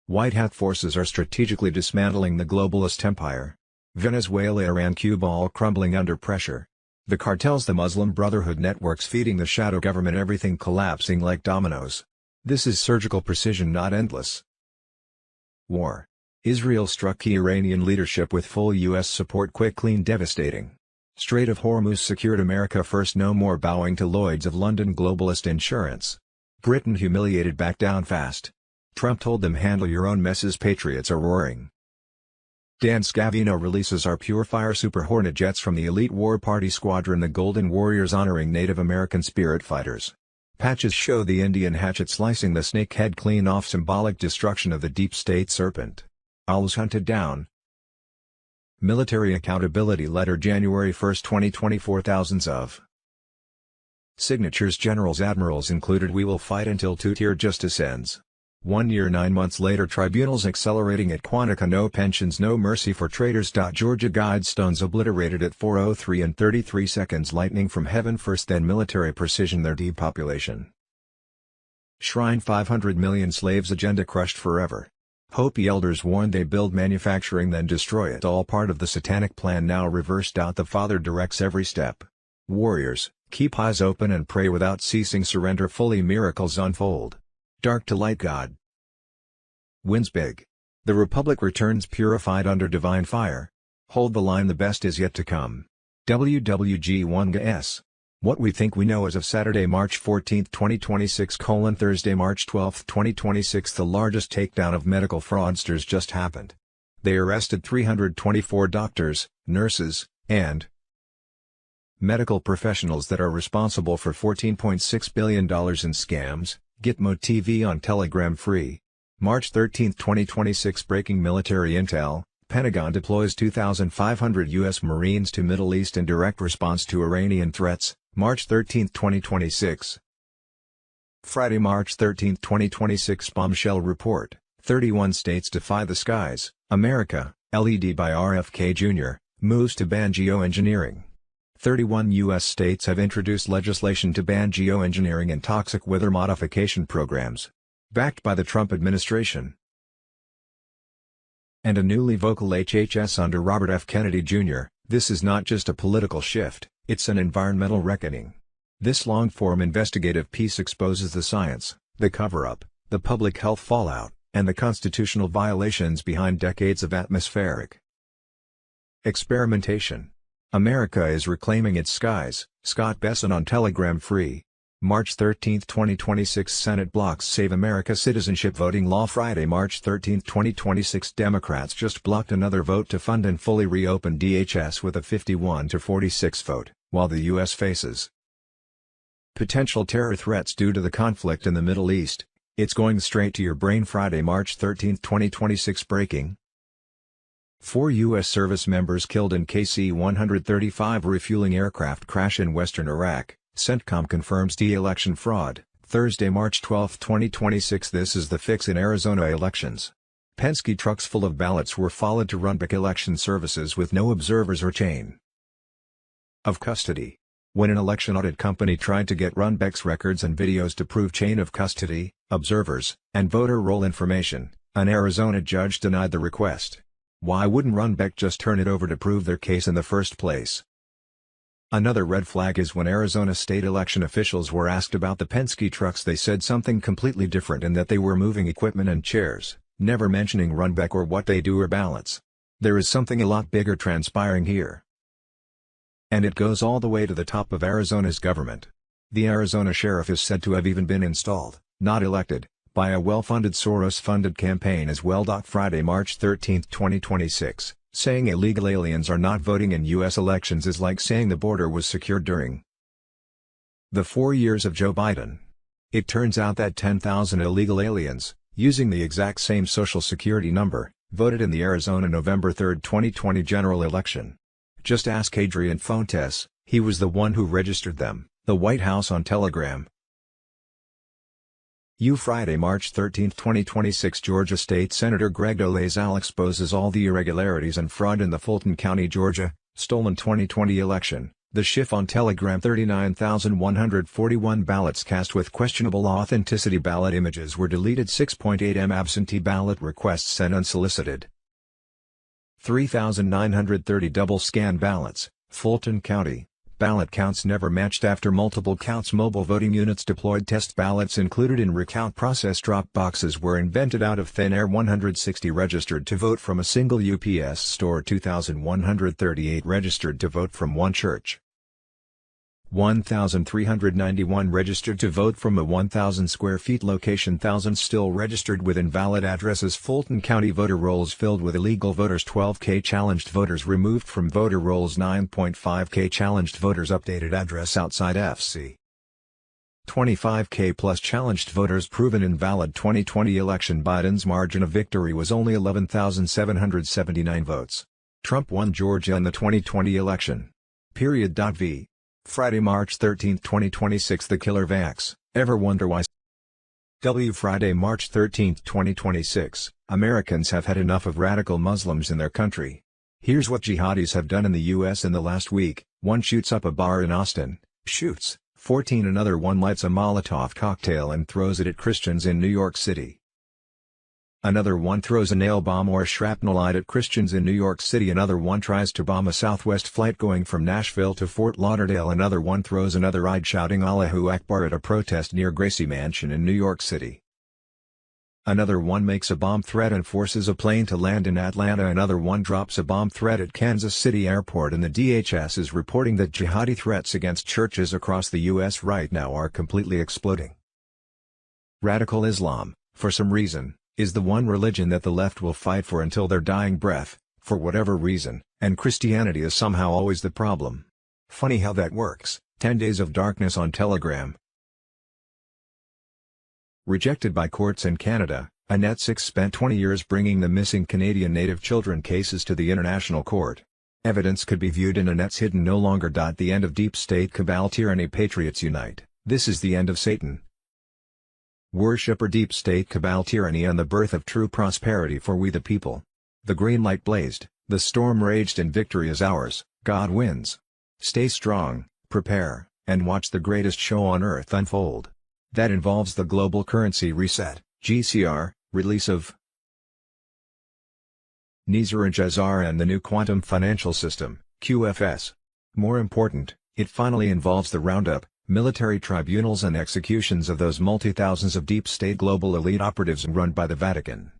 White hat forces are strategically dismantling the globalist empire. Venezuela, Iran, Cuba all crumbling under pressure. The cartels, the Muslim Brotherhood networks feeding the shadow government, everything collapsing like dominoes. This is surgical precision, not endless war. Israel struck key Iranian leadership with full U.S. support. Quick, clean, devastating. Strait of Hormuz secured America first. No more bowing to Lloyd's of London globalist insurance. Britain humiliated, back down fast. Trump told them handle your own messes. Patriots are roaring. Dan Scavino releases our Pure Fire Super Hornet jets from the elite war party squadron, the Golden Warriors, honoring Native American spirit fighters. Patches show the Indian hatchet slicing the snake head clean off, symbolic destruction of the deep state serpent. Owls hunted down. Military accountability letter, January 1, 2024. Thousands of signatures, generals, admirals included. We will fight until two-tier justice ends. 1 year 9 months later, tribunals accelerating at Quantico. No pensions, no mercy for traitors. Georgia Guidestones obliterated at 4:03 and 33 seconds. Lightning from heaven first, then military precision. Their depopulation. Shrine 500 million slaves agenda crushed forever. Hopi elders warned they build manufacturing then destroy it. All part of the satanic plan now reversed. The Father directs every step. Warriors, keep eyes open and pray without ceasing. Surrender fully, miracles unfold. Dark to light. God wins big. The Republic returns purified under divine fire. Hold the line, the best is yet to come. WWG1GS. What we think we know as of Saturday, March 14, 2026 : Thursday, March 12, 2026. The largest takedown of medical fraudsters just happened. They arrested 324 doctors, nurses, and medical professionals that are responsible for $14.6 billion in scams. Gitmo TV on Telegram free. March 13, 2026. Breaking military intel: Pentagon deploys 2,500 U.S. Marines to Middle East in direct response to Iranian threats. March 13, 2026. Friday, March 13, 2026. Bombshell report: 31 states defy the skies. America, led by RFK Jr., moves to ban geoengineering. 31 U.S. states have introduced legislation to ban geoengineering and toxic weather modification programs. Backed by the Trump administration. And a newly vocal HHS under Robert F. Kennedy Jr., this is not just a political shift, it's an environmental reckoning. This long-form investigative piece exposes the science, the cover-up, the public health fallout, and the constitutional violations behind decades of atmospheric experimentation. America is reclaiming its skies. Scott Besson on Telegram free. March 13, 2026. Senate blocks Save America citizenship voting law. Friday, March 13, 2026. Democrats just blocked another vote to fund and fully reopen DHS with a 51-46 vote, while the U.S. faces potential terror threats due to the conflict in the Middle East. It's going straight to your brain. Friday, March 13, 2026. Breaking: 4 U.S. service members killed in KC-135 refueling aircraft crash in western Iraq. CENTCOM confirms de-election fraud. Thursday, March 12, 2026. This is the fix in Arizona elections. Penske trucks full of ballots were followed to run back election services with no observers or chain of custody. When an election audit company tried to get Runbeck's records and videos to prove chain of custody, observers, and voter roll information, an Arizona judge denied the request. Why wouldn't Runbeck just turn it over to prove their case in the first place? Another red flag is when Arizona state election officials were asked about the Penske trucks, they said something completely different, and that they were moving equipment and chairs, never mentioning Runbeck or what they do or ballots. There is something a lot bigger transpiring here. And it goes all the way to the top of Arizona's government. The Arizona sheriff is said to have even been installed, not elected, by a well-funded Soros-funded campaign as well. Friday, March 13, 2026, saying illegal aliens are not voting in U.S. elections is like saying the border was secured during the 4 years of Joe Biden. It turns out that 10,000 illegal aliens, using the exact same social security number, voted in the Arizona November 3, 2020 general election. Just ask Adrian Fontes, he was the one who registered them. The White House on Telegram. Friday, March 13, 2026. Georgia State Senator Greg Dolezal exposes all the irregularities and fraud in the Fulton County, Georgia, stolen 2020 election. The Schiff on Telegram: 39,141 ballots cast with questionable authenticity. Ballot images were deleted. 6.8 M absentee ballot requests sent unsolicited. 3,930 double scan ballots, Fulton County. Ballot counts never matched after multiple counts. Mobile voting units deployed. Test ballots included in recount process. Drop boxes were invented out of thin air. 160 registered to vote from a single UPS store. 2,138 registered to vote from one church. 1,391 registered to vote from a 1,000 square feet location. Thousands still registered with invalid addresses. Fulton County voter rolls filled with illegal voters. 12K challenged voters removed from voter rolls. 9.5K challenged voters updated address outside FC. 25K plus challenged voters proven invalid. 2020 election: Biden's margin of victory was only 11,779 votes. Trump won Georgia in the 2020 election. V. Friday, March 13, 2026. The killer vax. Ever wonder why Friday, March 13, 2026, Americans have had enough of radical Muslims in their country. Here's what jihadis have done in the U.S. in the last week: 1 shoots up a bar in Austin, shoots, 14 another one lights a Molotov cocktail and throws it at Christians in New York City. Another one throws a nail bomb or shrapnel at Christians in New York City. Another one tries to bomb a Southwest flight going from Nashville to Fort Lauderdale. Another one throws another Eid shouting Allahu Akbar at a protest near Gracie Mansion in New York City. Another one makes a bomb threat and forces a plane to land in Atlanta. Another one drops a bomb threat at Kansas City Airport, and the DHS is reporting that jihadi threats against churches across the U.S. right now are completely exploding. Radical Islam, for some reason, is the one religion that the left will fight for until their dying breath, for whatever reason, and Christianity is somehow always the problem. Funny how that works. 10 Days of Darkness on Telegram. Rejected by courts in Canada, Annette 6 spent 20 years bringing the missing Canadian Native children cases to the International Court. Evidence could be viewed in Annette's hidden no longer. The end of deep state cabal tyranny. Patriots unite. This is the end of Satan. Worshipper deep state cabal tyranny and the birth of true prosperity for we the people. The green light blazed, the storm raged, and victory is ours. God wins. Stay strong, prepare, and watch the greatest show on earth unfold. That involves the global currency reset, GCR, release of Nizar Jazar and the new quantum financial system, QFS. More important, it finally involves the roundup, military tribunals and executions of those multi-thousands of deep state global elite operatives run by the Vatican.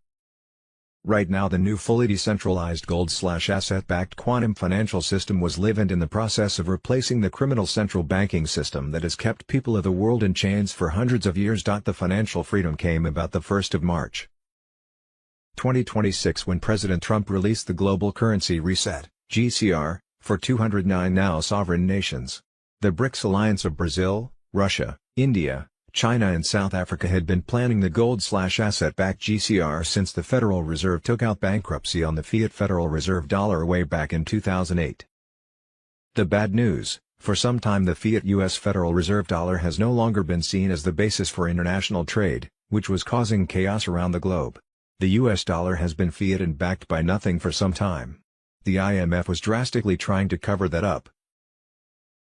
Right now the new fully decentralized gold/asset-backed quantum financial system was live and in the process of replacing the criminal central banking system that has kept people of the world in chains for hundreds of years. The financial freedom came about the 1st of March 2026 when President Trump released the global currency reset, GCR, for 209 now sovereign nations. The BRICS alliance of Brazil, Russia, India, China and South Africa had been planning the gold/asset-backed GCR since the Federal Reserve took out bankruptcy on the fiat Federal Reserve dollar way back in 2008. The bad news: for some time the fiat U.S. Federal Reserve dollar has no longer been seen as the basis for international trade, which was causing chaos around the globe. The U.S. dollar has been fiat and backed by nothing for some time. The IMF was drastically trying to cover that up,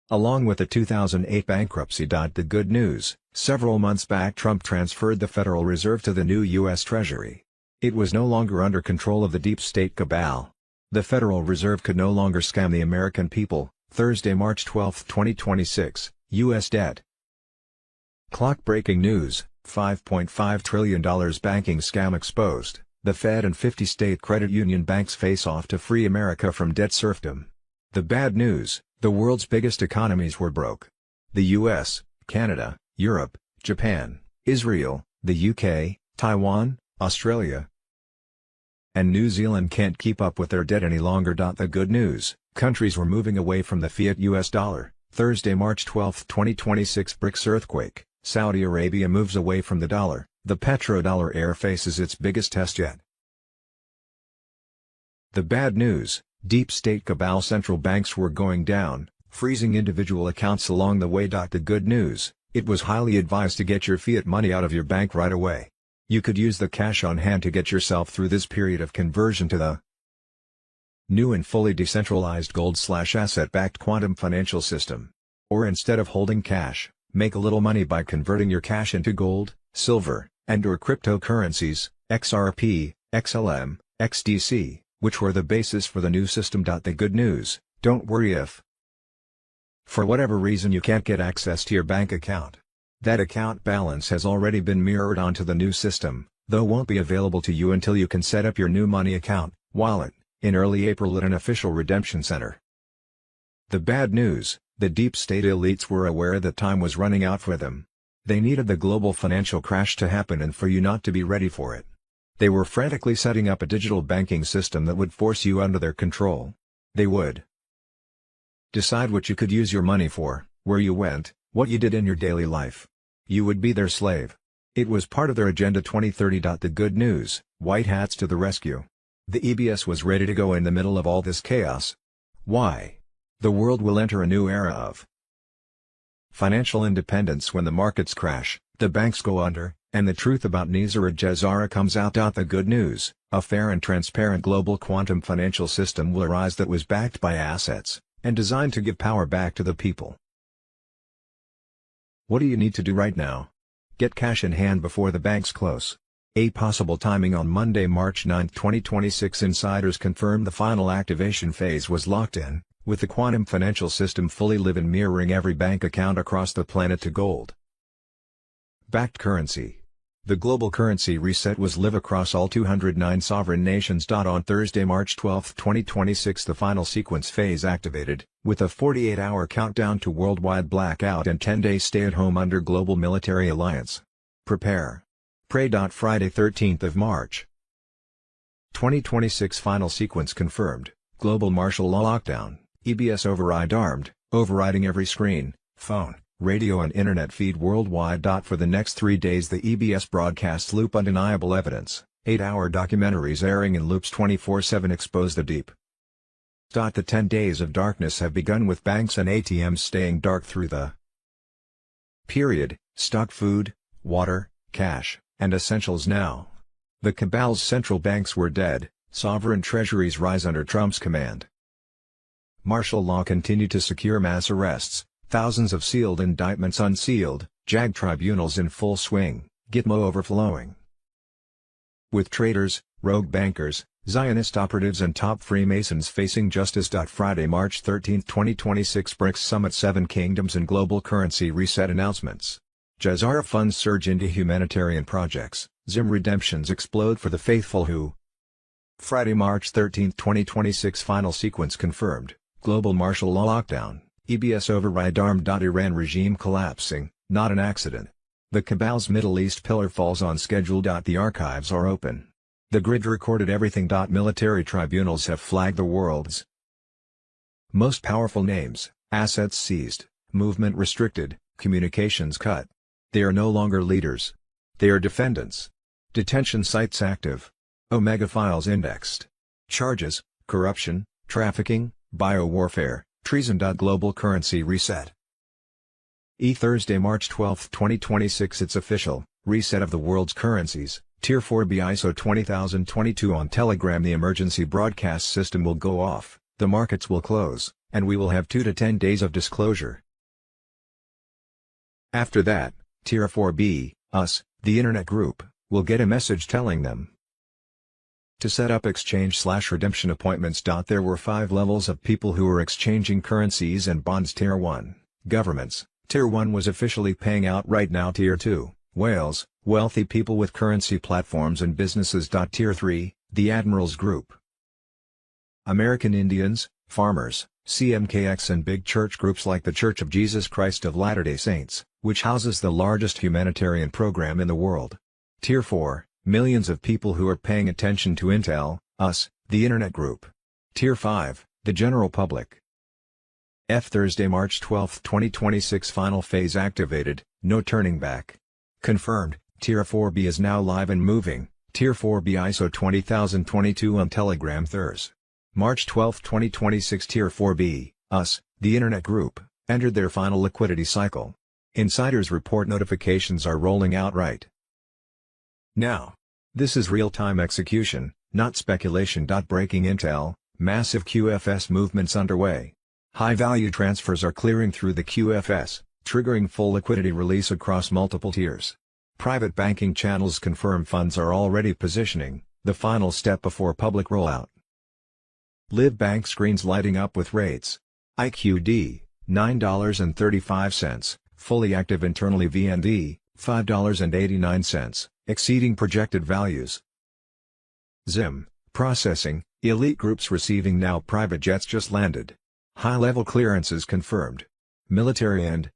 along with the 2008 bankruptcy. The good news: several months back Trump transferred the Federal Reserve to the new U.S. Treasury. It was no longer under control of the deep state cabal. The Federal Reserve could no longer scam the American people. Thursday, March 12, 2026, U.S. debt. Clock-breaking news: $5.5 trillion banking scam exposed. The Fed and 50 state credit union banks face off to free America from debt serfdom. The bad news: the world's biggest economies were broke. The U.S., Canada, Europe, Japan, Israel, the UK, Taiwan, Australia, and New Zealand can't keep up with their debt any longer. The good news: countries were moving away from the fiat US dollar. Thursday, March 12, 2026, BRICS earthquake. Saudi Arabia moves away from the dollar. The petrodollar heir faces its biggest test yet. The bad news: deep state cabal central banks were going down, freezing individual accounts along the way. The good news: it was highly advised to get your fiat money out of your bank right away. You could use the cash on hand to get yourself through this period of conversion to the new and fully decentralized gold/asset-backed quantum financial system. Or instead of holding cash, make a little money by converting your cash into gold, silver, and/or cryptocurrencies, XRP, XLM, XDC, which were the basis for the new system. The good news: don't worry if, for whatever reason, you can't get access to your bank account. That account balance has already been mirrored onto the new system, though won't be available to you until you can set up your new money account, wallet, in early April at an official redemption center. The bad news: the deep state elites were aware that time was running out for them. They needed the global financial crash to happen and for you not to be ready for it. They were frantically setting up a digital banking system that would force you under their control. They would decide what you could use your money for, where you went, what you did in your daily life. You would be their slave. It was part of their Agenda 2030. The good news: white hats to the rescue. The EBS was ready to go in the middle of all this chaos. Why? The world will enter a new era of financial independence when the markets crash, the banks go under, And the truth about Nizar Jazara comes out. The good news, a fair and transparent global quantum financial system will arise that was backed by assets, and designed to give power back to the people. What do you need to do right now? Get cash in hand before the banks close. A possible timing on Monday, March 9, 2026. Insiders confirmed the final activation phase was locked in, with the quantum financial system fully live and mirroring every bank account across the planet to gold. Backed currency. The global currency reset was live across all 209 sovereign nations. On Thursday, March 12, 2026, the final sequence phase activated, with a 48-hour countdown to worldwide blackout and 10-day stay-at-home under global military alliance. Prepare. Pray. Friday, 13th of March 2026 final sequence confirmed, global martial law lockdown, EBS override armed, overriding every screen, phone, radio and internet feed worldwide. For the next 3 days the EBS broadcasts loop undeniable evidence, 8-hour documentaries airing in loops 24/7 expose the deep. The 10 days of darkness have begun with banks and ATMs staying dark through the period, stock food, water, cash, and essentials now. The cabal's central banks were dead, sovereign treasuries rise under Trump's command. Martial law continued to secure mass arrests, thousands of sealed indictments unsealed, JAG tribunals in full swing, Gitmo overflowing. With traitors, rogue bankers, Zionist operatives and top Freemasons facing justice. Friday, March 13, 2026 BRICS Summit 7 Kingdoms and Global Currency Reset announcements. Jazara funds surge into humanitarian projects, Zim redemptions explode for the faithful who. Friday, March 13, 2026 final sequence confirmed, global martial law lockdown, EBS override armed. Iran regime collapsing, not an accident. The cabal's Middle East pillar falls on schedule. The archives are open. The grid recorded everything. Military tribunals have flagged the world's most powerful names, assets seized, movement restricted, communications cut. They are no longer leaders. They are defendants. Detention sites active. Omega files indexed. Charges, corruption, trafficking, biowarfare, treason. Global currency reset. Thursday, March 12, 2026 It's official, reset of the world's currencies, Tier 4B ISO 20022 on Telegram. The emergency broadcast system will go off, the markets will close, and we will have 2 to 10 days of disclosure. After that, Tier 4B, us, the Internet Group, will get a message telling them to set up exchange/redemption appointments. There were 5 levels of people who were exchanging currencies and bonds. Tier 1, governments. Tier 1 was officially paying out right now. Tier 2, whales, wealthy people with currency platforms and businesses. Tier 3, the Admirals Group. American Indians, farmers, CMKX and big church groups like the Church of Jesus Christ of Latter-day Saints, which houses the largest humanitarian program in the world. Tier 4, millions of people who are paying attention to Intel, us, the Internet Group. Tier 5, the general public. Thursday, March 12, 2026 final phase activated, no turning back. Confirmed, Tier 4B is now live and moving, Tier 4B ISO 20022 on Telegram. Thursday, March 12, 2026 Tier 4B, us, the Internet Group, entered their final liquidity cycle. Insiders report notifications are rolling out right now. This is real-time execution, not speculation. Breaking intel, massive QFS movements underway. High-value transfers are clearing through the QFS, triggering full liquidity release across multiple tiers. Private banking channels confirm funds are already positioning, the final step before public rollout. Live bank screens lighting up with rates. IQD, $9.35, fully active internally. VND, $5.89, exceeding projected values. Zim, processing, elite groups receiving now. Private jets just landed. High-level clearances confirmed. Military and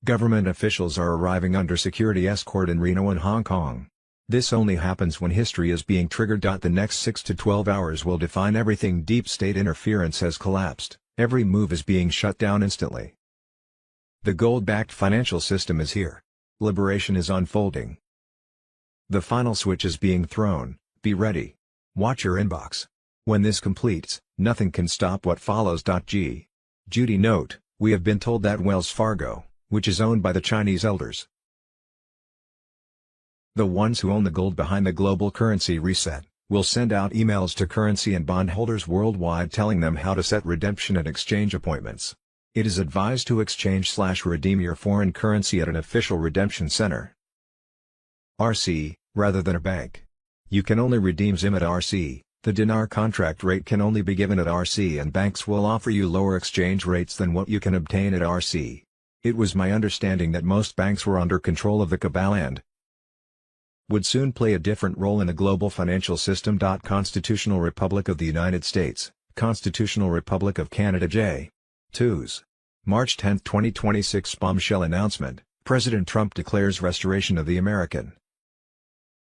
government officials are arriving under security escort in Reno and Hong Kong. This only happens when history is being triggered. The next 6 to 12 hours will define everything. Deep state interference has collapsed, every move is being shut down instantly. The gold-backed financial system is here. Liberation is unfolding. The final switch is being thrown, be ready. Watch your inbox. When this completes, nothing can stop what follows. Judy note, we have been told that Wells Fargo, which is owned by the Chinese elders, The ones who own the gold behind the global currency reset will send out emails to currency and bondholders worldwide telling them how to set redemption and exchange appointments. It is advised to exchange/redeem your foreign currency at an official redemption center. RC, rather than a bank. You can only redeem ZIM at RC, the dinar contract rate can only be given at RC and banks will offer you lower exchange rates than what you can obtain at RC. It was my understanding that most banks were under control of the cabal and would soon play a different role in the global financial system. Constitutional Republic of the United States, Constitutional Republic of Canada J. 2s. March 10, 2026 Bombshell announcement, President Trump declares restoration of the American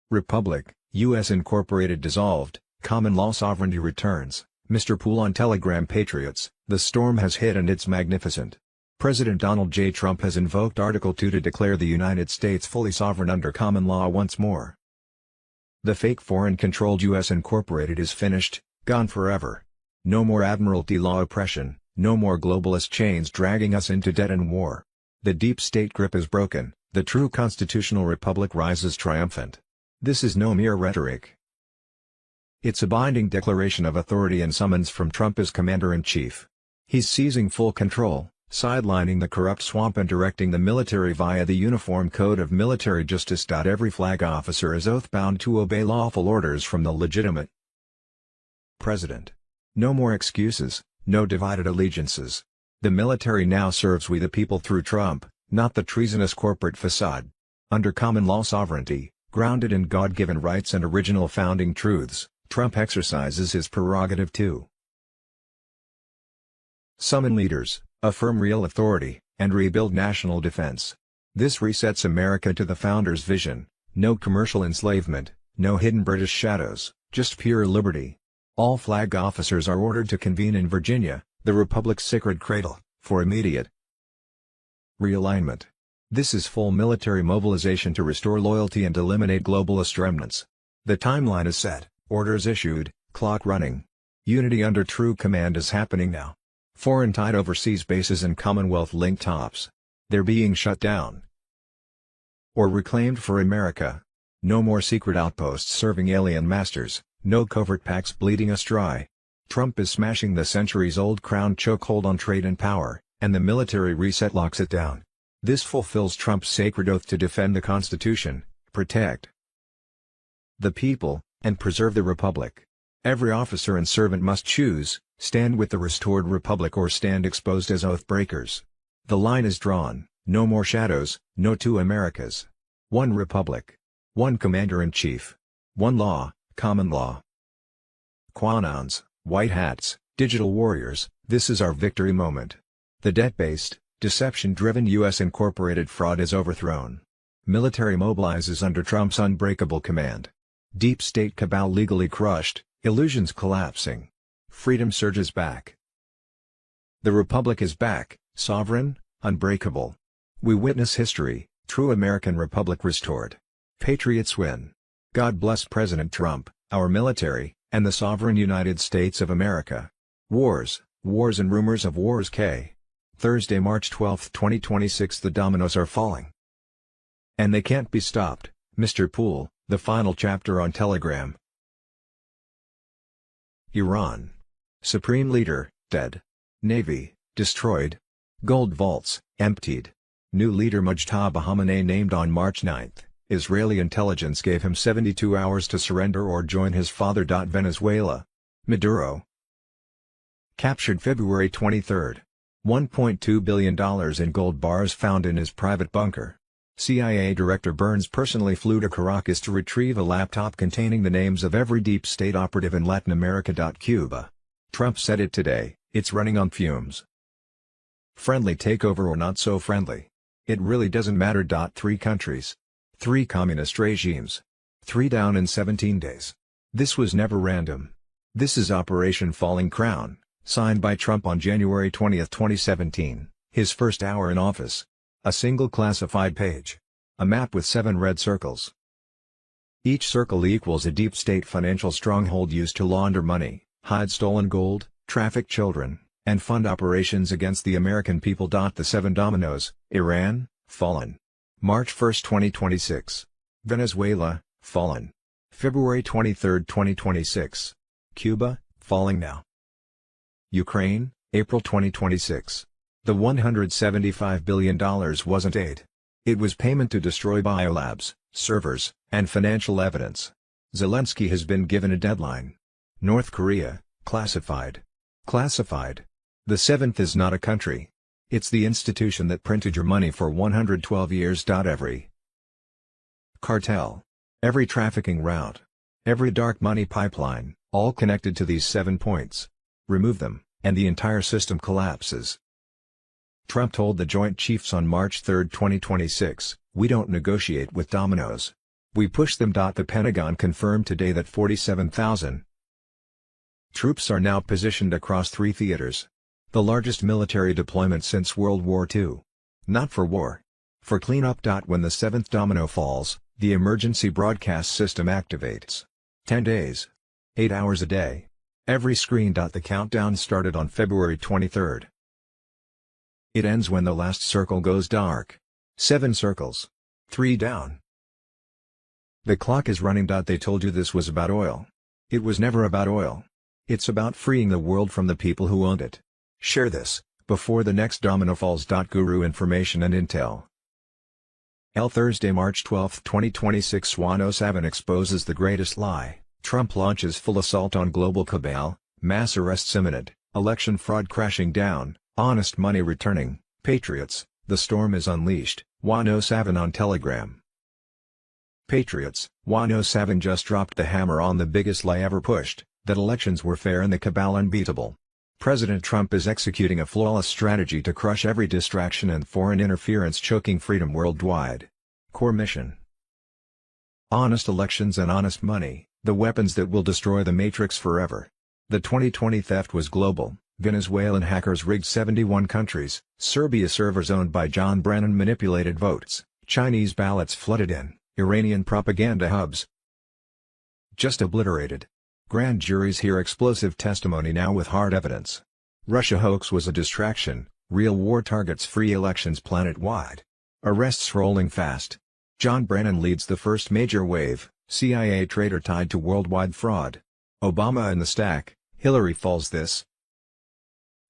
Republic, U.S. Incorporated dissolved, common law sovereignty returns. Mr. Poole on Telegram Patriots, the storm has hit and it's magnificent. President Donald J. Trump has invoked Article 2 to declare the United States fully sovereign under common law once more. The fake foreign-controlled U.S. Incorporated is finished, gone forever. No more Admiralty law oppression, no more globalist chains dragging us into debt and war. The deep state grip is broken, the true constitutional republic rises triumphant. This is no mere rhetoric. It's a binding declaration of authority and summons from Trump as Commander-in-Chief. He's seizing full control, sidelining the corrupt swamp and directing the military via the Uniform Code of Military Justice. Every flag officer is oath-bound to obey lawful orders from the legitimate president. No more excuses, no divided allegiances. The military now serves we the people through Trump, not the treasonous corporate facade. Under common law sovereignty, grounded in God-given rights and original founding truths, Trump exercises his prerogative to summon leaders, affirm real authority, and rebuild national defense. This resets America to the founders' vision: no commercial enslavement, no hidden British shadows, just pure liberty. All flag officers are ordered to convene in Virginia, the Republic's sacred cradle, for immediate realignment. This is full military mobilization to restore loyalty and eliminate globalist remnants. The timeline is set, orders issued, clock running. Unity under true command is happening now. Foreign-tied overseas bases and Commonwealth-linked tops. They're being shut down or reclaimed for America. No more secret outposts serving alien masters, no covert pacts bleeding us dry. Trump is smashing the centuries-old crown chokehold on trade and power, and the military reset locks it down. This fulfills Trump's sacred oath to defend the Constitution, protect the people, and preserve the Republic. Every officer and servant must choose: stand with the restored Republic or stand exposed as oath breakers. The line is drawn: no more shadows, no two Americas. One Republic. One Commander-in-Chief. One law, common law. Quanons, white hats, digital warriors, this is our victory moment. The debt-based, deception-driven U.S. Incorporated fraud is overthrown. Military mobilizes under Trump's unbreakable command. Deep state cabal legally crushed, illusions collapsing. Freedom surges back. The Republic is back, sovereign, unbreakable. We witness history, true American Republic restored. Patriots win. God bless President Trump, our military, and the sovereign United States of America. Wars, wars and rumors of wars. Thursday, March 12, 2026. The dominoes are falling, and they can't be stopped. Mr. Poole, the final chapter on Telegram. Iran. Supreme Leader, dead. Navy, destroyed. Gold vaults, emptied. New leader Mujtaba Khamenei named on March 9. Israeli intelligence gave him 72 hours to surrender or join his father. Venezuela. Maduro. Captured February 23. $1.2 billion in gold bars found in his private bunker. CIA Director Burns personally flew to Caracas to retrieve a laptop containing the names of every deep state operative in Latin America. Cuba. Trump said it today, it's running on fumes. Friendly takeover or not so friendly. It really doesn't matter. 3 countries. 3 communist regimes. 3 down in 17 days. This was never random. This is Operation Falling Crown, signed by Trump on January 20, 2017, his first hour in office. A single classified page. A map with 7 red circles. Each circle equals a deep state financial stronghold used to launder money, hide stolen gold, traffic children, and fund operations against the American people. The 7 dominoes. Iran, fallen. March 1, 2026. Venezuela, fallen. February 23, 2026. Cuba, falling now. Ukraine, April 2026. The $175 billion wasn't aid. It was payment to destroy biolabs, servers, and financial evidence. Zelensky has been given a deadline. North Korea, classified. Classified. The seventh is not a country. It's the institution that printed your money for 112 years. Every cartel, every trafficking route, every dark money pipeline, all connected to these 7 points. Remove them, and the entire system collapses. Trump told the Joint Chiefs on March 3, 2026, "We don't negotiate with dominoes. We push them." The Pentagon confirmed today that 47,000 troops are now positioned across 3 theaters. The largest military deployment since World War II. Not for war. For cleanup. When the 7th domino falls, the emergency broadcast system activates. 10 days. 8 hours a day. Every screen. The countdown started on February 23. It ends when the last circle goes dark. 7 circles. 3 down. The clock is running. They told you this was about oil. It was never about oil. It's about freeing the world from the people who owned it. Share this, before the next domino falls. Guru information and intel. Thursday, March 12, 2026. 107 exposes the greatest lie. Trump launches full assault on global cabal, mass arrests imminent, election fraud crashing down, honest money returning, patriots, the storm is unleashed. 107 on Telegram. Patriots, 107 just dropped the hammer on the biggest lie ever pushed, that elections were fair and the cabal unbeatable. President Trump is executing a flawless strategy to crush every distraction and foreign interference choking freedom worldwide. Core mission: honest elections and honest money, the weapons that will destroy the matrix forever. The 2020 theft was global. Venezuelan hackers rigged 71 countries, Serbia servers owned by John Brennan manipulated votes, Chinese ballots flooded in, Iranian propaganda hubs just obliterated. Grand juries hear explosive testimony now with hard evidence. Russia hoax was a distraction, real war targets free elections planet-wide. Arrests rolling fast. John Brennan leads the first major wave, CIA traitor tied to worldwide fraud. Obama in the stack, Hillary falls this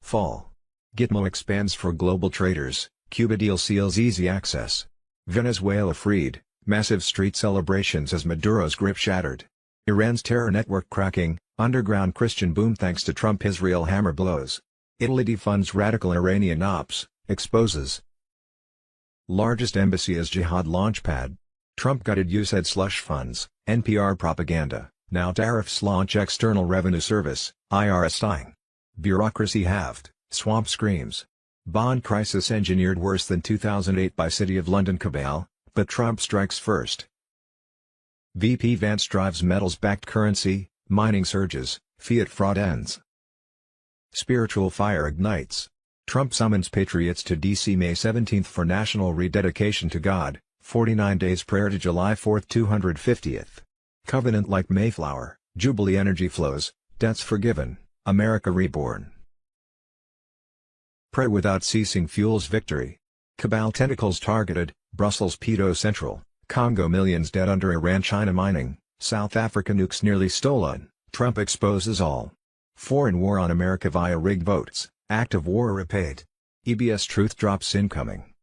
fall. Gitmo expands for global traders, Cuba deal seals easy access. Venezuela freed, massive street celebrations as Maduro's grip shattered. Iran's terror network cracking, underground Christian boom thanks to Trump-Israel hammer blows. Italy defunds radical Iranian ops, exposes largest embassy as jihad launchpad. Trump gutted USAID slush funds, NPR propaganda, now tariffs launch External Revenue Service, IRS dying. Bureaucracy halved, swamp screams. Bond crisis engineered worse than 2008 by City of London cabal, but Trump strikes first. VP Vance drives metals-backed currency, mining surges, fiat fraud ends. Spiritual fire ignites. Trump summons patriots to D.C. May 17 for national rededication to God, 49 days prayer to July 4 250th. Covenant like Mayflower, Jubilee energy flows, debts forgiven, America reborn. Pray without ceasing fuels victory. Cabal tentacles targeted, Brussels pedo central, Congo millions dead under Iran-China mining, South Africa nukes nearly stolen, Trump exposes all. Foreign war on America via rigged votes, act of war repaid. EBS truth drops incoming.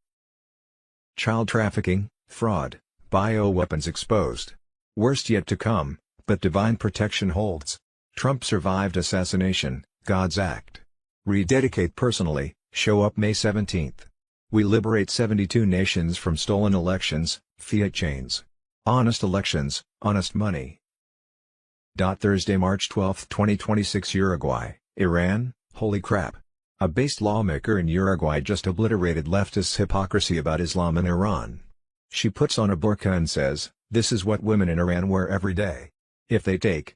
Child trafficking, fraud, bioweapons exposed. Worst yet to come, but divine protection holds. Trump survived assassination, God's act. Rededicate personally, show up May 17. We liberate 72 nations from stolen elections, fiat chains. Honest elections, honest money. Thursday, March 12, 2026. Uruguay, Iran, holy crap. A based lawmaker in Uruguay just obliterated leftists' hypocrisy about Islam and Iran. She puts on a burqa and says, "This is what women in Iran wear every day. If they take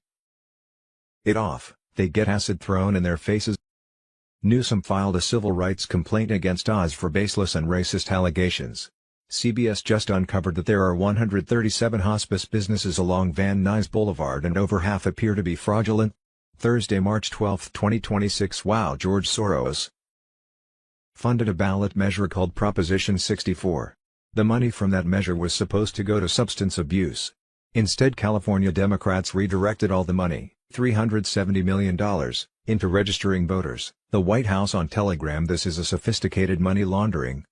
it off, they get acid thrown in their faces." Newsom filed a civil rights complaint against Oz for baseless and racist allegations. CBS just uncovered that there are 137 hospice businesses along Van Nuys Boulevard and over half appear to be fraudulent. Thursday, March 12, 2026. Wow, George Soros funded a ballot measure called Proposition 64. The money from that measure was supposed to go to substance abuse. Instead, California Democrats redirected all the money, $370 million, into registering voters. The White House on Telegram: "This is a sophisticated money laundering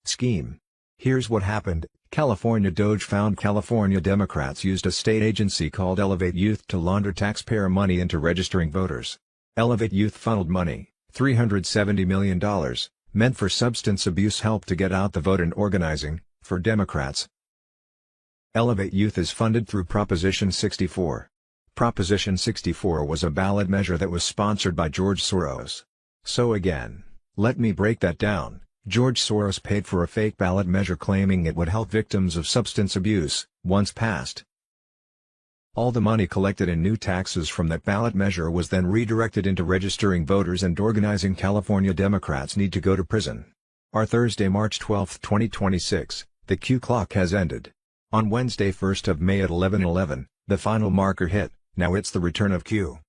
scheme. Here's what happened." California DOJ found California Democrats used a state agency called Elevate Youth to launder taxpayer money into registering voters. Elevate Youth funneled money, $370 million, meant for substance abuse help to get out the vote and organizing, for Democrats. Elevate Youth is funded through Proposition 64. Proposition 64 was a ballot measure that was sponsored by George Soros. So again, let me break that down. George Soros paid for a fake ballot measure claiming it would help victims of substance abuse, once passed. All the money collected in new taxes from that ballot measure was then redirected into registering voters and organizing. California Democrats need to go to prison. Our Thursday, March 12, 2026, the Q clock has ended. On Wednesday, 1st of May at 11:11, the final marker hit. Now it's the return of Q.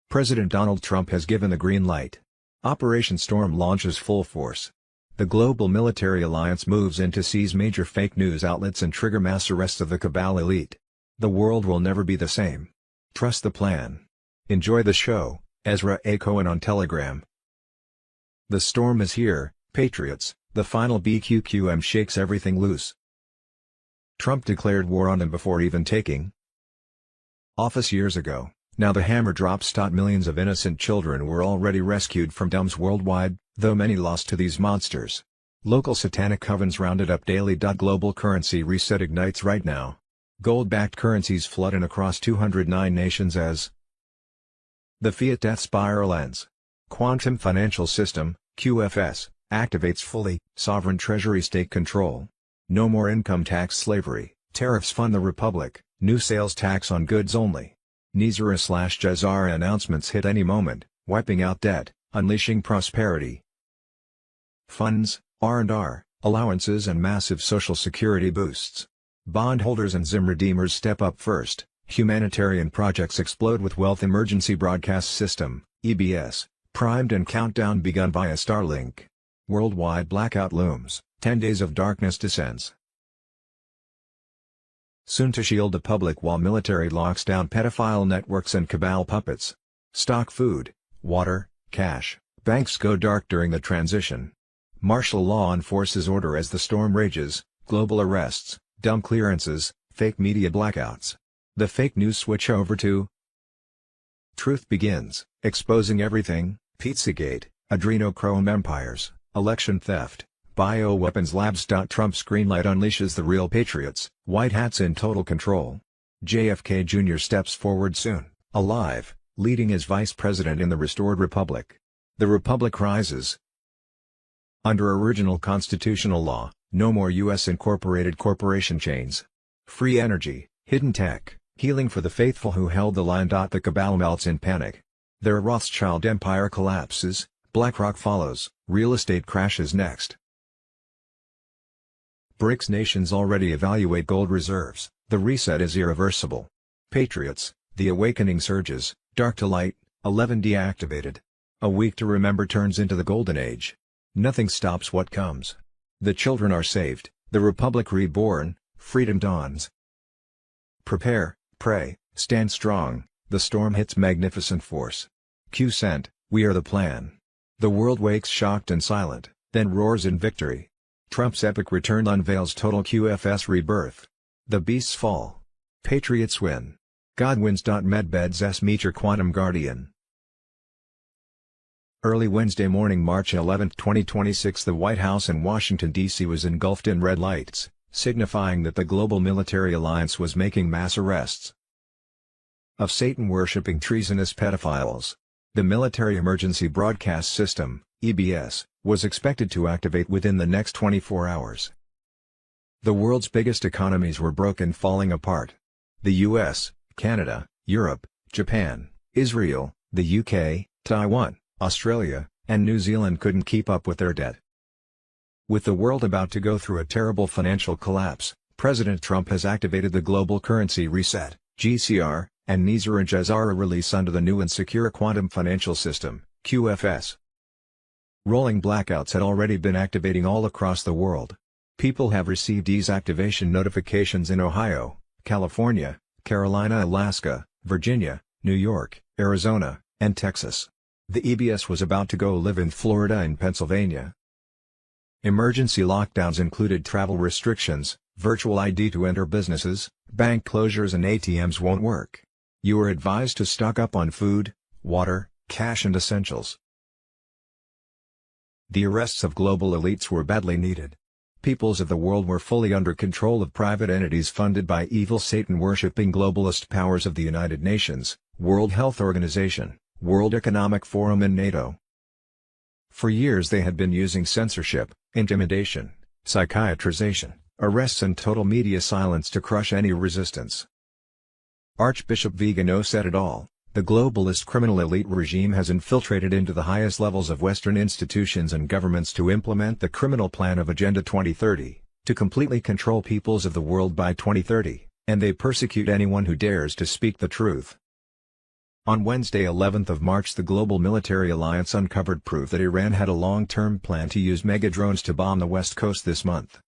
President Donald Trump has given the green light. Operation Storm launches full force. The global military alliance moves in to seize major fake news outlets and trigger mass arrests of the cabal elite. The world will never be the same. Trust the plan. Enjoy the show. Ezra A. Cohen on Telegram. The storm is here, patriots. The final BQQM shakes everything loose. Trump declared war on them before even taking office years ago. Now the hammer drops. Millions of innocent children were already rescued from dumps worldwide, though many lost to these monsters. Local satanic covens rounded up daily. Global currency reset ignites right now. Gold-backed currencies flood in across 209 nations as the fiat death spiral ends. Quantum financial system, QFS, activates fully. Sovereign treasury state control. No more income tax slavery. Tariffs fund the republic. New sales tax on goods only. Nizara/Jazara announcements hit any moment, wiping out debt, unleashing prosperity. Funds, R&R, allowances and massive social security boosts. Bondholders and Zim redeemers step up first. Humanitarian projects explode with Wealth Emergency Broadcast System, EBS, primed and countdown begun via Starlink. Worldwide blackout looms, 10 days of darkness descends. Soon to shield the public while military locks down pedophile networks and cabal puppets. Stock food, water, cash, banks go dark during the transition. Martial law enforces order as the storm rages, global arrests, dumb clearances, fake media blackouts. The fake news switch over to truth begins, exposing everything: Pizzagate, adrenochrome empires, election theft, bioweapons labs. Trump's greenlight unleashes the real patriots, white hats in total control. JFK Jr. steps forward soon, alive, leading as vice president in the restored republic. The republic rises. Under original constitutional law, no more U.S. incorporated corporation chains. Free energy, hidden tech, healing for the faithful who held the line. The cabal melts in panic. Their Rothschild empire collapses, BlackRock follows, real estate crashes next. BRICS nations already evaluate gold reserves. The reset is irreversible. Patriots, the awakening surges, dark to light, 11 deactivated. A week to remember turns into the golden age. Nothing stops what comes. The children are saved, the republic reborn, freedom dawns. Prepare, pray, stand strong, the storm hits magnificent force. Q sent, we are the plan. The world wakes shocked and silent, then roars in victory. Trump's epic return unveils total QFS rebirth. The beasts fall. Patriots win. God wins. Medbeds Meter Quantum Guardian. Early Wednesday morning, March 11, 2026, the White House in Washington, D.C. was engulfed in red lights, signifying that the global military alliance was making mass arrests of Satan-worshipping treasonous pedophiles. The Military Emergency Broadcast System, EBS, was expected to activate within the next 24 hours. The world's biggest economies were broken, falling apart. The US, Canada, Europe, Japan, Israel, the UK, Taiwan, Australia, and New Zealand couldn't keep up with their debt. With the world about to go through a terrible financial collapse, President Trump has activated the Global Currency Reset, GCR, and Nizara/Jazara release under the new and secure Quantum Financial System, QFS. Rolling blackouts had already been activating all across the world. People have received these activation notifications in Ohio, California, Carolina, Alaska, Virginia, New York, Arizona, and Texas. The EBS was about to go live in Florida and Pennsylvania. Emergency lockdowns included travel restrictions, virtual ID to enter businesses, bank closures, and ATMs won't work. You are advised to stock up on food, water, cash, and essentials. The arrests of global elites were badly needed. Peoples of the world were fully under control of private entities funded by evil Satan-worshipping globalist powers of the United Nations, World Health Organization, World Economic Forum, and NATO. For years they had been using censorship, intimidation, psychiatrization, arrests, and total media silence to crush any resistance. Archbishop Vigano said it all: the globalist criminal elite regime has infiltrated into the highest levels of Western institutions and governments to implement the criminal plan of Agenda 2030, to completely control peoples of the world by 2030, and they persecute anyone who dares to speak the truth. On Wednesday, 11th of March, the Global Military Alliance uncovered proof that Iran had a long-term plan to use mega-drones to bomb the West Coast this month.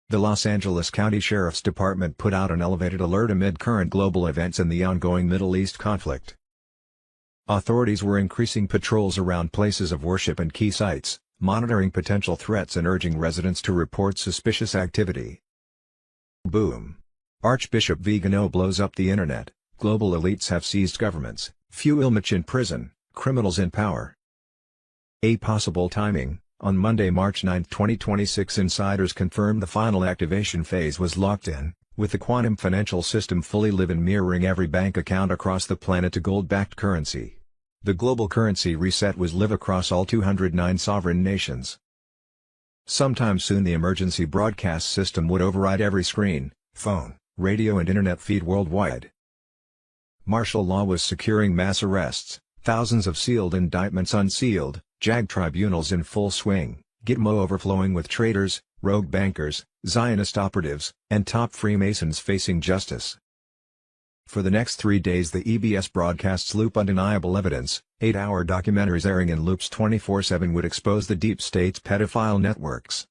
The Los Angeles County Sheriff's Department put out an elevated alert amid current global events in the ongoing Middle East conflict. Authorities were increasing patrols around places of worship and key sites, monitoring potential threats and urging residents to report suspicious activity. Boom! Archbishop Vigano blows up the internet. Global elites have seized governments, fuel much in prison, criminals in power. A possible timing: on Monday, March 9, 2026, insiders confirmed the final activation phase was locked in, with the quantum financial system fully live in mirroring every bank account across the planet to gold-backed currency. The global currency reset was live across all 209 sovereign nations. Sometime soon the emergency broadcast system would override every screen, phone, radio, and internet feed worldwide. Martial law was securing mass arrests, thousands of sealed indictments unsealed, JAG tribunals in full swing, Gitmo overflowing with traitors, rogue bankers, Zionist operatives, and top Freemasons facing justice. For the next 3 days the EBS broadcasts loop undeniable evidence. 8-hour documentaries airing in loops 24/7 would expose the deep state's pedophile networks.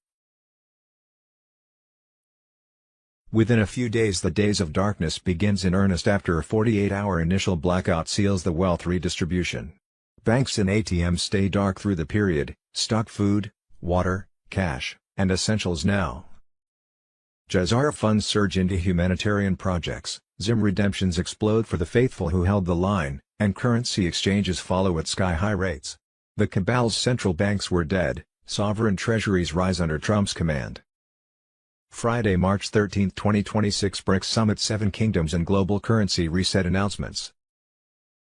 Within a few days the days of darkness begins in earnest after a 48-hour initial blackout seals the wealth redistribution. Banks and ATMs stay dark through the period, stock food, water, cash, and essentials now. Jazara funds surge into humanitarian projects, Zim redemptions explode for the faithful who held the line, and currency exchanges follow at sky-high rates. The cabal's central banks were dead, sovereign treasuries rise under Trump's command. Friday, March 13, 2026, BRICS Summit, 7 Kingdoms and Global Currency Reset announcements.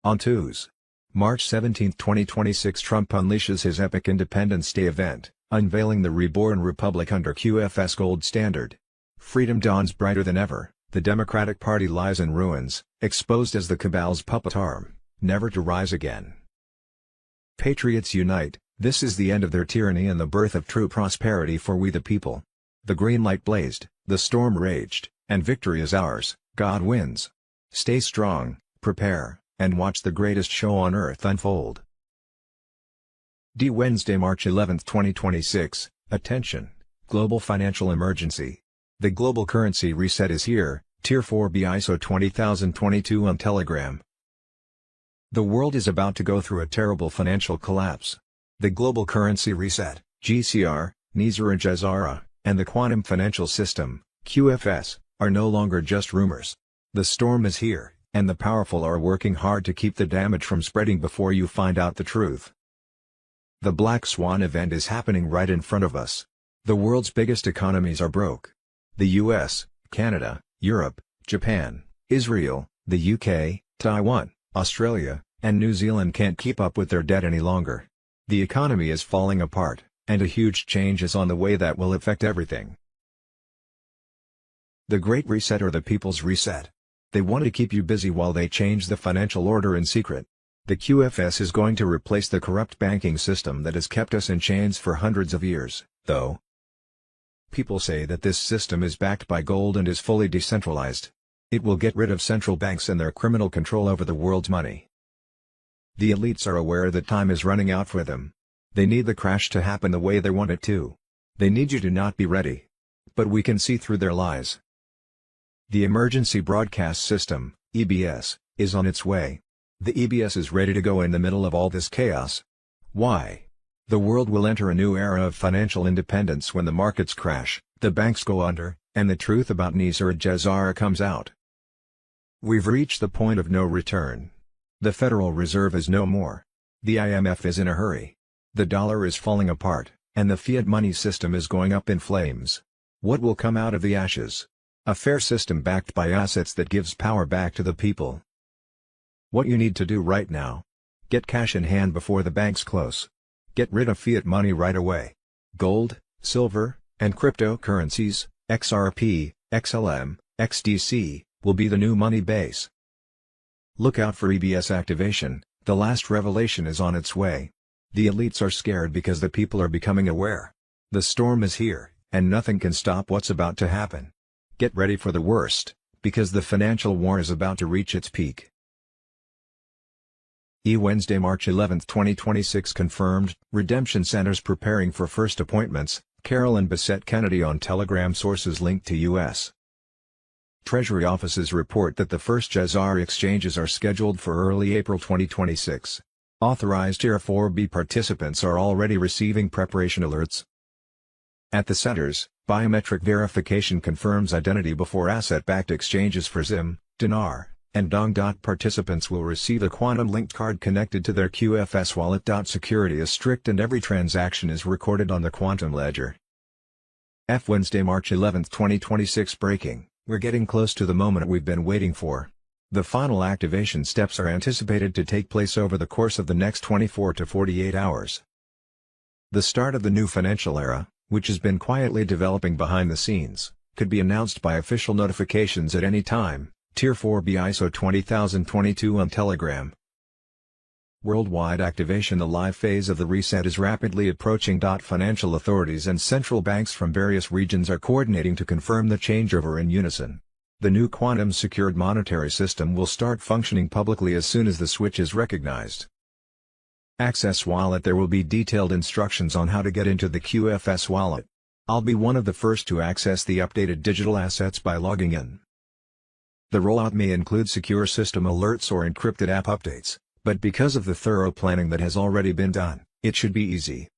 On Tuesday, March 17, 2026, Trump unleashes his epic Independence Day event, unveiling the reborn republic under QFS gold standard. Freedom dawns brighter than ever, the Democratic Party lies in ruins, exposed as the cabal's puppet arm, never to rise again. Patriots unite, this is the end of their tyranny and the birth of true prosperity for we the people. The green light blazed, the storm raged, and victory is ours, God wins. Stay strong, prepare, and watch the greatest show on earth unfold. Wednesday, March 11, 2026, attention, global financial emergency. The global currency reset is here, Tier 4B ISO 20022 on Telegram. The world is about to go through a terrible financial collapse. The global currency reset, GCR, Nizar and Jazara, and the quantum financial system, QFS, are no longer just rumors. The storm is here, and the powerful are working hard to keep the damage from spreading before you find out the truth. The Black Swan event is happening right in front of us. The world's biggest economies are broke. The US, Canada, Europe, Japan, Israel, the UK, Taiwan, Australia, and New Zealand can't keep up with their debt any longer. The economy is falling apart, and a huge change is on the way that will affect everything. The Great Reset or the People's Reset. They want to keep you busy while they change the financial order in secret. The QFS is going to replace the corrupt banking system that has kept us in chains for hundreds of years, though. People say that this system is backed by gold and is fully decentralized. It will get rid of central banks and their criminal control over the world's money. The elites are aware that time is running out for them. They need the crash to happen the way they want it to. They need you to not be ready. But we can see through their lies. The Emergency Broadcast System, EBS, is on its way. The EBS is ready to go in the middle of all this chaos. Why? The world will enter a new era of financial independence when the markets crash, the banks go under, and the truth about Nisar Jazara comes out. We've reached the point of no return. The Federal Reserve is no more. The IMF is in a hurry. The dollar is falling apart, and the fiat money system is going up in flames. What will come out of the ashes? A fair system backed by assets that gives power back to the people. What you need to do right now? Get cash in hand before the banks close. Get rid of fiat money right away. Gold, silver, and cryptocurrencies, XRP, XLM, XDC, will be the new money base. Look out for EBS activation. The last revelation is on its way. The elites are scared because the people are becoming aware. The storm is here, and nothing can stop what's about to happen. Get ready for the worst, because the financial war is about to reach its peak. Wednesday, March 11, 2026 confirmed, redemption centers preparing for first appointments, Carolyn Bessette Kennedy on Telegram. Sources linked to U.S. Treasury offices report that the first Jazara exchanges are scheduled for early April 2026. Authorized Tier 4B participants are already receiving preparation alerts. At the centers, biometric verification confirms identity before asset-backed exchanges for ZIM, dinar, and dong. Participants will receive a quantum-linked card connected to their QFS wallet. Security is strict and every transaction is recorded on the quantum ledger. Wednesday, March 11, 2026 breaking, we're getting close to the moment we've been waiting for. The final activation steps are anticipated to take place over the course of the next 24 to 48 hours. The start of the new financial era, which has been quietly developing behind the scenes, could be announced by official notifications at any time. Tier 4B ISO 20022 on Telegram. Worldwide activation. The live phase of the reset is rapidly approaching. Financial authorities and central banks from various regions are coordinating to confirm the changeover in unison. The new quantum-secured monetary system will start functioning publicly as soon as the switch is recognized. Access wallet. There will be detailed instructions on how to get into the QFS wallet. I'll be one of the first to access the updated digital assets by logging in. The rollout may include secure system alerts or encrypted app updates, but because of the thorough planning that has already been done, it should be easy.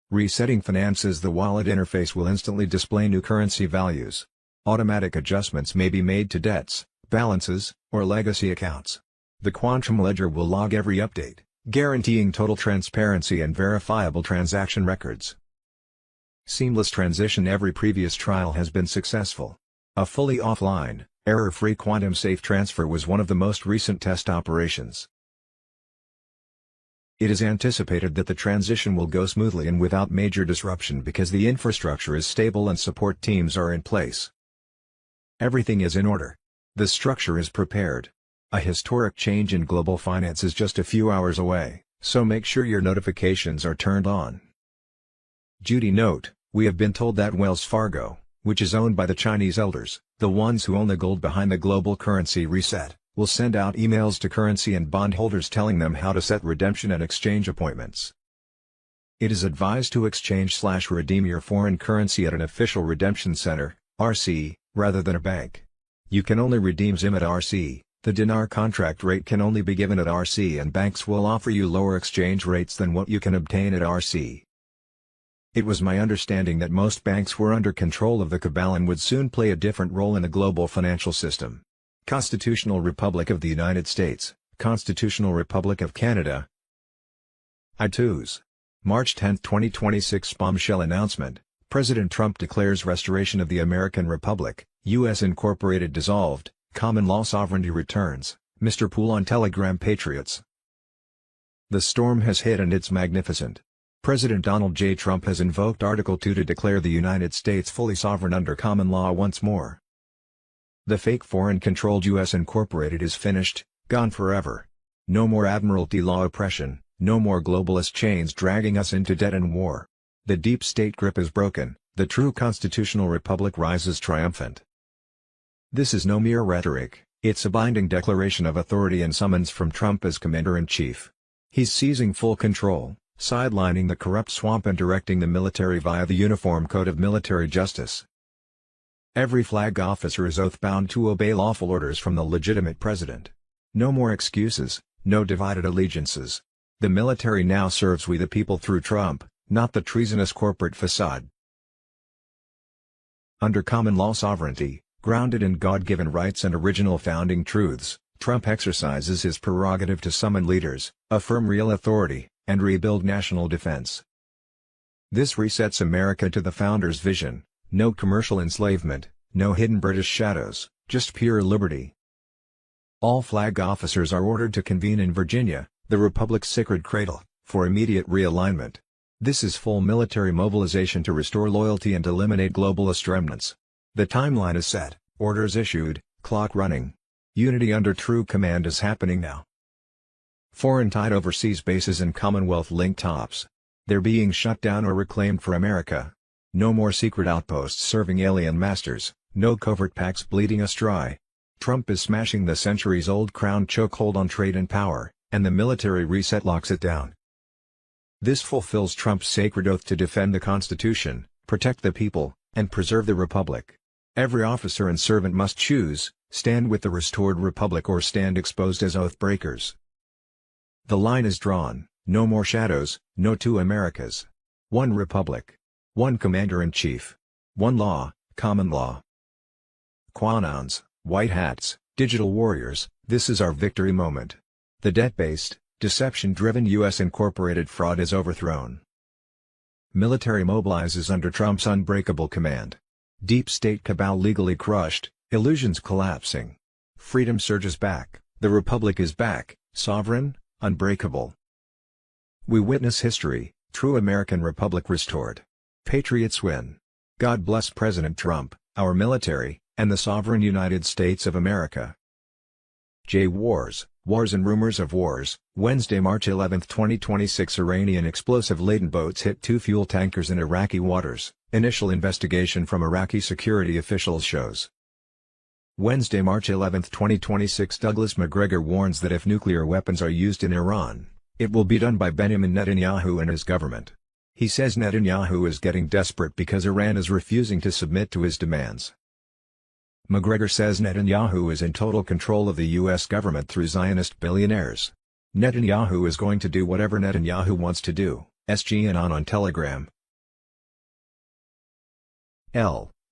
Resetting finances. The wallet interface will instantly display new currency values. Automatic adjustments may be made to debts, balances, or legacy accounts. The quantum ledger will log every update, guaranteeing total transparency and verifiable transaction records. Seamless transition. Every previous trial has been successful. A fully offline, error-free quantum-safe transfer was one of the most recent test operations. It is anticipated that the transition will go smoothly and without major disruption because the infrastructure is stable and support teams are in place. Everything is in order. The structure is prepared. A historic change in global finance is just a few hours away, so make sure your notifications are turned on. Judy note, we have been told that Wells Fargo, which is owned by the Chinese elders, the ones who own the gold behind the global currency reset, will send out emails to currency and bondholders telling them how to set redemption and exchange appointments. It is advised to exchange/redeem your foreign currency at an official redemption center, RC, rather than a bank. You can only redeem ZIM at RC, the dinar contract rate can only be given at RC and banks will offer you lower exchange rates than what you can obtain at RC. It was my understanding that most banks were under control of the cabal and would soon play a different role in the global financial system. Constitutional Republic of the United States, Constitutional Republic of Canada. iTunes. March 10, 2026 bombshell announcement. President Trump declares restoration of the American Republic, U.S. Incorporated dissolved, common law sovereignty returns, Mr. Poole on Telegram. Patriots. The storm has hit and it's magnificent. President Donald J. Trump has invoked Article 2 to declare the United States fully sovereign under common law once more. The fake foreign-controlled U.S. Incorporated is finished, gone forever. No more Admiralty law oppression, no more globalist chains dragging us into debt and war. The deep state grip is broken, the true constitutional republic rises triumphant. This is no mere rhetoric, it's a binding declaration of authority and summons from Trump as Commander-in-Chief. He's seizing full control, sidelining the corrupt swamp and directing the military via the Uniform Code of Military Justice. Every flag officer is oath-bound to obey lawful orders from the legitimate president. No more excuses, no divided allegiances. The military now serves we the people through Trump, not the treasonous corporate facade. Under common law sovereignty, grounded in God-given rights and original founding truths, Trump exercises his prerogative to summon leaders, affirm real authority, and rebuild national defense. This resets America to the founders' vision: no commercial enslavement, no hidden British shadows, just pure liberty. All flag officers are ordered to convene in Virginia, the Republic's sacred cradle, for immediate realignment. This is full military mobilization to restore loyalty and eliminate globalist remnants. The timeline is set, orders issued, clock running. Unity under true command is happening now. Foreign-tied overseas bases and Commonwealth-linked tops. They're being shut down or reclaimed for America. No more secret outposts serving alien masters, no covert pacts bleeding us dry. Trump is smashing the centuries-old crown chokehold on trade and power, and the military reset locks it down. This fulfills Trump's sacred oath to defend the Constitution, protect the people, and preserve the Republic. Every officer and servant must choose: stand with the restored Republic or stand exposed as oath breakers. The line is drawn: no more shadows, no two Americas. One Republic. One Commander-in-Chief. One law, common law. Quanons, white hats, digital warriors, this is our victory moment. The debt-based, deception-driven U.S. incorporated fraud is overthrown. Military mobilizes under Trump's unbreakable command. Deep state cabal legally crushed, illusions collapsing. Freedom surges back, the Republic is back, sovereign, unbreakable. We witness history, true American Republic restored. Patriots win. God bless President Trump, our military, and the sovereign United States of America. Wars, Wars and Rumors of Wars. Wednesday, March 11, 2026. Iranian explosive-laden boats hit two fuel tankers in Iraqi waters, initial investigation from Iraqi security officials shows. Wednesday, March 11, 2026. Douglas Macgregor warns that if nuclear weapons are used in Iran, it will be done by Benjamin Netanyahu and his government. He says Netanyahu is getting desperate because Iran is refusing to submit to his demands. Macgregor says Netanyahu is in total control of the U.S. government through Zionist billionaires. Netanyahu is going to do whatever Netanyahu wants to do, SGN on Telegram.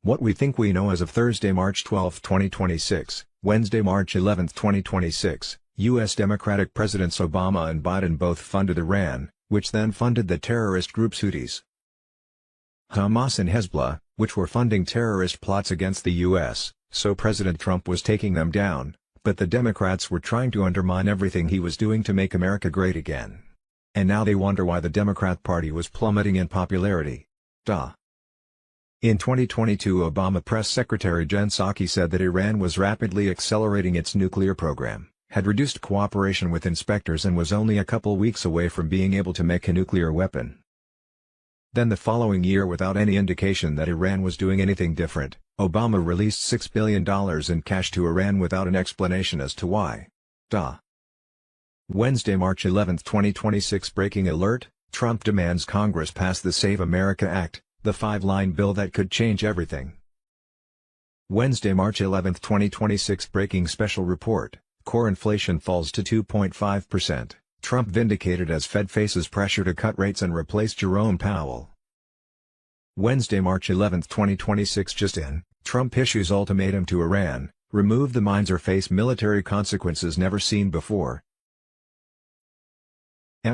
What we think we know as of Thursday, March 12, 2026, Wednesday, March 11, 2026, U.S. Democratic Presidents Obama and Biden both funded Iran, which then funded the terrorist groups Houthis. Hamas and Hezbollah, which were funding terrorist plots against the U.S., so President Trump was taking them down, but the Democrats were trying to undermine everything he was doing to make America great again. And now they wonder why the Democrat Party was plummeting in popularity. In 2022, Obama Press Secretary Jen Psaki said that Iran was rapidly accelerating its nuclear program, had reduced cooperation with inspectors and was only a couple weeks away from being able to make a nuclear weapon. Then the following year, without any indication that Iran was doing anything different, Obama released $6 billion in cash to Iran without an explanation as to why. Wednesday, March 11, 2026. Breaking alert: Trump demands Congress pass the Save America Act, the 5-line bill that could change everything. Wednesday, March 11, 2026. Breaking special report: core inflation falls to 2.5%. Trump vindicated as Fed faces pressure to cut rates and replace Jerome Powell. Wednesday, March 11, 2026. Just in, Trump issues ultimatum to Iran: remove the mines or face military consequences never seen before.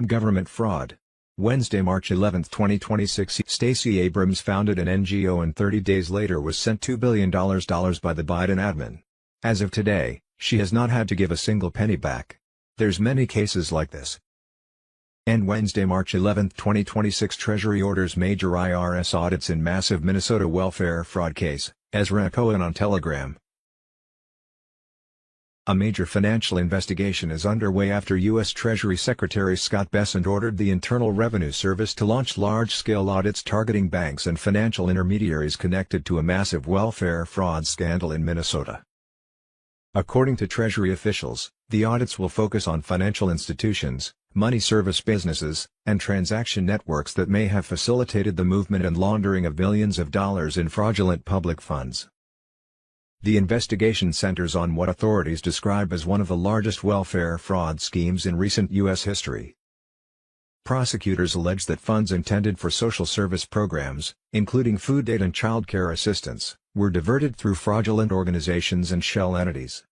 Government fraud. Wednesday, March 11, 2026. Stacey Abrams founded an NGO and 30 days later was sent $2 billion by the Biden admin. As of today, she has not had to give a single penny back. There's many cases like this. And Wednesday, March 11, 2026. Treasury orders major IRS audits in massive Minnesota welfare fraud case, Ezra Cohen on Telegram. A major financial investigation is underway after U.S. Treasury Secretary Scott Bessent ordered the Internal Revenue Service to launch large-scale audits targeting banks and financial intermediaries connected to a massive welfare fraud scandal in Minnesota. According to Treasury officials, the audits will focus on financial institutions, money service businesses, and transaction networks that may have facilitated the movement and laundering of billions of dollars in fraudulent public funds. The investigation centers on what authorities describe as one of the largest welfare fraud schemes in recent U.S. history. Prosecutors allege that funds intended for social service programs, including food aid and child care assistance, were diverted through fraudulent organizations and shell entities.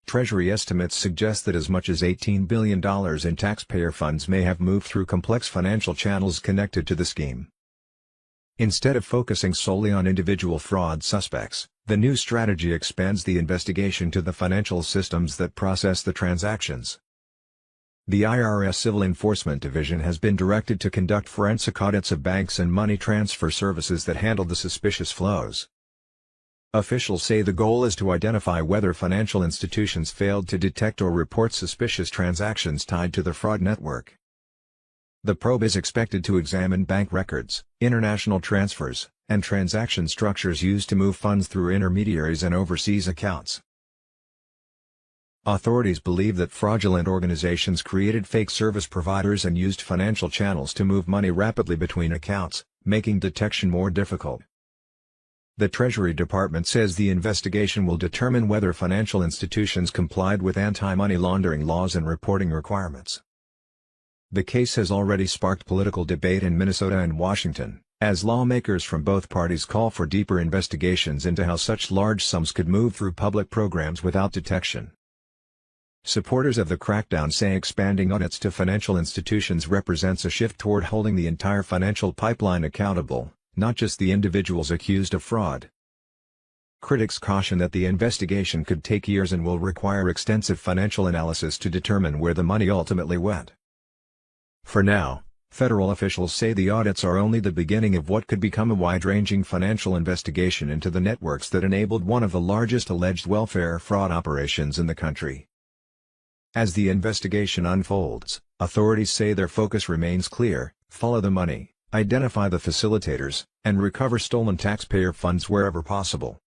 Treasury estimates suggest that as much as $18 billion in taxpayer funds may have moved through complex financial channels connected to the scheme. Instead of focusing solely on individual fraud suspects, the new strategy expands the investigation to the financial systems that process the transactions. The IRS Civil Enforcement Division has been directed to conduct forensic audits of banks and money transfer services that handle the suspicious flows. Officials say the goal is to identify whether financial institutions failed to detect or report suspicious transactions tied to the fraud network. The probe is expected to examine bank records, international transfers, and transaction structures used to move funds through intermediaries and overseas accounts. Authorities believe that fraudulent organizations created fake service providers and used financial channels to move money rapidly between accounts, making detection more difficult. The Treasury Department says the investigation will determine whether financial institutions complied with anti-money laundering laws and reporting requirements. The case has already sparked political debate in Minnesota and Washington, as lawmakers from both parties call for deeper investigations into how such large sums could move through public programs without detection. Supporters of the crackdown say expanding audits to financial institutions represents a shift toward holding the entire financial pipeline accountable, not just the individuals accused of fraud. Critics caution that the investigation could take years and will require extensive financial analysis to determine where the money ultimately went. For now, federal officials say the audits are only the beginning of what could become a wide-ranging financial investigation into the networks that enabled one of the largest alleged welfare fraud operations in the country. As the investigation unfolds, authorities say their focus remains clear: follow the money, identify the facilitators, and recover stolen taxpayer funds wherever possible.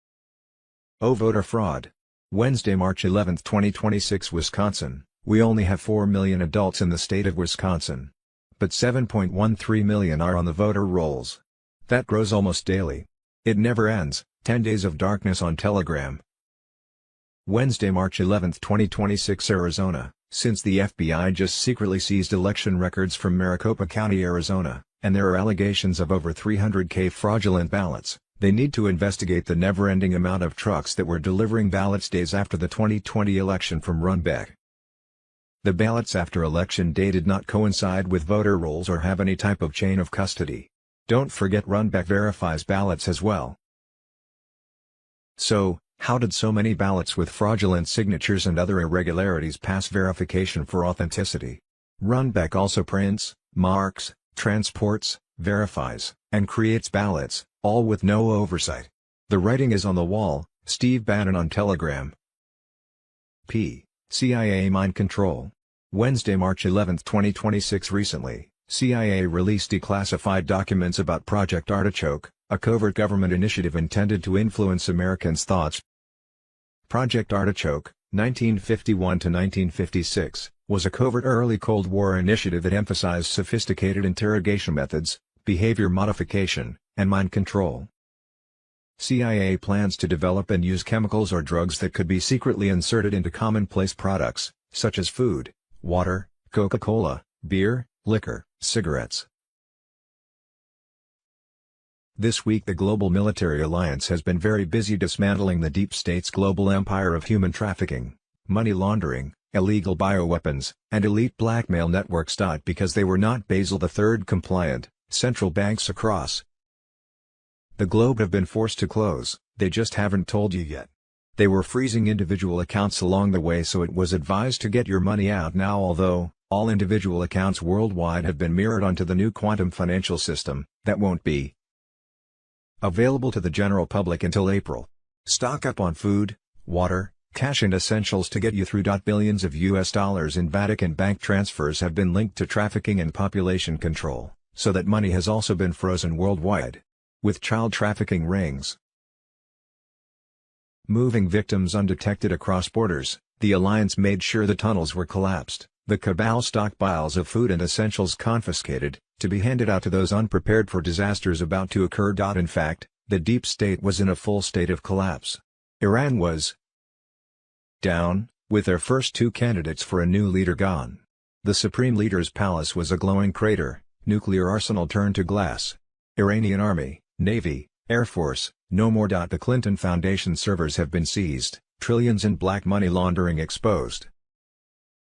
Voter fraud. Wednesday, March 11, 2026, Wisconsin. We only have 4 million adults in the state of Wisconsin. But 7.13 million are on the voter rolls. That grows almost daily. It never ends. 10 Days of Darkness on Telegram. Wednesday, March 11, 2026, Arizona. Since the FBI just secretly seized election records from Maricopa County, Arizona, and there are allegations of over 300,000 fraudulent ballots, they need to investigate the never-ending amount of trucks that were delivering ballots days after the 2020 election from Runbeck. The ballots after Election Day did not coincide with voter rolls or have any type of chain of custody. Don't forget Runbeck verifies ballots as well. So, how did so many ballots with fraudulent signatures and other irregularities pass verification for authenticity? Runbeck also prints, marks, transports, verifies, and creates ballots, all with no oversight. The writing is on the wall. Steve Bannon on Telegram. CIA mind control. Wednesday, March 11, 2026. Recently, CIA released declassified documents about Project Artichoke, a covert government initiative intended to influence Americans' thoughts. Project Artichoke, 1951 to 1956, was a covert early Cold War initiative that emphasized sophisticated interrogation methods, behavior modification, and mind control. CIA plans to develop and use chemicals or drugs that could be secretly inserted into commonplace products, such as food, water, Coca-Cola, beer, liquor, cigarettes. This week the Global Military Alliance has been very busy dismantling the deep state's global empire of human trafficking, money laundering, illegal bioweapons, and elite blackmail networks. Because they were not Basel III compliant, central banks across the globe have been forced to close. They just haven't told you yet. They were freezing individual accounts along the way, so it was advised to get your money out now. Although all individual accounts worldwide have been mirrored onto the new quantum financial system, that won't be available to the general public until April. Stock up on food, water, cash and essentials to get you through. Billions of US dollars in Vatican bank transfers have been linked to trafficking and population control, so that money has also been frozen worldwide. With child trafficking rings moving victims undetected across borders, the alliance made sure the tunnels were collapsed, The cabal stockpiles of food and essentials confiscated, to be handed out to those unprepared for disasters about to occur. In fact, the deep state was in a full state of collapse. Iran was down, with their first two candidates for a new leader gone. The supreme leader's palace was a glowing crater, nuclear arsenal turned to glass. Iranian army, navy, air force, no more. The Clinton Foundation servers have been seized, trillions in black money laundering exposed.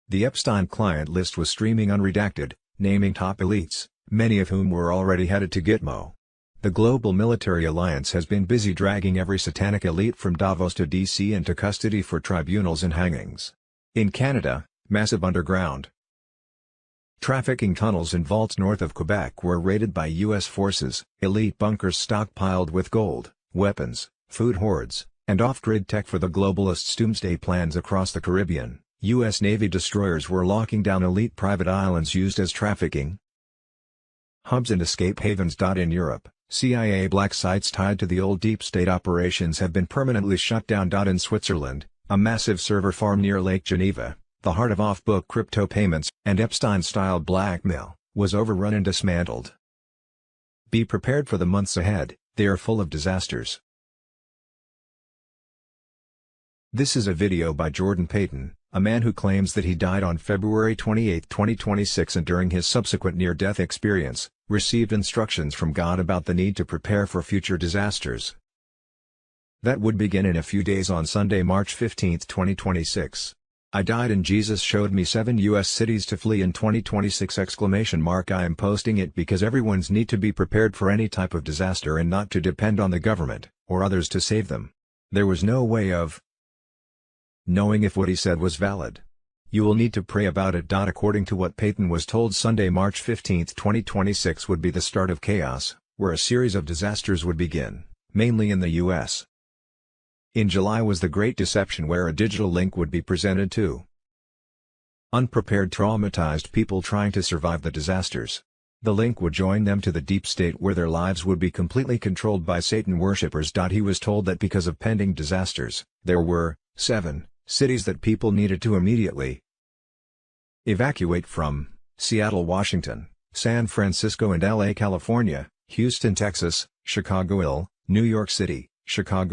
The Epstein client list was streaming unredacted, naming top elites, many of whom were already headed to Gitmo. The global military alliance has been busy dragging every satanic elite from Davos to DC into custody for tribunals and hangings. In Canada, massive underground trafficking tunnels and vaults north of Quebec were raided by U.S. forces, elite bunkers stockpiled with gold, weapons, food hoards, and off-grid tech for the globalists' doomsday plans across the Caribbean. U.S. Navy destroyers were locking down elite private islands used as trafficking hubs and escape havens. In Europe, CIA black sites tied to the old deep state operations have been permanently shut down. In Switzerland, a massive server farm near Lake Geneva, the heart of off-book crypto payments and Epstein-style blackmail, was overrun and dismantled. Be prepared for the months ahead, they are full of disasters. This is a video by Jordan Payton, a man who claims that he died on February 28, 2026 and during his subsequent near-death experience, received instructions from God about the need to prepare for future disasters. That would begin in a few days on Sunday, March 15, 2026. I died and Jesus showed me 7 U.S. cities to flee in 2026! I am posting it because everyone's need to be prepared for any type of disaster and not to depend on the government, or others to save them. There was no way of knowing if what he said was valid. You will need to pray about it. According to what Payton was told, Sunday, March 15, 2026 would be the start of chaos, where a series of disasters would begin, mainly in the U.S. In July was the Great Deception, where a digital link would be presented to unprepared traumatized people trying to survive the disasters. The link would join them to the deep state where their lives would be completely controlled by Satan worshippers. He was told that because of pending disasters, there were 7 cities that people needed to immediately evacuate from: Seattle, Washington, San Francisco and LA, California, Houston, Texas, Chicago, New York City, Chicago.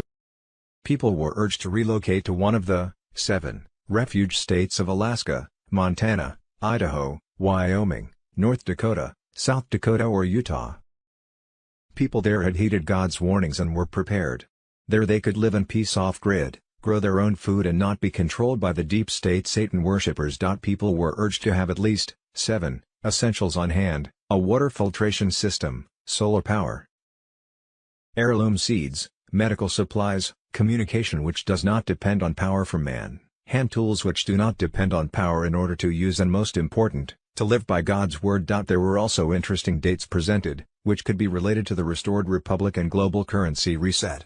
People were urged to relocate to one of the 7 refuge states of Alaska, Montana, Idaho, Wyoming, North Dakota, South Dakota or Utah. People there had heeded God's warnings and were prepared. There they could live in peace off-grid, grow their own food and not be controlled by the deep state Satan worshippers. People were urged to have at least 7 essentials on hand: a water filtration system, solar power, heirloom seeds, medical supplies, communication which does not depend on power from man, hand tools which do not depend on power in order to use, and most important, to live by God's word. There were also interesting dates presented, which could be related to the restored republic and global currency reset.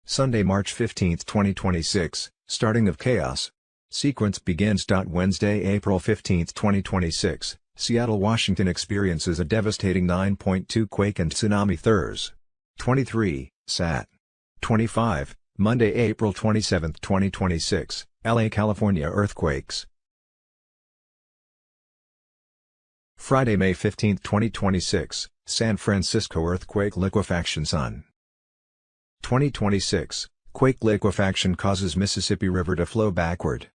Sunday, March 15, 2026, starting of chaos. Sequence begins. Wednesday, April 15, 2026, Seattle, Washington experiences a devastating 9.2 quake and tsunami. Thurs. 23, Sat. 25, Monday, April 27, 2026, LA, California earthquakes. Friday, May 15, 2026, San Francisco earthquake liquefaction. Sun. 2026, quake liquefaction causes Mississippi River to flow backward.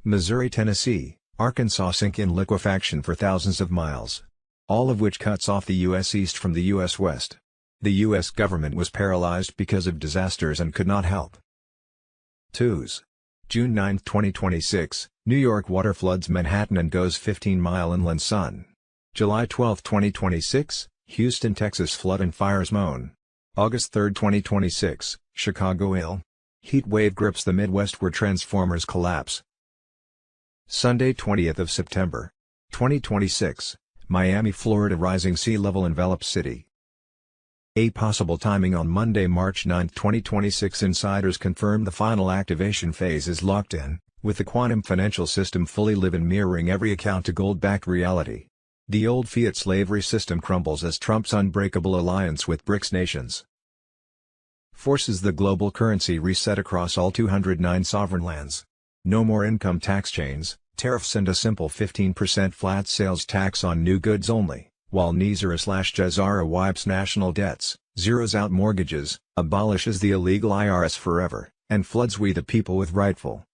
Missouri, Tennessee, Arkansas sink in liquefaction for thousands of miles. All of which cuts off the U.S. east from the U.S. west. The U.S. government was paralyzed because of disasters and could not help. Twos. June 9, 2026, New York water floods Manhattan and goes 15-mile inland. Sun. July 12, 2026, Houston, Texas flood and fires moan. August 3, 2026, Chicago heat wave grips the Midwest where transformers collapse. Sunday, 20th of September, 2026, Miami, Florida rising sea level envelops city. A possible timing on Monday, March 9, 2026. Insiders confirm the final activation phase is locked in, with the quantum financial system fully live in mirroring every account to gold-backed reality. The old fiat slavery system crumbles as Trump's unbreakable alliance with BRICS nations forces the global currency reset across all 209 sovereign lands. No more income tax chains, Tariffs and a simple 15% flat sales tax on new goods only, while Nizara/Jazara wipes national debts, zeroes out mortgages, abolishes the illegal IRS forever, and floods we the people with rightful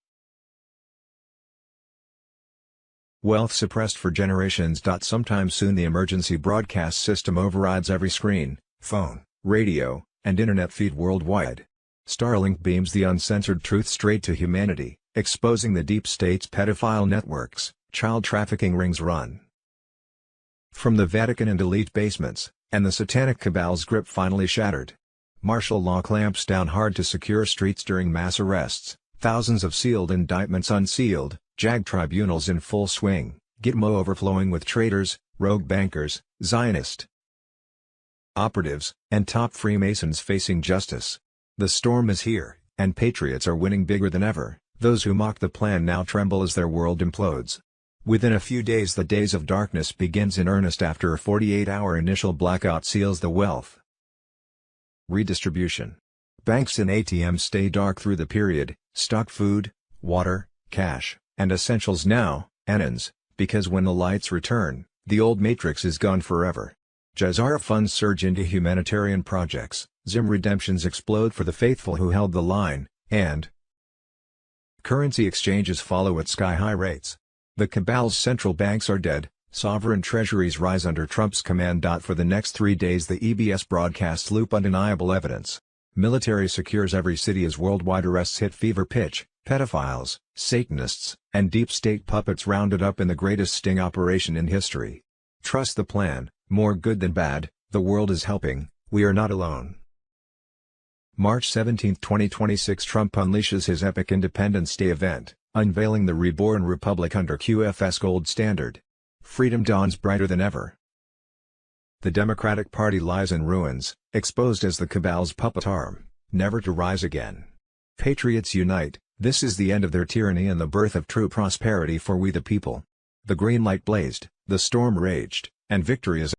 wealth suppressed for generations. Sometime soon the emergency broadcast system overrides every screen, phone, radio, and internet feed worldwide. Starlink beams the uncensored truth straight to humanity, exposing the deep state's pedophile networks, child trafficking rings run from the Vatican and elite basements, and the satanic cabal's grip finally shattered. Martial law clamps down hard to secure streets during mass arrests, thousands of sealed indictments unsealed, JAG tribunals in full swing, Gitmo overflowing with traitors, rogue bankers, Zionist operatives, and top Freemasons facing justice. The storm is here, and patriots are winning bigger than ever. Those who mock the plan now tremble as their world implodes. Within a few days the days of darkness begins in earnest after a 48-hour initial blackout seals the wealth redistribution. Banks and ATMs stay dark through the period, stock food, water, cash, and essentials now, anons, because when the lights return, the old matrix is gone forever. Jazara funds surge into humanitarian projects, Zim redemptions explode for the faithful who held the line, and currency exchanges follow at sky-high rates. The cabal's central banks are dead, sovereign treasuries rise under Trump's command. For the next 3 days the EBS broadcasts loop undeniable evidence. Military secures every city as worldwide arrests hit fever pitch, pedophiles, Satanists, and deep state puppets rounded up in the greatest sting operation in history. Trust the plan, more good than bad, the world is helping, we are not alone. March 17, 2026 Trump unleashes his epic Independence Day event, unveiling the reborn republic under QFS gold standard. Freedom dawns brighter than ever. The Democratic Party lies in ruins, exposed as the cabal's puppet arm, never to rise again. Patriots unite, this is the end of their tyranny and the birth of true prosperity for we the people. The green light blazed, the storm raged, and victory is